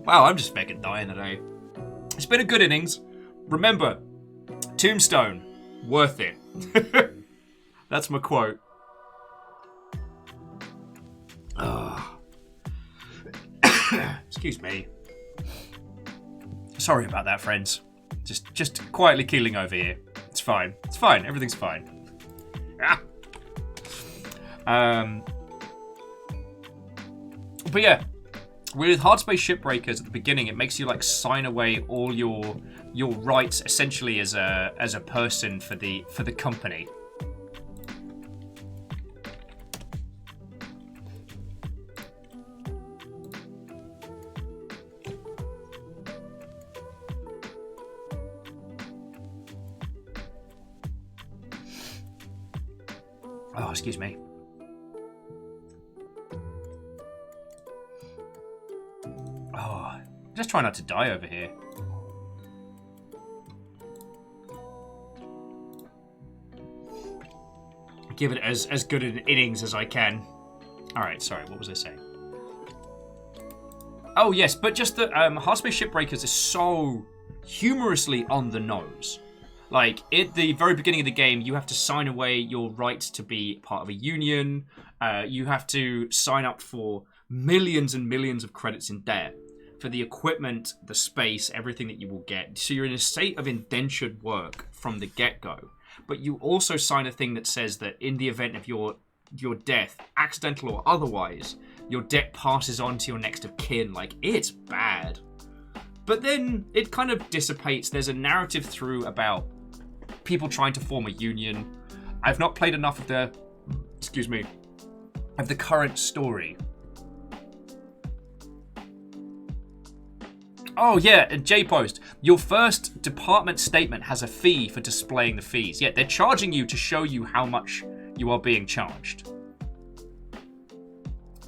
Wow, I'm just fucking dying today. It's been a good innings. Remember, Tombstone, Worth it. That's my quote. Excuse me. Sorry about that, friends. Just quietly keeling over here. It's fine. It's fine. Everything's fine. But yeah, with Hardspace Shipbreakers at the beginning, it makes you like sign away all your rights essentially as a person for the company. Oh, excuse me. Oh, just try not to die over here. Give it as good an innings as I can. Alright, sorry, what was I saying? Oh, yes, but just that Hardspace Shipbreakers is so humorously on the nose. Like, at the very beginning of the game, you have to sign away your right to be part of a union. You have to sign up for millions and millions of credits in debt for the equipment, the space, everything that you will get. So you're in a state of indentured work from the get-go. But you also sign a thing that says that in the event of your death, accidental or otherwise, your debt passes on to your next of kin. Like, it's bad. But then it kind of dissipates. There's a narrative through about people trying to form a union. I've not played enough of the current story. Oh yeah, J-Post. Your first department statement has a fee for displaying the fees. Yeah, they're charging you to show you how much you are being charged.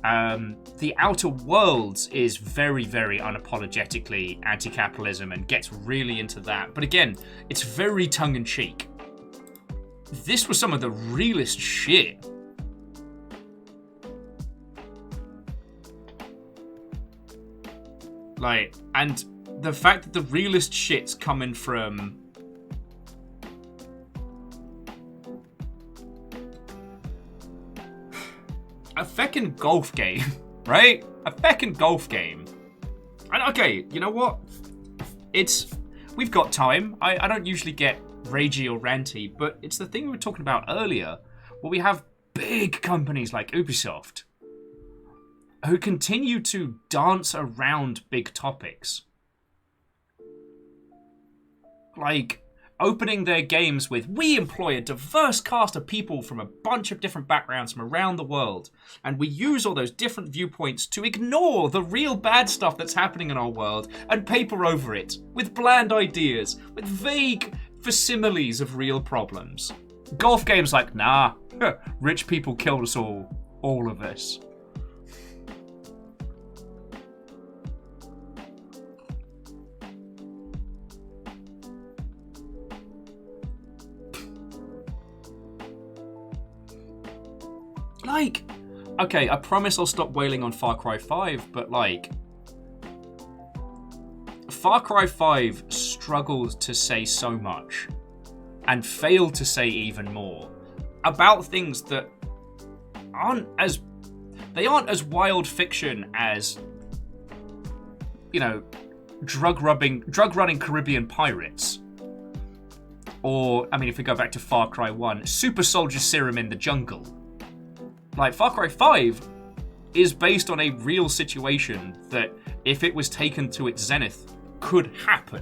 The Outer Worlds is very, very unapologetically anti-capitalism and gets really into that. But again, it's very tongue-in-cheek. This was some of the realest shit. Like, and the fact that the realest shit's coming from a feckin' golf game, right? A feckin' golf game. And okay, you know what? We've got time. I don't usually get ragey or ranty, but it's the thing we were talking about earlier, where we have big companies like Ubisoft who continue to dance around big topics. Like, opening their games with, we employ a diverse cast of people from a bunch of different backgrounds from around the world, and we use all those different viewpoints to ignore the real bad stuff that's happening in our world and paper over it with bland ideas, with vague facsimiles of real problems. Golf games like, nah, rich people killed us all of us. Like, okay, I promise I'll stop wailing on Far Cry 5, but like, Far Cry 5 struggled to say so much and failed to say even more about things that aren't as wild fiction as, you know, drug running Caribbean pirates. Or, I mean, if we go back to Far Cry 1, super soldier serum in the jungle. Like, Far Cry 5 is based on a real situation that, if it was taken to its zenith, could happen.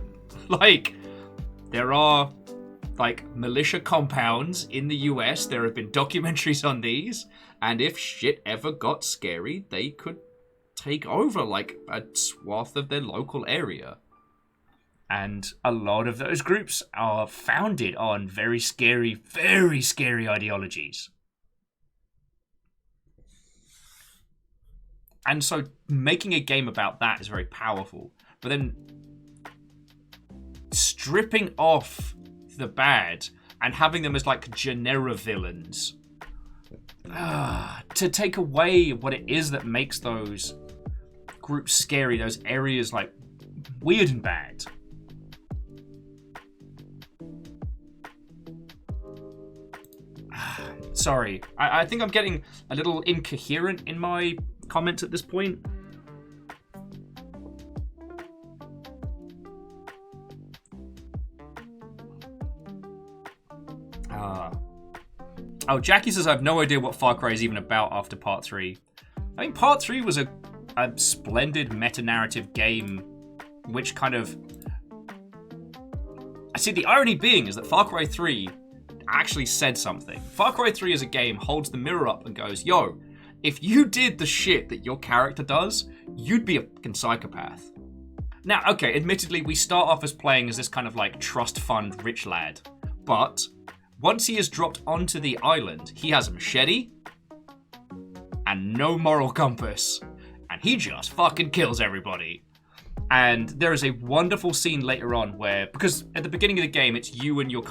Like, there are, like, militia compounds in the US. There have been documentaries on these. And if shit ever got scary, they could take over, like, a swath of their local area. And a lot of those groups are founded on very scary ideologies. And so making a game about that is very powerful. But then stripping off the bad and having them as like genera villains to take away what it is that makes those groups scary, those areas like weird and bad. sorry. I think I'm getting a little incoherent in my comments at this point. Oh, Jackie says I have no idea what Far Cry is even about after Part 3. I mean, Part 3 was a splendid meta-narrative game, which kind of... I see, the irony being is that Far Cry 3 actually said something. Far Cry 3 as a game holds the mirror up and goes, yo, if you did the shit that your character does, you'd be a fucking psychopath. Now, okay, admittedly, we start off as playing as this kind of like trust fund rich lad, but once he is dropped onto the island, he has a machete and no moral compass, and he just fucking kills everybody. And there is a wonderful scene later on where, because at the beginning of the game, it's you and your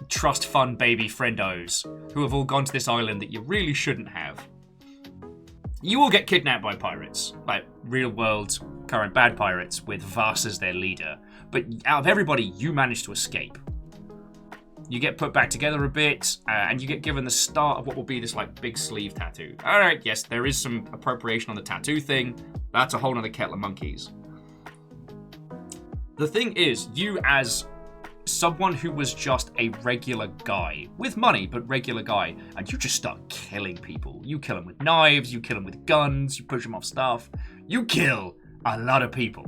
trust fund baby friendos who have all gone to this island that you really shouldn't have. You all get kidnapped by pirates, like real world current bad pirates with Voss as their leader. But out of everybody, you manage to escape. You get put back together a bit, and you get given the start of what will be this like big sleeve tattoo. Alright, yes, there is some appropriation on the tattoo thing. That's a whole nother kettle of monkeys. The thing is, you as someone who was just a regular guy, with money, but regular guy, and you just start killing people. You kill them with knives, you kill them with guns, you push them off stuff. You kill a lot of people.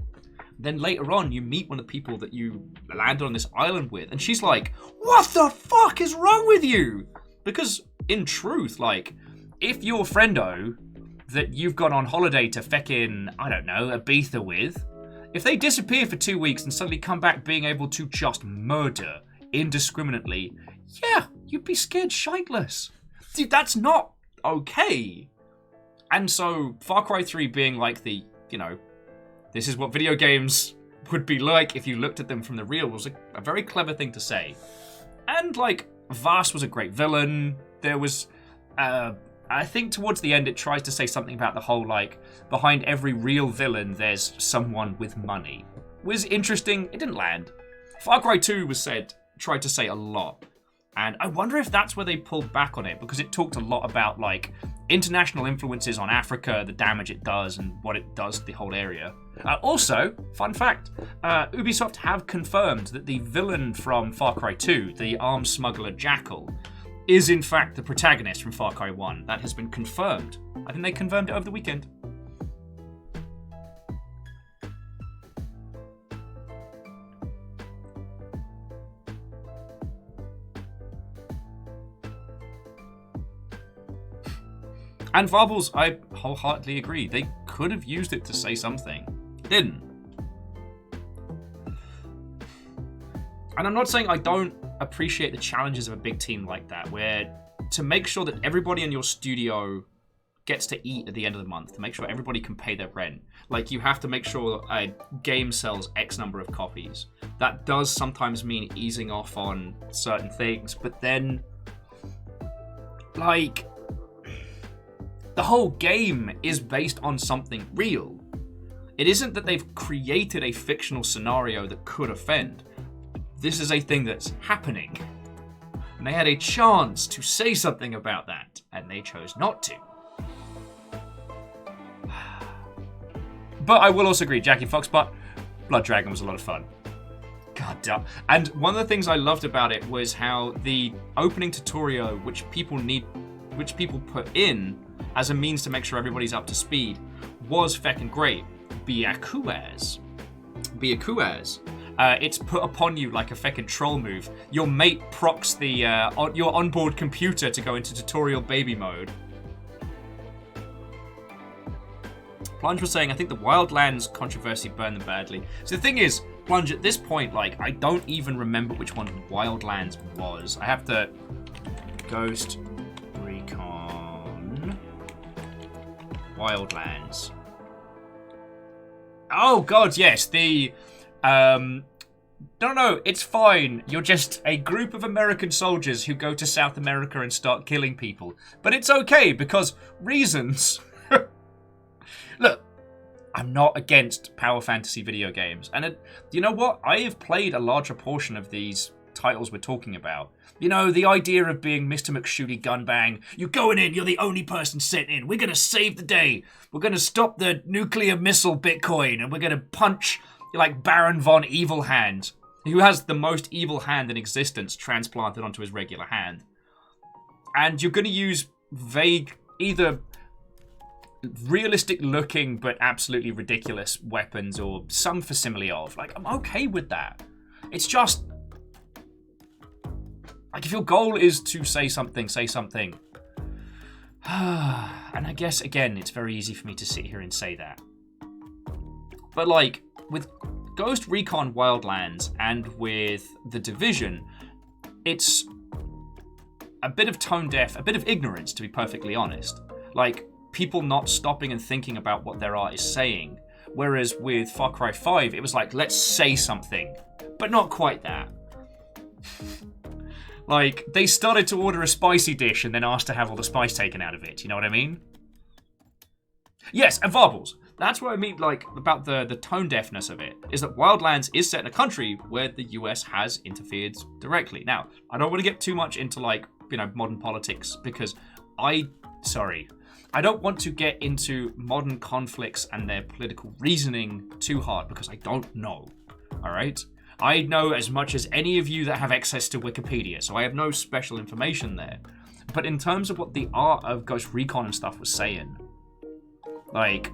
Then later on, you meet one of the people that you landed on this island with, and she's like, what the fuck is wrong with you? Because, in truth, like, if your friendo that you've gone on holiday to feckin', I don't know, Ibiza with, if they disappear for 2 weeks and suddenly come back being able to just murder indiscriminately, yeah, you'd be scared shitless. Dude, that's not okay. And so, Far Cry 3 being like the, you know, this is what video games would be like if you looked at them from the real was a very clever thing to say. And, like, Voss was a great villain. There was, I think towards the end it tries to say something about the whole, like, behind every real villain there's someone with money. It was interesting. It didn't land. Far Cry 2 tried to say a lot. And I wonder if that's where they pulled back on it, because it talked a lot about, like, international influences on Africa, the damage it does, and what it does to the whole area. Also, fun fact, Ubisoft have confirmed that the villain from Far Cry 2, the arms smuggler Jackal, is in fact the protagonist from Far Cry 1. That has been confirmed. I think they confirmed it over the weekend. And Varbles, I wholeheartedly agree. They could have used it to say something. Didn't. And I'm not saying I don't appreciate the challenges of a big team like that, where to make sure that everybody in your studio gets to eat at the end of the month, to make sure everybody can pay their rent. Like, you have to make sure a game sells X number of copies. That does sometimes mean easing off on certain things, but then, like, the whole game is based on something real. It isn't that they've created a fictional scenario that could offend. This is a thing that's happening. And they had a chance to say something about that, and they chose not to. But I will also agree, Jackie Fox, but Blood Dragon was a lot of fun. God damn. And one of the things I loved about it was how the opening tutorial, which people put in as a means to make sure everybody's up to speed, was feckin' great. Byakuaz. It's put upon you like a feckin' troll move. Your mate procs your onboard computer to go into tutorial baby mode. Plunge was saying, I think the Wildlands controversy burned them badly. So the thing is, Plunge, at this point, like, I don't even remember which one Wildlands was. I have to... Ghost Recon... Wildlands. Oh, God, yes. The... No, it's fine. You're just a group of American soldiers who go to South America and start killing people. But it's okay, because reasons... Look, I'm not against power fantasy video games. And you know what? I have played a larger portion of these titles we're talking about. You know, the idea of being Mr. McShooty Gunbang. You're going in, you're the only person sent in. We're going to save the day. We're going to stop the nuclear missile Bitcoin, and we're going to punch, like, Baron von Evil Hand, who has the most evil hand in existence transplanted onto his regular hand. And you're going to use vague, either realistic looking but absolutely ridiculous weapons or some facsimile of. Like, I'm okay with that. It's just, like, if your goal is to say something, say something. And I guess, again, it's very easy for me to sit here and say that. But, like, with Ghost Recon Wildlands and with The Division, it's a bit of tone deaf, a bit of ignorance, to be perfectly honest. Like, people not stopping and thinking about what their art is saying. Whereas with Far Cry 5, it was like, let's say something. But not quite that. Like, they started to order a spicy dish and then asked to have all the spice taken out of it. You know what I mean? Yes, and Varbles. That's what I mean, like, about the tone deafness of it, is that Wildlands is set in a country where the US has interfered directly. Now, I don't want to get too much into, like, you know, modern politics, because I don't want to get into modern conflicts and their political reasoning too hard, because I don't know, alright? I know as much as any of you that have access to Wikipedia, so I have no special information there. But in terms of what the art of Ghost Recon and stuff was saying, like,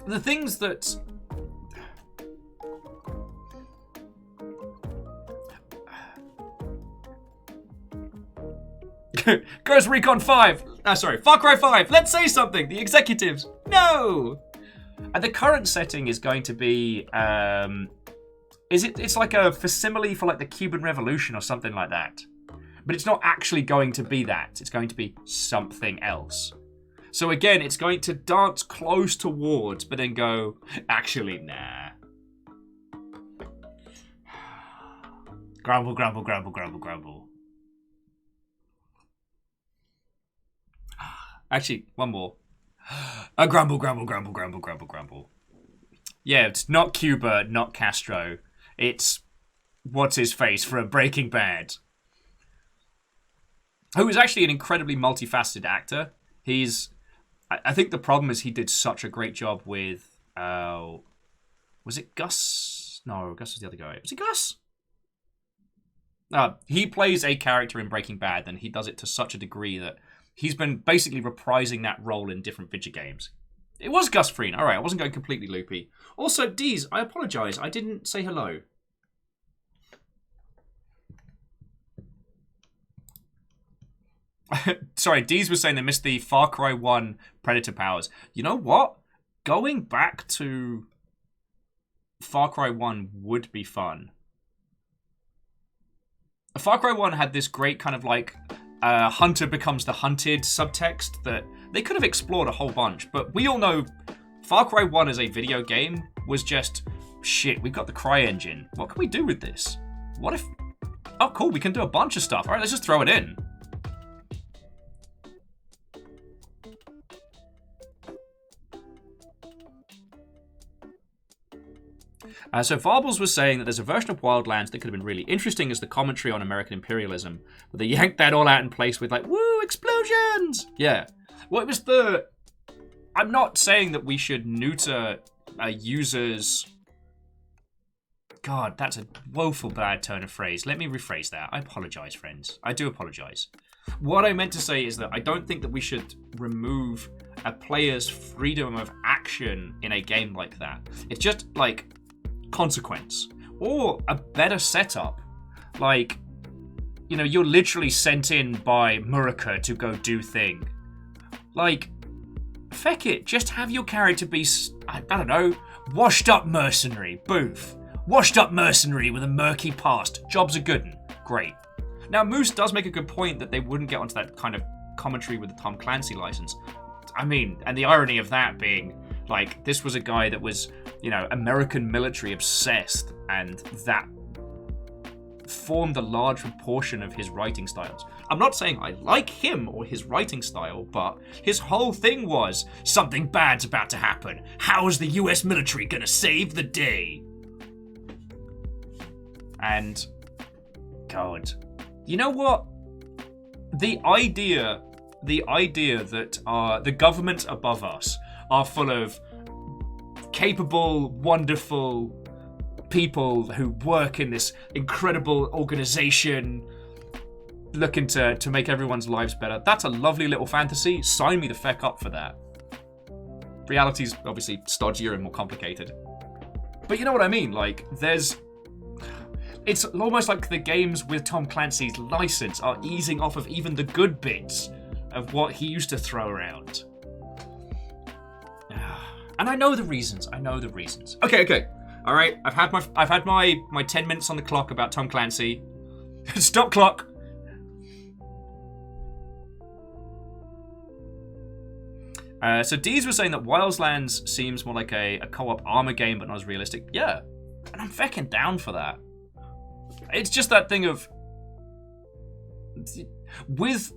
the things that... Ghost Recon 5! Far Cry 5! Let's say something! The executives! No! And the current setting is going to be... It's like a facsimile for like the Cuban Revolution or something like that. But it's not actually going to be that. It's going to be something else. So again, it's going to dance close towards, but then go, actually, nah. Grumble, grumble, grumble, grumble, grumble. Actually, one more. A grumble, grumble, grumble, grumble, grumble, grumble. Yeah, it's not Cuba, not Castro. It's what's his face from Breaking Bad, who is actually an incredibly multifaceted actor. I think the problem is he did such a great job with, was it Gus? No, Gus was the other guy. Was it Gus? He plays a character in Breaking Bad, and he does it to such a degree that he's been basically reprising that role in different video games. It was Gus Fring. All right, I wasn't going completely loopy. Also, Deez, I apologize. I didn't say hello. Sorry, Deez was saying they missed the Far Cry 1 Predator powers. You know what? Going back to Far Cry 1 would be fun. Far Cry 1 had this great kind of like hunter becomes the hunted subtext that they could have explored a whole bunch, but we all know Far Cry 1 as a video game was just, shit, we've got the CryEngine. What can we do with this? What if... Oh, cool, we can do a bunch of stuff. All right, let's just throw it in. So Varbles was saying that there's a version of Wildlands that could have been really interesting as the commentary on American imperialism. But they yanked that all out in place with like, woo, explosions! Yeah. Well, it was the... I'm not saying that we should neuter users... God, that's a woeful bad turn of phrase. Let me rephrase that. I apologize, friends. I do apologize. What I meant to say is that I don't think that we should remove a player's freedom of action in a game like that. It's just like... consequence or a better setup, like, you know, you're literally sent in by Murica to go do thing. Like, feck it, just have your character be, I don't know, washed up mercenary. Boof. Washed up mercenary with a murky past. Job's a good one. Great. Now, Moose does make a good point that they wouldn't get onto that kind of commentary with the Tom Clancy license. I mean, and the irony of that being, like, this was a guy that was, you know, American military obsessed, and that formed a large proportion of his writing styles. I'm not saying I like him or his writing style, but his whole thing was, something bad's about to happen. How is the US military gonna save the day? And God, you know what? The idea that the governments above us are full of capable, wonderful people who work in this incredible organization looking to make everyone's lives better. That's a lovely little fantasy. Sign me the feck up for that. Reality's obviously stodgier and more complicated. But you know what I mean? Like, it's almost like the games with Tom Clancy's license are easing off of even the good bits of what he used to throw around. And I know the reasons. Okay. All right. I've had my 10 minutes on the clock about Tom Clancy. Stop clock. So Deez was saying that Wildlands seems more like a co-op armor game, but not as realistic. Yeah, and I'm feckin' down for that. It's just that thing of with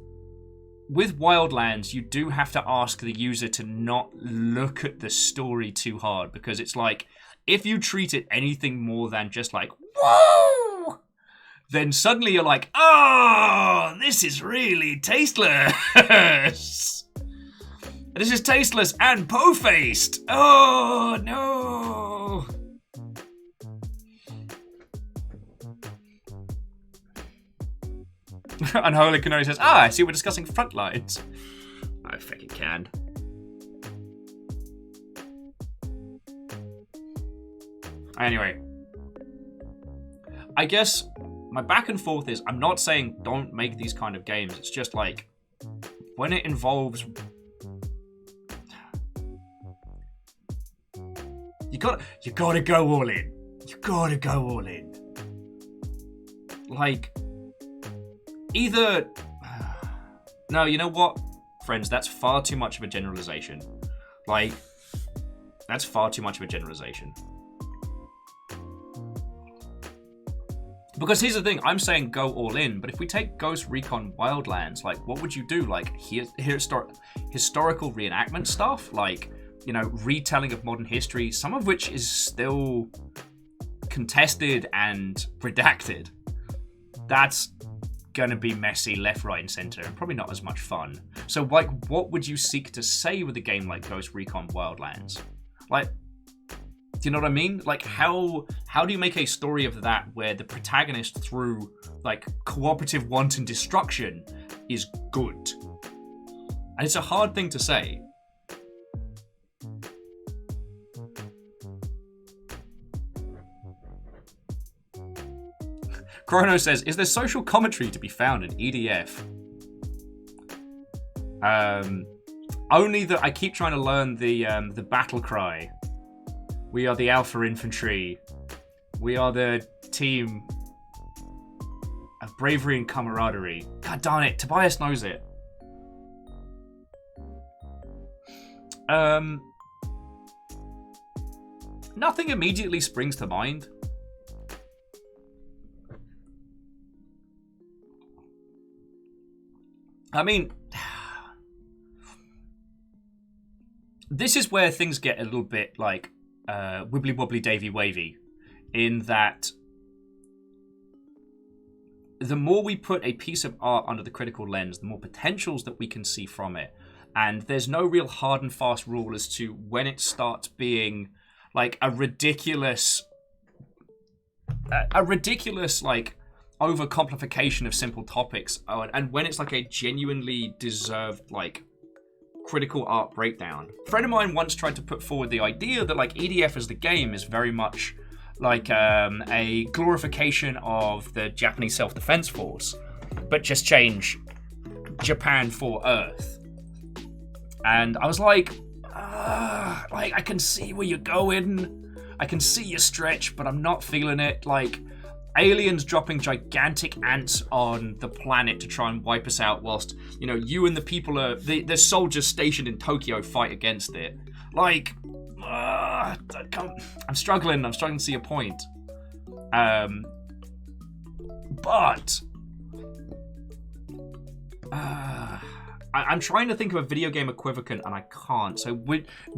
Wildlands, you do have to ask the user to not look at the story too hard, because it's like, if you treat it anything more than just like, whoa, then suddenly you're like, oh, this is really tasteless. This is tasteless and po-faced. Oh, no. Unholy Canary says, I see we're discussing Frontlines. I fucking can. Anyway. I guess my back and forth is, I'm not saying don't make these kind of games. It's just like, when it involves... You gotta go all in. You gotta go all in. Like, either... No, you know what? Friends, that's far too much of a generalization. Like, that's far too much of a generalization. Because here's the thing, I'm saying go all in, but if we take Ghost Recon Wildlands, like, what would you do? Like, historical reenactment stuff? Like, you know, retelling of modern history, some of which is still contested and redacted. That's gonna be messy left, right, and center, and probably not as much fun. So, like, what would you seek to say with a game like Ghost Recon Wildlands? Like, do you know what I mean? Like, how do you make a story of that where the protagonist, through, like, cooperative wanton destruction, is good? And it's a hard thing to say. Chrono says, is there social commentary to be found in EDF? Only that I keep trying to learn the battle cry. We are the Alpha Infantry. We are the team of bravery and camaraderie. God darn it, Tobias knows it. Nothing immediately springs to mind. I mean, this is where things get a little bit like wibbly wobbly davy wavy, in that the more we put a piece of art under the critical lens, the more potentials that we can see from it. And there's no real hard and fast rule as to when it starts being like a ridiculous like overcomplication of simple topics, and when it's like a genuinely deserved like critical art breakdown. A friend of mine once tried to put forward the idea that like EDF as the game is very much like a glorification of the Japanese self-defense force, but just change Japan for Earth. And I was like I can see where you're going, I can see your stretch, but I'm not feeling it. Like, aliens dropping gigantic ants on the planet to try and wipe us out, whilst, you know, you and the people the soldiers stationed in Tokyo fight against it. Like, I'm struggling to see a point. But I'm trying to think of a video game equivalent, and I can't. So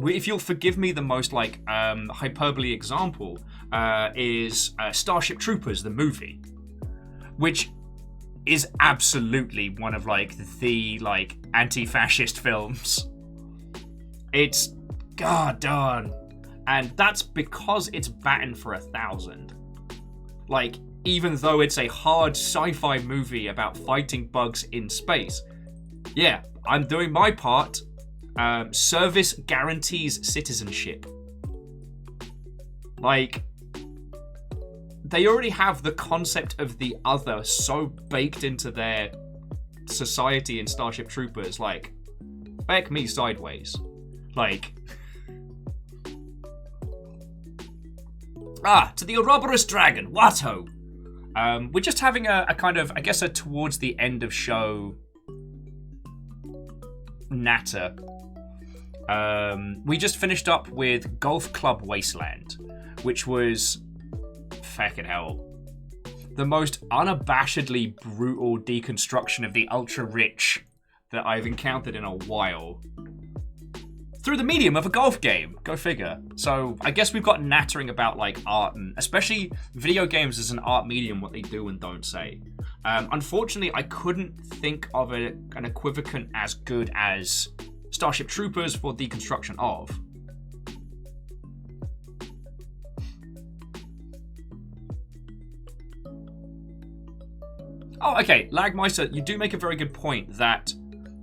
if you'll forgive me, the most like hyperbole example is Starship Troopers, the movie, which is absolutely one of like the like anti-fascist films. It's god darn, and that's because it's batting for 1,000. Like, even though it's a hard sci-fi movie about fighting bugs in space, yeah, I'm doing my part. Service guarantees citizenship. Like, they already have the concept of the other so baked into their society in Starship Troopers. Like, back me sideways. Like, to the Ouroboros Dragon, Watto. We're just having a kind of, I guess, a towards the end of show natter. We just finished up with Golf Club Wasteland, which was, fucking hell, the most unabashedly brutal deconstruction of the ultra rich that I've encountered in a while. Through the medium of a golf game. Go figure. So I guess we've got nattering about like art, and especially video games as an art medium, what they do and don't say. Unfortunately, I couldn't think of an equivalent as good as Starship Troopers for deconstruction of. Oh, okay. Lagmeister, you do make a very good point that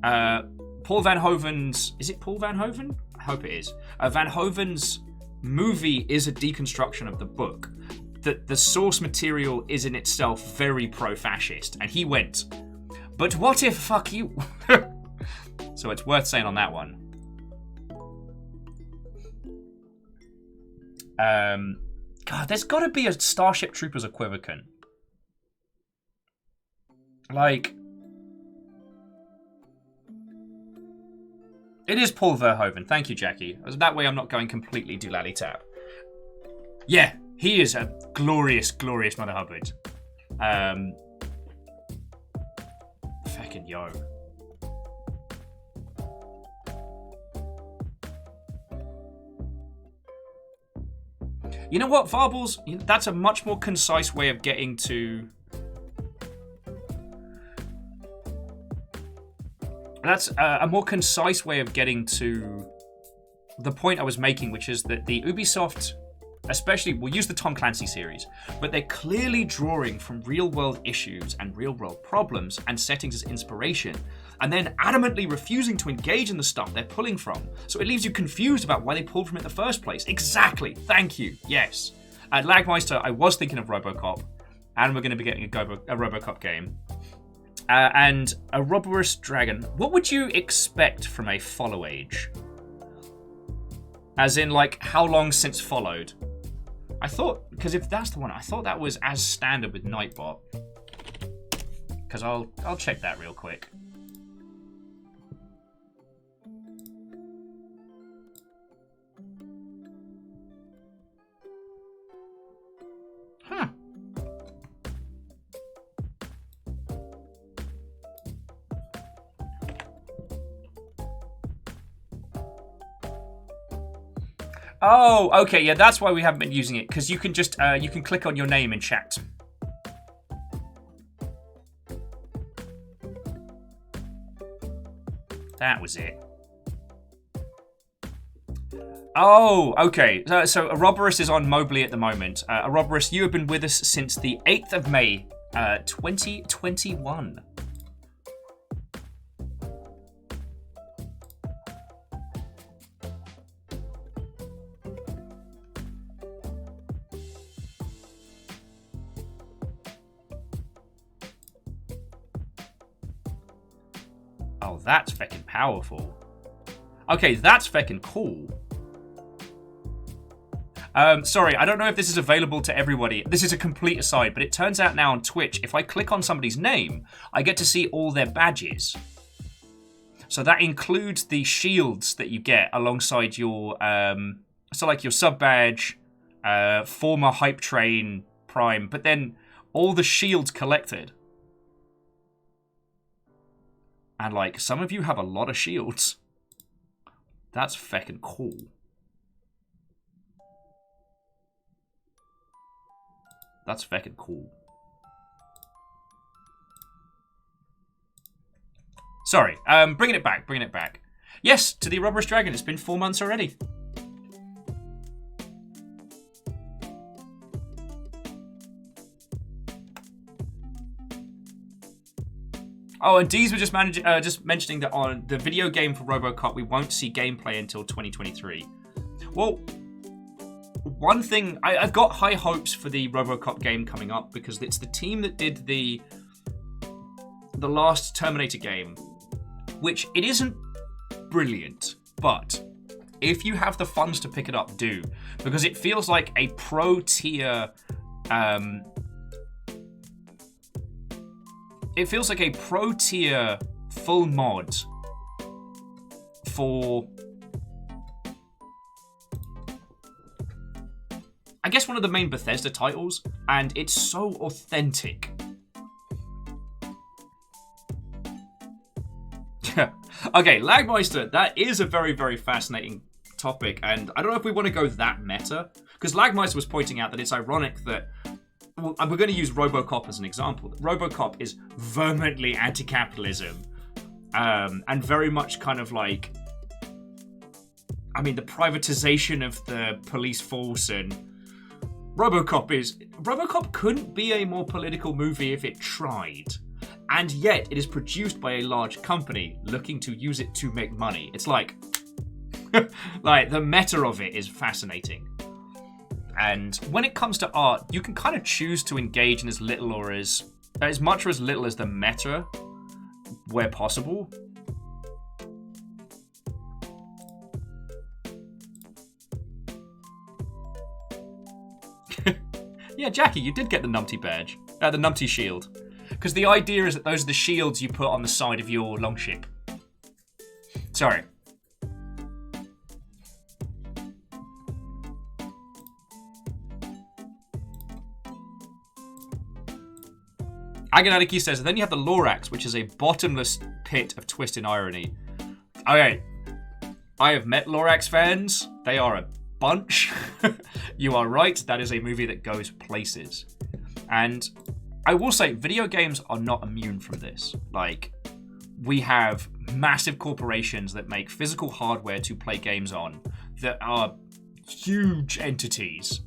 Paul Van Hoven's... Is it Paul Van Hoven? I hope it is. Van Hoven's movie is a deconstruction of the book. The source material is in itself very pro-fascist. And he went, but what if fuck you? So it's worth saying on that one. God, there's got to be a Starship Troopers equivalent. Like... It is Paul Verhoeven. Thank you, Jackie. That way I'm not going completely doolally tap. Yeah, he is a glorious, glorious Mother Hubbard. Feckin' yo. You know what, Varbles? That's a much more concise way of getting to... That's a more concise way of getting to the point I was making, which is that the Ubisoft, especially, we'll use the Tom Clancy series, but they're clearly drawing from real-world issues and real-world problems and settings as inspiration, and then adamantly refusing to engage in the stuff they're pulling from. So it leaves you confused about why they pulled from it in the first place. Exactly. Thank you. Yes. At Lagmeister, I was thinking of RoboCop, and we're going to be getting a RoboCop game. And a Ouroboros Dragon. What would you expect from a follow age? As in, like, how long since followed? I thought, because if that's the one, I thought that was as standard with Nightbot. Because I'll check that real quick. Huh. Oh, okay, yeah, that's why we haven't been using it, because you can just, you can click on your name in chat. That was it. Oh, okay. So Ouroboros is on Mobley at the moment. Ouroboros, you have been with us since the 8th of May, 2021. Oh, that's feckin' powerful. Okay, that's feckin' cool. Sorry, I don't know if this is available to everybody. This is a complete aside, but it turns out now on Twitch, if I click on somebody's name, I get to see all their badges. So that includes the shields that you get alongside your, so like your sub badge, former Hype Train Prime, but then all the shields collected. And, like, some of you have a lot of shields. That's feckin' cool. That's feckin' cool. Sorry, bringing it back. Yes, to the Rubberous Dragon, it's been 4 months already. Oh, and Dees were just mentioning that on the video game for RoboCop, we won't see gameplay until 2023. Well, one thing, I've got high hopes for the RoboCop game coming up because it's the team that did the last Terminator game, which it isn't brilliant, but if you have the funds to pick it up, do, because it feels like a pro-tier full mod for, I guess, one of the main Bethesda titles, and it's so authentic. Okay, Lagmeister, that is a very, very fascinating topic, and I don't know if we want to go that meta, because Lagmeister was pointing out that it's ironic that, well, we're going to use RoboCop as an example. RoboCop is vehemently anti-capitalism, and very much kind of like, I mean, the privatization of the police force, and RoboCop couldn't be a more political movie if it tried. And yet, it is produced by a large company looking to use it to make money. It's like, like, the meta of it is fascinating. And when it comes to art, you can kind of choose to engage in as little or as much or as little as the meta, where possible. Yeah, Jackie, you did get the Numpty badge. The Numpty shield. Because the idea is that those are the shields you put on the side of your longship. Sorry. Agonadiki says, then you have the Lorax, which is a bottomless pit of twist and irony. Okay, I have met Lorax fans. They are a bunch. You are right, that is a movie that goes places. And I will say, video games are not immune from this. Like, we have massive corporations that make physical hardware to play games on that are huge entities.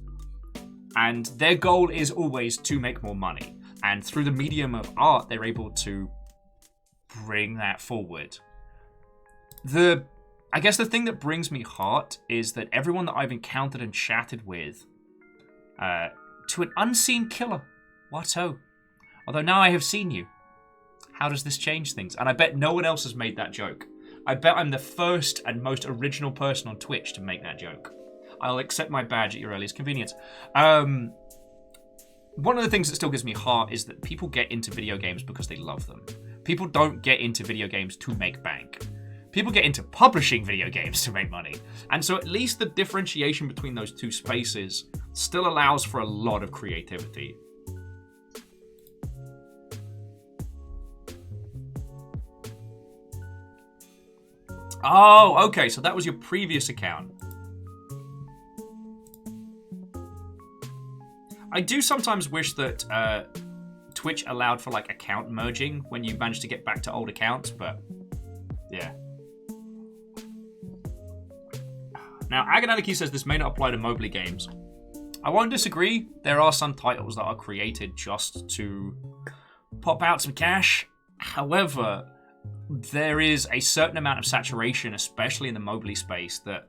And their goal is always to make more money. And through the medium of art, they're able to bring that forward. I guess the thing that brings me heart is that everyone that I've encountered and chatted with, to an unseen killer, Watto. Although now I have seen you. How does this change things? And I bet no one else has made that joke. I bet I'm the first and most original person on Twitch to make that joke. I'll accept my badge at your earliest convenience. One of the things that still gives me heart is that people get into video games because they love them. People don't get into video games to make bank. People get into publishing video games to make money. And so at least the differentiation between those two spaces still allows for a lot of creativity. Oh, okay, so that was your previous account. I do sometimes wish that Twitch allowed for like account merging when you manage to get back to old accounts, but yeah. Now, Agonadiki says this may not apply to Mobley games. I won't disagree. There are some titles that are created just to pop out some cash. However, there is a certain amount of saturation, especially in the Mobley space, that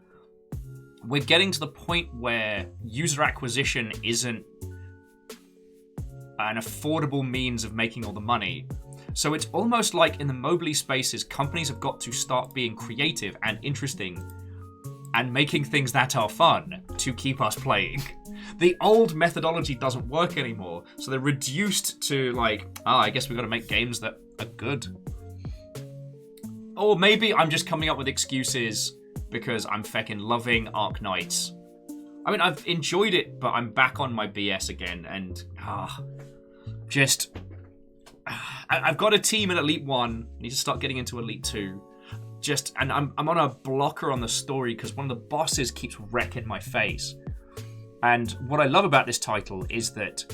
we're getting to the point where user acquisition isn't an affordable means of making all the money. So it's almost like in the Mobley spaces, companies have got to start being creative and interesting and making things that are fun to keep us playing. The old methodology doesn't work anymore, so they're reduced to like, I guess we've got to make games that are good. Or maybe I'm just coming up with excuses because I'm feckin' loving Ark Knights. I mean, I've enjoyed it, but I'm back on my BS again, and I've got a team in Elite 1. I need to start getting into Elite 2. And I'm on a blocker on the story because one of the bosses keeps wrecking my face. And what I love about this title is that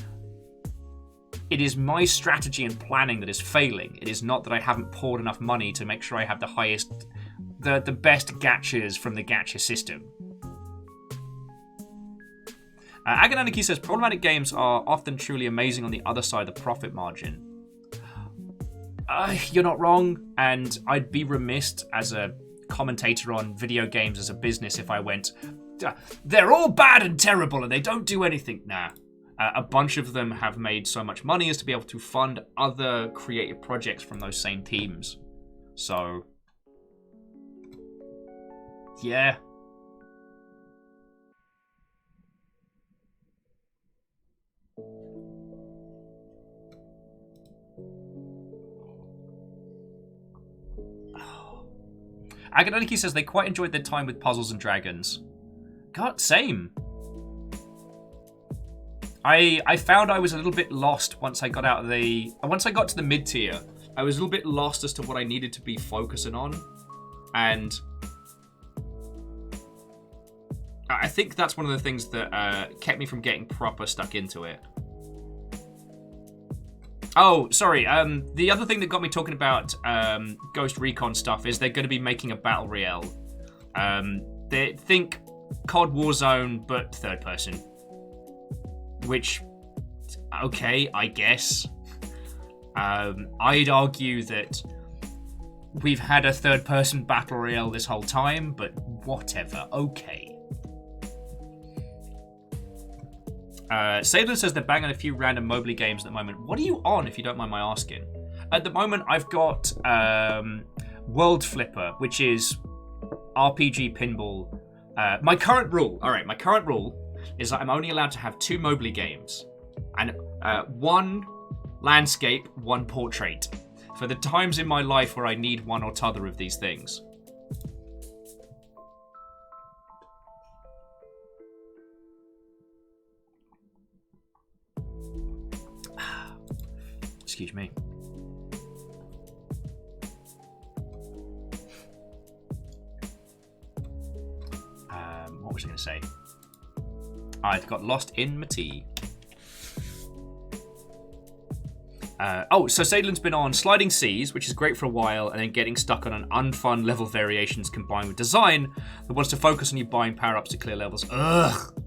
it is my strategy and planning that is failing. It is not that I haven't poured enough money to make sure I have the best gachas from the gacha system. Agananiki says, problematic games are often truly amazing on the other side of the profit margin. You're not wrong, and I'd be remiss as a commentator on video games as a business if I went, they're all bad and terrible and they don't do anything. Nah. A bunch of them have made so much money as to be able to fund other creative projects from those same teams. So, yeah. Aganoniki says they quite enjoyed their time with Puzzles and Dragons. God, same. I found I was a little bit lost once I got to the mid-tier. I was a little bit lost as to what I needed to be focusing on. And I think that's one of the things that kept me from getting proper stuck into it. Oh, sorry. The other thing that got me talking about Ghost Recon stuff is they're going to be making a battle royale. They think COD Warzone, but third person. Which, okay, I guess. I'd argue that we've had a third person battle royale this whole time, but whatever. Okay. Sailor says they're banging a few random Mobley games at the moment. What are you on, if you don't mind my asking? At the moment, I've got World Flipper, which is RPG pinball. My current rule is that I'm only allowed to have 2 Mobley games. And 1 landscape, 1 portrait. For the times in my life where I need one or t'other of these things. Excuse me. What was I going to say? I've got lost in my tea. So Sadlin's been on Sliding Seas, which is great for a while, and then getting stuck on an unfun level variations combined with design that wants to focus on you buying power-ups to clear levels. Ugh.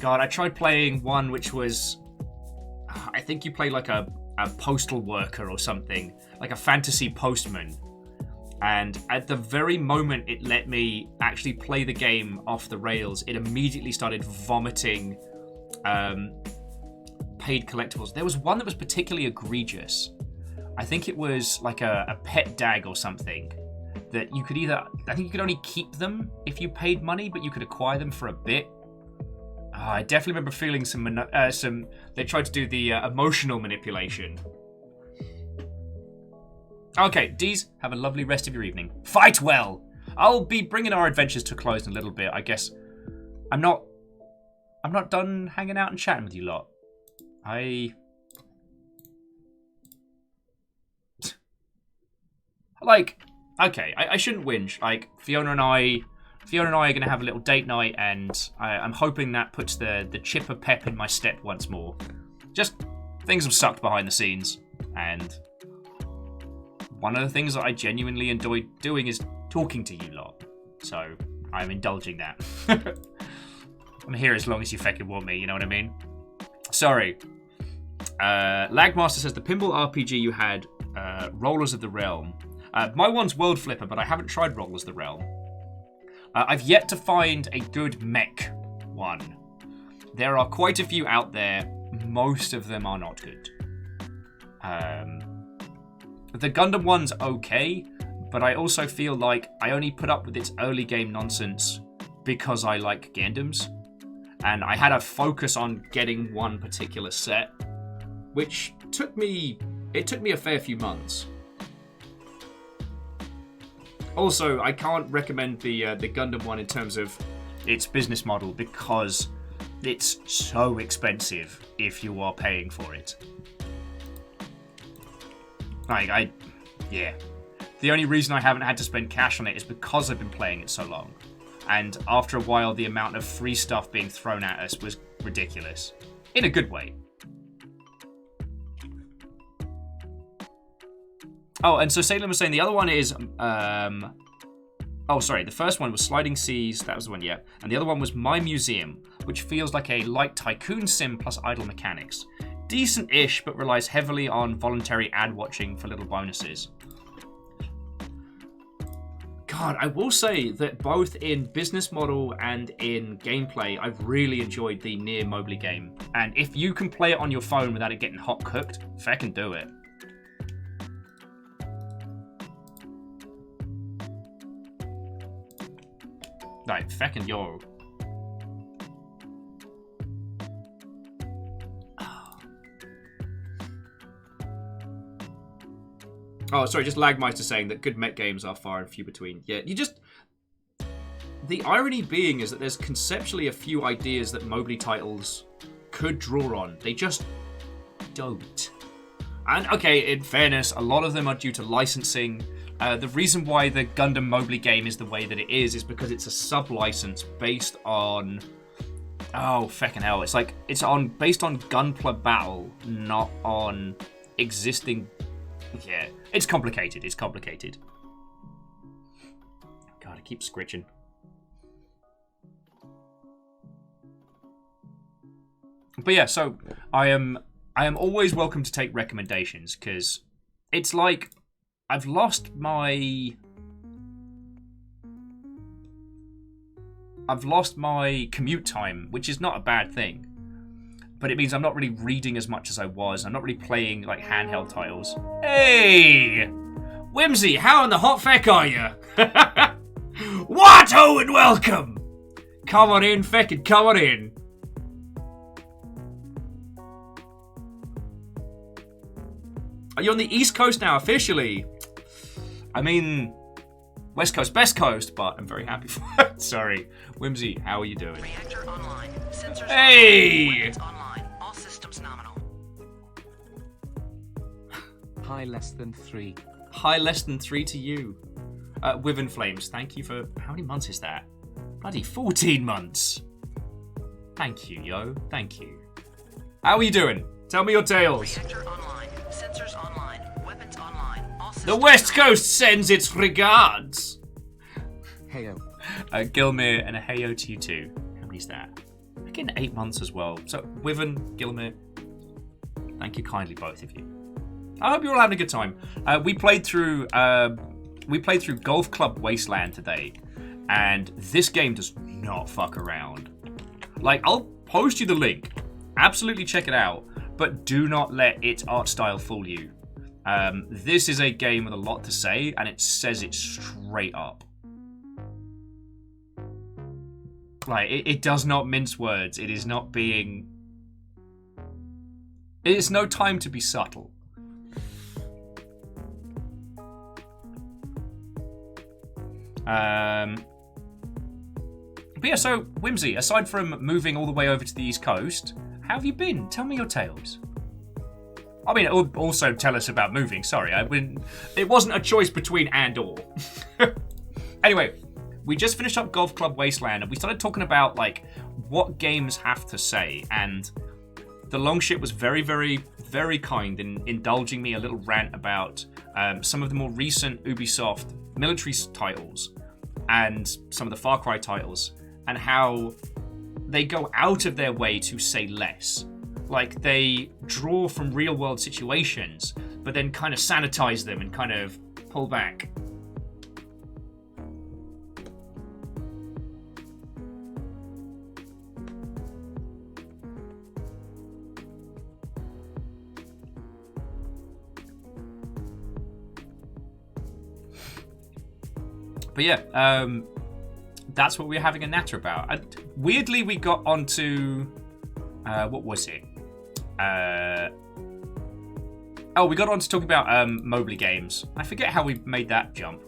God, I tried playing one which was... I think you play like a postal worker or something, like a fantasy postman. And at the very moment it let me actually play the game off the rails, it immediately started vomiting paid collectibles. There was one that was particularly egregious. I think it was like a pet dag or something that you could I think you could only keep them if you paid money, but you could acquire them for a bit. I definitely remember feeling some. They tried to do the emotional manipulation. Okay, Deez, have a lovely rest of your evening. Fight well! I'll be bringing our adventures to a close in a little bit, I guess. I'm not done hanging out and chatting with you lot. I shouldn't whinge. Like, Fiona and I are going to have a little date night, and I'm hoping that puts the chip of pep in my step once more. Just things have sucked behind the scenes, and one of the things that I genuinely enjoy doing is talking to you lot. So I'm indulging that. I'm here as long as you fucking want me, you know what I mean? Sorry. Lagmaster says the pinball RPG you had, Rollers of the Realm. My one's World Flipper, but I haven't tried Rollers of the Realm. I've yet to find a good mech one. There are quite a few out there. Most of them are not good. The Gundam one's okay, but I also feel like I only put up with its early game nonsense because I like Gundams. And I had a focus on getting one particular set, which took me a fair few months. Also, I can't recommend the Gundam one in terms of its business model because it's so expensive if you are paying for it. Yeah. The only reason I haven't had to spend cash on it is because I've been playing it so long. And after a while, the amount of free stuff being thrown at us was ridiculous. In a good way. Oh, and so Salem was saying the other one is... Oh, sorry. The first one was Sliding Seas. That was the one, yeah. And the other one was My Museum, which feels like a light tycoon sim plus idle mechanics. Decent-ish, but relies heavily on voluntary ad watching for little bonuses. God, I will say that both in business model and in gameplay, I've really enjoyed the Nier Mobley game. And if you can play it on your phone without it getting hot cooked, feckin' do it. Like, feckin' yo. Oh, sorry, just Lagmeister saying that good mech games are far and few between. Yeah, you just... The irony being is that there's conceptually a few ideas that Mobley titles could draw on. They just don't. And, okay, in fairness, a lot of them are due to licensing. The reason why the Gundam Mobley game is the way that it is because it's a sub-license based on... Oh, feckin' hell. It's like, it's based on Gunpla Battle, not on existing... Yeah, it's complicated. It's complicated. God, I keep scritching. But yeah, so I am always welcome to take recommendations because it's like I've lost my commute time, which is not a bad thing. But it means I'm not really reading as much as I was. I'm not really playing, like, handheld titles. Hey! Whimsy, how in the hot feck are you? What? Oh, and welcome! Come on in, feckin', come on in. Are you on the East Coast now, officially? I mean, West Coast, best coast, but I'm very happy for it. Sorry. Whimsy, how are you doing? Reactor online. Sensors hey! online. Weapons online. All systems nominal. High less than 3. High less than 3 to you. Wyvern Flames, thank you for... How many months is that? Bloody 14 months. Thank you, yo. Thank you. How are you doing? Tell me your tales. Reactor online. Sensors online. Weapons online. All systems The West Coast sends its regards. Heyo. Gilmere and a heyo to you too. How many's that? Again, 8 months as well. So, Wyvern, Gilmere, thank you kindly, both of you. I hope you're all having a good time. We played through Golf Club Wasteland today, and this game does not fuck around. Like, I'll post you the link. Absolutely check it out, but do not let its art style fool you. This is a game with a lot to say, and it says it straight up. Like, it does not mince words. It is not being... It is no time to be subtle. But yeah, so, Whimsy, aside from moving all the way over to the East Coast, how have you been? Tell me your tales. I mean, also tell us about moving. Sorry, it wasn't a choice between and or. Anyway, we just finished up Golf Club Wasteland, and we started talking about, like, what games have to say, and the Longship was very, very, very kind in indulging me a little rant about some of the more recent Ubisoft military titles and some of the Far Cry titles, and how they go out of their way to say less. Like, they draw from real-world situations, but then kind of sanitize them and kind of pull back. But yeah, that's what we were having a natter about. Weirdly, we got onto... what was it? We got on to talk about Mobley games. I forget how we made that jump.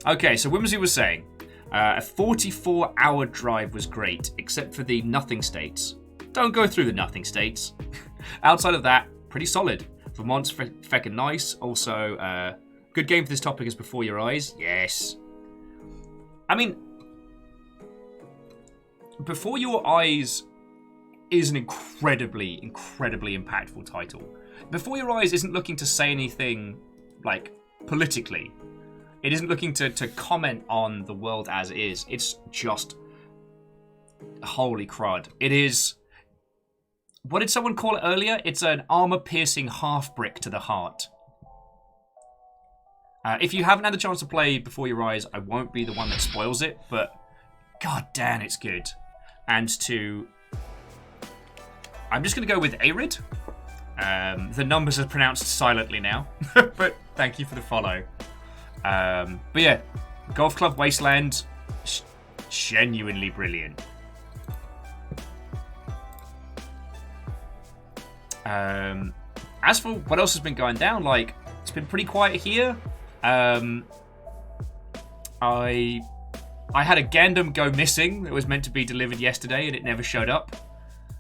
Okay, so Whimsy was saying, a 44-hour drive was great, except for the nothing states. Don't go through the nothing states. Outside of that, pretty solid. Vermont's feckin' nice. Also, good game for this topic is Before Your Eyes. Yes. I mean, Before Your Eyes is an incredibly, incredibly impactful title. Before Your Eyes isn't looking to say anything, like, politically. It isn't looking to comment on the world as is. It's just... holy crud. It is... what did someone call it earlier? It's an armor-piercing half-brick to the heart. If you haven't had the chance to play Before Your Eyes, I won't be the one that spoils it, but god damn, it's good. And to... I'm just going to go with Arid. The numbers are pronounced silently now, but thank you for the follow. But yeah, Golf Club Wasteland, genuinely brilliant. As for what else has been going down, like, it's been pretty quiet here. I had a Gundam go missing that was meant to be delivered yesterday and it never showed up.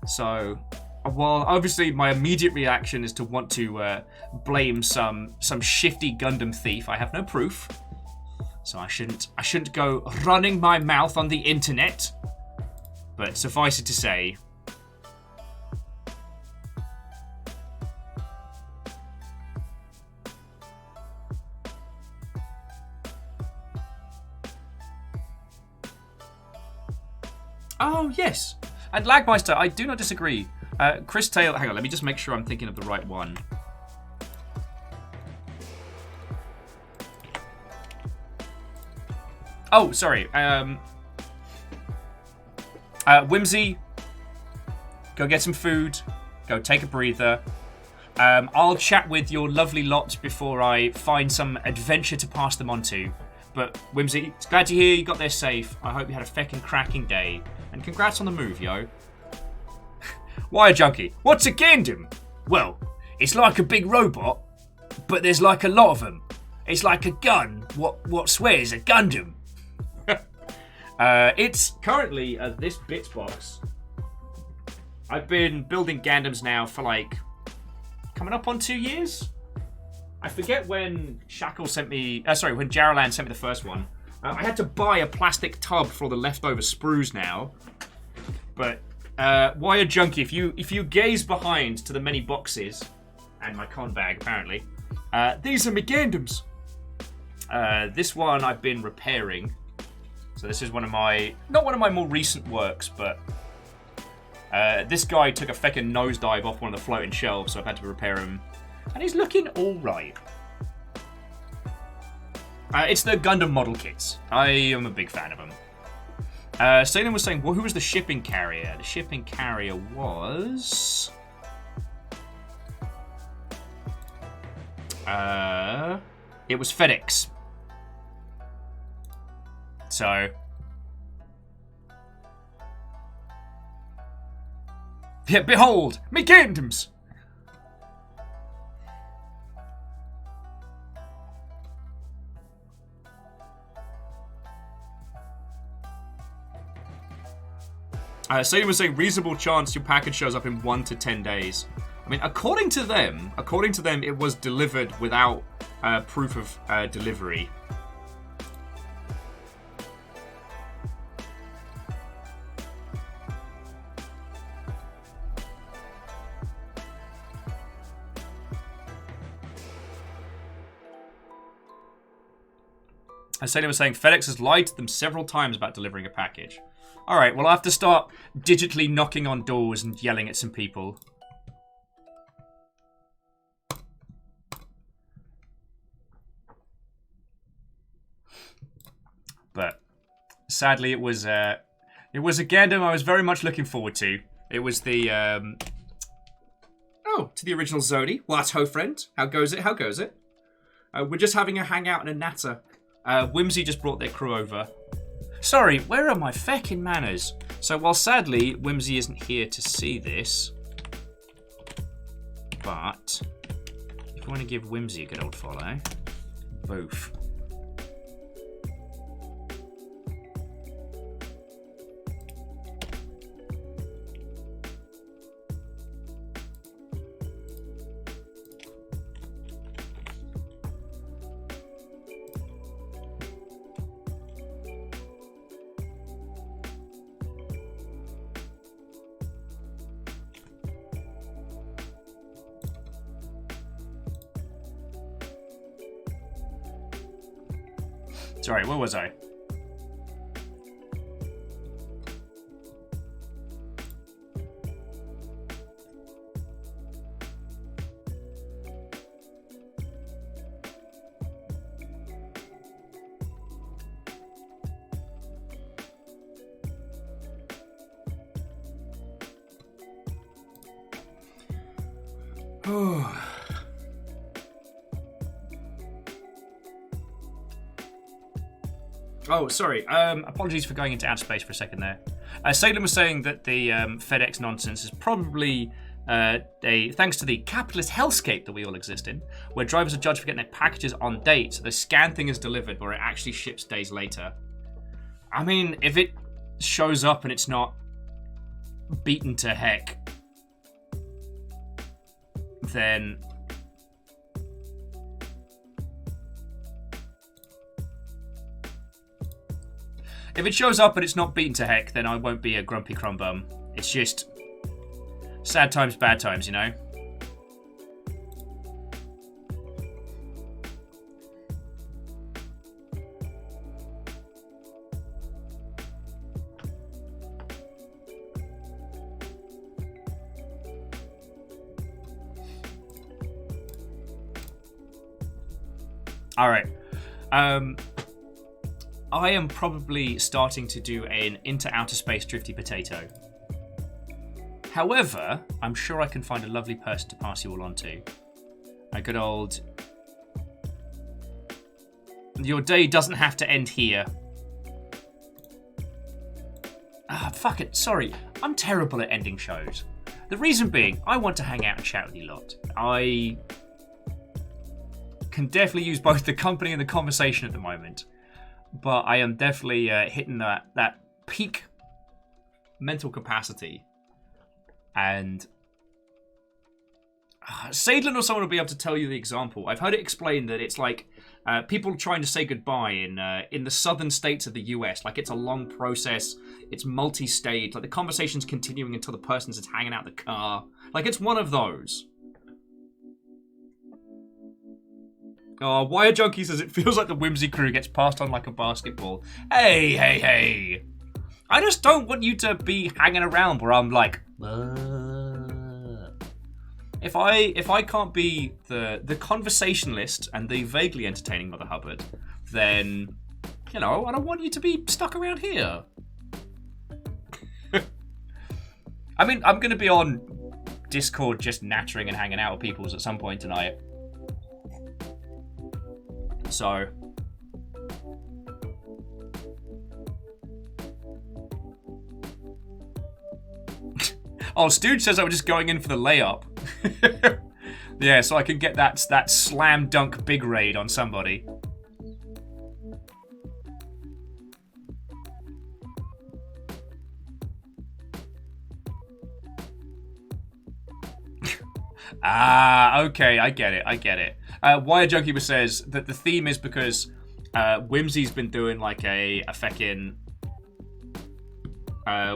So, well, obviously my immediate reaction is to want to blame some shifty Gundam thief. I have no proof, so I shouldn't go running my mouth on the internet. But suffice it to say, oh, yes. And Lagmeister, I do not disagree. Chris Taylor, hang on, let me just make sure I'm thinking of the right one. Oh, sorry. Whimsy, go get some food. Go take a breather. I'll chat with your lovely lot before I find some adventure to pass them on to. But, Whimsy, it's glad to hear you got there safe. I hope you had a feckin' cracking day. And congrats on the move, yo. Why a junkie? What's a Gundam? Well, it's like a big robot, but there's like a lot of them. It's like a gun. What swears a Gundam? It's currently this bits box. I've been building Gundams now for like coming up on 2 years. I forget when Shackle sent me. When Jaralan sent me the first one. I had to buy a plastic tub for all the leftover sprues now. But why a junkie? If you gaze behind to the many boxes and my con bag apparently, these are my Gundams. This one I've been repairing. So this is not one of my more recent works, but this guy took a feckin' nosedive off one of the floating shelves, so I've had to repair him. And he's looking alright. It's the Gundam model kits. I am a big fan of them. Salem was saying, well, who was the shipping carrier? The shipping carrier was... it was FedEx. So... yeah, behold, me Gundams! Sadie was saying reasonable chance your package shows up in 1 to 10 days. I mean, according to them, it was delivered without proof of delivery. Sadie was saying FedEx has lied to them several times about delivering a package. Alright, well, I'll have to start digitally knocking on doors and yelling at some people. But sadly, it was a Gundam I was very much looking forward to. It was the to the original Zodi. What ho, friend? How goes it? How goes it? We're just having a hangout and a natter. Whimsy just brought their crew over. Sorry, where are my feckin' manners? So while sadly Whimsy isn't here to see this, but if you want to give Whimsy a good old follow, boof. Sorry, where was I? Oh, sorry. Apologies for going into outer space for a second there. Salem was saying that the FedEx nonsense is probably thanks to the capitalist hellscape that we all exist in, where drivers are judged for getting their packages on date, so the scan thing is delivered, where it actually ships days later. I mean, if it shows up and it's not beaten to heck, then... If it shows up and it's not beaten to heck, then I won't be a grumpy crumbum. It's just sad times, bad times, you know? Alright. I am probably starting to do an into outer space drifty potato. However, I'm sure I can find a lovely person to pass you all on to. A good old... Your day doesn't have to end here. Ah, fuck it. Sorry. I'm terrible at ending shows. The reason being, I want to hang out and chat with you lot. I can definitely use both the company and the conversation at the moment. But I am definitely hitting that peak mental capacity. And Sadlin or someone will be able to tell you the example. I've heard it explained that it's like people trying to say goodbye in the southern states of the US. Like, it's a long process. It's multi-stage. Like, the conversation's continuing until the person's just hanging out the car. Like, it's one of those. Oh, Wire Junkie says it feels like the Whimsy crew gets passed on like a basketball. Hey, hey, hey. I just don't want you to be hanging around where I'm like... If I can't be the conversationalist and the vaguely entertaining Mother Hubbard, then, you know, I don't want you to be stuck around here. I mean, I'm going to be on Discord just nattering and hanging out with people at some point tonight. So... Oh, Stooge says I was just going in for the layup. Yeah, so I can get that slam dunk big raid on somebody. Ah, okay, I get it. Wire Junkie says that the theme is because Whimsy's been doing like a feckin'...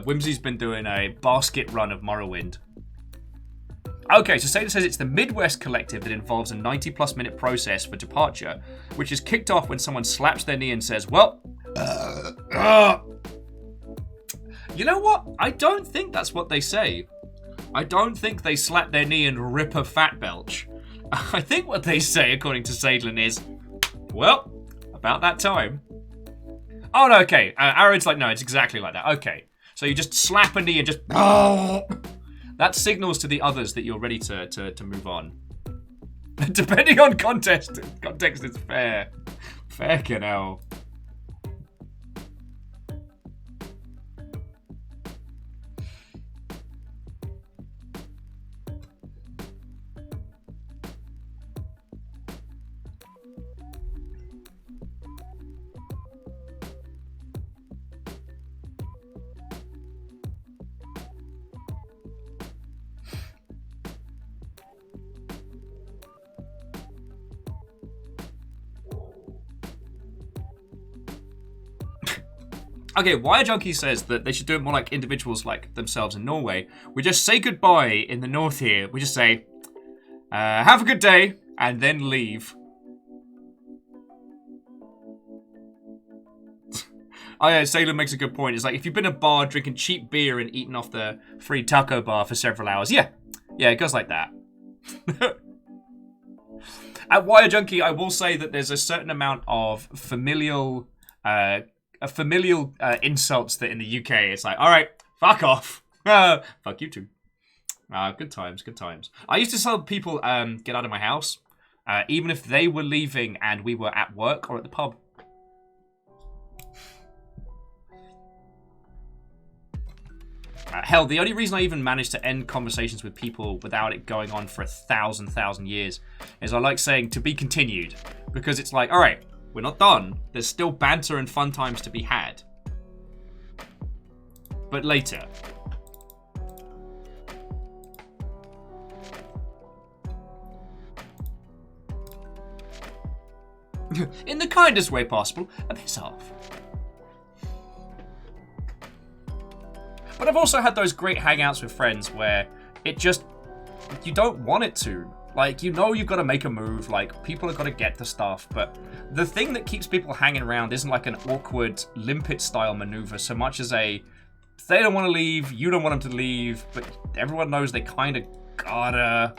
Whimsy's been doing a basket run of Morrowind. Okay, so Sada says it's the Midwest Collective that involves a 90-plus minute process for departure, which is kicked off when someone slaps their knee and says, well... You know what? I don't think that's what they say. I don't think they slap their knee and rip a fat belch. I think what they say, according to Sadlin, is, well, about that time. Oh, no, okay. Aaron's like, no, it's exactly like that. Okay. So you just slap a knee and just... That signals to the others that you're ready to move on. Depending on context, it's fair. Fair canal. Okay, Wire Junkie says that they should do it more like individuals like themselves in Norway. We just say goodbye in the north here. We just say, have a good day, and then leave. Oh yeah, Salem makes a good point. It's like, if you've been in a bar drinking cheap beer and eating off the free taco bar for several hours, yeah, it goes like that. At Wire Junkie, I will say that there's a certain amount of familial insults that in the UK, it's like, all right, fuck off. Fuck you too. Good times, good times. I used to tell people, get out of my house, even if they were leaving and we were at work or at the pub. Hell, the only reason I even managed to end conversations with people without it going on for 1,000 years is I like saying to be continued, because it's like, all right, we're not done. There's still banter and fun times to be had. But later. In the kindest way possible, a piss off. But I've also had those great hangouts with friends where it just, you don't want it to. Like, you know you've got to make a move, like, people have got to get the stuff, but the thing that keeps people hanging around isn't like an awkward limpet-style maneuver so much as a, they don't want to leave, you don't want them to leave, but everyone knows they kind of gotta.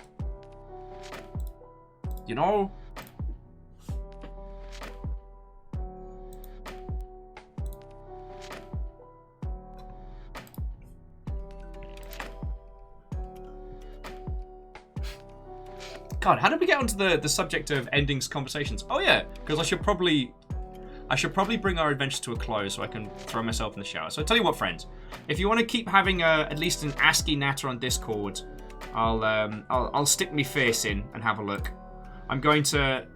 You know? God, how did we get onto the subject of endings conversations? Oh yeah, because I should probably bring our adventure to a close so I can throw myself in the shower. So I tell you what, friends, if you want to keep having at least an ASCII natter on Discord, I'll stick me face in and have a look. I'm going to,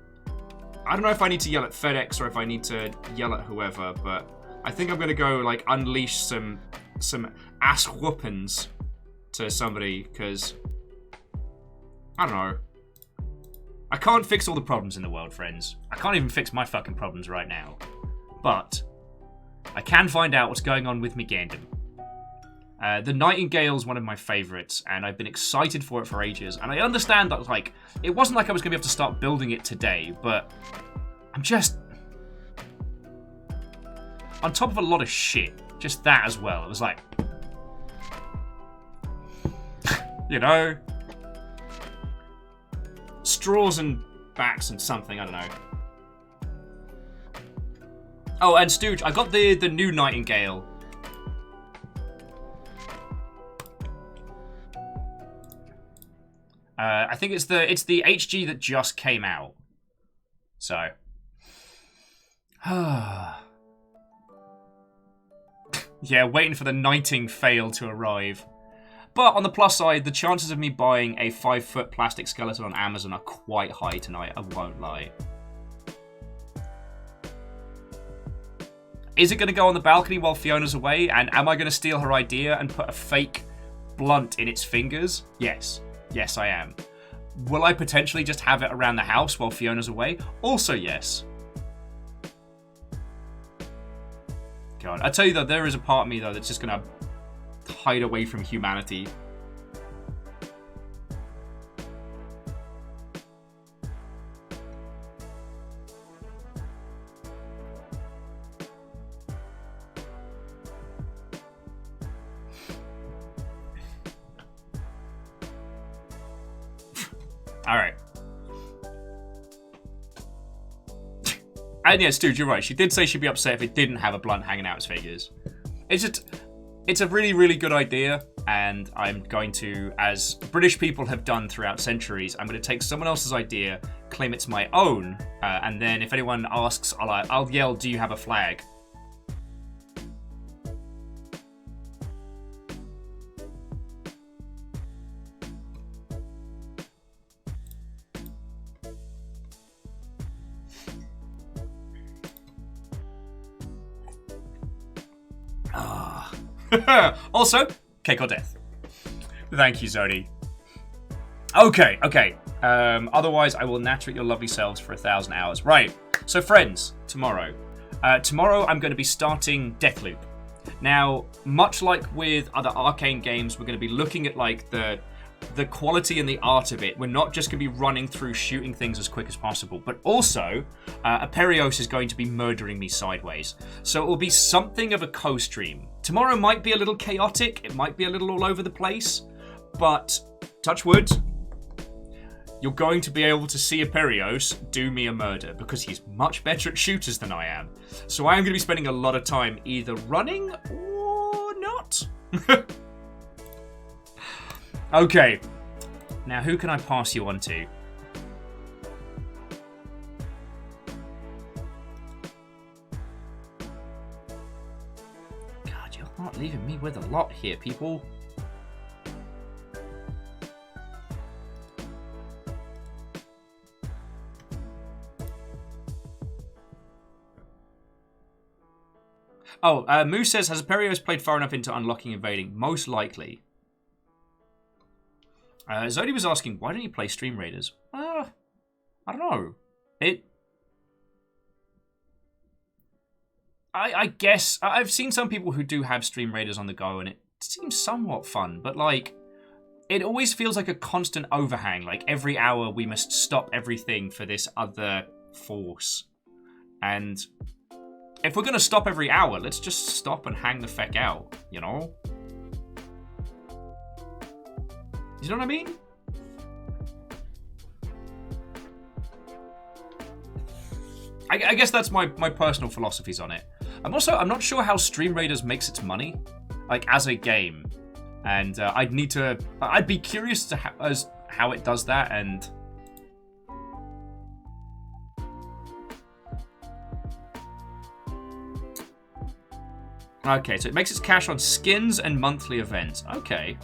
I don't know if I need to yell at FedEx or if I need to yell at whoever, but I think I'm gonna go like unleash some ass whoopings to somebody, because I don't know. I can't fix all the problems in the world, friends. I can't even fix my fucking problems right now. But I can find out what's going on with me Gandam. The Nightingale's one of my favourites, and I've been excited for it for ages. And I understand that, like, it wasn't like I was going to be able to start building it today, but I'm just on top of a lot of shit. Just that as well. It was like, you know, straws and backs and something, I don't know. Oh, and Stooge, I got the new Nightingale. I think it's the HG that just came out. So. Yeah, waiting for the Nightingale to arrive. But on the plus side, the chances of me buying a 5-foot plastic skeleton on Amazon are quite high tonight, I won't lie. Is it going to go on the balcony while Fiona's away? And am I going to steal her idea and put a fake blunt in its fingers? Yes. Yes, I am. Will I potentially just have it around the house while Fiona's away? Also yes. God, I tell you though, there is a part of me though that's just going to hide away from humanity. Alright. And yeah, Stu, you're right. She did say she'd be upset if it didn't have a blunt hanging out its fingers. It's a really, really good idea, and I'm going to, as British people have done throughout centuries, I'm going to take someone else's idea, claim it's my own, and then if anyone asks, I'll yell, "Do you have a flag?" Also, cake or death. Thank you, Zodi. Okay. Otherwise, I will natter at your lovely selves for 1,000 hours. Right. So, friends, tomorrow. Tomorrow, I'm going to be starting Deathloop. Now, much like with other Arcane games, we're going to be looking at like the the quality and the art of it. We're not just going to be running through shooting things as quick as possible, but also Aperios is going to be murdering me sideways. So it will be something of a co-stream. Tomorrow might be a little chaotic, it might be a little all over the place, but touch wood, you're going to be able to see Aperios do me a murder because he's much better at shooters than I am. So I am going to be spending a lot of time either running or not. Okay, now who can I pass you on to? God, you're not leaving me with a lot here, people. Oh, Moose says, has Aperios played far enough into unlocking invading? Most likely. Zodi was asking, why don't you play Stream Raiders? I don't know. I guess, I've seen some people who do have Stream Raiders on the go, and it seems somewhat fun, but like, it always feels like a constant overhang. Like, every hour we must stop everything for this other force. And if we're going to stop every hour, let's just stop and hang the feck out, you know? You know what I mean? I guess that's my personal philosophies on it. I'm not sure how Stream Raiders makes its money, like as a game, and I'd be curious to as how it does that. And okay, so it makes its cash on skins and monthly events. Okay.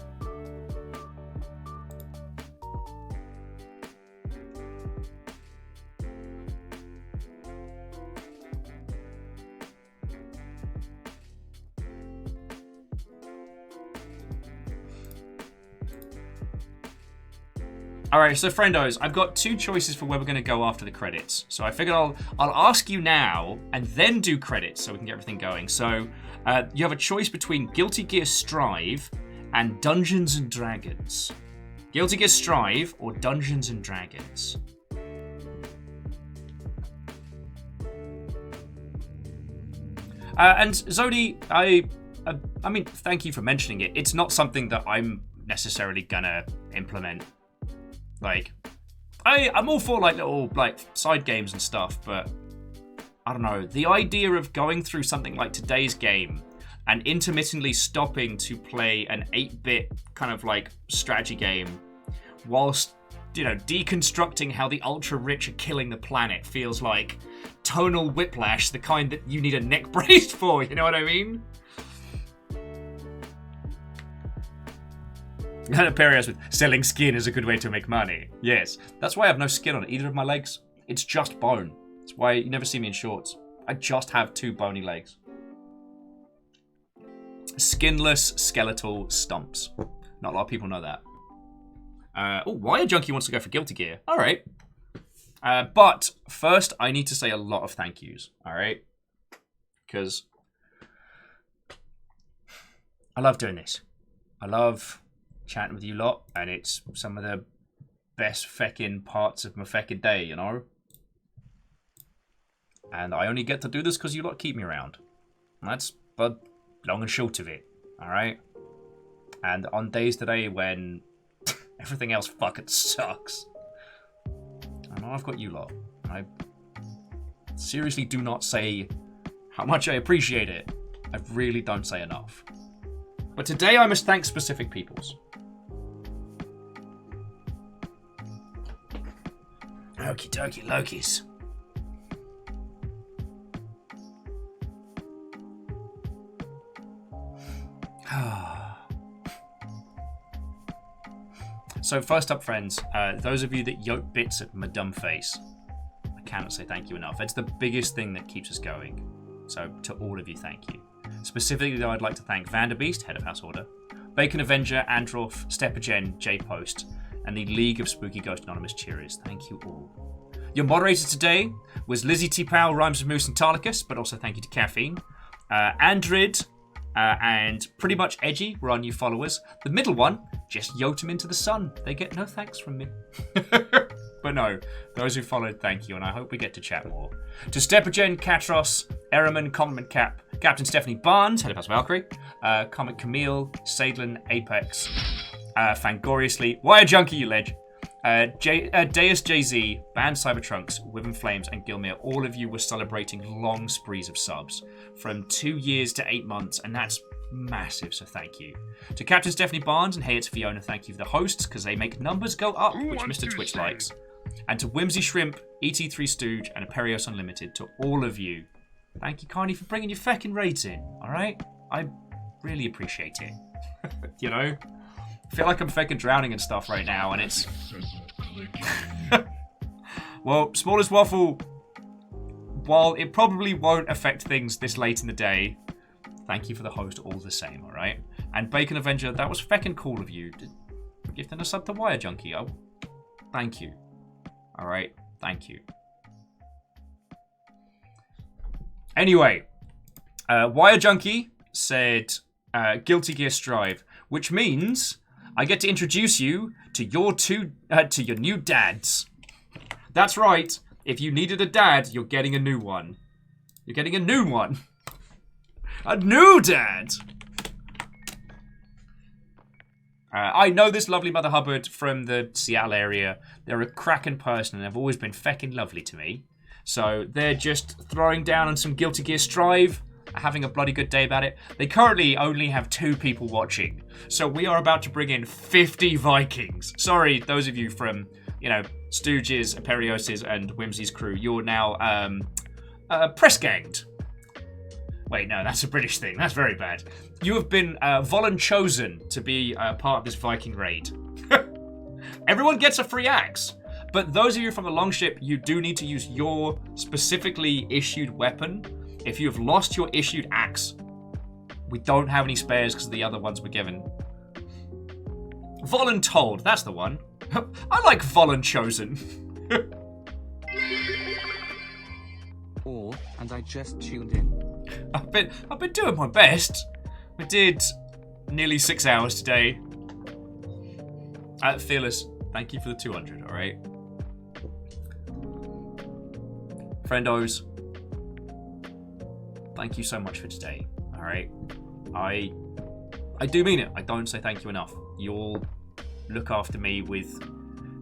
Alright, so friendos, I've got two choices for where we're going to go after the credits. So I figured I'll ask you now, and then do credits, so we can get everything going. So, you have a choice between Guilty Gear Strive and Dungeons and Dragons. Guilty Gear Strive or Dungeons and Dragons. And Zodi, I mean, thank you for mentioning it. It's not something that I'm necessarily gonna implement. Like, I'm all for like little like side games and stuff, but I don't know. The idea of going through something like today's game and intermittently stopping to play an 8-bit kind of like strategy game whilst, you know, deconstructing how the ultra-rich are killing the planet feels like tonal whiplash, the kind that you need a neck brace for, you know what I mean? Aperios with selling skin is a good way to make money. Yes, that's why I have no skin on either of my legs. It's just bone. That's why you never see me in shorts. I just have 2 bony legs. Skinless skeletal stumps. Not a lot of people know that. Oh, Wire Junkie wants to go for Guilty Gear. All right. But first, I need to say a lot of thank yous. All right, because I love doing this. I love chatting with you lot, and it's some of the best feckin' parts of my feckin' day, you know? And I only get to do this because you lot keep me around. That's the long and short of it, alright? And on days today when everything else fucking sucks, I know I've got you lot. I seriously do not say how much I appreciate it. I really don't say enough. But today I must thank specific peoples. Okie dokie Lokis. So first up, friends, those of you that yoke bits at my dumb face, I cannot say thank you enough. It's the biggest thing that keeps us going. So to all of you, thank you. Specifically, though, I'd like to thank Vanderbeest, head of House Order, Bacon Avenger, Androff, Steppagen, J-Post, and the League of Spooky Ghost Anonymous cheerers. Thank you all. Your moderator today was Lizzie T. Powell, Rhymes of Moose and Tarlicus, but also thank you to Caffeine. Andrid and Pretty Much Edgy were our new followers. The middle one, just yote them into the sun. They get no thanks from me. But no, those who followed, thank you, and I hope we get to chat more. To Stepagen, Katros, Eraman, Compliment Cap, Captain Stephanie Barnes, Helipass Valkyrie, Comet Camille, Sadlin, Apex, Fangoriously, Wire Junkie, you ledge, Deus JZ, Band Cybertrunks, Wyvern Flames, and Gilmere. All of you were celebrating long sprees of subs from 2 years to 8 months, and that's massive, so thank you. To Captain Stephanie Barnes and Hey It's Fiona, thank you for the hosts, because they make numbers go up, which Mr. Twitch likes. And to Whimsy Shrimp, ET3 Stooge, and Aperios Unlimited, to all of you, thank you kindly for bringing your feckin' raids in, alright? I really appreciate it. You know? I feel like I'm feckin' drowning and stuff right now, and it's... Well, Smallest Waffle, while it probably won't affect things this late in the day, thank you for the host all the same, alright? And Bacon Avenger, that was feckin' cool of you. Gifting a sub to Wire Junkie. Oh, thank you. Alright, thank you. Anyway, Wire Junkie said Guilty Gear Strive, which means I get to introduce you to your new dads. That's right. If you needed a dad, you're getting a new one. You're getting a new one. A new dad! I know this lovely Mother Hubbard from the Seattle area. They're a cracking person and they've always been feckin' lovely to me. So they're just throwing down on some Guilty Gear Strive, having a bloody good day about it. They currently only have 2 people watching. So we are about to bring in 50 Vikings. Sorry, those of you from, you know, Stooges, Aperioses, and Whimsy's crew. You're now press-ganged. Wait, no, that's a British thing. That's very bad. You have been chosen to be part of this Viking raid. Everyone gets a free axe. But those of you from the Longship, you do need to use your specifically issued weapon. If you have lost your issued axe, we don't have any spares because the other ones were given. Voluntold, that's the one. I like Volunchosen. And I just tuned in. I've been doing my best. We did nearly 6 hours today. Fearless, thank you for the 200, alright? Friendos, thank you so much for today, alright? I do mean it. I don't say thank you enough. You all look after me with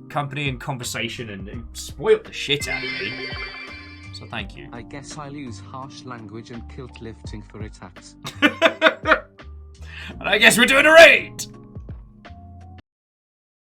company and conversation and spoil the shit out of me. So thank you. I guess I'll use harsh language and kilt lifting for attacks. And I guess we're doing a raid!